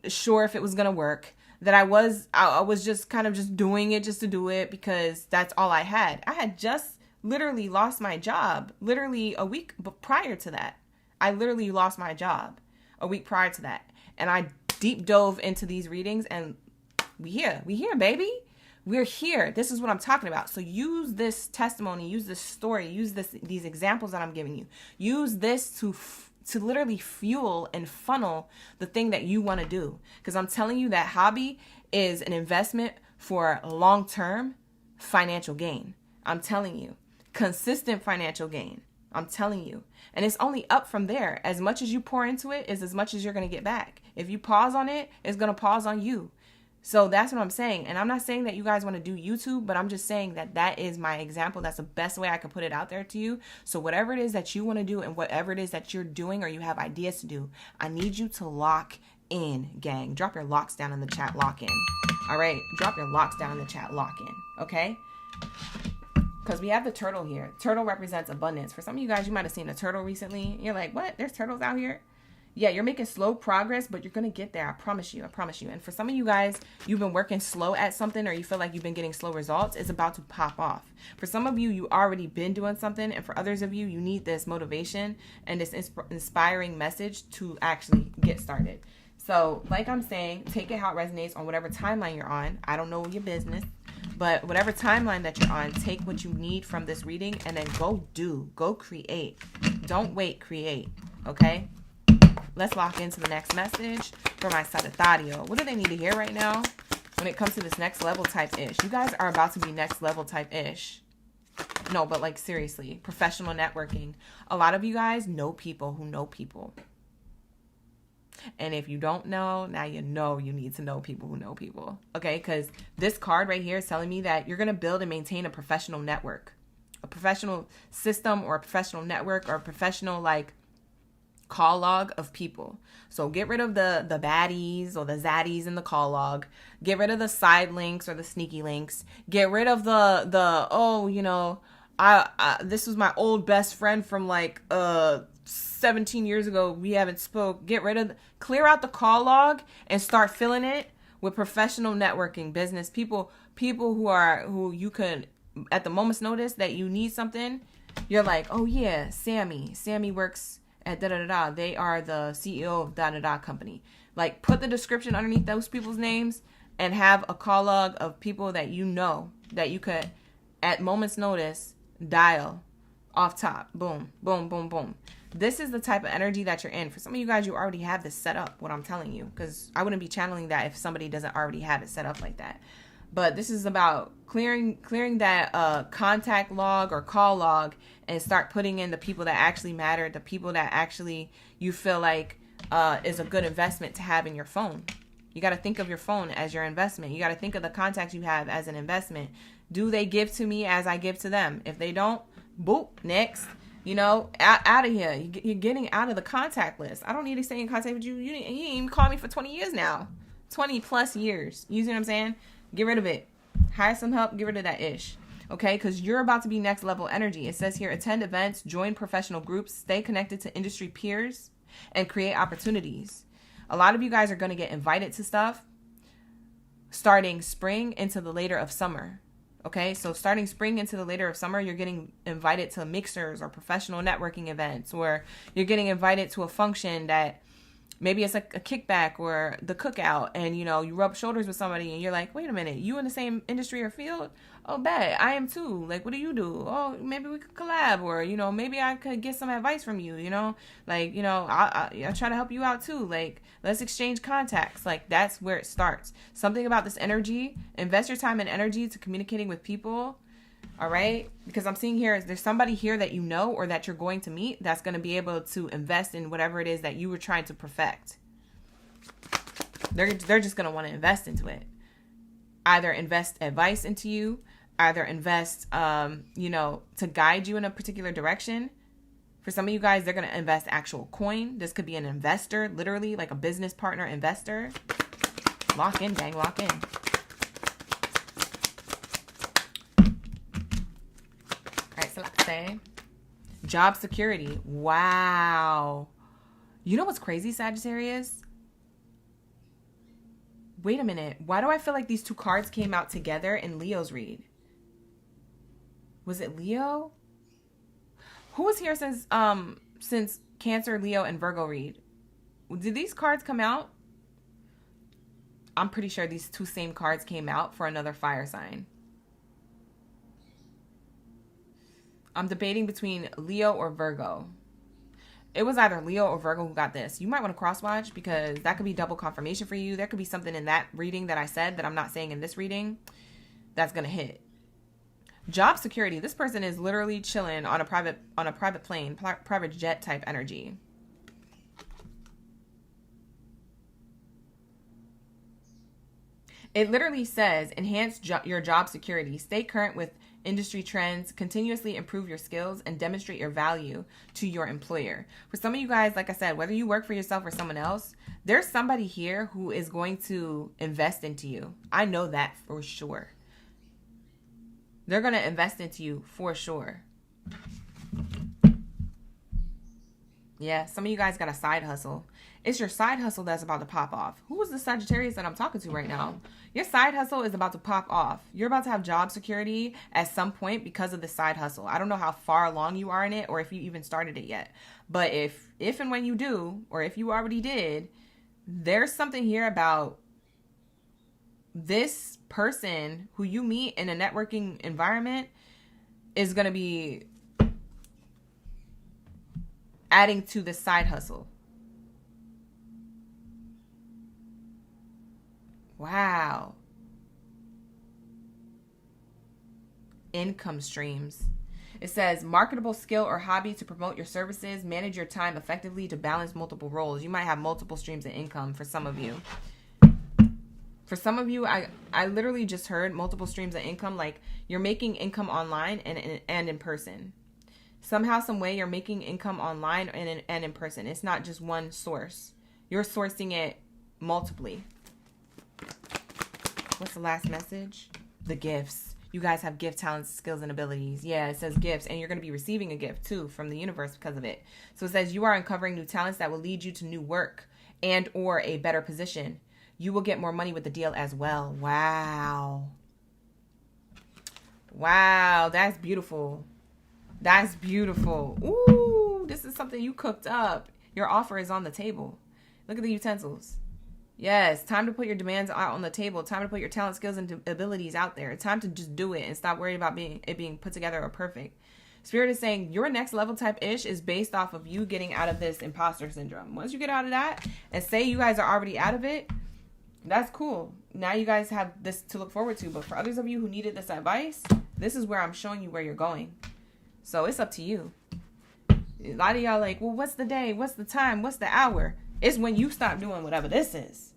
sure if it was going to work, that I was just kind of just doing it just to do it because that's all I had. I had just literally lost my job literally a week prior to that. I literally lost my job a week prior to that. And I deep dove into these readings, and we here, baby. We're here. This is what I'm talking about. So use this testimony, use this story, use these examples that I'm giving you. Use this to literally fuel and funnel the thing that you want to do. Because I'm telling you that hobby is an investment for long-term financial gain. I'm telling you. Consistent financial gain. I'm telling you. And it's only up from there. As much as you pour into it is as much as you're going to get back. If you pause on it, it's going to pause on you. So that's what I'm saying. And I'm not saying that you guys want to do YouTube, but I'm just saying that is my example. That's the best way I could put it out there to you. So whatever it is that you want to do and whatever it is that you're doing or you have ideas to do, I need you to lock in, gang. Drop your locks down in the chat, lock in. All right. Drop your locks down in the chat, lock in. Okay. Because we have the turtle here. Turtle represents abundance. For some of you guys, you might have seen a turtle recently. You're like, what? There's turtles out here? Yeah, you're making slow progress, but you're going to get there. I promise you. I promise you. And for some of you guys, you've been working slow at something, or you feel like you've been getting slow results. It's about to pop off. For some of you, you already been doing something. And for others of you, you need this motivation and this inspiring message to actually get started. So like I'm saying, take it how it resonates on whatever timeline you're on. I don't know your business, but whatever timeline that you're on, take what you need from this reading and then go create. Don't wait, create. Okay? Let's lock into the next message for my Sagittarius. What do they need to hear right now when it comes to this next level type-ish? You guys are about to be next level type-ish. No, but like seriously, professional networking. A lot of you guys know people who know people. And if you don't know, now you know you need to know people who know people. Okay, because this card right here is telling me that you're going to build and maintain a professional network, a professional system or a professional network or a professional like call log of people. So get rid of the baddies or the zaddies in the call log. Get rid of the side links or the sneaky links. Get rid of the oh, you know, I this was my old best friend from like 17 years ago. We haven't spoke. Get rid of clear out the call log and start filling it with professional networking, business people who you can at the moment's notice that you need something. You're like, oh yeah, Sammy works at da-da-da-da. They are the CEO of da-da-da company. Like, put the description underneath those people's names and have a call log of people that you know that you could, at moment's notice, dial off top. Boom, boom, boom, boom. This is the type of energy that you're in. For some of you guys, you already have this set up, what I'm telling you, because I wouldn't be channeling that if somebody doesn't already have it set up like that. But this is about clearing that contact log or call log and start putting in the people that actually matter, the people that actually you feel like is a good investment to have in your phone. You got to think of your phone as your investment. You got to think of the contacts you have as an investment. Do they give to me as I give to them? If they don't, boop, next. You know, out of here. You're getting out of the contact list. I don't need to stay in contact with you. You ain't even called me for 20 years now. 20 plus years. You see what I'm saying? Get rid of it. Hire some help. Get rid of that ish. Okay? Because you're about to be next level energy. It says here, attend events, join professional groups, stay connected to industry peers, and create opportunities. A lot of you guys are going to get invited to stuff starting spring into the later of summer. Okay? So starting spring into the later of summer, you're getting invited to mixers or professional networking events, or you're getting invited to a function that maybe it's like a kickback or the cookout, and you know, you rub shoulders with somebody and you're like, wait a minute, you in the same industry or field? Oh, bet, I am too. Like, what do you do? Oh, maybe we could collab, or, you know, maybe I could get some advice from you, you know? Like, you know, I try to help you out too. Like, let's exchange contacts. Like, that's where it starts. Something about this energy, invest your time and energy to communicating with people. All right, because I'm seeing here, there's somebody here that you know or that you're going to meet that's going to be able to invest in whatever it is that you were trying to perfect. They're just going to want to invest into it. Either invest advice into you, either invest, you know, to guide you in a particular direction. For some of you guys, they're going to invest actual coin. This could be an investor, literally like a business partner investor. Lock in, gang, lock in. So let's say job security. Wow. You know what's crazy, Sagittarius? Wait a minute. Why do I feel like these two cards came out together in Leo's read? Was it Leo? Who was here since Cancer, Leo, and Virgo read? Did these cards come out? I'm pretty sure these two same cards came out for another fire sign. I'm debating between Leo or Virgo. It was either Leo or Virgo who got this. You might want to cross-watch because that could be double confirmation for you. There could be something in that reading that I said that I'm not saying in this reading that's going to hit. Job security. This person is literally chilling on a private plane, private jet type energy. It literally says, enhance your job security. Stay current with industry trends, continuously improve your skills, and demonstrate your value to your employer. For some of you guys, like I said, whether you work for yourself or someone else, there's somebody here who is going to invest into you. I know that for sure. They're going to invest into you for sure. Yeah, some of you guys got a side hustle. It's your side hustle that's about to pop off. Who is the Sagittarius that I'm talking to right now? Your side hustle is about to pop off. You're about to have job security at some point because of the side hustle. I don't know how far along you are in it or if you even started it yet. But if and when you do, or if you already did, there's something here about this person who you meet in a networking environment is going to be adding to the side hustle. Wow. Income streams. It says marketable skill or hobby to promote your services, manage your time effectively to balance multiple roles. You might have multiple streams of income for some of you. For some of you, I literally just heard multiple streams of income, like you're making income online and in person. Somehow, some way, you're making income online and in person. It's not just one source. You're sourcing it multiply. What's the last message? The gifts. You guys have gift, talents, skills, and abilities. Yeah, it says gifts, and you're going to be receiving a gift, too, from the universe because of it. So it says you are uncovering new talents that will lead you to new work and or a better position. You will get more money with the deal as well. Wow. Wow, that's beautiful. That's beautiful. Ooh, this is something you cooked up. Your offer is on the table. Look at the utensils. Yes, time to put your demands out on the table. Time to put your talent, skills, and abilities out there. Time to just do it and stop worrying about it being put together or perfect. Spirit is saying your next level type-ish is based off of you getting out of this imposter syndrome. Once you get out of that and say you guys are already out of it, that's cool. Now you guys have this to look forward to. But for others of you who needed this advice, this is where I'm showing you where you're going. So it's up to you. A lot of y'all like, well, what's the day? What's the time? What's the hour? It's when you stop doing whatever this is.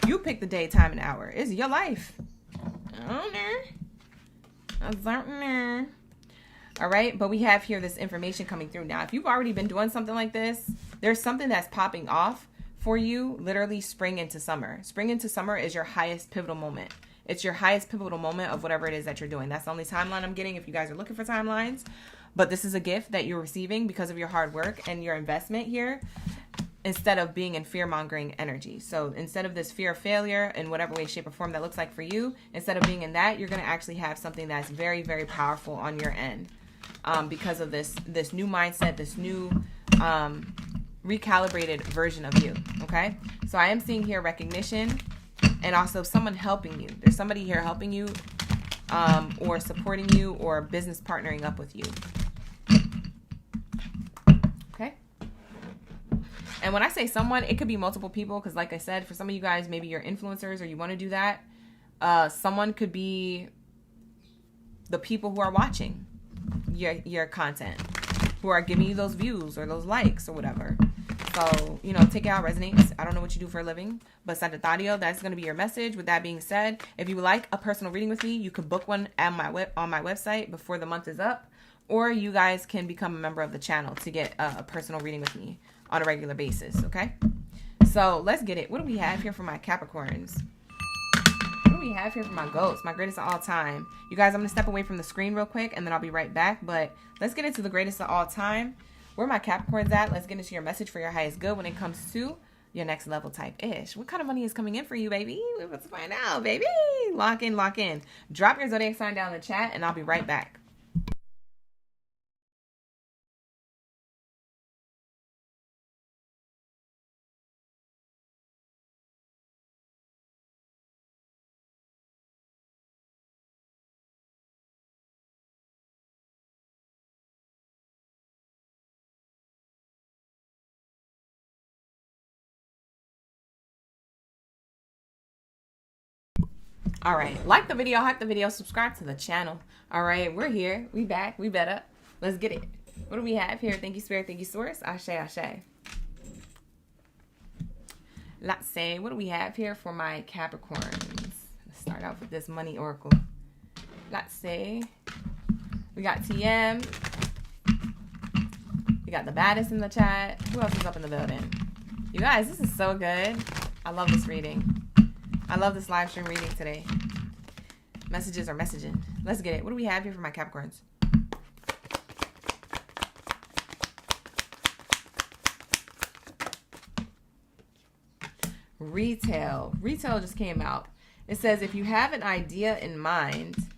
You pick the day, time, and hour. It's your life. I don't know. All right. But we have here this information coming through now. If you've already been doing something like this, there's something that's popping off for you, literally spring into summer. Spring into summer is your highest pivotal moment. It's your highest pivotal moment of whatever it is that you're doing. That's the only timeline I'm getting if you guys are looking for timelines. But this is a gift that you're receiving because of your hard work and your investment here, instead of being in fear-mongering energy. So instead of this fear of failure in whatever way, shape, or form that looks like for you, instead of being in that, you're going to actually have something that's very, very powerful on your end because of this new mindset, this new recalibrated version of you, okay? So I am seeing here recognition and also someone helping you. There's somebody here helping you or supporting you or business partnering up with you. Okay? And when I say someone, it could be multiple people because like I said, for some of you guys, maybe you're influencers or you want to do that. Someone could be the people who are watching your content, who are giving you those views or those likes or whatever. So, take it how it resonates. I don't know what you do for a living, but Sagittarius, that's going to be your message. With that being said, if you would like a personal reading with me, you could book one at on my website before the month is up, or you guys can become a member of the channel to get a personal reading with me on a regular basis, okay? So, let's get it. What do we have here for my Capricorns? What do we have here for my goats? My greatest of all time. You guys, I'm going to step away from the screen real quick, and then I'll be right back, but let's get into the greatest of all time. Where my Capricorns at? Let's get into your message for your highest good when it comes to your next level type-ish. What kind of money is coming in for you, baby? We're about to find out, baby. Lock in, lock in. Drop your zodiac sign down in the chat, and I'll be right back. All right, like the video, hype the video, subscribe to the channel. All right, we're here, we back, we better. Let's get it. What do we have here? Thank you, Spirit, thank you, Source. Ashe, ashe. Let's say, what do we have here for my Capricorns? Let's start out with this money oracle. Let's say, we got TM. We got the baddest in the chat. Who else is up in the building? You guys, this is so good. I love this reading. I love this live stream reading today. Messages are messaging. Let's get it. What do we have here for my Capricorns? Retail. Retail just came out. It says if you have an idea in mind,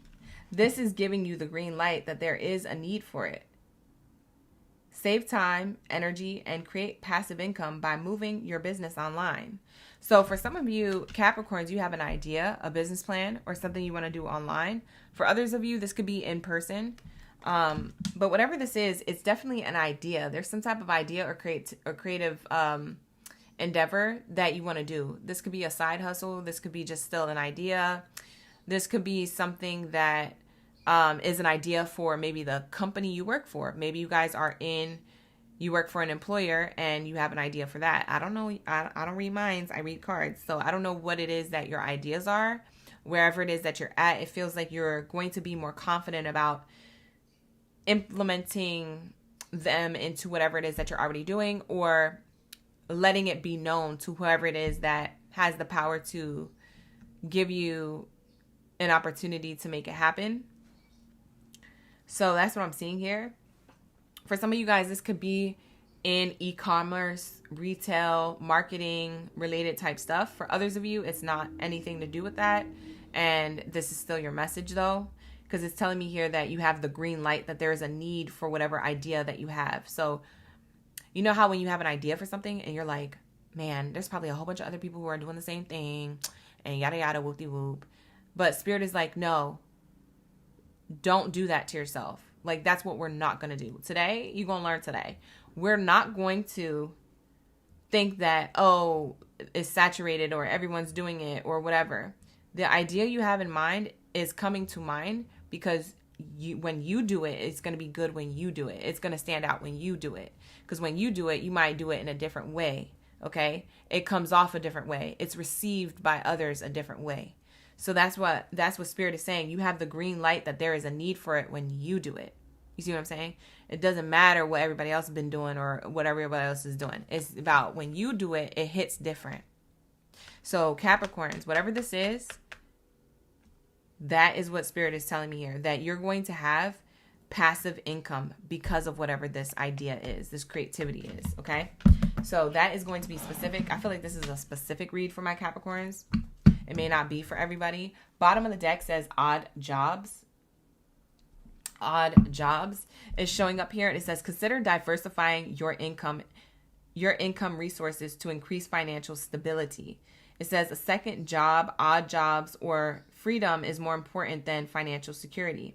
this is giving you the green light that there is a need for it. Save time, energy, and create passive income by moving your business online. So for some of you Capricorns, you have an idea, a business plan, or something you want to do online. For others of you, this could be in person. But whatever this is, it's definitely an idea. There's some type of idea or creative endeavor that you want to do. This could be a side hustle. This could be just still an idea. This could be something that is an idea for maybe the company you work for. Maybe you guys you work for an employer and you have an idea for that. I don't know. I don't read minds. I read cards. So I don't know what it is that your ideas are. Wherever it is that you're at, it feels like you're going to be more confident about implementing them into whatever it is that you're already doing, or letting it be known to whoever it is that has the power to give you an opportunity to make it happen. So that's what I'm seeing here. For some of you guys, this could be in e-commerce, retail, marketing related type stuff. For others of you, it's not anything to do with that. And this is still your message though, because it's telling me here that you have the green light, that there is a need for whatever idea that you have. So you know how when you have an idea for something and you're like, man, there's probably a whole bunch of other people who are doing the same thing and yada yada whoop de whoop. But Spirit is like, no, don't do that to yourself. Like, that's what we're not going to do. Today, you're going to learn today. We're not going to think that, oh, it's saturated or everyone's doing it or whatever. The idea you have in mind is coming to mind because when you do it, it's going to be good when you do it. It's going to stand out when you do it. Because when you do it, you might do it in a different way. Okay? It comes off a different way. It's received by others a different way. So that's what Spirit is saying. You have the green light that there is a need for it when you do it. You see what I'm saying? It doesn't matter what everybody else has been doing or what everybody else is doing. It's about when you do it, it hits different. So Capricorns, whatever this is, that is what Spirit is telling me here, that you're going to have passive income because of whatever this idea is, this creativity is, okay? So that is going to be specific. I feel like this is a specific read for my Capricorns. It may not be for everybody. Bottom of the deck says odd jobs. Odd jobs is showing up here. It says consider diversifying your income resources to increase financial stability. It says a second job, odd jobs, or freedom is more important than financial security.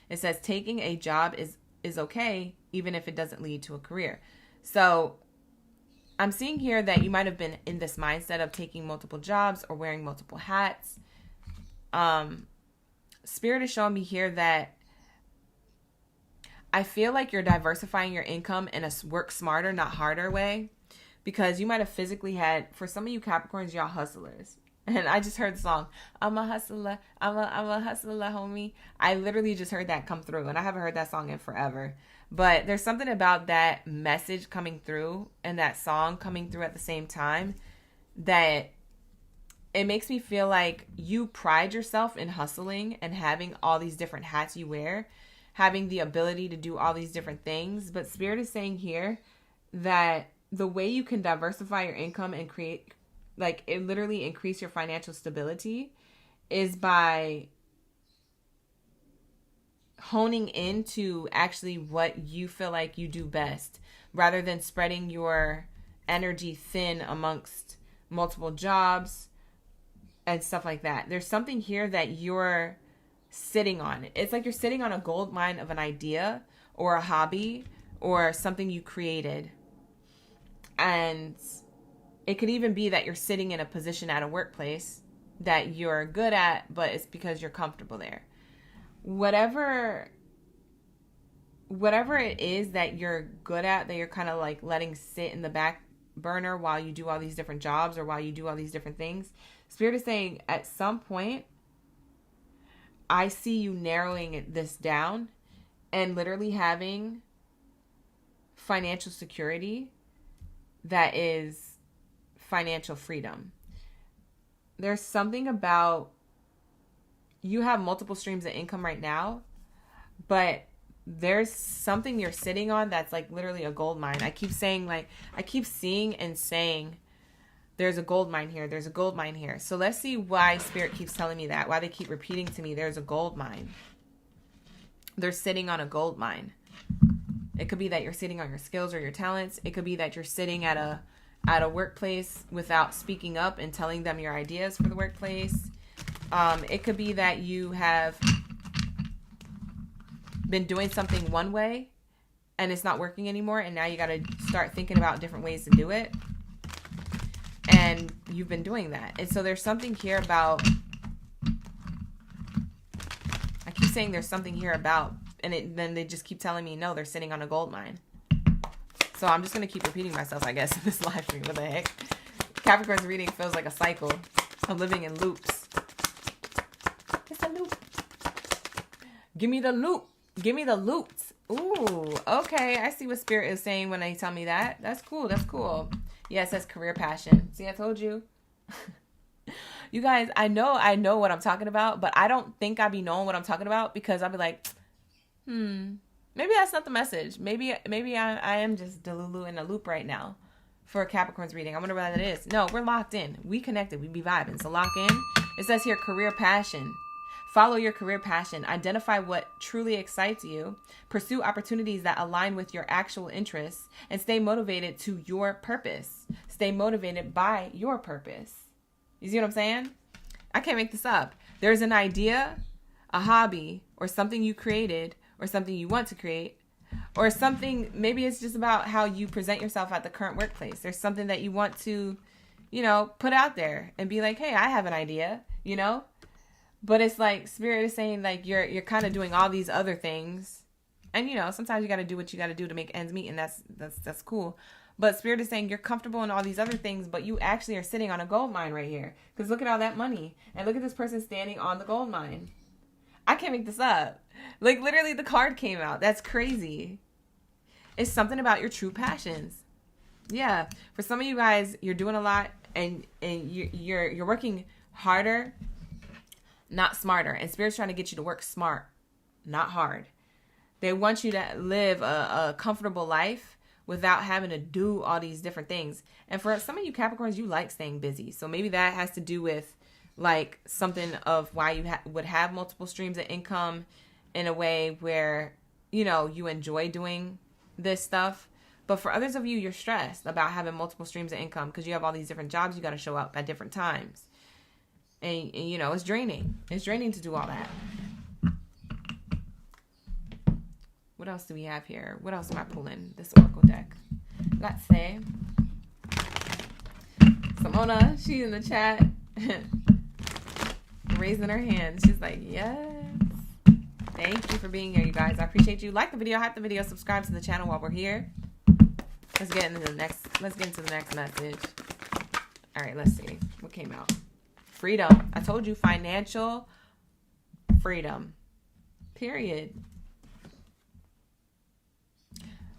It says taking a job is okay, even if it doesn't lead to a career. So I'm seeing here that you might have been in this mindset of taking multiple jobs or wearing multiple hats. Spirit is showing me here that I feel like you're diversifying your income in a work smarter, not harder way, because you might have physically had, for some of you Capricorns, y'all hustlers. And I just heard the song, I'm a hustler, I'm a hustler, homie. I literally just heard that come through, and I haven't heard that song in forever. But there's something about that message coming through and that song coming through at the same time that it makes me feel like you pride yourself in hustling and having all these different hats you wear, having the ability to do all these different things. But Spirit is saying here that the way you can diversify your income and create, like, it literally increase your financial stability is by honing into actually what you feel like you do best, rather than spreading your energy thin amongst multiple jobs and stuff like that. There's something here that you're sitting on. It's like you're sitting on a gold mine of an idea or a hobby or something you created. And it could even be that you're sitting in a position at a workplace that you're good at, but it's because you're comfortable there. Whatever it is that you're good at, that you're kind of like letting sit in the back burner while you do all these different jobs or while you do all these different things, Spirit is saying at some point, I see you narrowing this down and literally having financial security that is financial freedom. There's something about, you have multiple streams of income right now, but there's something you're sitting on that's like literally a gold mine. I keep seeing and saying, there's a gold mine here. There's a gold mine here. So let's see why Spirit keeps telling me that, why they keep repeating to me, there's a gold mine. They're sitting on a gold mine. It could be that you're sitting on your skills or your talents. It could be that you're sitting at a workplace without speaking up and telling them your ideas for the workplace. It could be that you have been doing something one way and it's not working anymore, and now you got to start thinking about different ways to do it. And you've been doing that. And so there's something here about, I keep saying there's something here about, and then they just keep telling me, no, they're sitting on a gold mine. So I'm just going to keep repeating myself, I guess, in this live stream. What the heck? Capricorn's reading feels like a cycle of living in loops. It's a loop. Give me the loop. Give me the loops. Ooh, okay. I see what Spirit is saying when they tell me that. That's cool. That's cool. Yeah, it says career passion. See, I told you. You guys, I know what I'm talking about, but I don't think I be knowing what I'm talking about because I'll be like, maybe that's not the message. Maybe I am just delulu in a loop right now for Capricorn's reading. I wonder what that is. No, we're locked in. We connected. We be vibing. So lock in. It says here, career passion. Follow your career passion. Identify what truly excites you. Pursue opportunities that align with your actual interests and stay motivated to your purpose. Stay motivated by your purpose. You see what I'm saying? I can't make this up. There's an idea, a hobby, or something you created, or something you want to create, or something, maybe it's just about how you present yourself at the current workplace. There's something that you want to, put out there and be like, hey, I have an idea, But it's like Spirit is saying like you're kind of doing all these other things. And sometimes you got to do what you got to do to make ends meet, and that's cool. But Spirit is saying you're comfortable in all these other things, but you actually are sitting on a gold mine right here. Because look at all that money. And look at this person standing on the gold mine. I can't make this up. Like, literally, the card came out. That's crazy. It's something about your true passions. Yeah. For some of you guys, you're doing a lot, and you're working harder, not smarter. And Spirit's trying to get you to work smart, not hard. They want you to live a comfortable life without having to do all these different things. And for some of you Capricorns, you like staying busy. So maybe that has to do with like something of why you would have multiple streams of income in a way where, you enjoy doing this stuff. But for others of you, you're stressed about having multiple streams of income because you have all these different jobs you got to show up at different times. And it's draining. It's draining to do all that. What else do we have here? What else am I pulling? This Oracle deck. Let's say. Simona, she's in the chat. Raising her hand. She's like, yes. Thank you for being here, you guys. I appreciate you. Like the video, hype the video, subscribe to the channel while we're here. Let's get into the next message. All right, let's see. What came out? Freedom. I told you, financial freedom. Period.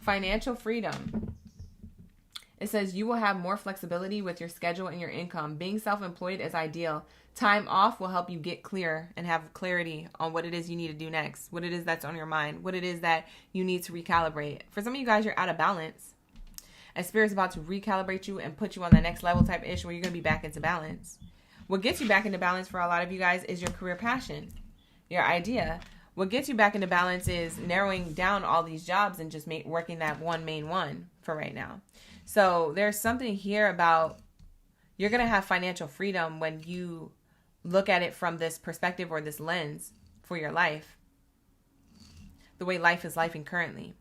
Financial freedom. It says you will have more flexibility with your schedule and your income. Being self-employed is ideal. Time off will help you get clear and have clarity on what it is you need to do next, what it is that's on your mind, what it is that you need to recalibrate. For some of you guys, you're out of balance. And Spirit's about to recalibrate you and put you on the next level type ish where you're going to be back into balance. What gets you back into balance for a lot of you guys is your career passion, your idea. What gets you back into balance is narrowing down all these jobs and just working that one main one for right now. So there's something here about you're going to have financial freedom when you look at it from this perspective or this lens for your life. The way life is lifing currently.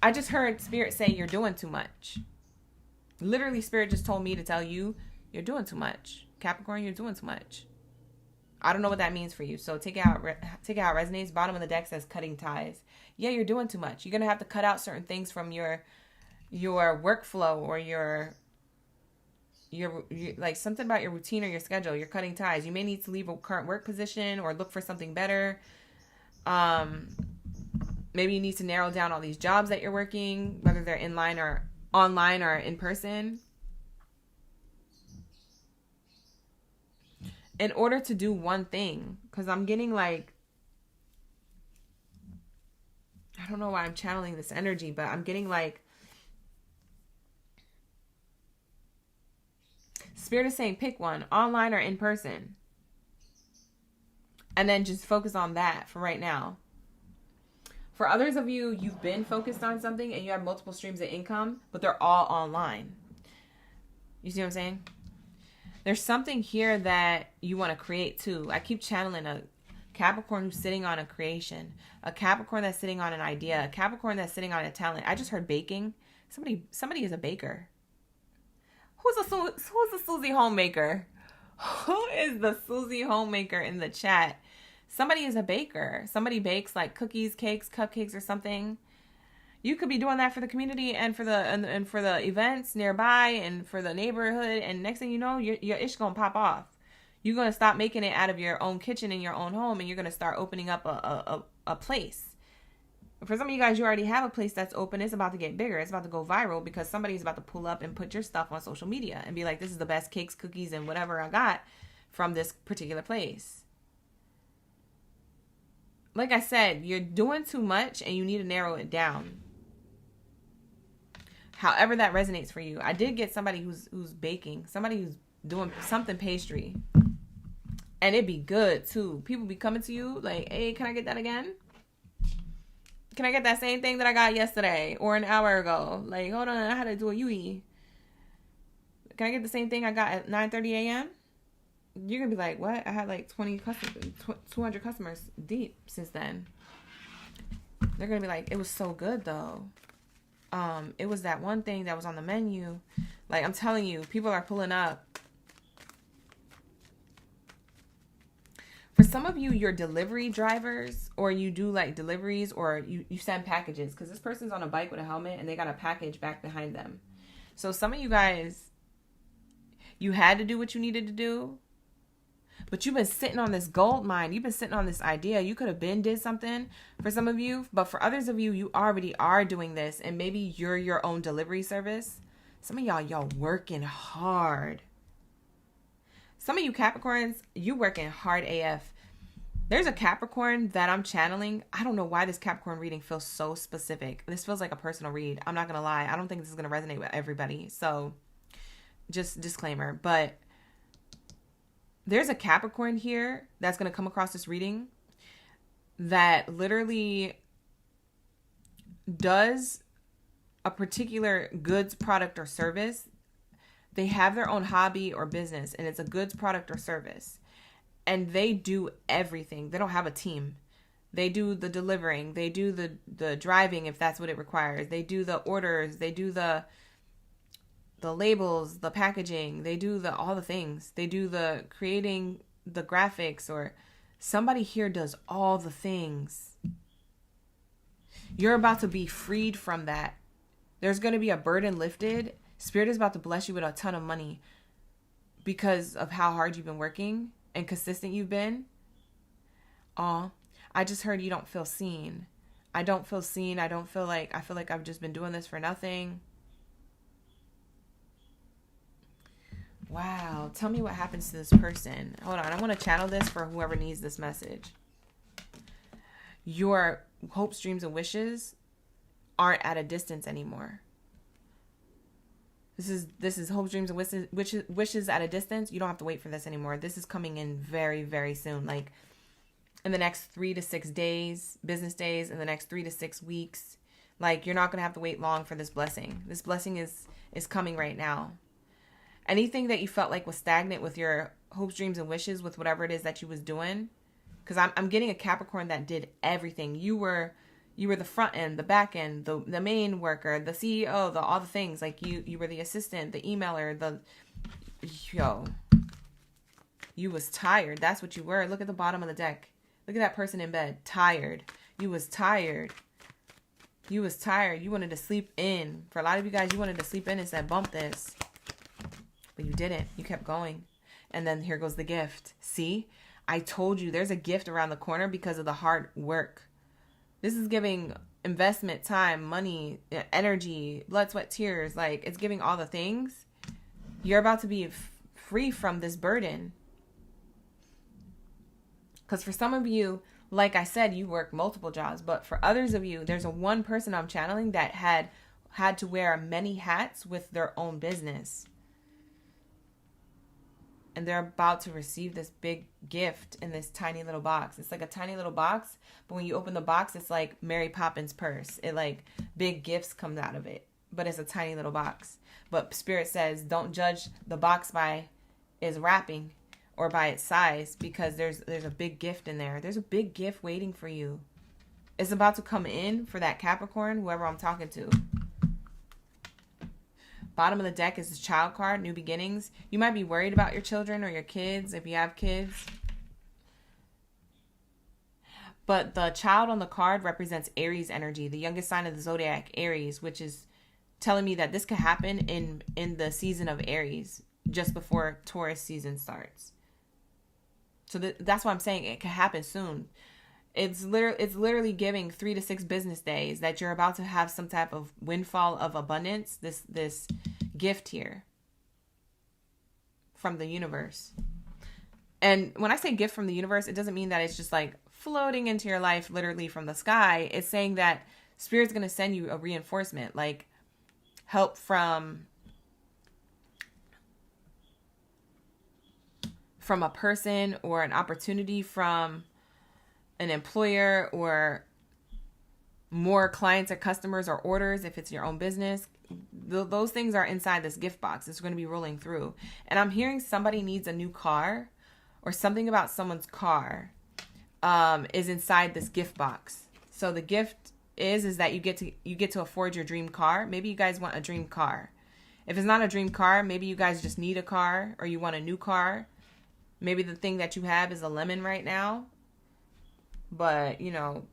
I just heard Spirit say you're doing too much. Literally, Spirit just told me to tell you you're doing too much. Capricorn, you're doing too much. I don't know what that means for you. So take it out resonates. Bottom of the deck says cutting ties. Yeah, you're doing too much. You're going to have to cut out certain things from your workflow or your like something about your routine or your schedule. You're cutting ties. You may need to leave a current work position or look for something better. Maybe you need to narrow down all these jobs that you're working, whether they're online or in person. In order to do one thing, because I'm getting like, I don't know why I'm channeling this energy, but I'm getting like, Spirit is saying pick one, online or in person. And then just focus on that for right now. For others of you, you've been focused on something and you have multiple streams of income, but they're all online. You see what I'm saying? There's something here that you want to create too. I keep channeling a Capricorn who's sitting on a creation, a Capricorn that's sitting on an idea, a Capricorn that's sitting on a talent. I just heard baking. Somebody is a baker. Who's a Susie homemaker? Who is the Susie homemaker in the chat? Somebody is a baker. Somebody bakes like cookies, cakes, cupcakes, or something. You could be doing that for the community and for the events nearby and for the neighborhood. And next thing you know, your ish gonna pop off. You're gonna stop making it out of your own kitchen in your own home, and you're gonna start opening up a place. For some of you guys, you already have a place that's open. It's about to get bigger. It's about to go viral because somebody's about to pull up and put your stuff on social media and be like, this is the best cakes, cookies, and whatever I got from this particular place. Like I said, you're doing too much and you need to narrow it down. However that resonates for you. I did get somebody who's baking, somebody who's doing something pastry. And it'd be good too. People be coming to you like, hey, can I get that again? Can I get that same thing that I got yesterday or an hour ago? Like, hold on, I had to do a UE. Can I get the same thing I got at 9:30 a.m.? You're going to be like, what? I had like 200 customers deep since then. They're going to be like, it was so good though. It was that one thing that was on the menu. Like, I'm telling you, people are pulling up. For some of you, you're delivery drivers, or you do like deliveries, or you send packages, because this person's on a bike with a helmet and they got a package back behind them. So some of you guys, you had to do what you needed to do, but you've been sitting on this gold mine. You've been sitting on this idea. You could have been did something for some of you, but for others of you, you already are doing this, and maybe you're your own delivery service. Some of y'all working hard. Some of you Capricorns, you working hard AF. There's a Capricorn that I'm channeling. I don't know why this Capricorn reading feels so specific. This feels like a personal read. I'm not going to lie. I don't think this is going to resonate with everybody. So just disclaimer. But there's a Capricorn here that's going to come across this reading that literally does a particular goods, product, or service. They have their own hobby or business, and it's a goods, product, or service. And they do everything. They don't have a team. They do the delivering. They do the driving if that's what it requires. They do the orders. They do the labels, the packaging. They do all the things. They do the creating the graphics, or somebody here does all the things. You're about to be freed from that. There's going to be a burden lifted. Spirit is about to bless you with a ton of money because of how hard you've been working and consistent you've been. I just heard you don't feel seen. I don't feel seen. I feel like I've just been doing this for nothing. Wow. Tell me what happens to this person. Hold on. I want to channel this for whoever needs this message. Your hopes, dreams, and wishes aren't at a distance anymore. This is hopes, dreams, and wishes at a distance. You don't have to wait for this anymore. This is coming in very, very soon. Like in the next 3 to 6 days, business days, in the next 3 to 6 weeks. Like, you're not going to have to wait long for this blessing. This blessing is coming right now. Anything that you felt like was stagnant with your hopes, dreams, and wishes, with whatever it is that you was doing. Because I'm getting a Capricorn that did everything. You were the front end, the back end, the main worker, the CEO, all the things. Like you were the assistant, the emailer, you was tired. That's what you were. Look at the bottom of the deck. Look at that person in bed. Tired. You was tired. You was tired. You wanted to sleep in. For a lot of you guys, you wanted to sleep in and said, bump this. But you didn't. You kept going. And then here goes the gift. See? I told you there's a gift around the corner because of the hard work. This is giving investment, time, money, energy, blood, sweat, tears. Like, it's giving all the things. You're about to be free from this burden. Because for some of you, like I said, you work multiple jobs. But for others of you, there's one person I'm channeling that had to wear many hats with their own business. And they're about to receive this big gift in this tiny little box. It's like a tiny little box, but when you open the box, it's like Mary Poppins' purse. It like big gifts come out of it, but it's a tiny little box. But Spirit says, don't judge the box by its wrapping or by its size, because there's a big gift in there. There's a big gift waiting for you. It's about to come in for that Capricorn, whoever I'm talking to. Bottom of the deck is the child card, new beginnings. You might be worried about your children or your kids if you have kids. But the child on the card represents Aries energy, the youngest sign of the zodiac, Aries, which is telling me that this could happen in the season of Aries, just before Taurus season starts. So that's why I'm saying it could happen soon. It's literally giving 3 to 6 business days that you're about to have some type of windfall of abundance, this gift here from the universe. And when I say gift from the universe, it doesn't mean that it's just like floating into your life literally from the sky. It's saying that Spirit's going to send you a reinforcement, like help from a person, or an opportunity from an employer, or more clients or customers or orders if it's your own business. Those things are inside this gift box. It's going to be rolling through. And I'm hearing somebody needs a new car, or something about someone's car is inside this gift box. So the gift is that you get to afford your dream car. Maybe you guys want a dream car. If it's not a dream car, maybe you guys just need a car, or you want a new car. Maybe the thing that you have is a lemon right now, but you know,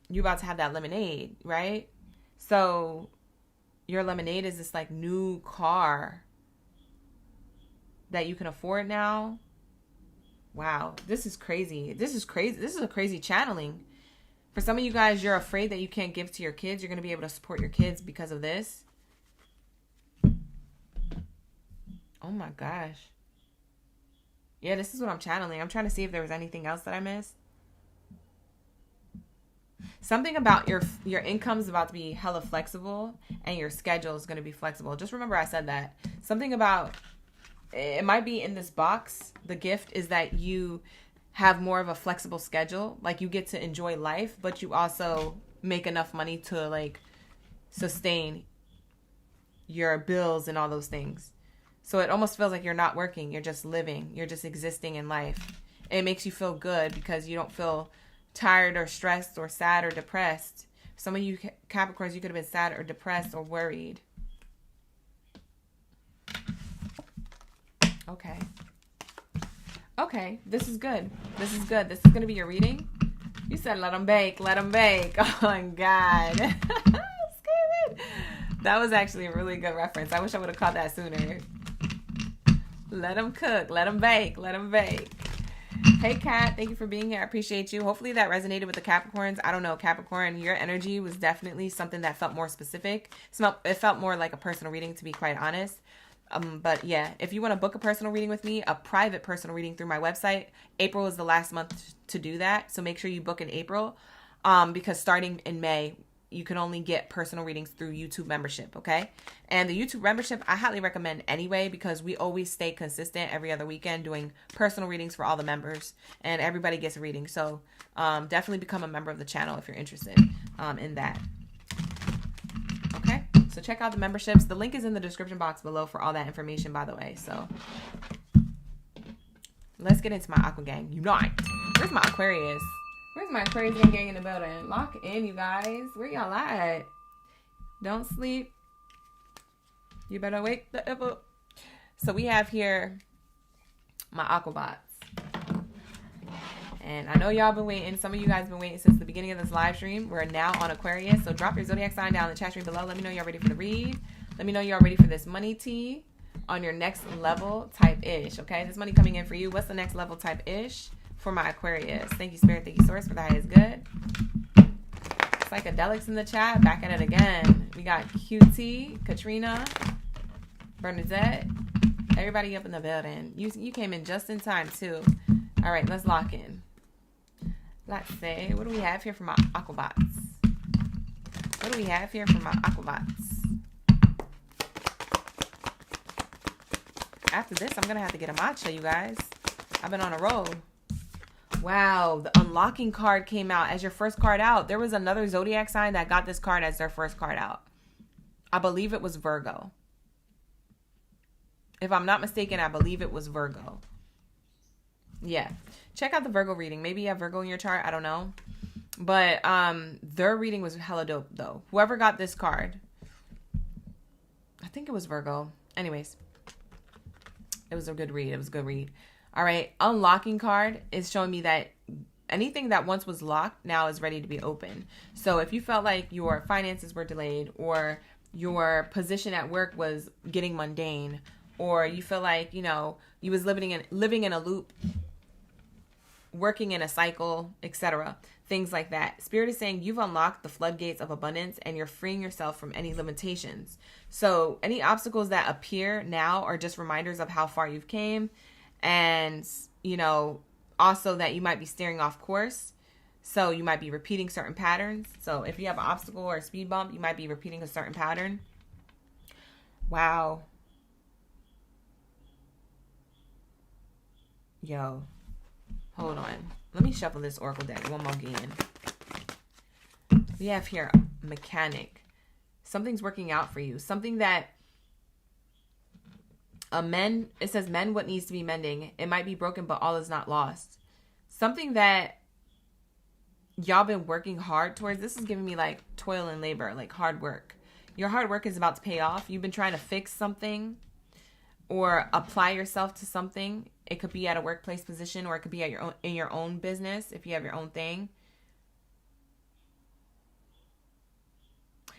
you're about to have that lemonade, right? So your lemonade is this like new car that you can afford now. Wow, this is crazy. This is crazy. This is a crazy channeling. For some of you guys, you're afraid that you can't give to your kids. You're going to be able to support your kids because of this. Oh my gosh. Yeah, this is what I'm channeling. I'm trying to see if there was anything else that I missed. Something about your income is about to be hella flexible, and your schedule is going to be flexible. Just remember I said that. Something about, it might be in this box. The gift is that you have more of a flexible schedule. Like you get to enjoy life, but you also make enough money to like sustain your bills and all those things. So it almost feels like you're not working. You're just living. You're just existing in life. It makes you feel good because you don't feel tired or stressed or sad or depressed. Some of you Capricorns, you could have been sad or depressed or worried. Okay. Okay, this is good. This is good. This is going to be your reading. You said let them bake. Let them bake. Oh my God. That was actually a really good reference. I wish I would have caught that sooner. Let them cook. Let them bake. Let them bake. Hey, Kat. Thank you for being here. I appreciate you. Hopefully that resonated with the Capricorns. I don't know, Capricorn, your energy was definitely something that felt more specific. It felt more like a personal reading, to be quite honest. But yeah, if you want to book a personal reading with me, a private personal reading through my website, April is the last month to do that. So make sure you book in April, because starting in May, you can only get personal readings through YouTube membership, okay? And the YouTube membership, I highly recommend anyway, because we always stay consistent every other weekend doing personal readings for all the members, and everybody gets a reading. So definitely become a member of the channel if you're interested in that. Okay, so check out the memberships. The link is in the description box below for all that information, by the way. So let's get into my Aqua Gang. Unite. Where's my Aquarius? Where's my Aquarius gang in the building? Lock in, you guys. Where y'all at? Don't sleep. You better wake the F up. So we have here my Aquabots. And I know y'all been waiting. Some of you guys been waiting since the beginning of this live stream. We're now on Aquarius. So drop your zodiac sign down in the chat stream below. Let me know y'all ready for the read. Let me know y'all ready for this money tea on your next level type-ish. Okay, this money coming in for you. What's the next level type-ish for my Aquarius? Thank you, Spirit. Thank you, Source, for the highest good. Psychedelics in the chat. Back at it again. We got QT, Katrina, Bernadette. Everybody up in the building. You came in just in time, too. All right, let's lock in. Let's see. What do we have here for my Aquabots? What do we have here for my Aquabots? After this, I'm going to have to get a matcha, you guys. I've been on a roll. Wow, the unlocking card came out as your first card out. There was another zodiac sign that got this card as their first card out. I believe it was Virgo. If I'm not mistaken, I believe it was Virgo. Yeah. Check out the Virgo reading. Maybe you have Virgo in your chart. I don't know. But their reading was hella dope, though. Whoever got this card, think it was Virgo. Anyways, it was a good read. It was a good read. All right. Unlocking card is showing me that anything that once was locked now is ready to be open. So if you felt like your finances were delayed, or your position at work was getting mundane, or you feel like, you know, you was living in a loop, working in a cycle, etc., things like that. Spirit is saying you've unlocked the floodgates of abundance and you're freeing yourself from any limitations. So any obstacles that appear now are just reminders of how far you've came, and, you know, also that you might be steering off course. So you might be repeating certain patterns. So if you have an obstacle or a speed bump, you might be repeating a certain pattern. Wow. Yo, hold on. Let me shuffle this oracle deck one more again. We have here mechanic. Something's working out for you. Something that it says mend what needs to be mending. It might be broken, but all is not lost. Something that y'all been working hard towards. This is giving me like toil and labor, like hard work. Your hard work is about to pay off. You've been trying to fix something or apply yourself to something. It could be at a workplace position, or it could be at in your own business if you have your own thing.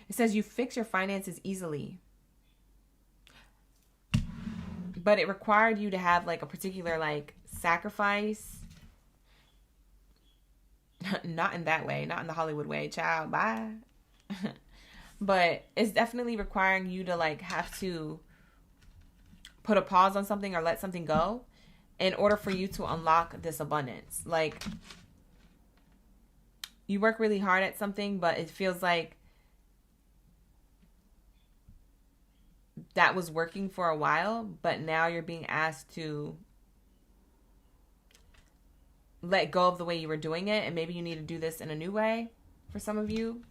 It says you fix your finances easily, but it required you to have like a particular like sacrifice. Not in that way, not in the Hollywood way, child, bye. But it's definitely requiring you to like have to put a pause on something or let something go in order for you to unlock this abundance. Like, you work really hard at something, but it feels like that was working for a while, but now you're being asked to let go of the way you were doing it, and maybe you need to do this in a new way for some of you.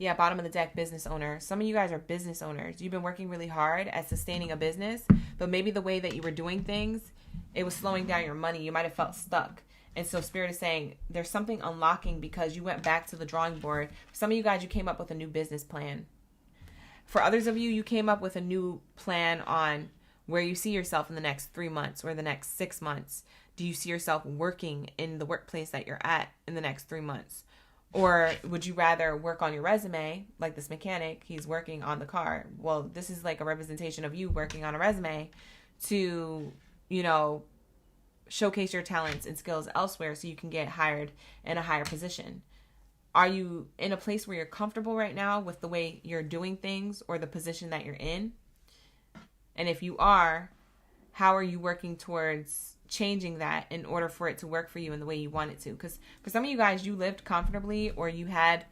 Yeah, bottom of the deck, business owner. Some of you guys are business owners. You've been working really hard at sustaining a business, but maybe the way that you were doing things, it was slowing down your money. You might have felt stuck. And so Spirit is saying there's something unlocking because you went back to the drawing board. Some of you guys, you came up with a new business plan. For others of you, you came up with a new plan on where you see yourself in the next 3 months or the next 6 months. Do you see yourself working in the workplace that you're at in the next 3 months? Or would you rather work on your resume, like this mechanic, he's working on the car. Well, this is like a representation of you working on a resume to, you know, showcase your talents and skills elsewhere so you can get hired in a higher position. Are you in a place where you're comfortable right now with the way you're doing things or the position that you're in? And if you are, how are you working towards changing that in order for it to work for you in the way you want it to? Because for some of you guys, you lived comfortably, or you had,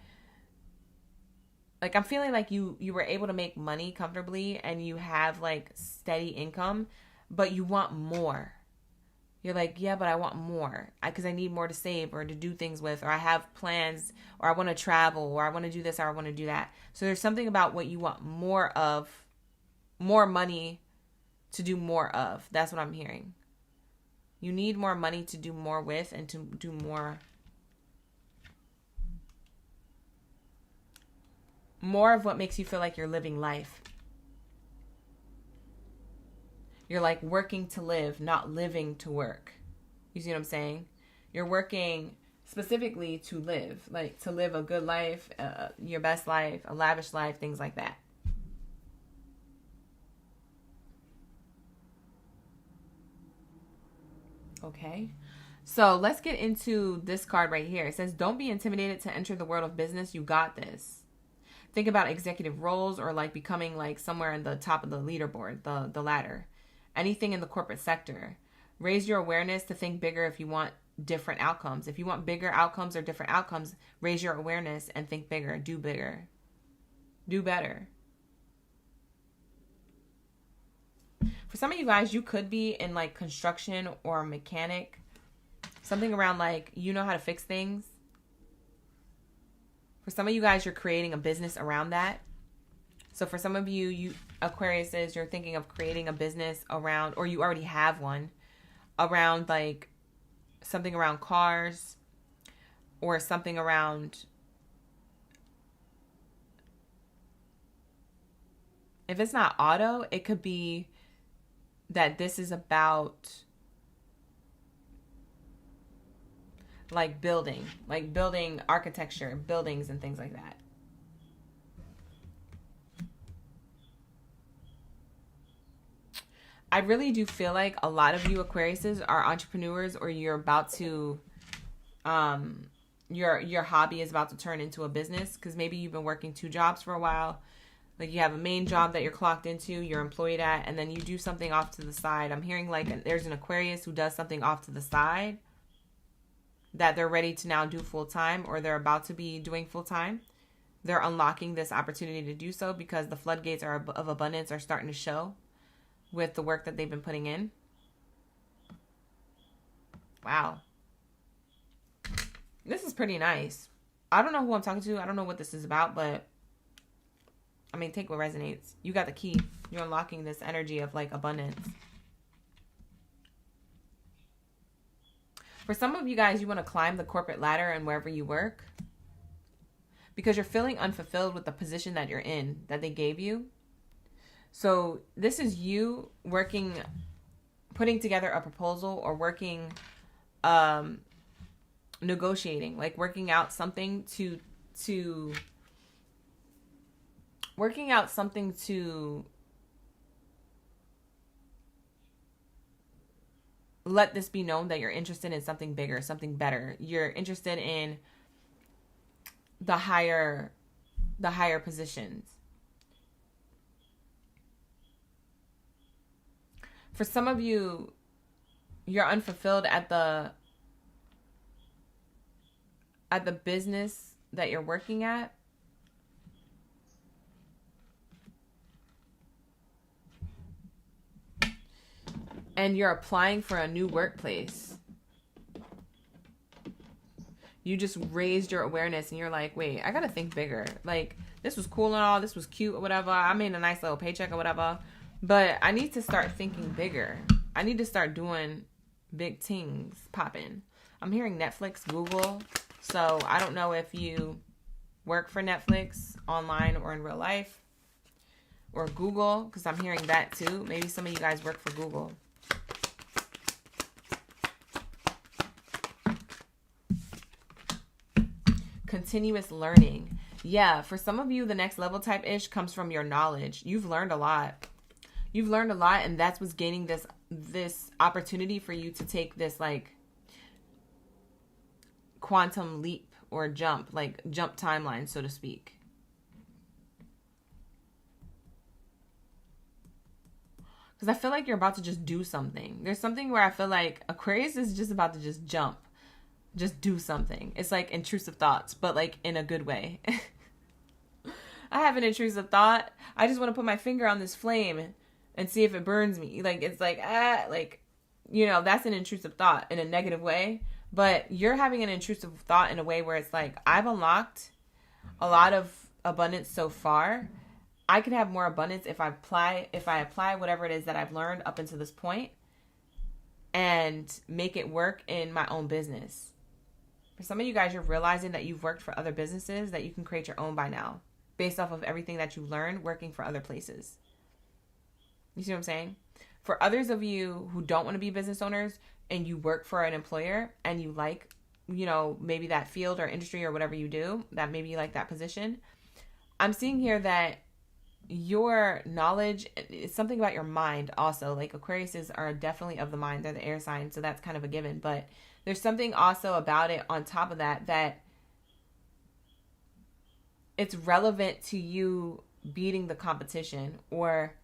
like, I'm feeling like you were able to make money comfortably and you have like steady income, but you want more. You're like, yeah, but I want more because I need more to save or to do things with, or I have plans, or I want to travel, or I want to do this, or I want to do that. So there's something about what you want more of, more money to do more of. That's what I'm hearing. You need more money to do more with and to do more. More of what makes you feel like you're living life. You're like working to live, not living to work. You see what I'm saying? You're working specifically to live, like to live a good life, your best life, a lavish life, things like that. Okay, so let's get into this card right here. It says, don't be intimidated to enter the world of business. You got this. Think about executive roles or like becoming like somewhere in the top of the leaderboard, the ladder. Anything in the corporate sector. Raise your awareness to think bigger if you want different outcomes. If you want bigger outcomes or different outcomes, raise your awareness and think bigger. Do bigger. Do better. For some of you guys, you could be in like construction or mechanic. Something around like, you know how to fix things. For some of you guys, you're creating a business around that. So for some of you Aquariuses, you're thinking of creating a business around, or you already have one, around like something around cars or something around if it's not auto, it could be that this is about like building architecture, buildings and things like that. I really do feel like a lot of you Aquariuses are entrepreneurs, or you're about to, your hobby is about to turn into a business, because maybe you've been working 2 jobs for a while. Like you have a main job that you're clocked into, you're employed at, and then you do something off to the side. I'm hearing like there's an Aquarius who does something off to the side that they're ready to now do full time, or they're about to be doing full time. They're unlocking this opportunity to do so because the floodgates of abundance are starting to show with the work that they've been putting in. Wow. This is pretty nice. I don't know who I'm talking to. I don't know what this is about, but I mean, take what resonates. You got the key. You're unlocking this energy of like abundance. For some of you guys, you want to climb the corporate ladder and wherever you work, because you're feeling unfulfilled with the position that you're in, that they gave you. So this is you working, putting together a proposal, or working, negotiating, like working out something to let this be known that you're interested in something bigger, something better. You're interested in the higher positions. For some of you, you're unfulfilled at the business that you're working at. And you're applying for a new workplace. You just raised your awareness and you're like, wait, I gotta think bigger. Like, this was cool and all, this was cute or whatever. I made a nice little paycheck or whatever. But I need to start thinking bigger. I need to start doing big things popping. I'm hearing Netflix, Google. So I don't know if you work for Netflix online or in real life, or Google, because I'm hearing that too. Maybe some of you guys work for Google. Continuous learning. Yeah, for some of you, the next level type-ish comes from your knowledge. You've learned a lot. You've learned a lot, and that's what's gaining this opportunity for you to take this like quantum leap or jump timeline, so to speak. Because I feel like you're about to just do something. There's something where I feel like Aquarius is just about to just jump. Just do something. It's like intrusive thoughts, but like in a good way. I have an intrusive thought. I just want to put my finger on this flame and see if it burns me. Like, it's like, that's an intrusive thought in a negative way. But you're having an intrusive thought in a way where it's like, I've unlocked a lot of abundance so far. I could have more abundance if I apply whatever it is that I've learned up until this point and make it work in my own business. For some of you guys, you're realizing that you've worked for other businesses, that you can create your own by now, based off of everything that you learned working for other places. You see what I'm saying? For others of you who don't want to be business owners and you work for an employer and you like, maybe that field or industry or whatever you do, that maybe you like that position, I'm seeing here that your knowledge is something about your mind also. Like Aquariuses are definitely of the mind. They're the air sign, so that's kind of a given. But there's something also about it on top of that it's relevant to you beating the competition, or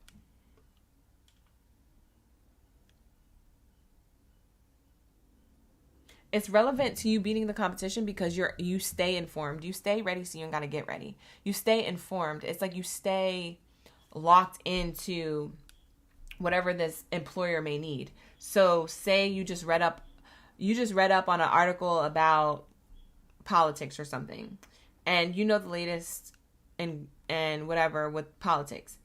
it's relevant to you beating the competition because you stay informed. You stay ready, so you ain't got to get ready. You stay informed. It's like you stay locked into whatever this employer may need. So say you just read up on an article about politics or something, and you know the latest and whatever with politics.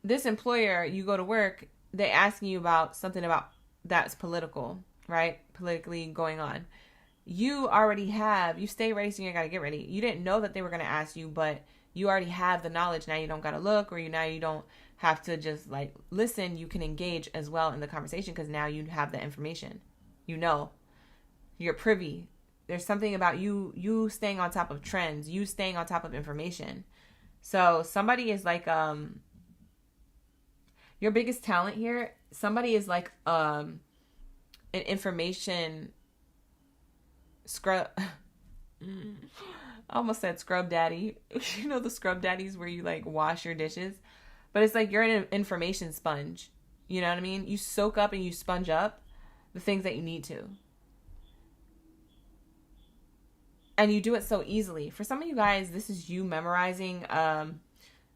This employer, you go to work, they asking you about something about that's political, right? Politically going on. You stay ready, so you gotta get ready. You didn't know that they were gonna ask you, but You already have the knowledge. Now you don't got to look, or now you don't have to just like listen. You can engage as well in the conversation because now you have the information. You know, you're privy. There's something about you staying on top of trends, you staying on top of information. So somebody is like, your biggest talent here, somebody is like, an information scrub. I almost said scrub daddy. You know, the scrub daddies where you like wash your dishes, but it's like you're an information sponge. You know what I mean? You soak up and you sponge up the things that you need to. And you do it so easily. For some of you guys, this is you memorizing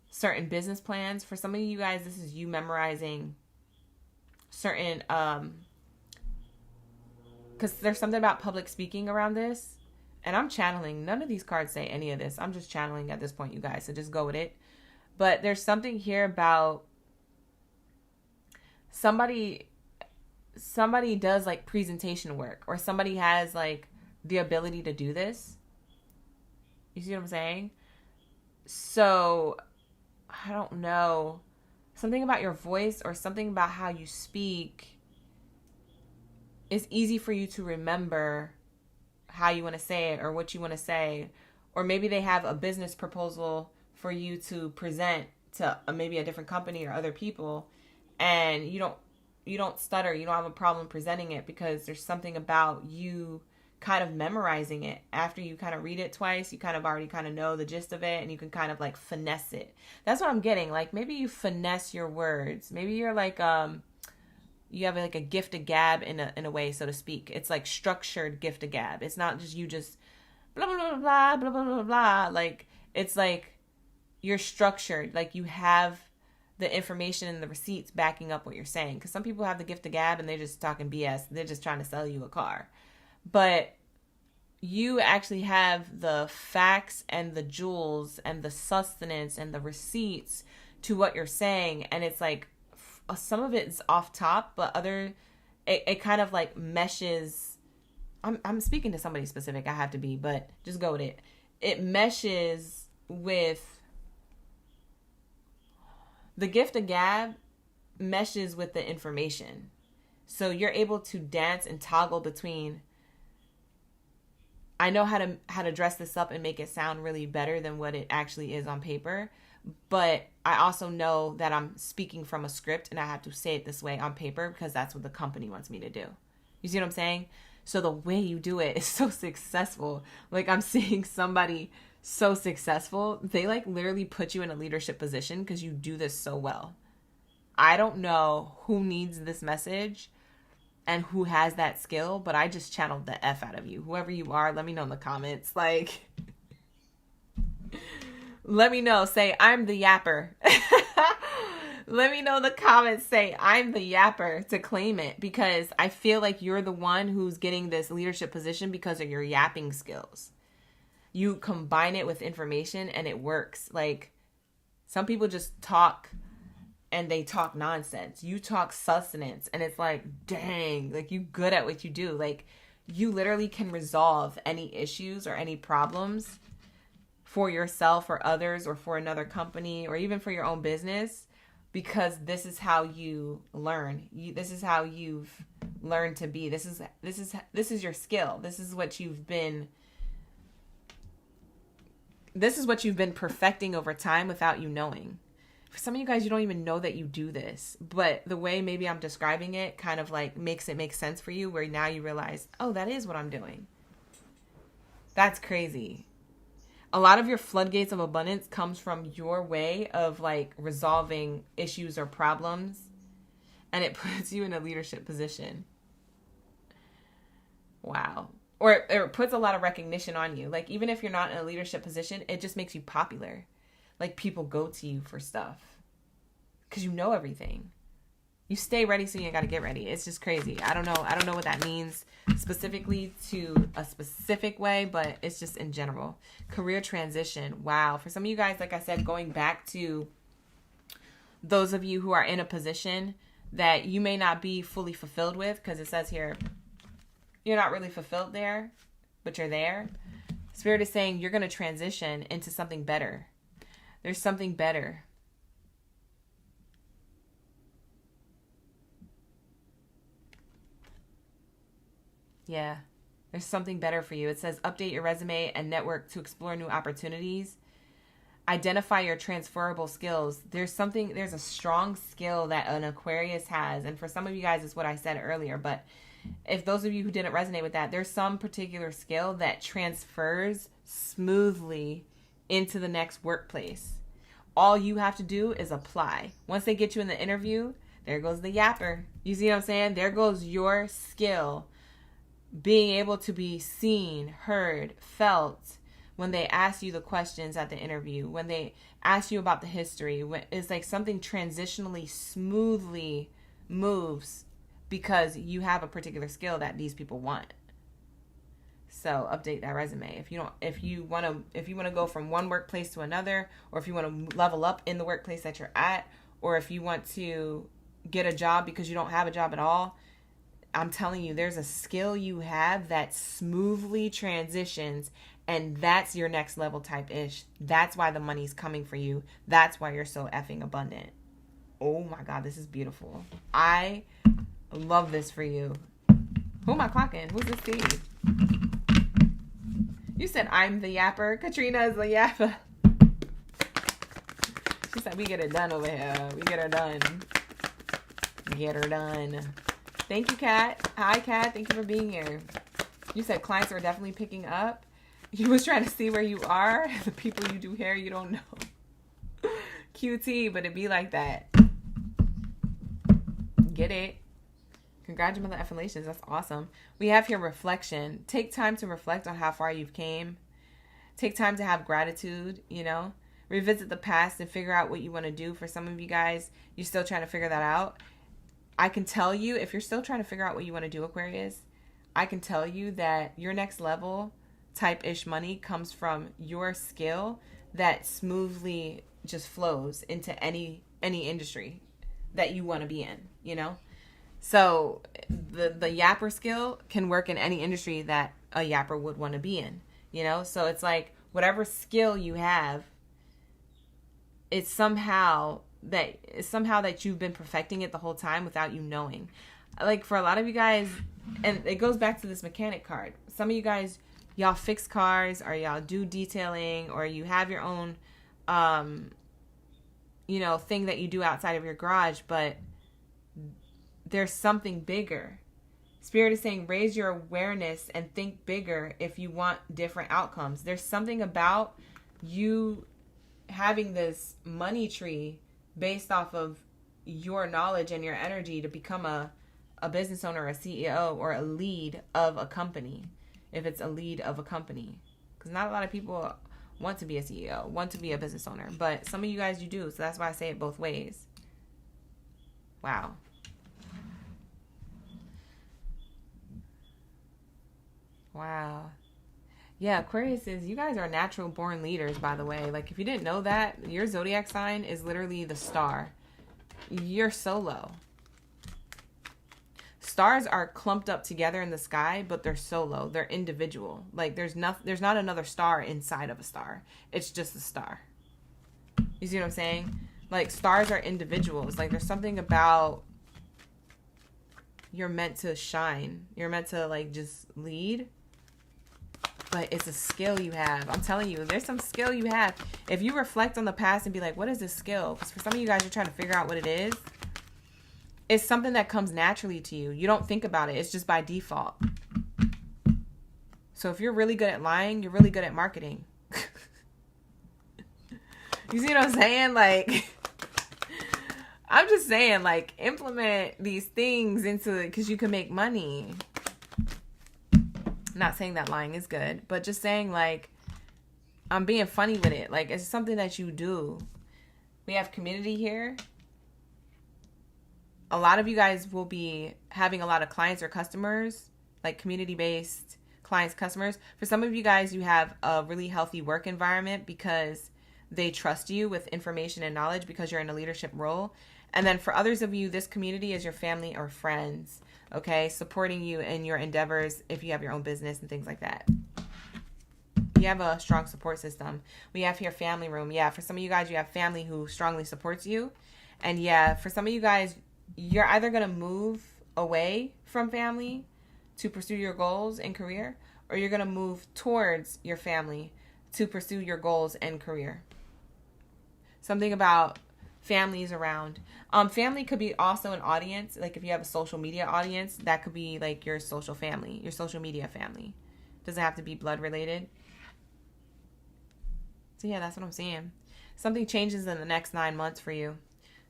certain business plans. For some of you guys, this is you memorizing certain, because there's something about public speaking around this. And I'm channeling. None of these cards say any of this. I'm just channeling at this point, you guys. So just go with it. But there's something here about somebody does like presentation work, or somebody has like the ability to do this. You see what I'm saying? So I don't know, something about your voice or something about how you speak is easy for you to remember how you want to say it or what you want to say. Or maybe they have a business proposal for you to present to maybe a different company or other people, and you don't stutter, you don't have a problem presenting it because there's something about you kind of memorizing it. After you kind of read it twice, you kind of already kind of know the gist of it, and you can kind of like finesse it. That's what I'm getting. Like maybe you finesse your words. Maybe you're like you have like a gift of gab in a way, so to speak. It's like structured gift of gab. It's not just you just blah blah blah blah blah blah blah blah. Like it's like you're structured. Like you have the information and the receipts backing up what you're saying. Because some people have the gift of gab and they're just talking BS. They're just trying to sell you a car. But you actually have the facts and the jewels and the sustenance and the receipts to what you're saying. And it's like some of it is off top, but it kind of like meshes. I'm speaking to somebody specific, I have to be, but just go with it. It meshes with the gift of gab, meshes with the information. So you're able to dance and toggle between, I know how to dress this up and make it sound really better than what it actually is on paper. But I also know that I'm speaking from a script and I have to say it this way on paper because that's what the company wants me to do. You see what I'm saying? So the way you do it is so successful. Like I'm seeing somebody so successful. They like literally put you in a leadership position because you do this so well. I don't know who needs this message and who has that skill, but I just channeled the F out of you. Whoever you are, let me know in the comments. Like, let me know. Say, I'm the yapper. Let me know in the comments. Say, I'm the yapper to claim it, because I feel like you're the one who's getting this leadership position because of your yapping skills. You combine it with information and it works. Like, some people just talk and they talk nonsense. You talk sustenance and it's like, dang, like you good at what you do. Like you literally can resolve any issues or any problems for yourself or others or for another company or even for your own business, because this is how you learn. This is how you've learned to be. This is your skill. This is what you've been perfecting over time without you knowing. For some of you guys, you don't even know that you do this, but the way maybe I'm describing it kind of like makes it make sense for you, where now you realize, oh, that is what I'm doing. That's crazy. A lot of your floodgates of abundance comes from your way of like resolving issues or problems, and it puts you in a leadership position. Wow. Or it puts a lot of recognition on you. Like even if you're not in a leadership position, it just makes you popular. Like people go to you for stuff because you know everything. You stay ready, so you ain't got to get ready. It's just crazy. I don't know what that means specifically to a specific way, but it's just in general. Career transition. Wow. For some of you guys, like I said, going back to those of you who are in a position that you may not be fully fulfilled with, because it says here, you're not really fulfilled there, but you're there. Spirit is saying you're going to transition into something better. There's something better. Yeah. There's something better for you. It says update your resume and network to explore new opportunities. Identify your transferable skills. There's a strong skill that an Aquarius has. And for some of you guys, it's what I said earlier. But if those of you who didn't resonate with that, there's some particular skill that transfers smoothly into the next workplace. All you have to do is apply. Once they get you in the interview, there goes the yapper. You see what I'm saying? There goes your skill. Being able to be seen, heard, felt when they ask you the questions at the interview, when they ask you about the history, when it's like something transitionally smoothly moves because you have a particular skill that these people want. So update that resume. If you want to go from one workplace to another, or if you want to level up in the workplace that you're at, or if you want to get a job because you don't have a job at all, I'm telling you, there's a skill you have that smoothly transitions, and that's your next level type-ish. That's why the money's coming for you. That's why you're so effing abundant. Oh my God, this is beautiful. I love this for you. Who am I clocking? Who's this Steve? You said I'm the yapper. Katrina is the yapper. She said we get it done over here. We get her done. Get her done. Thank you, Kat. Hi, Kat. Thank you for being here. You said clients are definitely picking up. You was trying to see where you are. The people you do hair, you don't know. QT, but it be like that. Get it? Congratulations. That's awesome. We have here reflection. Take time to reflect on how far you've came. Take time to have gratitude, Revisit the past and figure out what you want to do. For some of you guys, you're still trying to figure that out. I can tell you, if you're still trying to figure out what you want to do, Aquarius, I can tell you that your next level type-ish money comes from your skill that smoothly just flows into any industry that you want to be in, So the yapper skill can work in any industry that a yapper would want to be in, So it's like whatever skill you have, it's somehow that you've been perfecting it the whole time without you knowing. Like for a lot of you guys, and it goes back to this mechanic card. Some of you guys, y'all fix cars, or y'all do detailing, or you have your own, thing that you do outside of your garage, but there's something bigger. Spirit is saying raise your awareness and think bigger if you want different outcomes. There's something about you having this money tree based off of your knowledge and your energy to become a business owner, a CEO, or a lead of a company. If it's a lead of a company. Because not a lot of people want to be a CEO, want to be a business owner. But some of you guys, you do. So that's why I say it both ways. Wow. Wow. Yeah, Aquarius you guys are natural born leaders, by the way. Like, if you didn't know that, your zodiac sign is literally the star. You're solo. Stars are clumped up together in the sky, but they're solo. They're individual. Like, there's not another star inside of a star. It's just a star. You see what I'm saying? Like, stars are individuals. Like, there's something about you're meant to shine. You're meant to, like, just lead. But it's a skill you have. I'm telling you, there's some skill you have. If you reflect on the past and be like, what is this skill? Because for some of you guys, you're trying to figure out what it is. It's something that comes naturally to you. You don't think about it. It's just by default. So if you're really good at lying, you're really good at marketing. You see what I'm saying? Like, I'm just saying, like, implement these things into it because you can make money. Not saying that lying is good, but just saying, like, I'm being funny with it. Like, it's something that you do. We have community here. A lot of you guys will be having a lot of clients or customers, like community-based clients, customers. For some of you guys, you have a really healthy work environment because they trust you with information and knowledge because you're in a leadership role. And then for others of you, this community is your family or friends, okay, supporting you in your endeavors if you have your own business and things like that. You have a strong support system. We have here family room. Yeah, for some of you guys, you have family who strongly supports you. And yeah, for some of you guys, you're either going to move away from family to pursue your goals and career, or you're going to move towards your family to pursue your goals and career. Something about families around. Family could be also an audience. Like if you have a social media audience, that could be like your social family, your social media family. Doesn't have to be blood related. So yeah, that's what I'm seeing. Something changes in the next 9 months for you.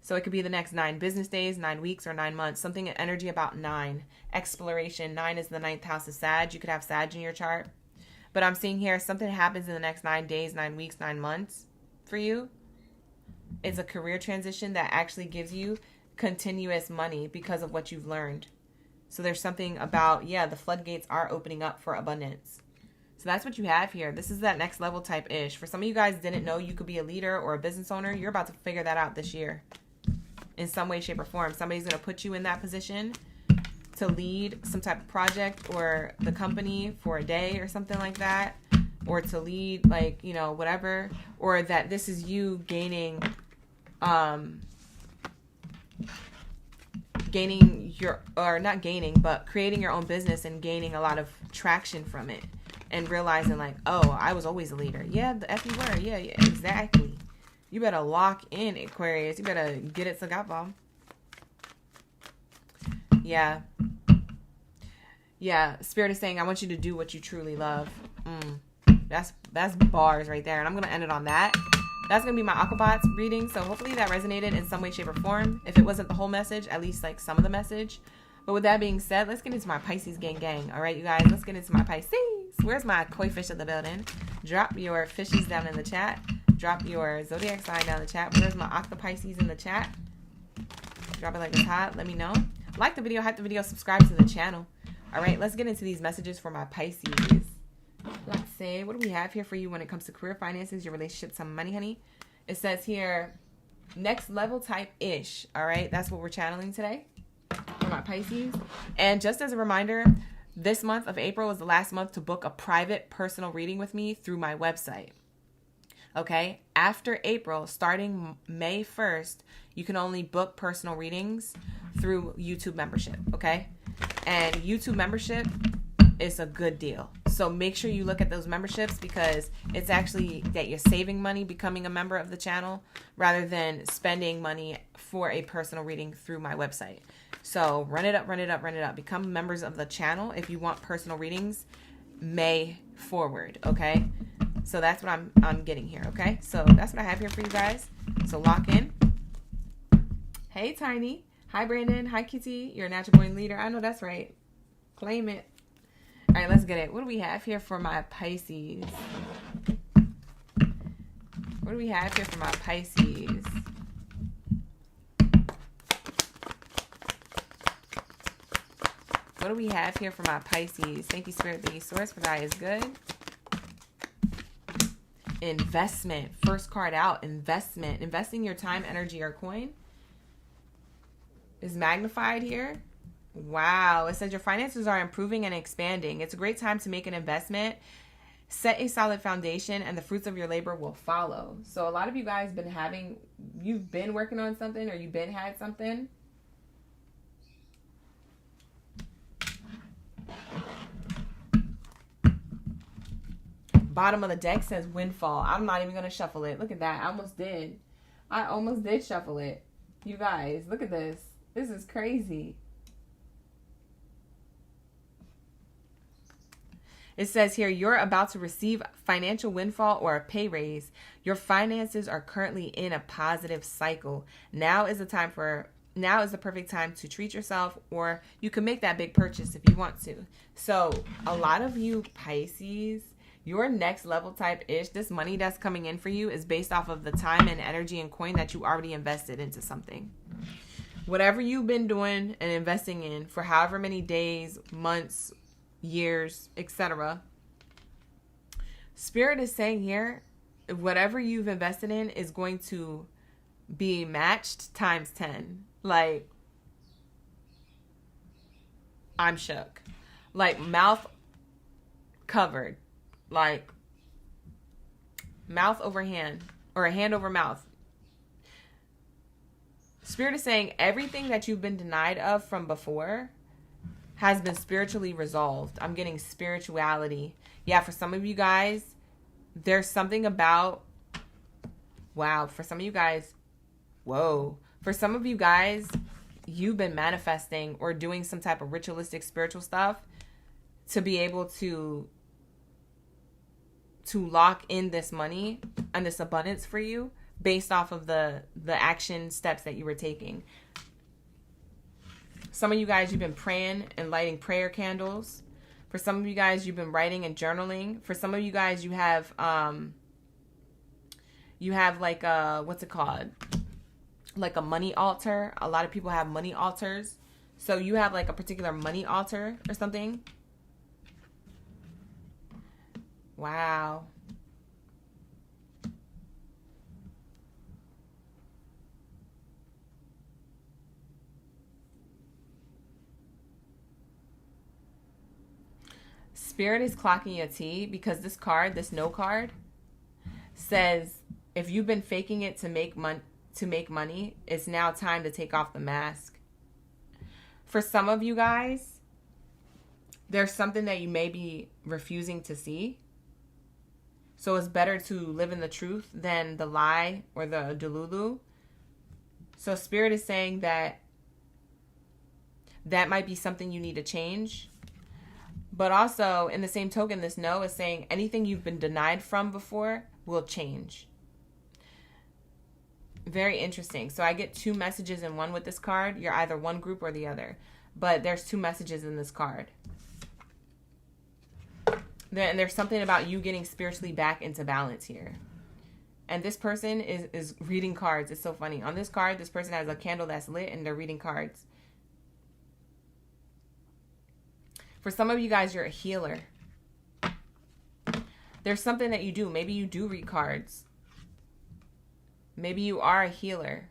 So it could be the next 9 business days, 9 weeks, or 9 months. Something energy about 9. Exploration. 9 is the 9th house of Sag. You could have Sag in your chart. But I'm seeing here something happens in the next 9 days, 9 weeks, 9 months for you. It's a career transition that actually gives you continuous money because of what you've learned. So there's something about, yeah, the floodgates are opening up for abundance. So that's what you have here. This is that next level type-ish. For some of you guys didn't know you could be a leader or a business owner, you're about to figure that out this year. In some way, shape, or form. Somebody's going to put you in that position to lead some type of project or the company for a day or something like that. Or to lead, like, you know, whatever. Or that this is you gaining creating your own business and gaining a lot of traction from it. And realizing like, oh, I was always a leader. Yeah, the F you were. Yeah, exactly. You better lock in, Aquarius. You better get it, Sagapa. Yeah. Yeah, Spirit is saying, I want you to do what you truly love. That's bars right there. And I'm going to end it on that. That's going to be my Aquabots reading. So hopefully that resonated in some way, shape, or form. If it wasn't the whole message, at least like some of the message. But with that being said, let's get into my Pisces gang. All right, you guys, let's get into my Pisces. Where's my koi fish of the building? Drop your fishes down in the chat. Drop your zodiac sign down in the chat. Where's my Octa Pisces in the chat? Drop it like it's hot. Let me know. Like the video, hype the video, subscribe to the channel. All right, let's get into these messages for my Pisces. Let's see, what do we have here for you when it comes to career, finances, your relationship, some money, honey? It says here, next level type-ish. All right, that's what we're channeling today for my Pisces. And just as a reminder, this month of April is the last month to book a private personal reading with me through my website. Okay, after April, starting May 1st, you can only book personal readings through YouTube membership. Okay, and YouTube membership is a good deal. So make sure you look at those memberships because it's actually that you're saving money becoming a member of the channel rather than spending money for a personal reading through my website. So run it up. Become members of the channel if you want personal readings May forward, okay? So that's what I'm getting here, okay? So that's what I have here for you guys. So lock in. Hey, Tiny. Hi, Brandon. Hi, Kitty. You're a natural born leader. I know that's right. Claim it. All right, let's get it. What do we have here for my Pisces? What do we have here for my Pisces? What do we have here for my Pisces? Thank you, Spirit. Thank you, Source, for that is good. Investment. First card out. Investment. Investing your time, energy, or coin is magnified here. Wow. It says your finances are improving and expanding. It's a great time to make an investment. Set a solid foundation and the fruits of your labor will follow. So a lot of you guys you've been working on something or you've been had something. Bottom of the deck says windfall. I'm not even going to shuffle it. Look at that. I almost did shuffle it. You guys, look at this. This is crazy. It says here, you're about to receive financial windfall or a pay raise. Your finances are currently in a positive cycle. Now is the perfect time to treat yourself, or you can make that big purchase if you want to. So a lot of you Pisces, your next level type-ish, this money that's coming in for you is based off of the time and energy and coin that you already invested into something. Whatever you've been doing and investing in for however many days, months, years, etc. Spirit is saying here, whatever you've invested in is going to be matched times 10. Like, I'm shook. Like, mouth covered. Like, Mouth over hand, or a hand over mouth. Spirit is saying everything that you've been denied of from before has been spiritually resolved. I'm getting spirituality. Yeah, for some of you guys, there's something about, wow, for some of you guys, whoa. For some of you guys, you've been manifesting or doing some type of ritualistic spiritual stuff to be able to lock in this money and this abundance for you based off of the action steps that you were taking. Some of you guys, you've been praying and lighting prayer candles. For some of you guys, you've been writing and journaling. For some of you guys, you have like a, what's it called? Like a money altar. A lot of people have money altars. So you have like a particular money altar or something. Wow. Spirit is clocking a T because this card, this no card, says if you've been faking it to make money, it's now time to take off the mask. For some of you guys, there's something that you may be refusing to see. So it's better to live in the truth than the lie or the delulu. So Spirit is saying that might be something you need to change. But also, in the same token, this no is saying anything you've been denied from before will change. Very interesting. So I get two messages in one with this card. You're either one group or the other. But there's two messages in this card. And there's something about you getting spiritually back into balance here. And this person is reading cards. It's so funny. On this card, this person has a candle that's lit and they're reading cards. For some of you guys, you're a healer. There's something that you do. Maybe you do read cards. Maybe you are a healer.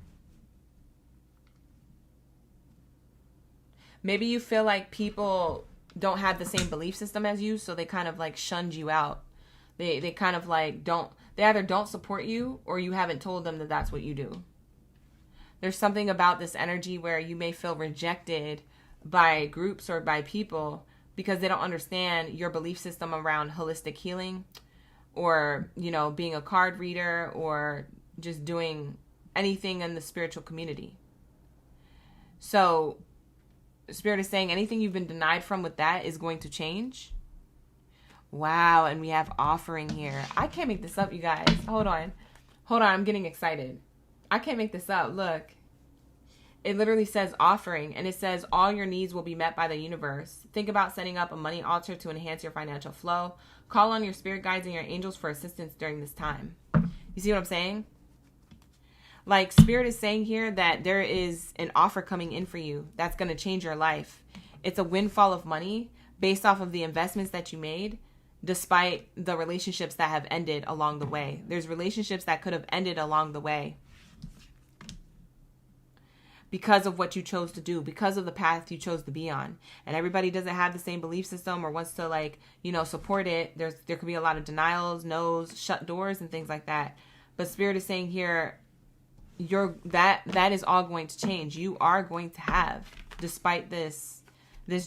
Maybe you feel like people don't have the same belief system as you, so they kind of like shunned you out. They kind of like they either don't support you or you haven't told them that that's what you do. There's something about this energy where you may feel rejected by groups or by people because they don't understand your belief system around holistic healing or, you know, being a card reader or just doing anything in the spiritual community. So Spirit is saying anything you've been denied from with that is going to change. Wow, and we have offering here. I can't make this up, you guys. Hold on, I'm getting excited. I can't make this up. Look. It literally says offering, and it says all your needs will be met by the universe. Think about setting up a money altar to enhance your financial flow. Call on your spirit guides and your angels for assistance during this time. You see what I'm saying? Like, Spirit is saying here that there is an offer coming in for you that's going to change your life. It's a windfall of money based off of the investments that you made, despite the relationships that have ended along the way. There's relationships that could have ended along the way because of what you chose to do, because of the path you chose to be on. And everybody doesn't have the same belief system or wants to, like, you know, support it. There could be a lot of denials, no's, shut doors, and things like that. But Spirit is saying here, that is all going to change. You are going to have, despite this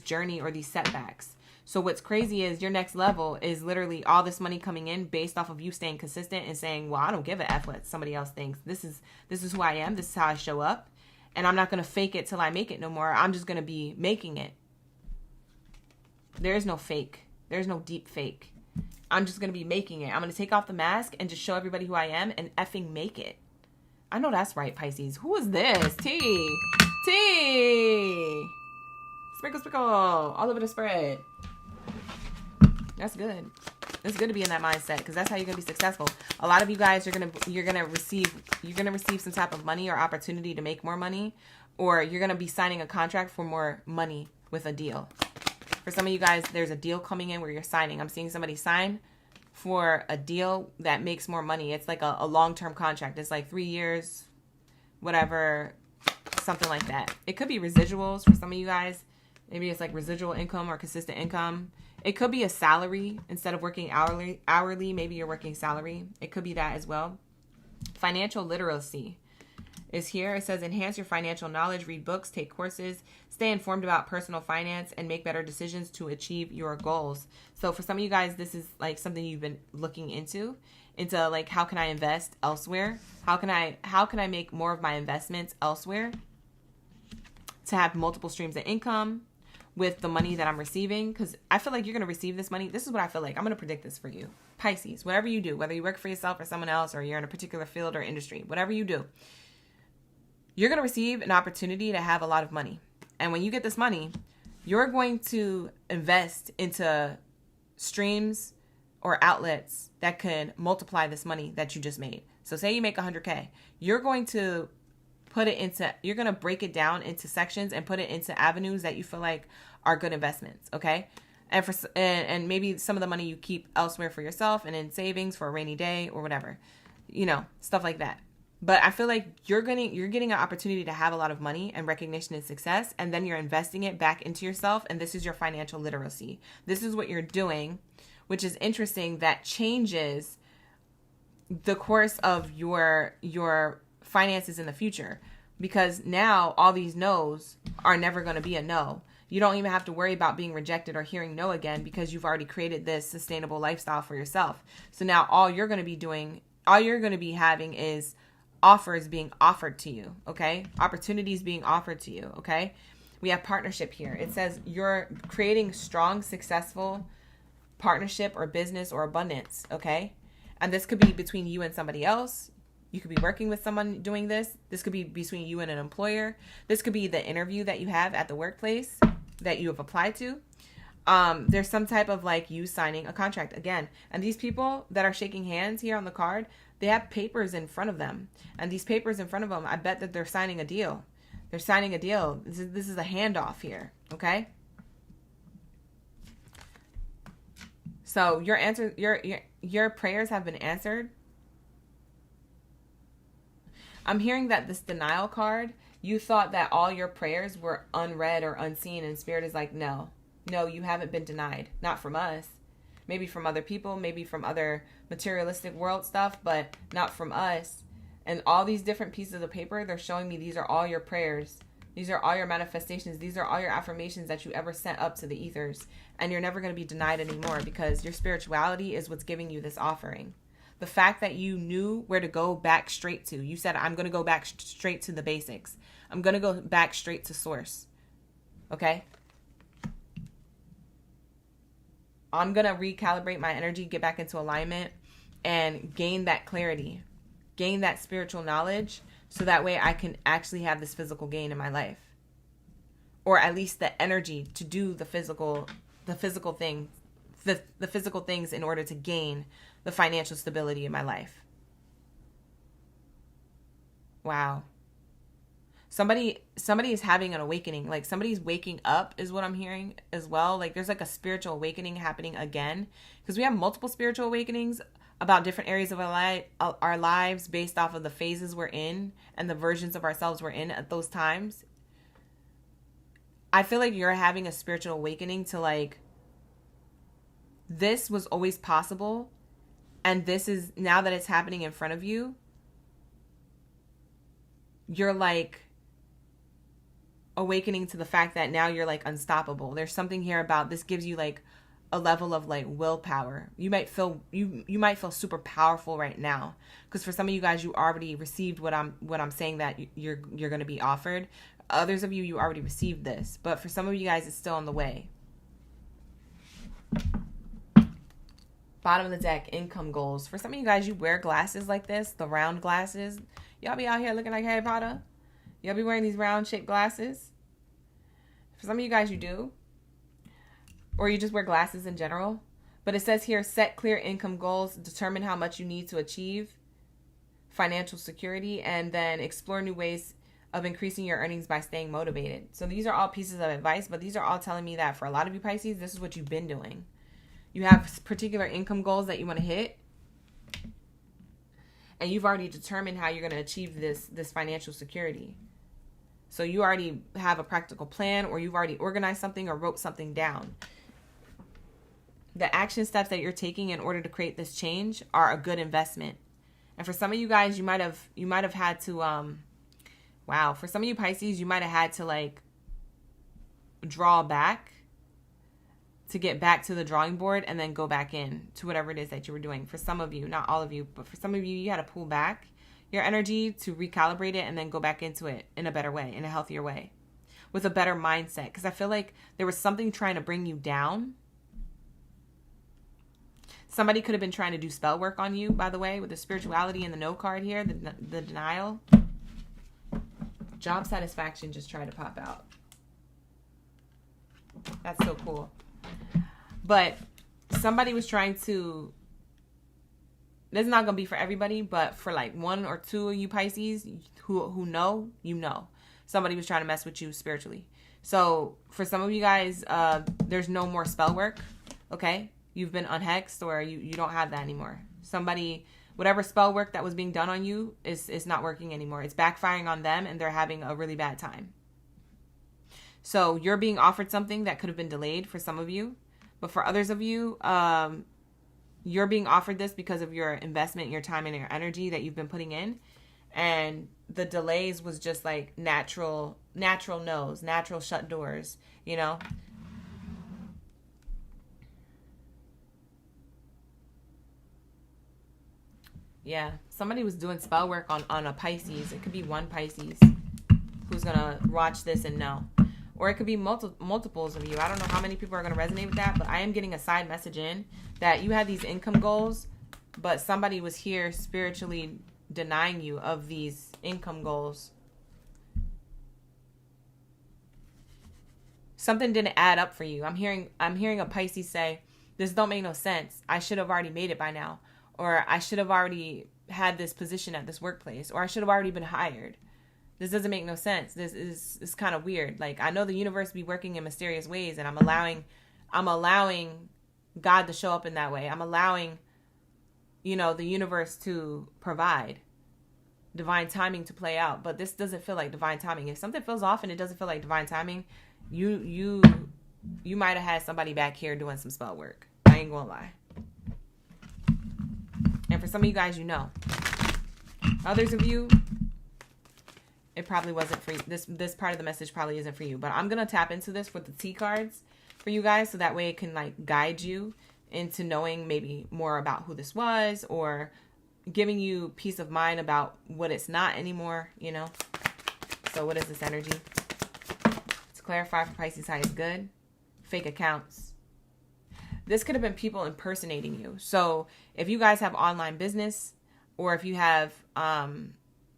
journey or these setbacks. So what's crazy is your next level is literally all this money coming in based off of you staying consistent and saying, well, I don't give a F what somebody else thinks. This is who I am. This is how I show up. And I'm not going to fake it till I make it no more. I'm just going to be making it. There is no fake. There's no deep fake. I'm just going to be making it. I'm going to take off the mask and just show everybody who I am and effing make it. I know that's right, Pisces. Who is this? T. Sprinkle. All over the spread. That's good. It's good to be in that mindset because that's how you're gonna be successful. A lot of you guys are you're gonna receive some type of money or opportunity to make more money, or you're gonna be signing a contract for more money with a deal. For some of you guys, there's a deal coming in where you're signing. I'm seeing somebody sign for a deal that makes more money. It's like a long-term contract. It's like 3 years, whatever, something like that. It could be residuals for some of you guys. Maybe it's like residual income or consistent income. It could be a salary instead of working hourly. Maybe you're working salary. It could be that as well. Financial literacy is here. It says enhance your financial knowledge, read books, take courses, stay informed about personal finance, and make better decisions to achieve your goals. So for some of you guys, this is like something you've been looking into like, how can I invest elsewhere? How can I make more of my investments elsewhere to have multiple streams of income with the money that I'm receiving? Because I feel like you're going to receive this money. This is what I feel like. I'm going to predict this for you. Pisces, whatever you do, whether you work for yourself or someone else, or you're in a particular field or industry, whatever you do, you're going to receive an opportunity to have a lot of money. And when you get this money, you're going to invest into streams or outlets that can multiply this money that you just made. So say you make 100K, you're going to break it down into sections and put it into avenues that you feel like are good investments. Okay. And maybe some of the money you keep elsewhere for yourself and in savings for a rainy day or whatever, stuff like that. But I feel like you're getting an opportunity to have a lot of money and recognition and success, and then you're investing it back into yourself. And this is your financial literacy. This is what you're doing, which is interesting. That changes the course of your finances in the future, because now all these no's are never going to be a no. You don't even have to worry about being rejected or hearing no again, because you've already created this sustainable lifestyle for yourself. So now all you're going to be having is offers being offered to you, okay? Opportunities being offered to you, okay? We have partnership here. It says you're creating strong, successful partnership or business or abundance, okay? And this could be between you and somebody else. You could be working with someone doing this. This could be between you and an employer. This could be the interview that you have at the workplace that you have applied to. There's some type of like you signing a contract again. And these people that are shaking hands here on the card, they have papers in front of them. And these papers in front of them, I bet that they're signing a deal. They're signing a deal. This is a handoff here, okay? So your prayers have been answered. I'm hearing that this denial card, you thought that all your prayers were unread or unseen, and Spirit is like, no, you haven't been denied. Not from us. Maybe from other people, maybe from other materialistic world stuff, but not from us. And all these different pieces of paper, they're showing me these are all your prayers. These are all your manifestations. These are all your affirmations that you ever sent up to the ethers. And you're never going to be denied anymore, because your spirituality is what's giving you this offering. The fact that you knew where to go back straight to. You said, I'm going to go back straight to the basics. I'm going to go back straight to source. Okay? I'm going to recalibrate my energy, get back into alignment, and gain that clarity, gain that spiritual knowledge, so that way I can actually have this physical gain in my life. Or at least the energy to do the physical things in order to gain the financial stability in my life. Wow. Somebody is having an awakening. Like somebody's waking up is what I'm hearing as well. Like there's like a spiritual awakening happening again, because we have multiple spiritual awakenings about different areas of our lives based off of the phases we're in and the versions of ourselves we're in at those times. I feel like you're having a spiritual awakening to like, this was always possible, and this is, now that it's happening in front of you, you're like awakening to the fact that now you're like unstoppable. There's something here about this gives you like a level of like willpower. You might feel super powerful right now, because for some of you guys, you already received what I'm saying that you're going to be offered. Others of you already received this, but for some of you guys, it's still on the way. Bottom of the deck, income goals. For some of you guys, you wear glasses like this, the round glasses. Y'all be out here looking like Harry Potter. Y'all be wearing these round shaped glasses. For some of you guys, you do. Or you just wear glasses in general. But it says here, set clear income goals, determine how much you need to achieve financial security, and then explore new ways of increasing your earnings by staying motivated. So these are all pieces of advice, but these are all telling me that for a lot of you Pisces, this is what you've been doing. You have particular income goals that you want to hit, and you've already determined how you're going to achieve this financial security. So you already have a practical plan, or you've already organized something or wrote something down. The action steps that you're taking in order to create this change are a good investment. And for some of you guys, you might have had to, wow, for some of you Pisces, you might have had to like draw back to get back to the drawing board and then go back in to whatever it is that you were doing. For some of you, not all of you, but for some of you, you had to pull back your energy to recalibrate it and then go back into it in a better way, in a healthier way, with a better mindset. Because I feel like there was something trying to bring you down. Somebody could have been trying to do spell work on you, by the way, with the spirituality and the no card here, the denial. Job satisfaction just tried to pop out. That's so cool. But somebody was trying to, this is not going to be for everybody, but for like one or two of you Pisces who know, you know. Somebody was trying to mess with you spiritually. So for some of you guys, there's no more spell work, okay? You've been unhexed, or you don't have that anymore. Somebody, whatever spell work that was being done on you is not working anymore. It's backfiring on them, and they're having a really bad time. So you're being offered something that could have been delayed for some of you. But for others of you, you're being offered this because of your investment, your time, and your energy that you've been putting in. And the delays was just like natural no's, natural shut doors, you know? Yeah, somebody was doing spell work on a Pisces. It could be one Pisces who's going to watch this and know. Or it could be multiples of you. I don't know how many people are going to resonate with that, but I am getting a side message in that you had these income goals, but somebody was here spiritually denying you of these income goals. Something didn't add up for you. I'm hearing a Pisces say, this don't make no sense. I should have already made it by now. Or I should have already had this position at this workplace. Or I should have already been hired. This doesn't make no sense. This is kind of weird. Like, I know the universe be working in mysterious ways, and I'm allowing God to show up in that way. I'm allowing, the universe to provide divine timing to play out. But this doesn't feel like divine timing. If something feels off and it doesn't feel like divine timing, you might have had somebody back here doing some spell work. I ain't gonna lie. And for some of you guys, others of you, it probably wasn't for you. This part of the message probably isn't for you. But I'm going to tap into this with the T cards for you guys, so that way it can like guide you into knowing maybe more about who this was, or giving you peace of mind about what it's not anymore, So what is this energy? To clarify for Pisces highest good, fake accounts. This could have been people impersonating you. So if you guys have online business, or if you have,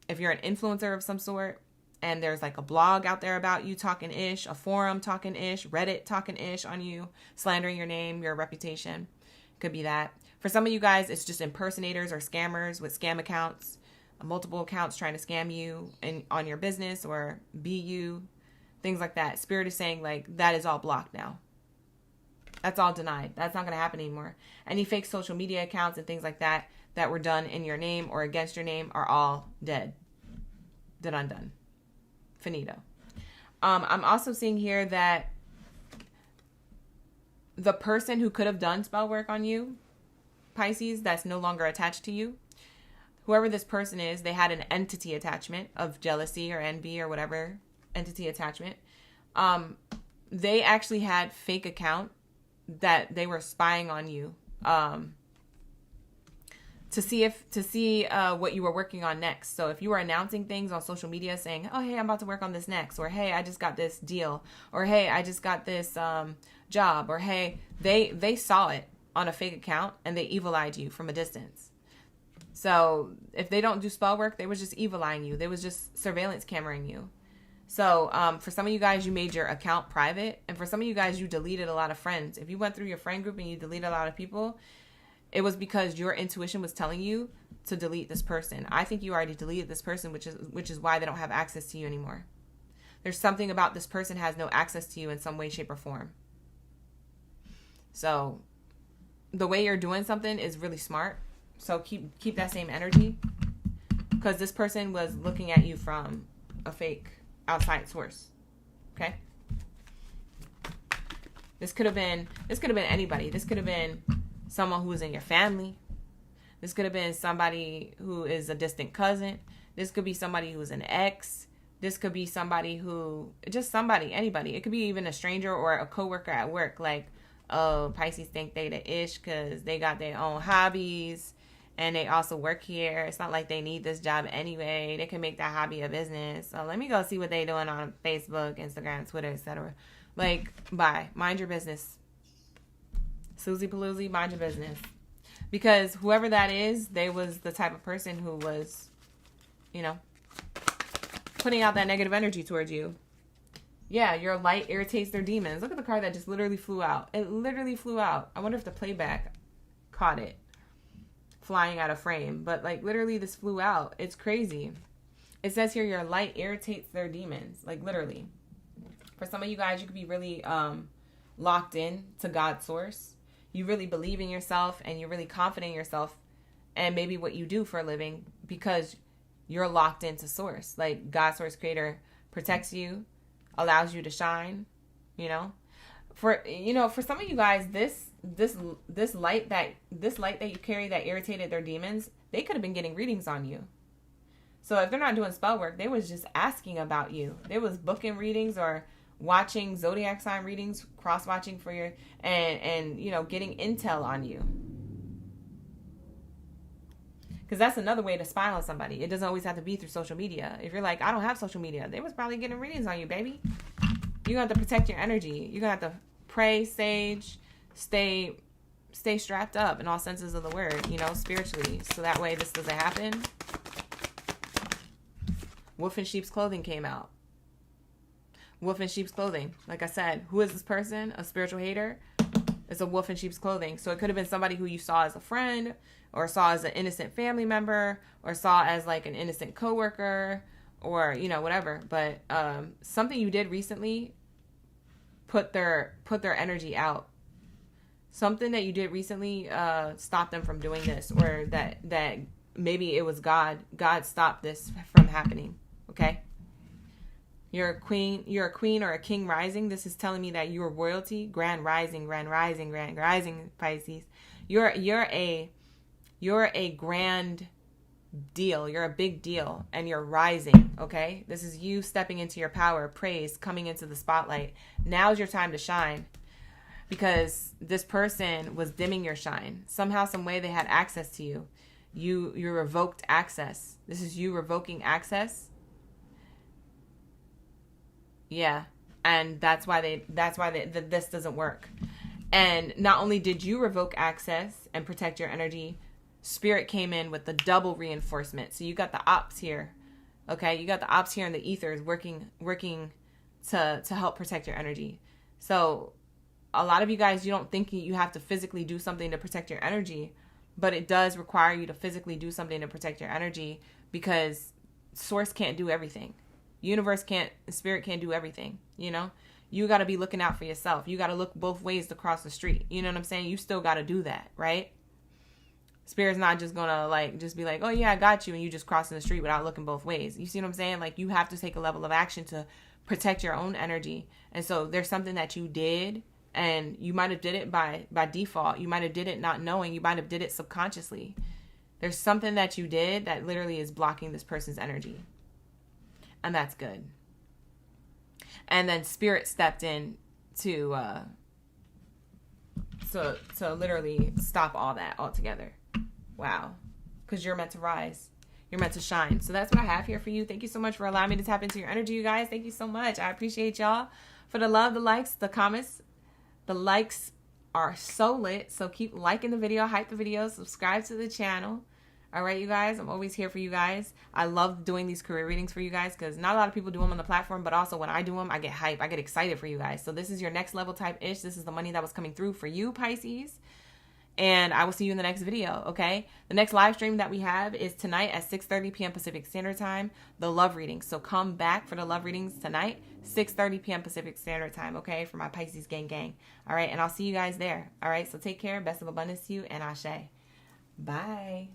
if you're an influencer of some sort, and there's like a blog out there about you talking ish, a forum talking ish, Reddit talking ish on you, slandering your name, your reputation, could be that. For some of you guys, it's just impersonators or scammers with scam accounts, multiple accounts trying to scam you on your business or be you, things like that. Spirit is saying like that is all blocked now. That's all denied. That's not going to happen anymore. Any fake social media accounts and things like that that were done in your name or against your name are all dead. Done, undone. Finito. I'm also seeing here that the person who could have done spell work on you, Pisces, that's no longer attached to you, whoever this person is, they had an entity attachment of jealousy or envy or whatever entity attachment. They actually had fake account that they were spying on you to see what you were working on next. So if you were announcing things on social media saying, oh, hey, I'm about to work on this next, or hey, I just got this deal, or hey, I just got this job, or hey, they saw it on a fake account and they evil-eyed you from a distance. So if they don't do spell work, they was just evil-eyeing you. They was just surveillance cameraing you. So for some of you guys, you made your account private. And for some of you guys, you deleted a lot of friends. If you went through your friend group and you deleted a lot of people, it was because your intuition was telling you to delete this person. I think you already deleted this person, which is why they don't have access to you anymore. There's something about this person has no access to you in some way, shape, or form. So the way you're doing something is really smart. So keep that same energy, because this person was looking at you from a fake outside source. Okay. This could have been anybody. This could have been someone who was in your family. This could have been somebody who is a distant cousin. This could be somebody who's an ex. This could be somebody who, just somebody, anybody. It could be even a stranger or a coworker at work. Like, oh, Pisces think they the ish because they got their own hobbies and they also work here. It's not like they need this job anyway. They can make that hobby a business. So let me go see what they doing on Facebook, Instagram, Twitter, etc. Like, bye. Mind your business. Susie Paloozie, mind your business. Because whoever that is, they was the type of person who was, you know, putting out that negative energy towards you. Yeah, your light irritates their demons. Look at the card that just literally flew out. It literally flew out. I wonder if the playback caught it flying out of frame. But, like, literally this flew out. It's crazy. It says here your light irritates their demons. Like, literally. For some of you guys, you could be really locked in to God's source. You really believe in yourself and you're really confident in yourself and maybe what you do for a living because you're locked into source. Like, God, source, creator protects you, allows you to shine, you know. For some of you guys, this light that you carry that irritated their demons, they could have been getting readings on you. So if they're not doing spell work, they was just asking about you. They was booking readings or watching zodiac sign readings, cross-watching for your, and you know, getting intel on you. Because that's another way to spy on somebody. It doesn't always have to be through social media. If you're like, I don't have social media, they was probably getting readings on you, baby. You're going to have to protect your energy. You're going to have to pray, sage, stay strapped up in all senses of the word, you know, spiritually. So that way this doesn't happen. Wolf in sheep's clothing came out. Wolf in sheep's clothing. Like I said, who is this person? A spiritual hater? It's a wolf in sheep's clothing. So it could have been somebody who you saw as a friend or saw as an innocent family member or saw as like an innocent coworker or, you know, whatever. But something you did recently put their energy out. Something that you did recently stopped them from doing this, or that maybe it was God. God stopped this from happening. Okay? You're a queen or a king rising. This is telling me that you're royalty, grand rising, Pisces. You're a grand deal. You're a big deal and you're rising, okay? This is you stepping into your power, praise, coming into the spotlight. Now's your time to shine because this person was dimming your shine. Somehow, some way they had access to you. You revoked access. This is you revoking access. Yeah, and that's why this doesn't work. And not only did you revoke access and protect your energy, Spirit came in with the double reinforcement. So you got the ops here, okay? You got the ops here in the ethers working to help protect your energy. So a lot of you guys, you don't think you have to physically do something to protect your energy, but it does require you to physically do something to protect your energy because Source can't do everything. Universe can't, Spirit can't do everything, you know? You got to be looking out for yourself. You got to look both ways to cross the street. You know what I'm saying? You still got to do that, right? Spirit's not just going to just be like, oh yeah, I got you. And you just crossing the street without looking both ways. You see what I'm saying? Like, you have to take a level of action to protect your own energy. And so there's something that you did and you might have did it by default. You might have did it not knowing. You might have did it subconsciously. There's something that you did that literally is blocking this person's energy. And that's good. And then Spirit stepped in to literally stop all that altogether. Wow. Because you're meant to rise. You're meant to shine. So that's what I have here for you. Thank you so much for allowing me to tap into your energy, you guys. Thank you so much. I appreciate y'all for the love, the likes, the comments. The likes are so lit. So keep liking the video, hype the video, subscribe to the channel. All right, you guys, I'm always here for you guys. I love doing these career readings for you guys because not a lot of people do them on the platform, but also when I do them, I get hype. I get excited for you guys. So this is your next level type-ish. This is the money that was coming through for you, Pisces. And I will see you in the next video, okay? The next live stream that we have is tonight at 6:30 p.m. Pacific Standard Time, the love readings. So come back for the love readings tonight, 6:30 p.m. Pacific Standard Time, okay? For my Pisces gang. All right, and I'll see you guys there. All right, so take care. Best of abundance to you, and Ashe. Bye.